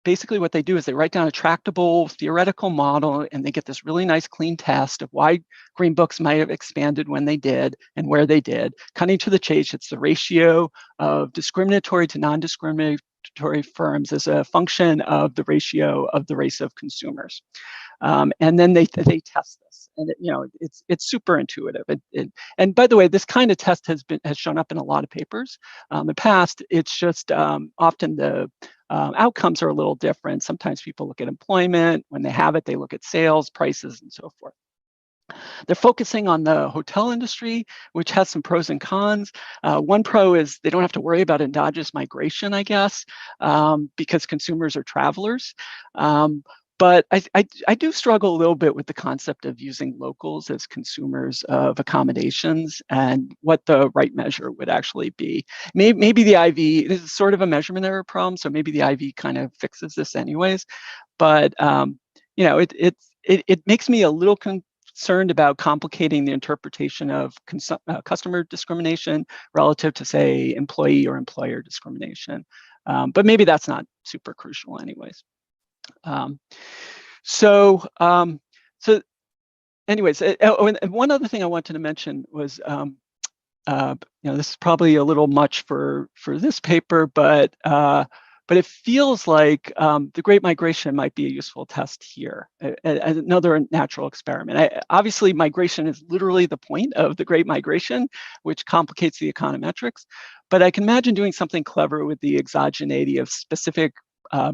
basically what they do is they write down a tractable theoretical model, and they get this really nice clean test of why green books might have expanded when they did and where they did. Cutting to the chase, it's the ratio of discriminatory to non-discriminatory firms as a function of the ratio of the race of consumers. And then they test this, and it's super intuitive. And by the way, this kind of test has shown up in a lot of papers in the past. It's just often the outcomes are a little different. Sometimes people look at employment. When they have it, they look at sales, prices, and so forth. They're focusing on the hotel industry, which has some pros and cons. One pro is they don't have to worry about endogenous migration, I guess, because consumers are travelers. But I do struggle a little bit with the concept of using locals as consumers of accommodations and what the right measure would actually be. Maybe the IV, this is sort of a measurement error problem, so maybe the IV kind of fixes this anyways. But it makes me a little concerned about complicating the interpretation of customer discrimination relative to, say, employee or employer discrimination. But maybe that's not super crucial anyways. So anyways, and one other thing I wanted to mention was, this is probably a little much for this paper, but it feels like the Great Migration might be a useful test here, as another natural experiment. Obviously, migration is literally the point of the Great Migration, which complicates the econometrics. But I can imagine doing something clever with the exogeneity of specific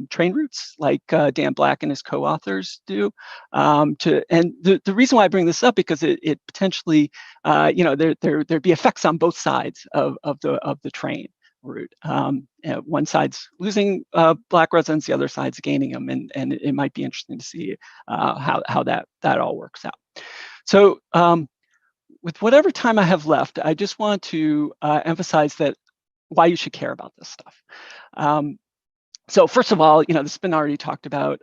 train routes, like Dan Black and his co-authors do. And the reason why I bring this up because it potentially, there'd be effects on both sides of the train route. One side's losing Black residents, the other side's gaining them, and it might be interesting to see how that all works out. So with whatever time I have left, I just want to emphasize that why you should care about this stuff. So first of all, this has been already talked about.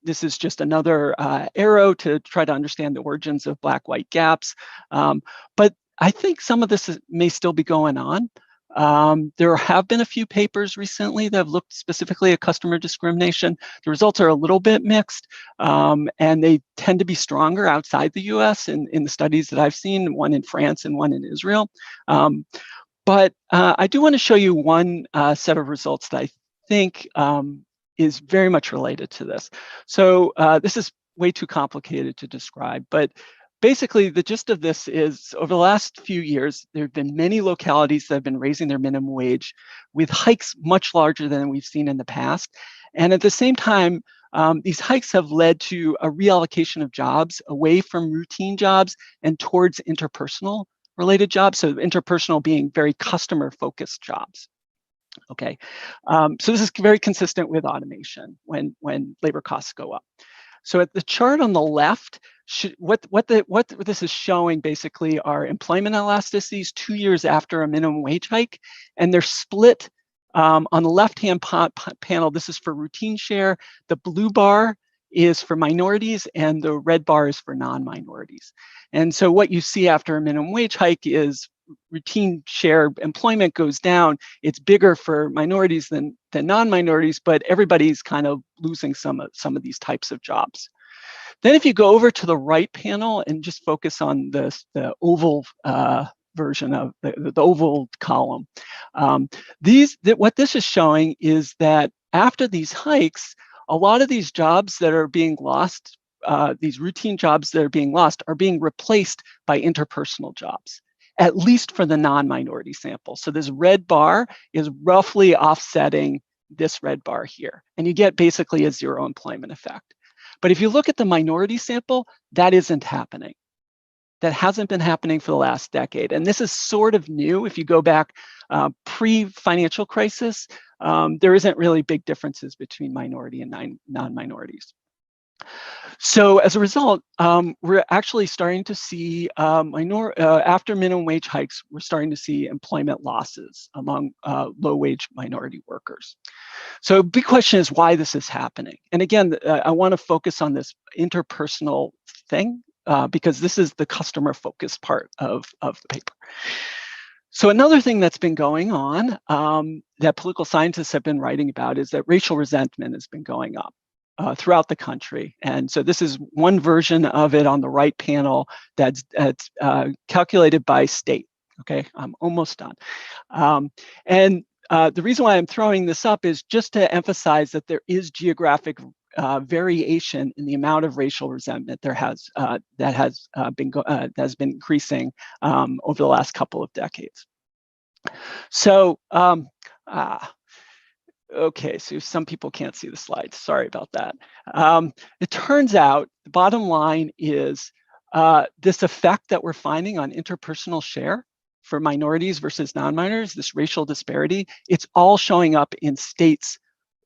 This is just another arrow to try to understand the origins of black-white gaps. But I think some of this may still be going on. There have been a few papers recently that have looked specifically at customer discrimination. The results are a little bit mixed, and they tend to be stronger outside the US in the studies that I've seen, one in France and one in Israel. But I do want to show you one set of results that I think is very much related to this. So this is way too complicated to describe, but basically the gist of this is over the last few years, there have been many localities that have been raising their minimum wage with hikes much larger than we've seen in the past. And at the same time, these hikes have led to a reallocation of jobs away from routine jobs and towards interpersonal related jobs. So interpersonal being very customer focused jobs. Okay, so this is very consistent with automation when labor costs go up. So at the chart on the left, what this is showing basically are employment elasticities 2 years after a minimum wage hike, and they're split on the left-hand panel. This is for routine share. The blue bar is for minorities, and the red bar is for non-minorities. And so what you see after a minimum wage hike is routine share employment goes down. It's bigger for minorities than non-minorities, but everybody's kind of losing some of these types of jobs. Then if you go over to the right panel and just focus on the oval version of the oval column, what this is showing is that after these hikes, a lot of these jobs that are being lost, these routine jobs that are being lost, are being replaced by interpersonal jobs, at least for the non-minority sample. So this red bar is roughly offsetting this red bar here, and you get basically a zero employment effect. But if you look at the minority sample, that isn't happening. That hasn't been happening for the last decade. And this is sort of new. If you go back pre-financial crisis, there isn't really big differences between minority and non-minorities. So as a result, we're actually starting to see after minimum wage hikes, we're starting to see employment losses among low-wage minority workers. So the big question is why this is happening. And again, I want to focus on this interpersonal thing because this is the customer-focused part of the paper. So another thing that's been going on that political scientists have been writing about is that racial resentment has been going up throughout the country. And so this is one version of it on the right panel that's calculated by state. Okay, I'm almost done. The reason why I'm throwing this up is just to emphasize that there is geographic variation in the amount of racial resentment that has been increasing over the last couple of decades. So, okay, so some people can't see the slides. Sorry about that. It turns out the bottom line is this effect that we're finding on interpersonal share for minorities versus non-minorities, this racial disparity, it's all showing up in states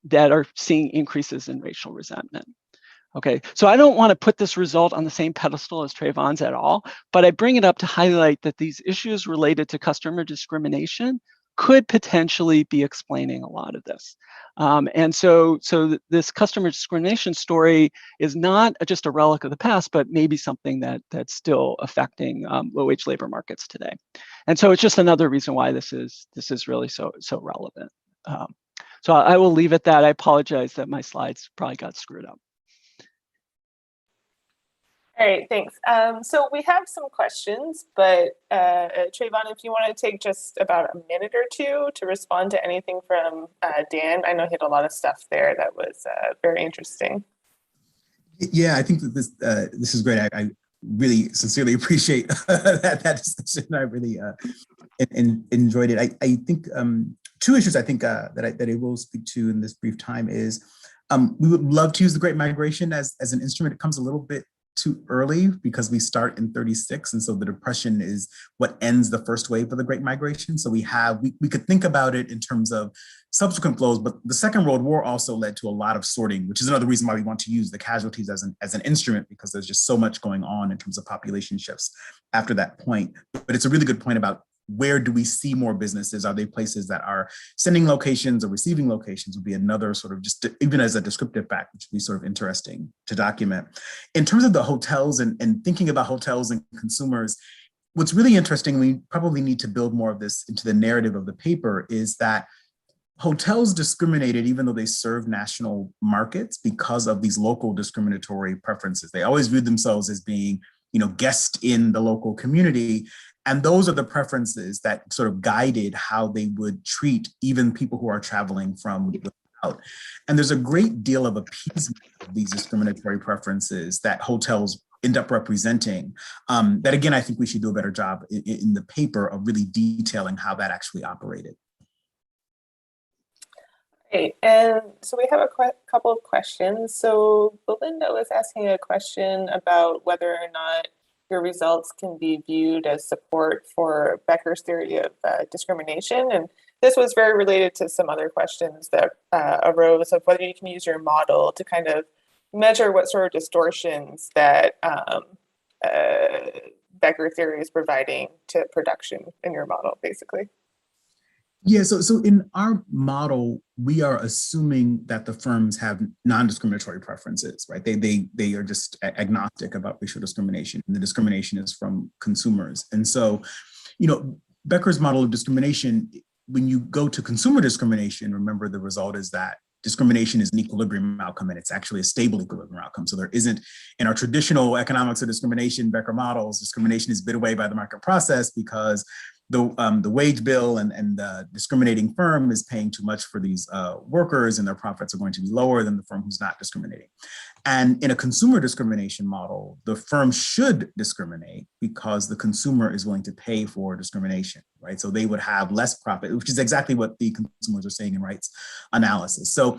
that are seeing increases in racial resentment. Okay, so I don't want to put this result on the same pedestal as Trayvon's at all, but I bring it up to highlight that these issues related to customer discrimination could potentially be explaining a lot of this. And so this customer discrimination story is not just a relic of the past, but maybe something that's still affecting low-wage labor markets today. And so it's just another reason why this is really so relevant. So I will leave it that. I apologize that my slides probably got screwed up. All right, thanks. So we have some questions, but Trayvon, if you want to take just about a minute or two to respond to anything from Dan. I know he had a lot of stuff there that was very interesting. Yeah, I think that this is great. I really sincerely appreciate that discussion. I really enjoyed it. I think two issues I think that I will speak to in this brief time is we would love to use the Great Migration as an instrument. It comes a little bit too early because we start in 36. And so the Depression is what ends the first wave of the Great Migration. So we could think about it in terms of subsequent flows, but the Second World War also led to a lot of sorting, which is another reason why we want to use the casualties as an instrument, because there's just so much going on in terms of population shifts after that point. But it's a really good point about where do we see more businesses? Are they places that are sending locations or receiving locations would be another sort of just even as a descriptive fact, which would be sort of interesting to document. In terms of the hotels and thinking about hotels and consumers, what's really interesting, we probably need to build more of this into the narrative of the paper, is that hotels discriminated even though they serve national markets because of these local discriminatory preferences. They always viewed themselves as being, guests in the local community. And those are the preferences that sort of guided how they would treat even people who are traveling from out. And there's a great deal of appeasement of these discriminatory preferences that hotels end up representing. That again, I think we should do a better job in the paper of really detailing how that actually operated. Great, and so we have a couple of questions. So Belinda was asking a question about whether or not your results can be viewed as support for Becker's theory of discrimination. And this was very related to some other questions that arose of whether you can use your model to kind of measure what sort of distortions that Becker theory is providing to production in your model, basically. Yeah, so in our model, we are assuming that the firms have non-discriminatory preferences, right? They are just agnostic about racial discrimination, and the discrimination is from consumers. And so, Becker's model of discrimination, when you go to consumer discrimination, remember the result is that discrimination is an equilibrium outcome, and it's actually a stable equilibrium outcome. So there isn't, in our traditional economics of discrimination, Becker models, discrimination is bid away by the market process because the wage bill and the discriminating firm is paying too much for these workers, and their profits are going to be lower than the firm who's not discriminating. And in a consumer discrimination model, the firm should discriminate because the consumer is willing to pay for discrimination, right? So they would have less profit, which is exactly what the consumers are saying in Wright's analysis. So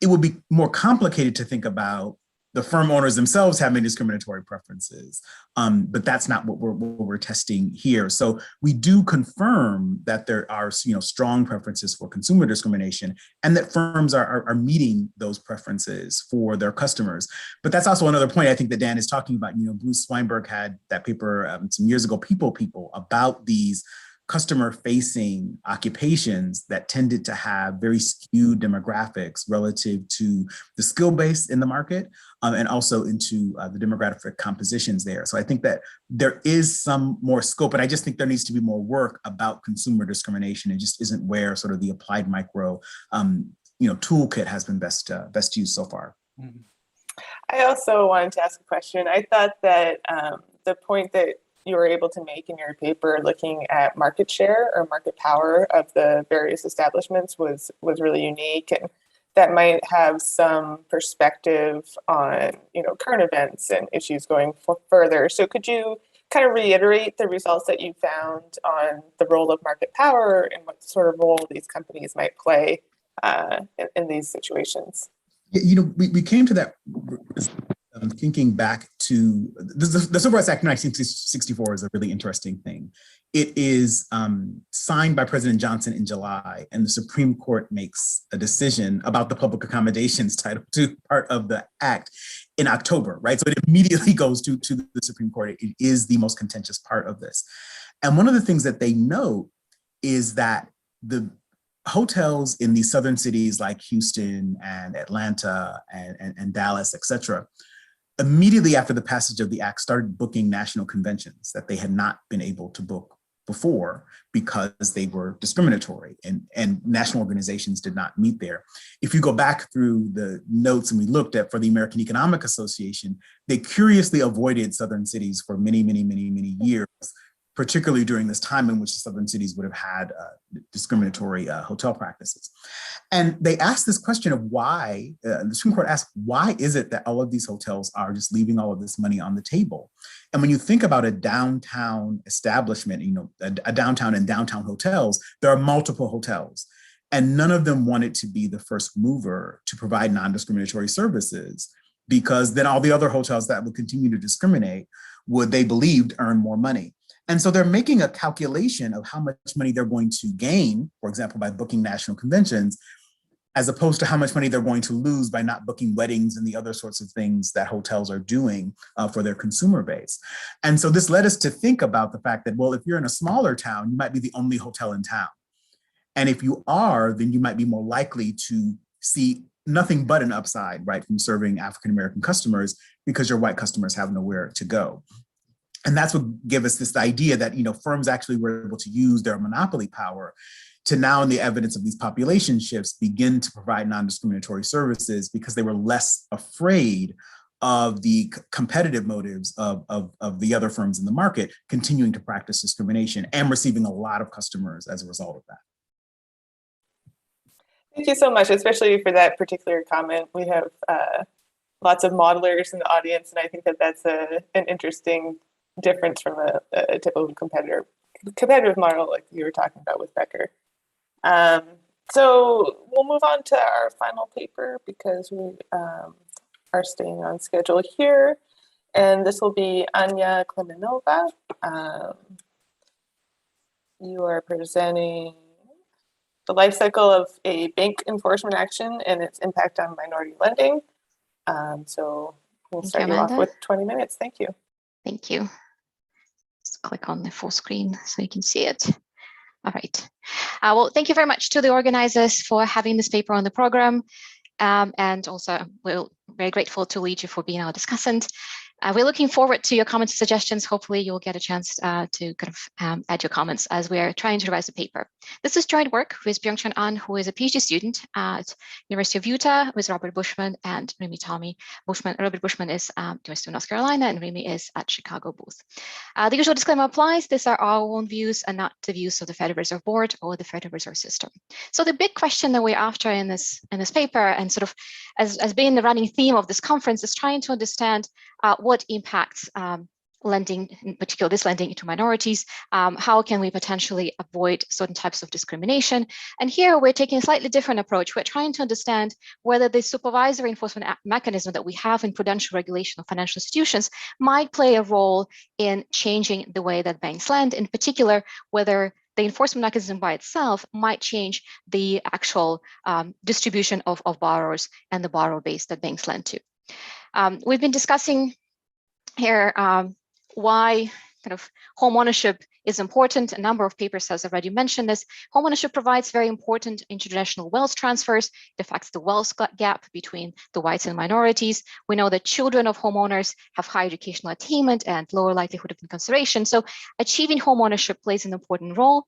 it would be more complicated to think about the firm owners themselves having discriminatory preferences, but that's not what we're testing here. So we do confirm that there are strong preferences for consumer discrimination, and that firms are meeting those preferences for their customers. But that's also another point I think that Dan is talking about. Bruce Weinberg had that paper some years ago, People, about these customer-facing occupations that tended to have very skewed demographics relative to the skill base in the market, and also into the demographic compositions there. So I think that there is some more scope, and I just think there needs to be more work about consumer discrimination. It just isn't where sort of the applied micro toolkit has been best used so far. I also wanted to ask a question. I thought that the point that you were able to make in your paper looking at market share or market power of the various establishments was really unique, and that might have some perspective on current events and issues going further. So could you kind of reiterate the results that you found on the role of market power and what sort of role these companies might play in these situations? We came to that thinking back to the Civil Rights Act of 1964 is a really interesting thing. It is signed by President Johnson in July, and the Supreme Court makes a decision about the public accommodations Title II part of the act in October, right? So it immediately goes to the Supreme Court. It is the most contentious part of this. And one of the things that they note is that the hotels in these southern cities like Houston and Atlanta and Dallas, et cetera, immediately after the passage of the act started booking national conventions that they had not been able to book before because they were discriminatory and national organizations did not meet there. If you go back through the notes and we looked at for the American Economic Association, they curiously avoided southern cities for many, many, many, many years, particularly during this time in which the southern cities would have had discriminatory hotel practices. And they asked this question of why, the Supreme Court asked, why is it that all of these hotels are just leaving all of this money on the table? And when you think about a downtown establishment, a downtown and downtown hotels, there are multiple hotels, and none of them wanted to be the first mover to provide non-discriminatory services. because then all the other hotels that would continue to discriminate would, they believed, earn more money. And so they're making a calculation of how much money they're going to gain, for example, by booking national conventions, as opposed to how much money they're going to lose by not booking weddings and the other sorts of things that hotels are doing for their consumer base. And so this led us to think about the fact that, well, if you're in a smaller town, you might be the only hotel in town. And if you are, then you might be more likely to see nothing but an upside, right, from serving African-American customers, because your white customers have nowhere to go. And that's what gave us this idea that, you know, firms actually were able to use their monopoly power to now, in the evidence of these population shifts, begin to provide non-discriminatory services because they were less afraid of the competitive motives of the other firms in the market continuing to practice discrimination and receiving a lot of customers as a result of that. Thank you so much, especially for that particular comment. We have lots of modelers in the audience, and I think that that's an interesting difference from a typical competitive model like you were talking about with Becker. So we'll move on to our final paper because we are staying on schedule here. And this will be Anya Klemenova. You are presenting the life cycle of a bank enforcement action and its impact on minority lending. So we'll start you off with 20 minutes. Thank you. Thank you. Just click on the full screen so you can see it. All right. Well, thank you very much to the organizers for having this paper on the program. And also, we're very grateful to Luigi for being our discussant. We're looking forward to your comments and suggestions. Hopefully you'll get a chance to kind of add your comments as we're trying to revise the paper. This is joint work with Byung-Chun An, who is a PhD student at University of Utah, with Robert Bushman and Remy Tommy Bushman. Robert Bushman is University of North Carolina, and Remy is at Chicago Booth. The usual disclaimer applies. These are our own views and not the views of the Federal Reserve Board or the Federal Reserve System. So the big question that we're after in this paper, and sort of as being the running theme of this conference, is trying to understand what impacts lending, in particular this lending to minorities, how can we potentially avoid certain types of discrimination. And here we're taking a slightly different approach. We're trying to understand whether the supervisory enforcement mechanism that we have in prudential regulation of financial institutions might play a role in changing the way that banks lend, in particular, whether the enforcement mechanism by itself might change the actual distribution of borrowers and the borrower base that banks lend to. We've been discussing here why kind of home ownership is important. A number of papers has already mentioned this. Home ownership provides very important intergenerational wealth transfers. It affects the wealth gap between the whites and minorities. We know that children of homeowners have high educational attainment and lower likelihood of incarceration. So achieving home ownership plays an important role.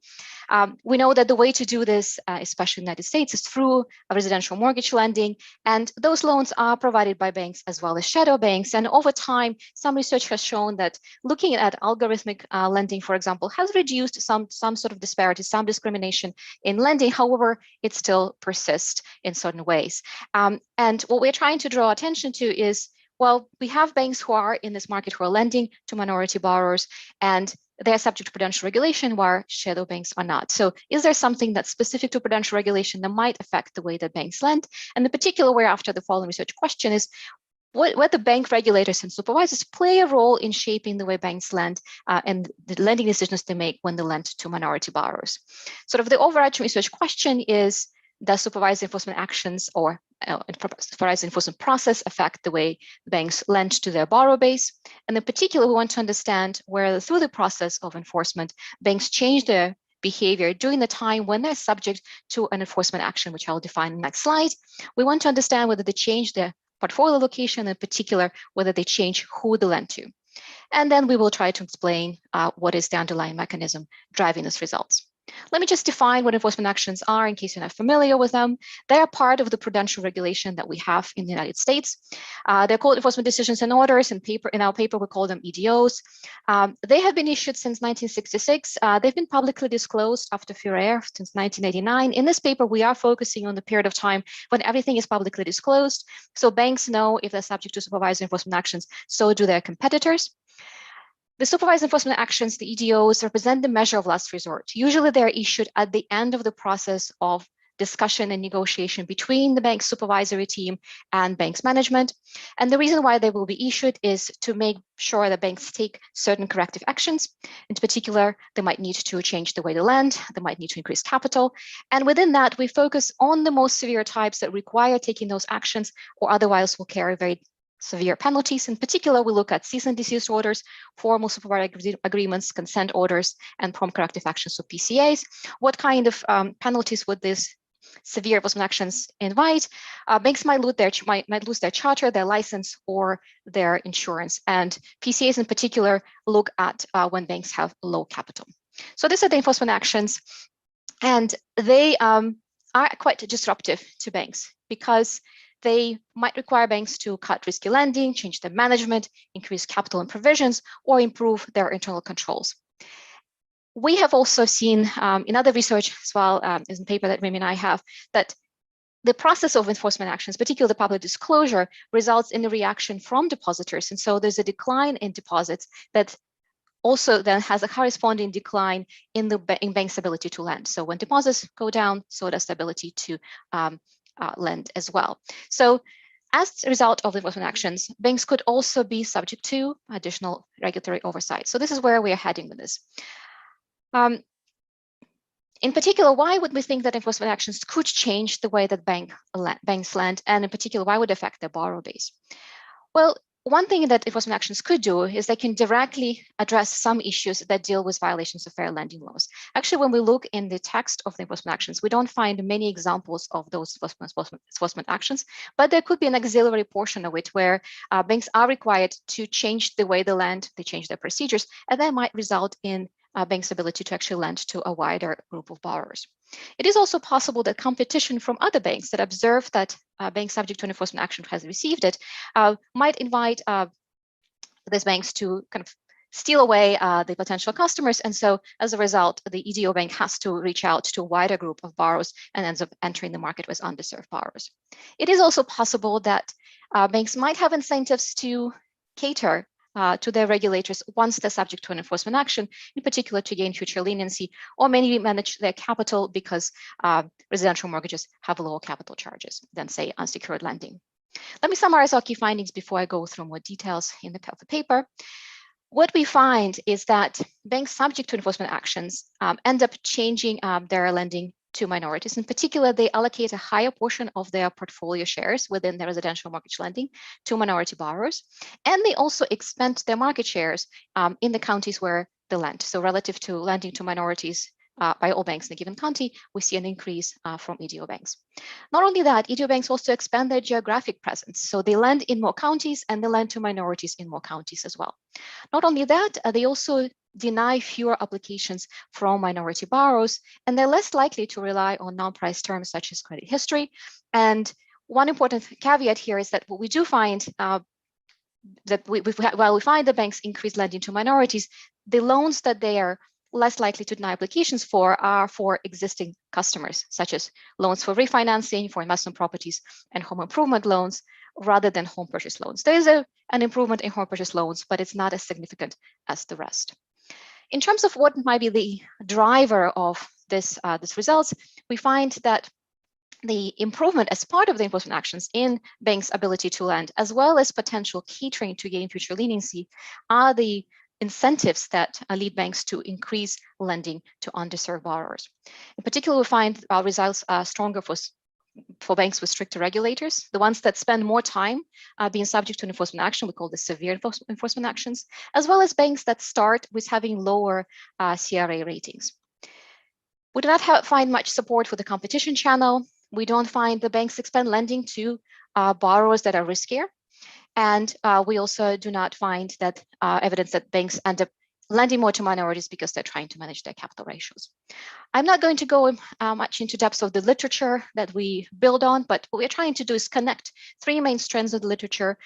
We know that the way to do this, especially in the United States, is through residential mortgage lending. And those loans are provided by banks as well as shadow banks. And over time, some research has shown that looking at algorithmic lending, for example, has reduced some sort of disparity, some discrimination in lending. However, it still persists in certain ways. And what we're trying to draw attention to is, well, we have banks who are in this market who are lending to minority borrowers, and they're subject to prudential regulation where shadow banks are not. So is there something that's specific to prudential regulation that might affect the way that banks lend? And in particular, we're after the following research question is, what the bank regulators and supervisors play a role in shaping the way banks lend and the lending decisions they make when they lend to minority borrowers. Sort of the overarching research question is, does supervised enforcement actions or supervised enforcement process affect the way banks lend to their borrower base? And in particular, we want to understand whether through the process of enforcement, banks change their behavior during the time when they're subject to an enforcement action, which I'll define in the next slide. We want to understand whether they change their portfolio location, in particular, whether they change who they lend to. And then we will try to explain what is the underlying mechanism driving these results. Let me just define what enforcement actions are in case you're not familiar with them. They are part of the prudential regulation that we have in the United States. They're called enforcement decisions and orders. In our paper, we call them EDOs. They have been issued since 1966. They've been publicly disclosed after Furrier since 1989. In this paper, we are focusing on the period of time when everything is publicly disclosed. So banks know if they're subject to supervised enforcement actions, so do their competitors. The supervised enforcement actions, the EDOs, represent the measure of last resort. Usually they're issued at the end of the process of discussion and negotiation between the bank's supervisory team and bank's management. And the reason why they will be issued is to make sure that banks take certain corrective actions. In particular, they might need to change the way they lend, they might need to increase capital. And within that, we focus on the most severe types that require taking those actions or otherwise will carry very severe penalties. In particular, we look at cease and desist orders, formal supervisory agreements, consent orders, and prompt corrective actions, so PCAs. What kind of penalties would these severe enforcement actions invite? Banks might lose their charter, their license, or their insurance. And PCAs in particular look at when banks have low capital. So these are the enforcement actions, and they are quite disruptive to banks because they might require banks to cut risky lending, change their management, increase capital and provisions, or improve their internal controls. We have also seen in other research as well, in the paper that Remy and I have, that the process of enforcement actions, particularly the public disclosure, results in a reaction from depositors. And so there's a decline in deposits that also then has a corresponding decline in banks' ability to lend. So when deposits go down, so does the ability to lend as well. So as a result of the enforcement actions, banks could also be subject to additional regulatory oversight. So this is where we are heading with this. In particular, why would we think that enforcement actions could change the way that banks lend, and in particular, why would it affect their borrower base? Well, one thing that enforcement actions could do is they can directly address some issues that deal with violations of fair lending laws. Actually, when we look in the text of the enforcement actions, we don't find many examples of those enforcement actions, but there could be an auxiliary portion of it where banks are required to change the way they lend, they change their procedures, and that might result in banks' ability to actually lend to a wider group of borrowers. It is also possible that competition from other banks that observe that banks subject to an enforcement action has received it might invite these banks to kind of steal away the potential customers. And so as a result, the EDO bank has to reach out to a wider group of borrowers and ends up entering the market with underserved borrowers. It is also possible that banks might have incentives to cater to their regulators once they're subject to an enforcement action, in particular to gain future leniency, or maybe manage their capital because residential mortgages have lower capital charges than, say, unsecured lending. Let me summarize our key findings before I go through more details in the paper. What we find is that banks subject to enforcement actions end up changing their lending to minorities. In particular, they allocate a higher portion of their portfolio shares within their residential mortgage lending to minority borrowers. And they also expand their market shares in the counties where they lend. So relative to lending to minorities by all banks in a given county, we see an increase from EDO banks. Not only that, EDO banks also expand their geographic presence. So they lend in more counties and they lend to minorities in more counties as well. Not only that, they also deny fewer applications from minority borrowers, and they're less likely to rely on non-price terms such as credit history. And one important caveat here is that what we do find that while we find the banks increase lending to minorities, the loans that they are less likely to deny applications for are for existing customers, such as loans for refinancing, for investment properties, and home improvement loans, rather than home purchase loans. There is an improvement in home purchase loans, but it's not as significant as the rest. In terms of what might be the driver of this results, we find that the improvement as part of the enforcement actions in banks' ability to lend, as well as potential catering to gain future leniency, are the incentives that lead banks to increase lending to underserved borrowers. In particular, we find our results are stronger for banks with stricter regulators, the ones that spend more time being subject to an enforcement action, we call this severe enforcement actions, as well as banks that start with having lower CRA ratings. We do not find much support for the competition channel. We don't find the banks expand lending to borrowers that are riskier. And we also do not find that evidence that banks end up lending more to minorities because they're trying to manage their capital ratios. I'm not going to go much into depth of the literature that we build on, but what we're trying to do is connect three main strands of the literature,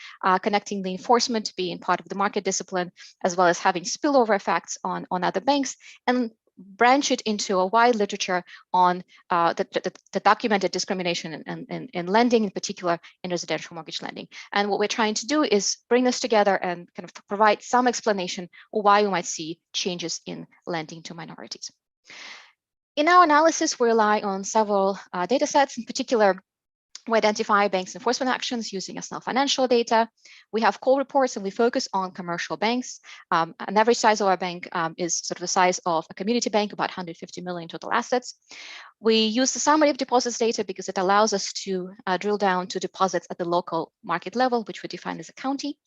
connecting the enforcement being part of the market discipline, as well as having spillover effects on other banks, and branch it into a wide literature on the documented discrimination in lending, in particular in residential mortgage lending. And what we're trying to do is bring this together and kind of provide some explanation of why we might see changes in lending to minorities. In our analysis, we rely on several data sets. In particular, we identify banks' enforcement actions using SNL financial data. We have call reports, and we focus on commercial banks. An average size of our bank is sort of the size of a community bank, about 150 million total assets. We use the summary of deposits data because it allows us to drill down to deposits at the local market level, which we define as a county.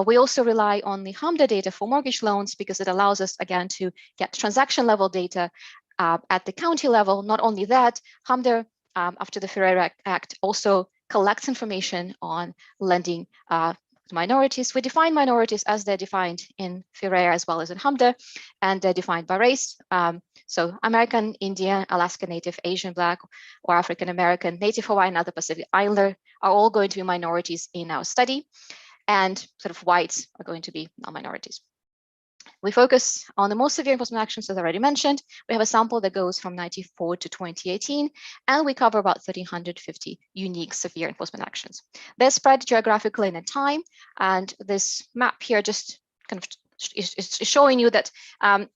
We also rely on the HMDA data for mortgage loans because it allows us, again, to get transaction level data at the county level. Not only that, HMDA, after the Ferreira Act, also collects information on lending minorities. We define minorities as they're defined in Ferreira as well as in HMDA, and they're defined by race. So American, Indian, Alaska Native, Asian, Black, or African American, Native Hawaiian, other Pacific Islander are all going to be minorities in our study, and sort of whites are going to be non-minorities. We focus on the most severe enforcement actions, as I already mentioned. We have a sample that goes from 1994 to 2018, and we cover about 1,350 unique severe enforcement actions. They're spread geographically and in time, and this map here just kind of is showing you that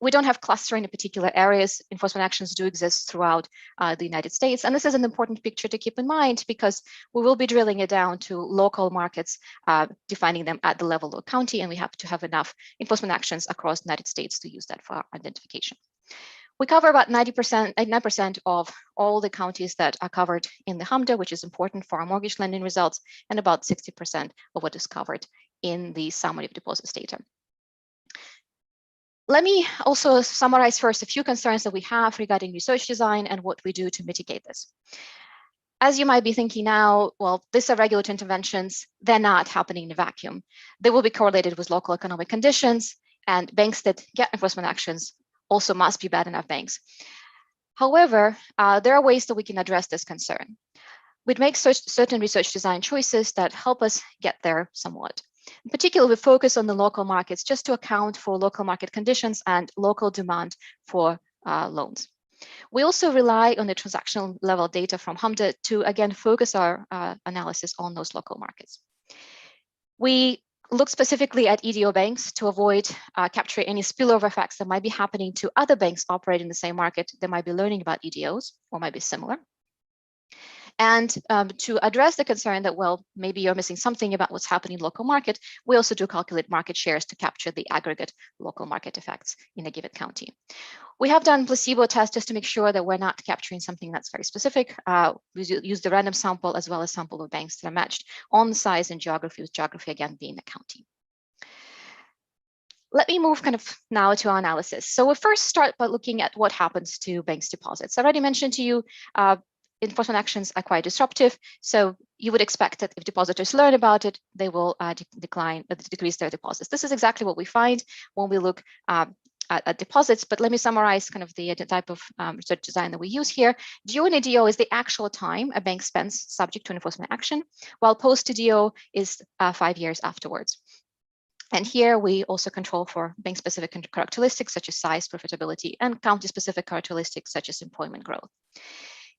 we don't have clustering in particular areas. Enforcement actions do exist throughout the United States. And this is an important picture to keep in mind because we will be drilling it down to local markets, defining them at the level of county, and we have to have enough enforcement actions across the United States to use that for our identification. We cover about 99% of all the counties that are covered in the HMDA, which is important for our mortgage lending results, and about 60% of what is covered in the summary of deposits data. Let me also summarize first a few concerns that we have regarding research design and what we do to mitigate this. As you might be thinking now, well, these are regulatory interventions. They're not happening in a vacuum. They will be correlated with local economic conditions, and banks that get enforcement actions also must be bad enough banks. However, there are ways that we can address this concern. We'd make certain research design choices that help us get there somewhat. In particular, we focus on the local markets just to account for local market conditions and local demand for loans. We also rely on the transactional level data from HMDA to, again, focus our analysis on those local markets. We look specifically at EDO banks to avoid capturing any spillover effects that might be happening to other banks operating in the same market that might be learning about EDOs or might be similar. And to address the concern that, well, maybe you're missing something about what's happening in the local market, we also do calculate market shares to capture the aggregate local market effects in a given county. We have done placebo tests just to make sure that we're not capturing something that's very specific. We use the random sample as well as sample of banks that are matched on size and geography, with geography again being the county. Let me move kind of now to our analysis. So we'll first start by looking at what happens to banks' deposits. I already mentioned to you enforcement actions are quite disruptive, so you would expect that if depositors learn about it, they will decrease their deposits. This is exactly what we find when we look at deposits, but let me summarize kind of the type of research design that we use here. Due and EDO is the actual time a bank spends subject to enforcement action, while post-EDO is 5 years afterwards. And here we also control for bank-specific characteristics such as size, profitability, and county-specific characteristics such as employment growth.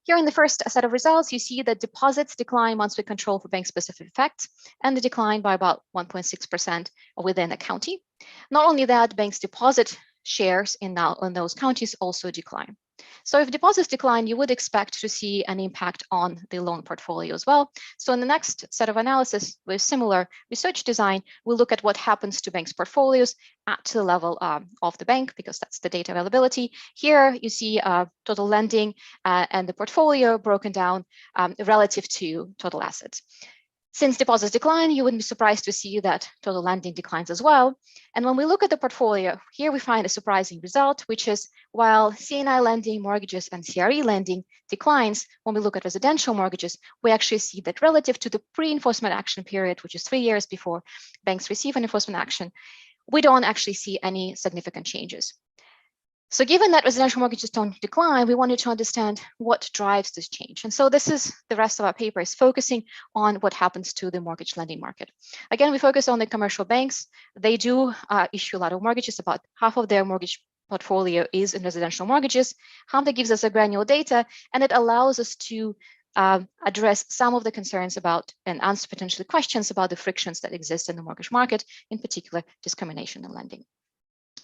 Here in the first set of results, you see that deposits decline once we control for bank-specific effects, and they decline by about 1.6% within a county. Not only that, banks' deposit shares in those counties also decline. So if deposits decline, you would expect to see an impact on the loan portfolio as well. So in the next set of analysis with similar research design, we'll look at what happens to banks' portfolios at the level of the bank, because that's the data availability. Here you see total lending and the portfolio broken down relative to total assets. Since deposits decline, you wouldn't be surprised to see that total lending declines as well. And when we look at the portfolio, here we find a surprising result, which is while C&I lending, mortgages, and CRE lending declines, when we look at residential mortgages, we actually see that relative to the pre-enforcement action period, which is 3 years before banks receive an enforcement action, we don't actually see any significant changes. So given that residential mortgages don't decline, we wanted to understand what drives this change. And so this is the rest of our paper is focusing on what happens to the mortgage lending market. Again, we focus on the commercial banks. They do issue a lot of mortgages. About half of their mortgage portfolio is in residential mortgages. HMDA gives us a granular data, and it allows us to address some of the concerns about and answer potentially questions about the frictions that exist in the mortgage market, in particular discrimination in lending.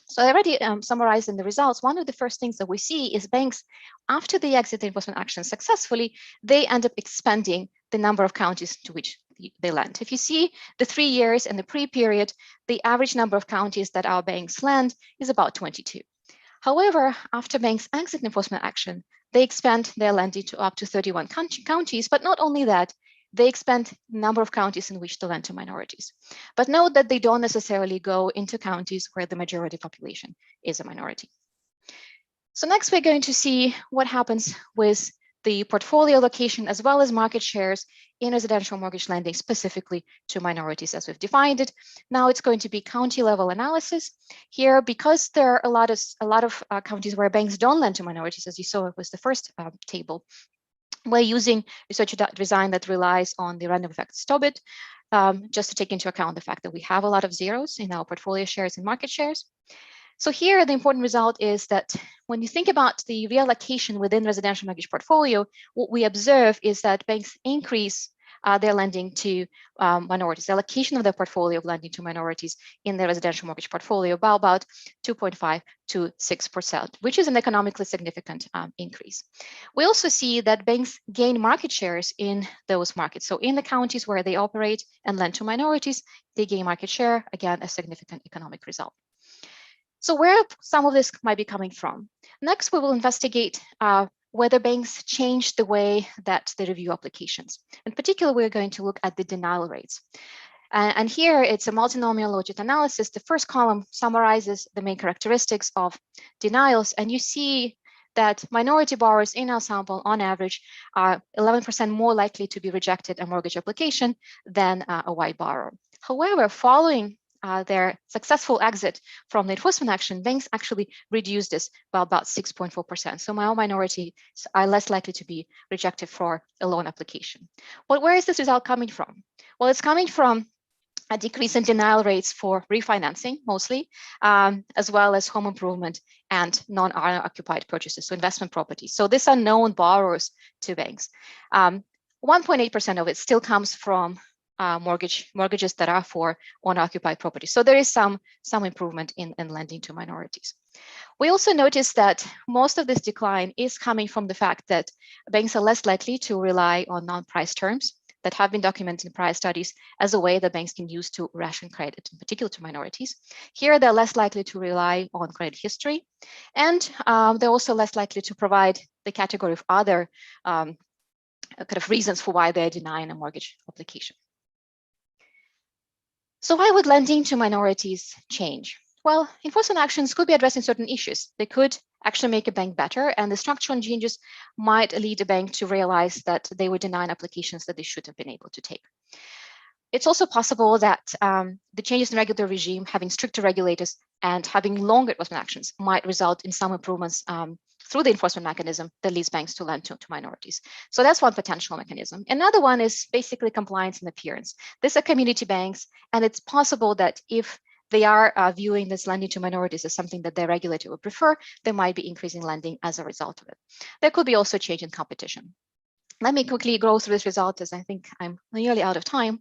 So I already summarized in the results. One of the first things that we see is banks, after they exit the enforcement action successfully, they end up expanding the number of counties to which they lend. If you see the 3 years and the pre-period, the average number of counties that our banks lend is about 22. However, after banks exit enforcement action, they expand their lending to up to 31 counties, but not only that, they expand the number of counties in which they lend to minorities. But note that they don't necessarily go into counties where the majority population is a minority. So next, we're going to see what happens with the portfolio allocation as well as market shares in residential mortgage lending, specifically to minorities as we've defined it. Now it's going to be county level analysis. Here, because there are a lot of counties where banks don't lend to minorities, as you saw with the first table, we're using research design that relies on the random effect Stobit, just to take into account the fact that we have a lot of zeros in our portfolio shares and market shares. So here, the important result is that when you think about the reallocation within residential mortgage portfolio, what we observe is that banks increase their lending to minorities, the allocation of their portfolio of lending to minorities in their residential mortgage portfolio by about 2.5 to 6%, which is an economically significant increase. We also see that banks gain market shares in those markets. So in the counties where they operate and lend to minorities, they gain market share, again, a significant economic result. So where some of this might be coming from? Next, we will investigate whether banks change the way that they review applications. In particular, we're going to look at the denial rates. And here it's a multinomial logit analysis. The first column summarizes the main characteristics of denials, and you see that minority borrowers in our sample, on average, are 11% more likely to be rejected a mortgage application than a white borrower. However, following their successful exit from the enforcement action, banks actually reduce this by about 6.4%. So minorities are less likely to be rejected for a loan application. But where is this result coming from? Well, it's coming from a decrease in denial rates for refinancing, mostly, as well as home improvement and non-occupied purchases, so investment properties. So these are known borrowers to banks. 1.8% of it still comes from mortgages that are for unoccupied property. So there is some improvement in lending to minorities. We also noticed that most of this decline is coming from the fact that banks are less likely to rely on non-price terms that have been documented in prior studies as a way that banks can use to ration credit, in particular to minorities. Here, they're less likely to rely on credit history, and they're also less likely to provide the category of other kind of reasons for why they're denying a mortgage application. So why would lending to minorities change? Well, enforcement actions could be addressing certain issues. They could actually make a bank better, and the structural changes might lead a bank to realize that they were denying applications that they should have been able to take. It's also possible that the changes in regulatory regime, having stricter regulators and having longer enforcement actions might result in some improvements through the enforcement mechanism that leads banks to lend to minorities. So that's one potential mechanism. Another one is basically compliance and appearance. These are community banks, and it's possible that if they are viewing this lending to minorities as something that their regulator would prefer, they might be increasing lending as a result of it. There could be also a change in competition. Let me quickly go through this result, as I think I'm nearly out of time.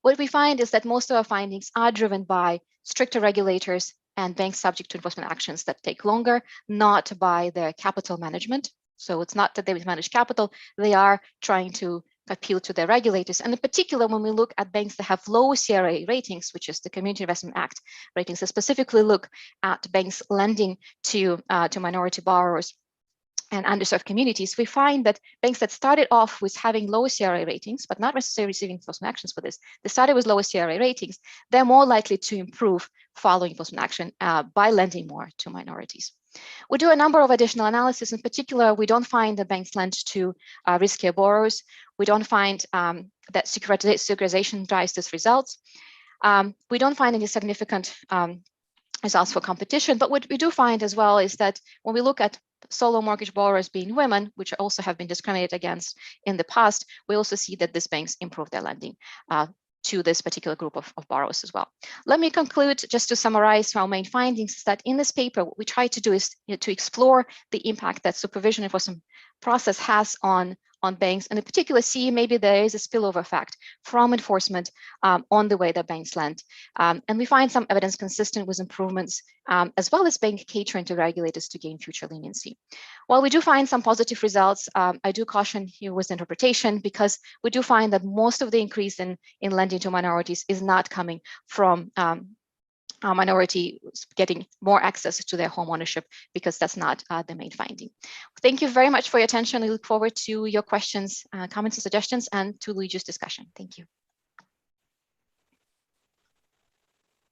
What we find is that most of our findings are driven by stricter regulators and banks subject to enforcement actions that take longer, not by their capital management. So it's not that they manage capital, they are trying to appeal to their regulators. And in particular, when we look at banks that have low CRA ratings, which is the Community Investment Act ratings, that specifically look at banks lending to minority borrowers and underserved communities, we find that banks that started off with having low CRA ratings, but not necessarily receiving enforcement actions for this, they started with lower CRA ratings, they're more likely to improve following enforcement action by lending more to minorities. We do a number of additional analysis. In particular, we don't find that banks lend to riskier borrowers. We don't find that securitization drives these results. We don't find any significant results for competition, but what we do find as well is that when we look at solo mortgage borrowers being women, which also have been discriminated against in the past, we also see that these banks improve their lending to this particular group of borrowers as well. Let me conclude just to summarize our main findings is that in this paper, what we try to do is to explore the impact that supervision enforcement process has on on banks, and in particular see maybe there is a spillover effect from enforcement on the way that banks lend. And we find some evidence consistent with improvements, as well as bank catering to regulators to gain future leniency. While we do find some positive results, I do caution here with interpretation, because we do find that most of the increase in lending to minorities is not coming from minority getting more access to their home ownership, because that's not the main finding. Thank you very much for your attention. I look forward to your questions, comments, and suggestions, and to Luigi's discussion. Thank you.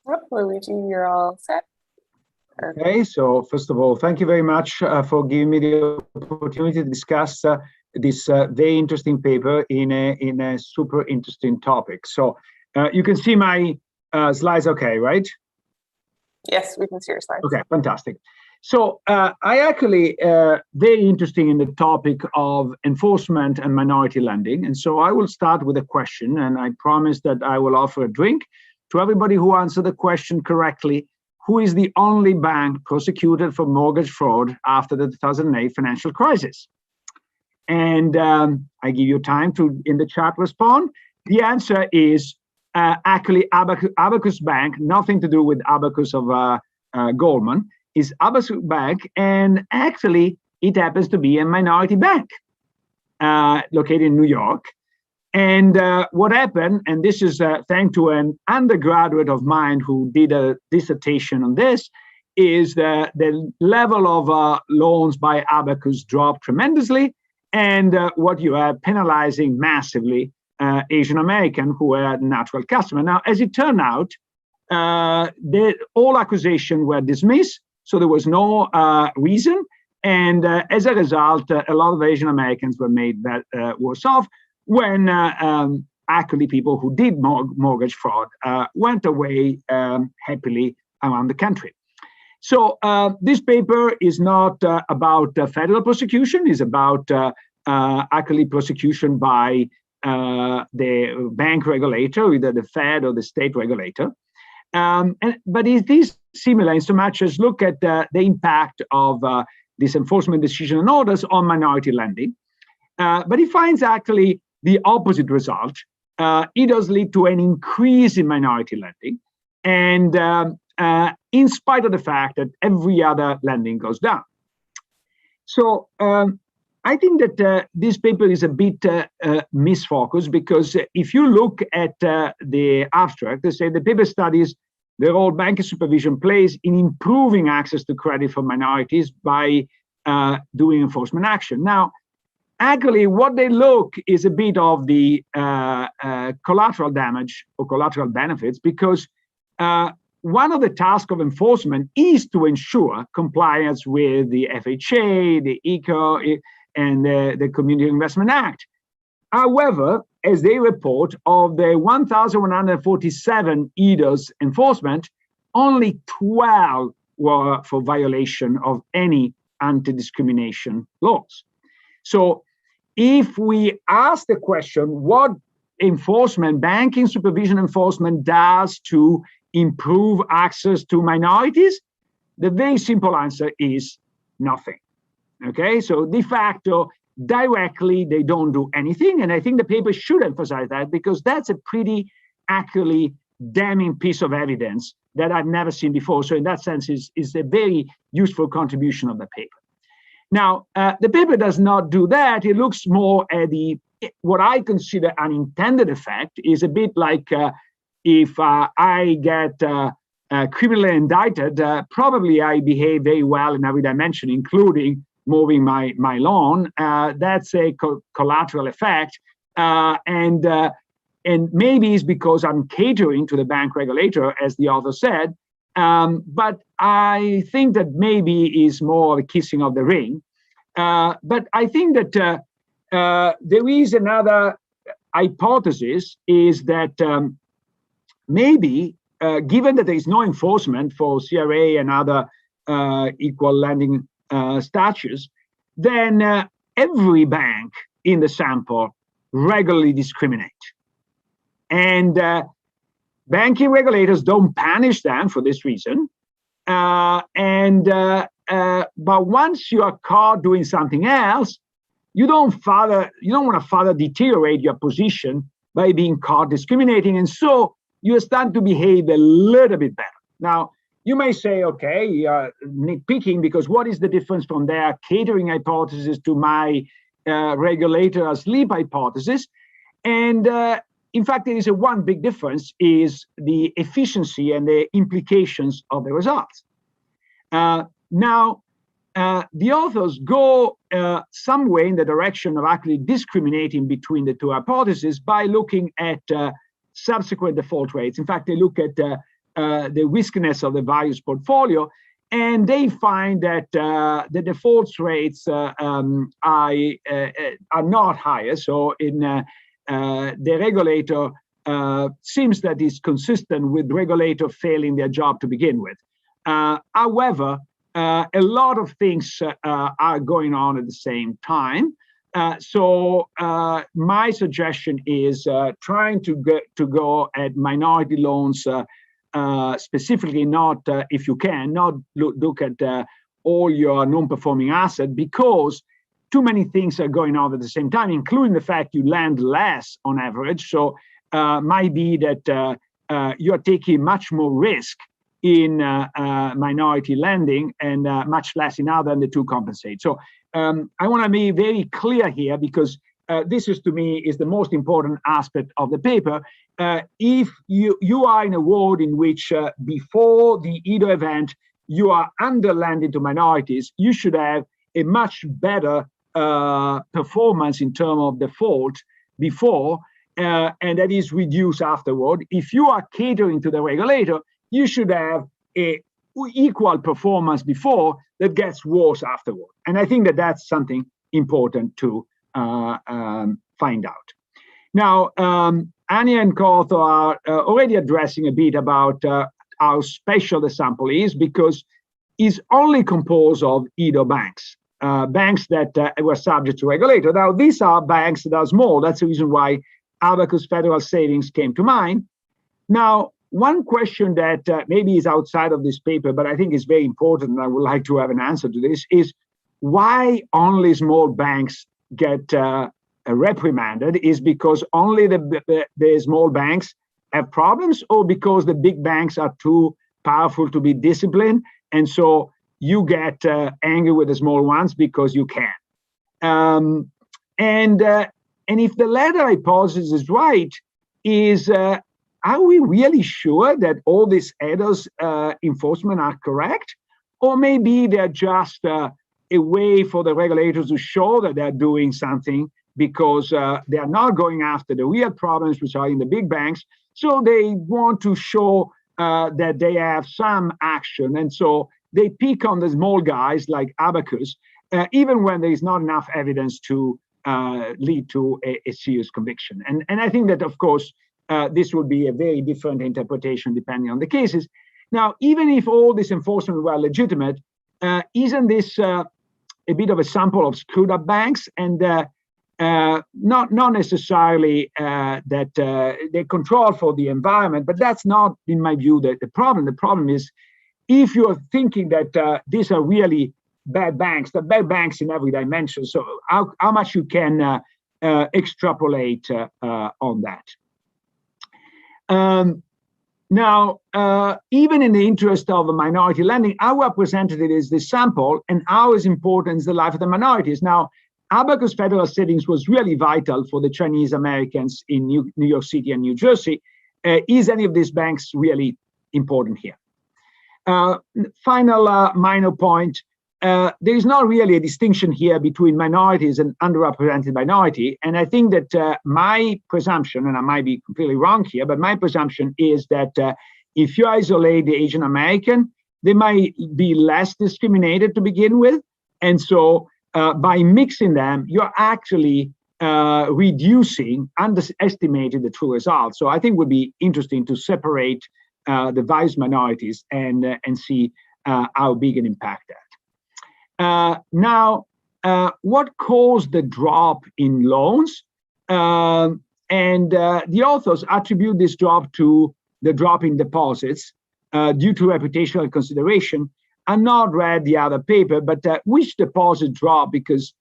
Well, Luigi, you're all set. Okay, so first of all, thank you very much for giving me the opportunity to discuss this very interesting paper in a super interesting topic. So you can see my slides okay, right? Yes, we can see your slides. Okay, fantastic. So I actually very interested in the topic of enforcement and minority lending. And so I will start with a question, and I promise that I will offer a drink to everybody who answered the question correctly. Who is the only bank prosecuted for mortgage fraud after the 2008 financial crisis? And I give you time to, in the chat, respond. The answer is actually Abacus Bank, nothing to do with Abacus of Goldman, is Abacus Bank, and actually it happens to be a minority bank located in New York. And what happened, and this is thanks to an undergraduate of mine who did a dissertation on this, is that the level of loans by Abacus dropped tremendously, and what you are penalizing massively Asian American who are natural customer. Now, as it turned out, all accusations were dismissed, so there was no reason, and as a result, a lot of Asian Americans were made worse off when actually people who did mortgage fraud went away happily around the country. So this paper is not about federal prosecution, it's about actually prosecution by the bank regulator, either the Fed or the state regulator. But it is similar in so much as look at the impact of this enforcement decision and orders on minority lending. But it finds actually the opposite result. It does lead to an increase in minority lending, and in spite of the fact that every other lending goes down. So I think that this paper is a bit misfocused, because if you look at the abstract, they say the paper studies the role banking supervision plays in improving access to credit for minorities by doing enforcement action. Now, actually, what they look is a bit of the collateral damage or collateral benefits, because one of the tasks of enforcement is to ensure compliance with the FHA, the ECO, and the Community Investment Act. However, as they report, of the 1,147 EDOS enforcement, only 12 were for violation of any anti-discrimination laws. So if we ask the question, what enforcement, banking supervision enforcement does to improve access to minorities, the very simple answer is nothing. Okay, so de facto, directly, they don't do anything. And I think the paper should emphasize that, because that's a pretty actually damning piece of evidence that I've never seen before. So in that sense, is a very useful contribution of the paper. Now, the paper does not do that. It looks more at what I consider unintended effect, is a bit like if I get criminally indicted, probably I behave very well in every dimension, including moving my lawn. That's a collateral effect. And maybe it's because I'm catering to the bank regulator, as the author said. But I think that maybe is more a kissing of the ring. But I think that there is another hypothesis, is that maybe, given that there is no enforcement for CRA and other equal lending statutes, then every bank in the sample regularly discriminate. And banking regulators don't punish them for this reason. But once you are caught doing something else, you don't want to further deteriorate your position by being caught discriminating, and so you start to behave a little bit better. Now, you may say, okay, you're nitpicking, because what is the difference from their catering hypothesis to my regulator asleep hypothesis? And in fact, there is one big difference, is the efficiency and the implications of the results. Now, the authors go some way in the direction of actually discriminating between the two hypotheses by looking at subsequent default rates. In fact, they look at the riskiness of the various portfolio, and they find that the default rates are not higher. So in the regulator seems that is consistent with regulator failing their job to begin with. However, a lot of things are going on at the same time. So my suggestion is trying to go at minority loans specifically, not if you can, not look at all your non-performing assets, because too many things are going on at the same time, including the fact you lend less on average. So might be that you're taking much more risk in minority lending and much less in other, and the two compensate. So I want to be very clear here, because this is, to me, is the most important aspect of the paper. If you are in a world in which before the EDO event, you are under-lending to minorities, you should have a much better performance in terms of default before, and that is reduced afterward. If you are catering to the regulator, you should have a equal performance before that gets worse afterward. And I think that that's something important to find out. Now, Anya and Cortho are already addressing a bit about how special the sample is, because it's only composed of EDO banks, banks that were subject to regulator. Now, these are banks that are small. That's the reason why Abacus Federal Savings came to mind. Now, one question that maybe is outside of this paper, but I think is very important, and I would like to have an answer to this, is why only small banks get reprimanded? Is because only the small banks have problems, or because the big banks are too powerful to be disciplined, and so you get angry with the small ones because you can? And if the latter hypothesis is right, are we really sure that all these EDOs enforcement are correct? Or maybe they're just a way for the regulators to show that they're doing something, because they are not going after the real problems, which are in the big banks. So they want to show that they have some action. And so they pick on the small guys like Abacus, even when there is not enough evidence to lead to a serious conviction. And I think that, of course, this would be a very different interpretation depending on the cases. Now, even if all this enforcement were legitimate, isn't this a bit of a sample of screwed up banks? And not necessarily that they control for the environment, but that's not, in my view, the problem. The problem is, if you're thinking that these are really bad banks, the bad banks in every dimension, so how much you can extrapolate on that. Now, even in the interest of the minority lending, our representative is the sample, and ours important is the life of the minorities. Now, Abacus Federal Savings was really vital for the Chinese Americans in New York City and New Jersey. Is any of these banks really important here? Final minor point. There is not really a distinction here between minorities and underrepresented minority. And I think that my presumption, and I might be completely wrong here, but my presumption is that if you isolate the Asian American, they might be less discriminated to begin with. And so by mixing them, you're actually underestimating the true result. So I think it would be interesting to separate the various minorities and see how big an impact that. Now, what caused the drop in loans? And the authors attribute this drop to the drop in deposits due to reputational consideration. I've not read the other paper, but which deposit dropped? Because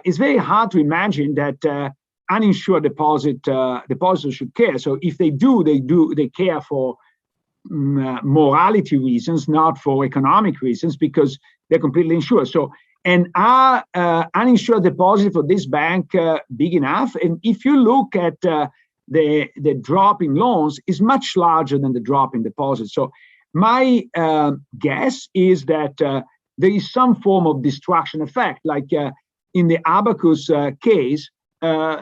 it's very hard to imagine that uninsured depositors should care. So if they care for morality reasons, not for economic reasons, because they're completely insured. So, and are uninsured deposits for this bank big enough? And if you look at the drop in loans, is much larger than the drop in deposits. So my guess is that there is some form of distraction effect, like in the Abacus case,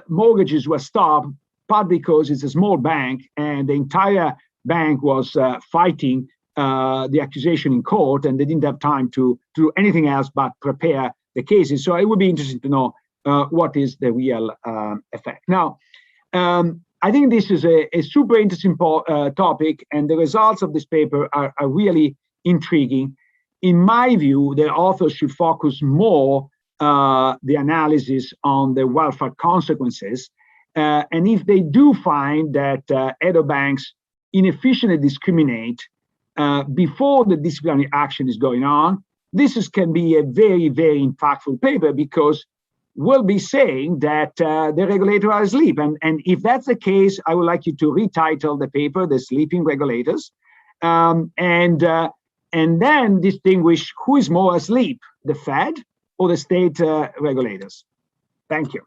mortgages were stopped, part because it's a small bank and the entire bank was fighting the accusation in court, and they didn't have time to do anything else but prepare the cases. So it would be interesting to know what is the real effect. Now, I think this is a super interesting topic, and the results of this paper are really intriguing. In my view, the authors should focus more the analysis on the welfare consequences. And if they do find that other banks inefficiently discriminate before the disciplinary action is going on, can be a very, very impactful paper, because we'll be saying that the regulator are asleep. And if that's the case, I would like you to retitle the paper, The Sleeping Regulators, and then distinguish who is more asleep, the Fed or the state regulators. Thank you.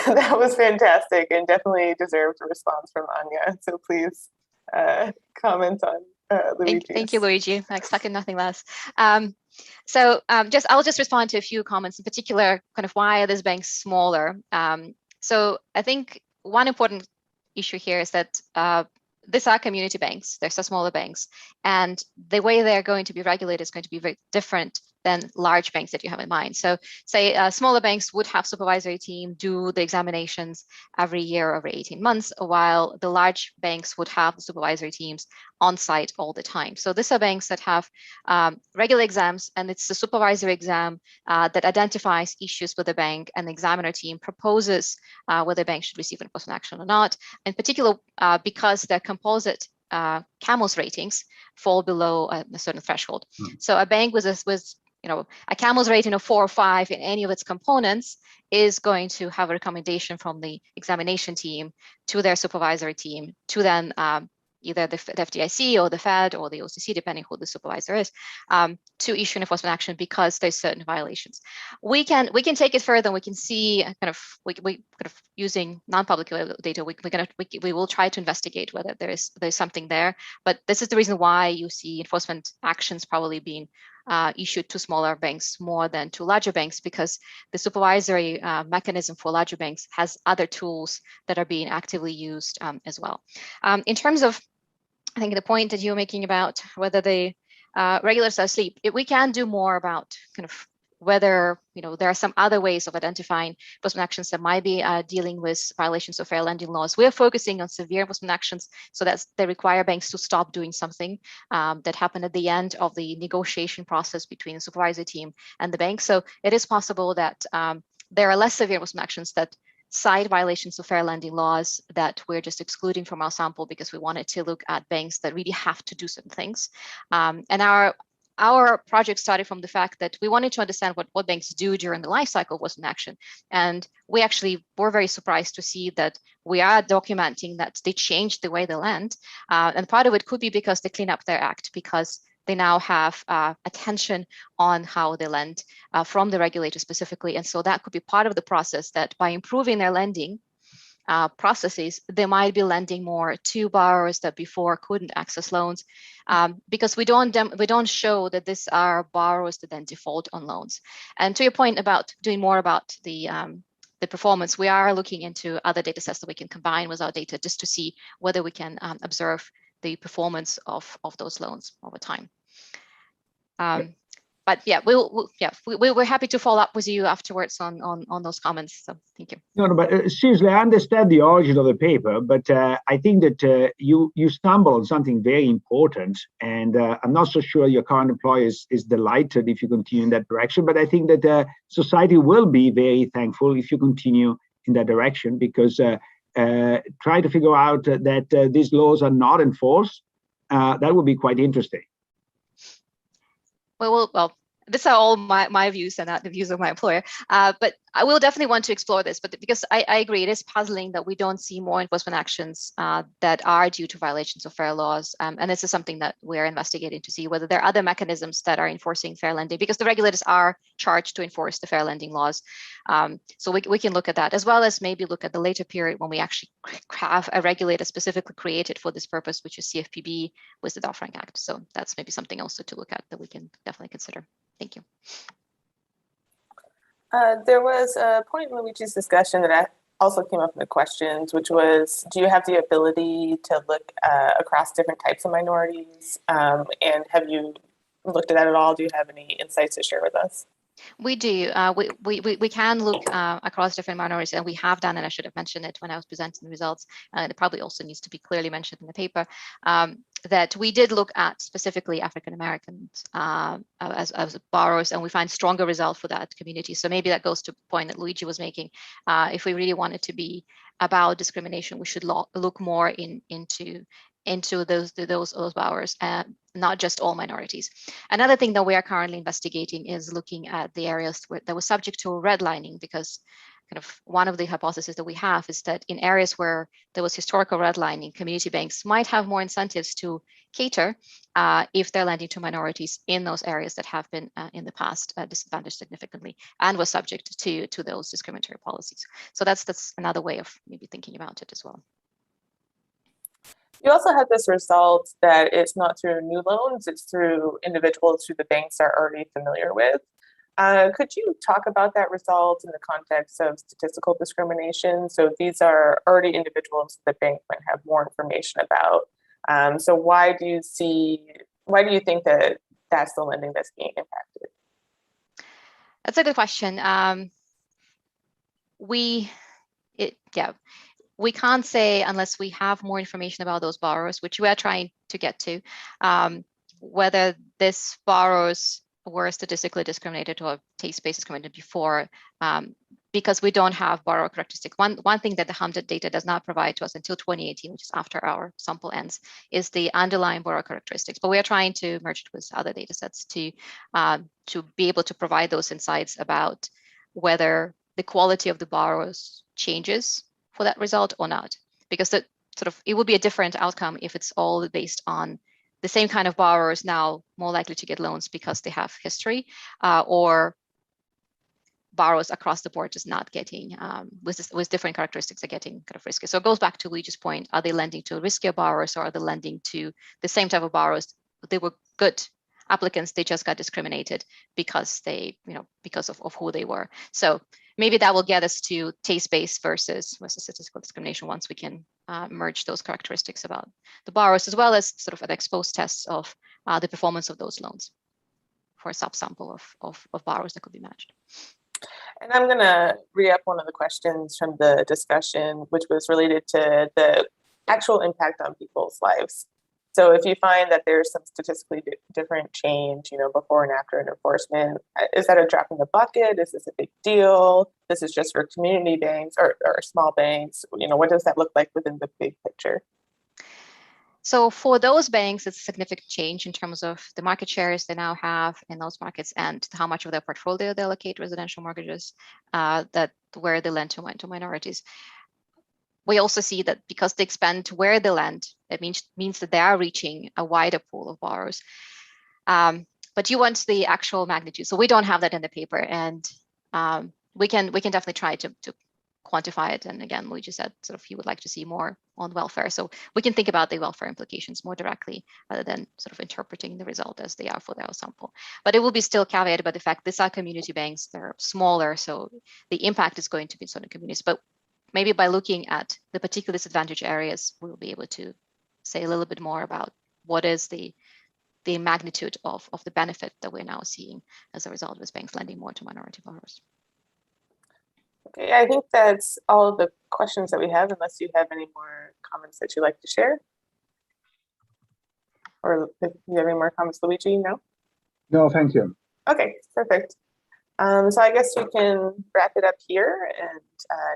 That was fantastic and definitely deserved a response from Anya. So please comment on Luigi. Thank you, Luigi. I expected nothing less. I'll just respond to a few comments, in particular, kind of why are these banks smaller? So I think one important issue here is that these are community banks. They're smaller banks, and the way they're going to be regulated is going to be very different than large banks that you have in mind. So say smaller banks would have supervisory team do the examinations every year, every 18 months, while the large banks would have the supervisory teams on site all the time. So these are banks that have regular exams, and it's the supervisory exam that identifies issues with the bank, and the examiner team proposes whether the bank should receive enforcement action or not. In particular, because their composite CAMELS ratings fall below a certain threshold. So a bank with a CAMELS rating of 4 or 5 in any of its components is going to have a recommendation from the examination team to their supervisory team to then either the FDIC or the Fed or the OCC, depending who the supervisor is, to issue an enforcement action because there's certain violations. We can take it further. We can see using non-public data. We will try to investigate whether there's something there. But this is the reason why you see enforcement actions probably being issued to smaller banks more than to larger banks, because the supervisory mechanism for larger banks has other tools that are being actively used as well. In terms of, I think the point that you're making about whether the regulators are asleep, we can do more about kind of whether there are some other ways of identifying enforcement actions that might be dealing with violations of fair lending laws. We're focusing on severe enforcement actions, so that they require banks to stop doing something that happened at the end of the negotiation process between the supervisory team and the bank. So it is possible that there are less severe enforcement actions that cite violations of fair lending laws that we're just excluding from our sample because we wanted to look at banks that really have to do certain things. And our project started from the fact that we wanted to understand what banks do during the life cycle of enforcement action. And we actually were very surprised to see that we are documenting that they changed the way they lend. And part of it could be because they clean up their act, because they now have attention on how they lend from the regulator specifically. And so that could be part of the process, that by improving their lending processes, they might be lending more to borrowers that before couldn't access loans, because we don't show that these are borrowers that then default on loans. And to your point about doing more about the performance, we are looking into other data sets that we can combine with our data just to see whether we can observe the performance of those loans over time. But yeah, we're happy to follow up with you afterwards on those comments. So thank you. No, but seriously, I understand the origin of the paper, but I think that you stumble on something very important, and I'm not so sure your current employer is delighted if you continue in that direction. But I think that society will be very thankful if you continue in that direction, because try to figure out that these laws are not enforced. That would be quite interesting. Well, these are all my views and not the views of my employer. But I will definitely want to explore this, but because I agree, it is puzzling that we don't see more enforcement actions that are due to violations of fair laws. And this is something that we're investigating to see whether there are other mechanisms that are enforcing fair lending, because the regulators are charged to enforce the fair lending laws. So we can look at that, as well as maybe look at the later period when we actually have a regulator specifically created for this purpose, which is CFPB with the Dodd-Frank Act. So that's maybe something also to look at that we can definitely consider. Thank you. There was a point in Luigi's discussion that also came up in the questions, which was, do you have the ability to look across different types of minorities? And have you looked at that at all? Do you have any insights to share with us? We do. We can look across different minorities, and we have done, and I should have mentioned it when I was presenting the results. It probably also needs to be clearly mentioned in the paper, that we did look at specifically African Americans as borrowers, and we find stronger results for that community. So maybe that goes to the point that Luigi was making. If we really want it to be about discrimination, we should look more into those borrowers, not just all minorities. Another thing that we are currently investigating is looking at the areas that were subject to redlining, because kind of one of the hypotheses that we have is that in areas where there was historical redlining, community banks might have more incentives to cater if they're lending to minorities in those areas that have been in the past disadvantaged significantly and were subject to those discriminatory policies. So that's another way of maybe thinking about it as well. You also had this result that it's not through new loans, it's through individuals who the banks are already familiar with. Could you talk about that result in the context of statistical discrimination? So these are already individuals the bank might have more information about. So why do you think that that's the lending that's being impacted? That's a good question. We can't say unless we have more information about those borrowers, which we are trying to get to, whether these borrowers were statistically discriminated or taste-based discriminated before, because we don't have borrower characteristics. One thing that the HMDA data does not provide to us until 2018, which is after our sample ends, is the underlying borrower characteristics. But we are trying to merge it with other data sets to be able to provide those insights about whether the quality of the borrowers changes for that result or not, because it would be a different outcome if it's all based on the same kind of borrowers now more likely to get loans because they have history, or borrowers across the board just not getting, with different characteristics are getting kind of risky. So it goes back to Luigi's point, are they lending to riskier borrowers, or are they lending to the same type of borrowers? They were good applicants, they just got discriminated because because of who they were. So maybe that will get us to taste-based versus statistical discrimination once we can merge those characteristics about the borrowers, as well as sort of an ex-post tests of the performance of those loans for a subsample of borrowers that could be matched. And I'm going to re-up one of the questions from the discussion, which was related to the actual impact on people's lives. So if you find that there's some statistically different change, before and after an enforcement, is that a drop in the bucket? Is this a big deal? This is just for community banks or small banks. What does that look like within the big picture? So for those banks, it's a significant change in terms of the market shares they now have in those markets and how much of their portfolio they allocate residential mortgages where they lend to minorities. We also see that because they expand to where they lend, it means that they are reaching a wider pool of borrowers. But you want the actual magnitude. So we don't have that in the paper, and we can definitely try to quantify it. And again, Luigi said sort of he would like to see more on welfare. So we can think about the welfare implications more directly rather than sort of interpreting the result as they are for their sample. But it will be still caveated by the fact these are community banks, they're smaller, so the impact is going to be in certain communities. But maybe by looking at the particular disadvantaged areas, we'll be able to say a little bit more about what is the magnitude of the benefit that we're now seeing as a result of banks lending more to minority borrowers. Okay, I think that's all of the questions that we have, unless you have any more comments that you'd like to share. Or if you have any more comments, Luigi, no? No, thank you. Okay, perfect. So I guess we can wrap it up here, and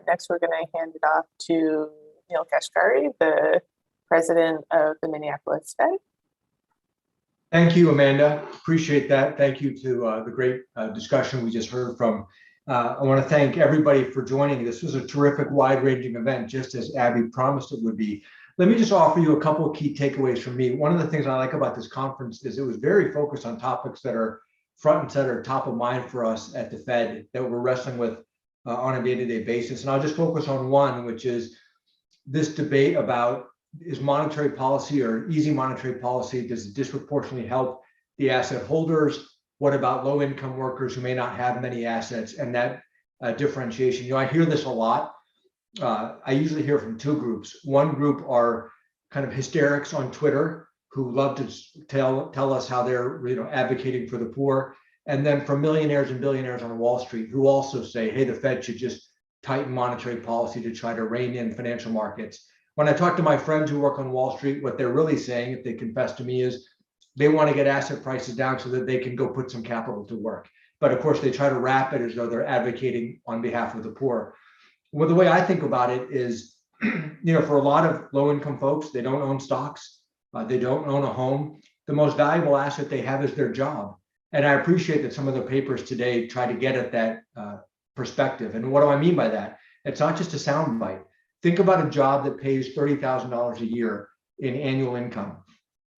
next we're going to hand it off to Neil Kashkari, the president of the Minneapolis Fed. Thank you, Amanda. Appreciate that. Thank you to the great discussion we just heard from. I want to thank everybody for joining. This was a terrific, wide-ranging event, just as Abby promised it would be. Let me just offer you a couple of key takeaways from me. One of the things I like about this conference is it was very focused on topics that are front and center, top of mind for us at the Fed that we're wrestling with on a day-to-day basis. And I'll just focus on one, which is this debate about, is monetary policy or easy monetary policy, does it disproportionately help the asset holders? What about low-income workers who may not have many assets, and that differentiation? You know, I hear this a lot. I usually hear from two groups. One group are kind of hysterics on Twitter who love to tell us how they're, you know, advocating for the poor, and then from millionaires and billionaires on Wall Street who also say, hey, the Fed should just tighten monetary policy to try to rein in financial markets. When I talk to my friends who work on Wall Street, what they're really saying, if they confess to me, is they want to get asset prices down so that they can go put some capital to work. But of course, they try to wrap it as though they're advocating on behalf of the poor. Well, the way I think about it is, you know, for a lot of low-income folks, they don't own stocks, they don't own a home. The most valuable asset they have is their job. And I appreciate that some of the papers today try to get at that perspective. And what do I mean by that? It's not just a soundbite. Think about a job that pays $30,000 a year in annual income,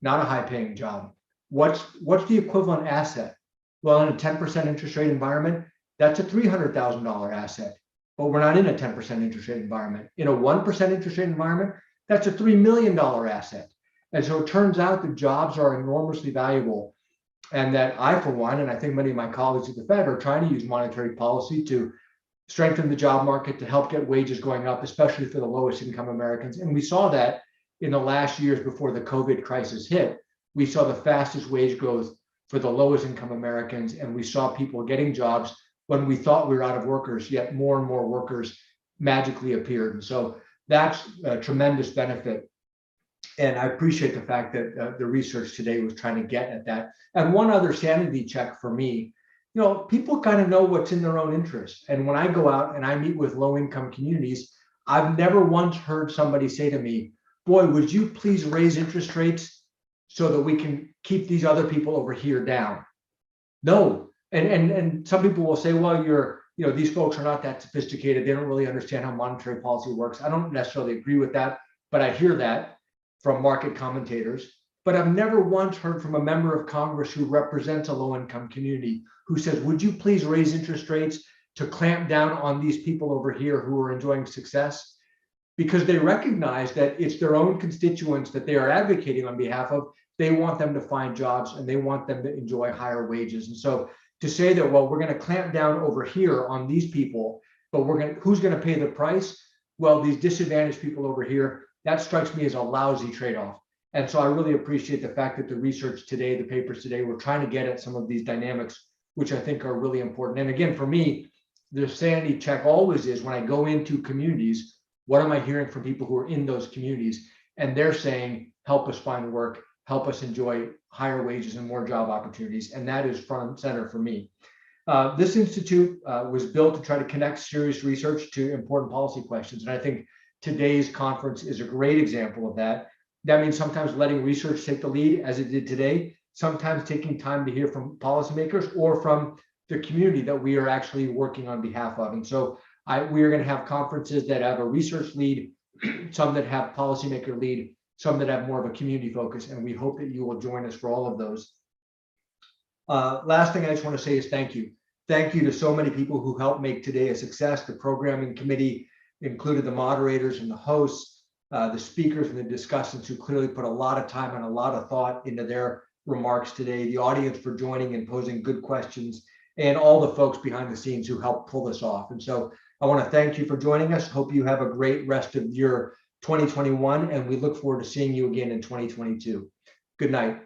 not a high-paying job. What's the equivalent asset? Well, in a 10% interest rate environment, that's a $300,000 asset. But we're not in a 10% interest rate environment. In a 1% interest rate environment, that's a $3 million asset. And so it turns out that jobs are enormously valuable, and that I, for one, and I think many of my colleagues at the Fed, are trying to use monetary policy to strengthen the job market, to help get wages going up, especially for the lowest income Americans. And we saw that in the last years before the COVID crisis hit. We saw the fastest wage growth for the lowest income Americans, and we saw people getting jobs when we thought we were out of workers, yet more and more workers magically appeared. And so that's a tremendous benefit. And I appreciate the fact that the research today was trying to get at that. And one other sanity check for me, you know, people kind of know what's in their own interest. And when I go out and I meet with low-income communities, I've never once heard somebody say to me, boy, would you please raise interest rates so that we can keep these other people over here down? No. And some people will say, well, these folks are not that sophisticated. They don't really understand how monetary policy works. I don't necessarily agree with that, but I hear that from market commentators. But I've never once heard from a member of Congress who represents a low-income community who says, would you please raise interest rates to clamp down on these people over here who are enjoying success? Because they recognize that it's their own constituents that they are advocating on behalf of. They want them to find jobs and they want them to enjoy higher wages. And so to say that, well, we're going to clamp down over here on these people, but who's going to pay the price? Well, these disadvantaged people over here, that strikes me as a lousy trade-off. And so I really appreciate the fact that the research today, the papers today, we're trying to get at some of these dynamics, which I think are really important. And again, for me, the sanity check always is when I go into communities, what am I hearing from people who are in those communities? And they're saying, help us find work, help us enjoy higher wages and more job opportunities. And that is front and center for me. This institute was built to try to connect serious research to important policy questions. And I think today's conference is a great example of that. That means sometimes letting research take the lead, as it did today, sometimes taking time to hear from policymakers or from the community that we are actually working on behalf of. And so we are going to have conferences that have a research lead, some that have policymaker lead, some that have more of a community focus, and we hope that you will join us for all of those. Last thing I just want to say is thank you. Thank you to so many people who helped make today a success. The programming committee included the moderators and the hosts, the speakers and the discussants who clearly put a lot of time and a lot of thought into their remarks today, the audience for joining and posing good questions, and all the folks behind the scenes who helped pull this off. And so I want to thank you for joining us. Hope you have a great rest of your 2021, and we look forward to seeing you again in 2022. Good night.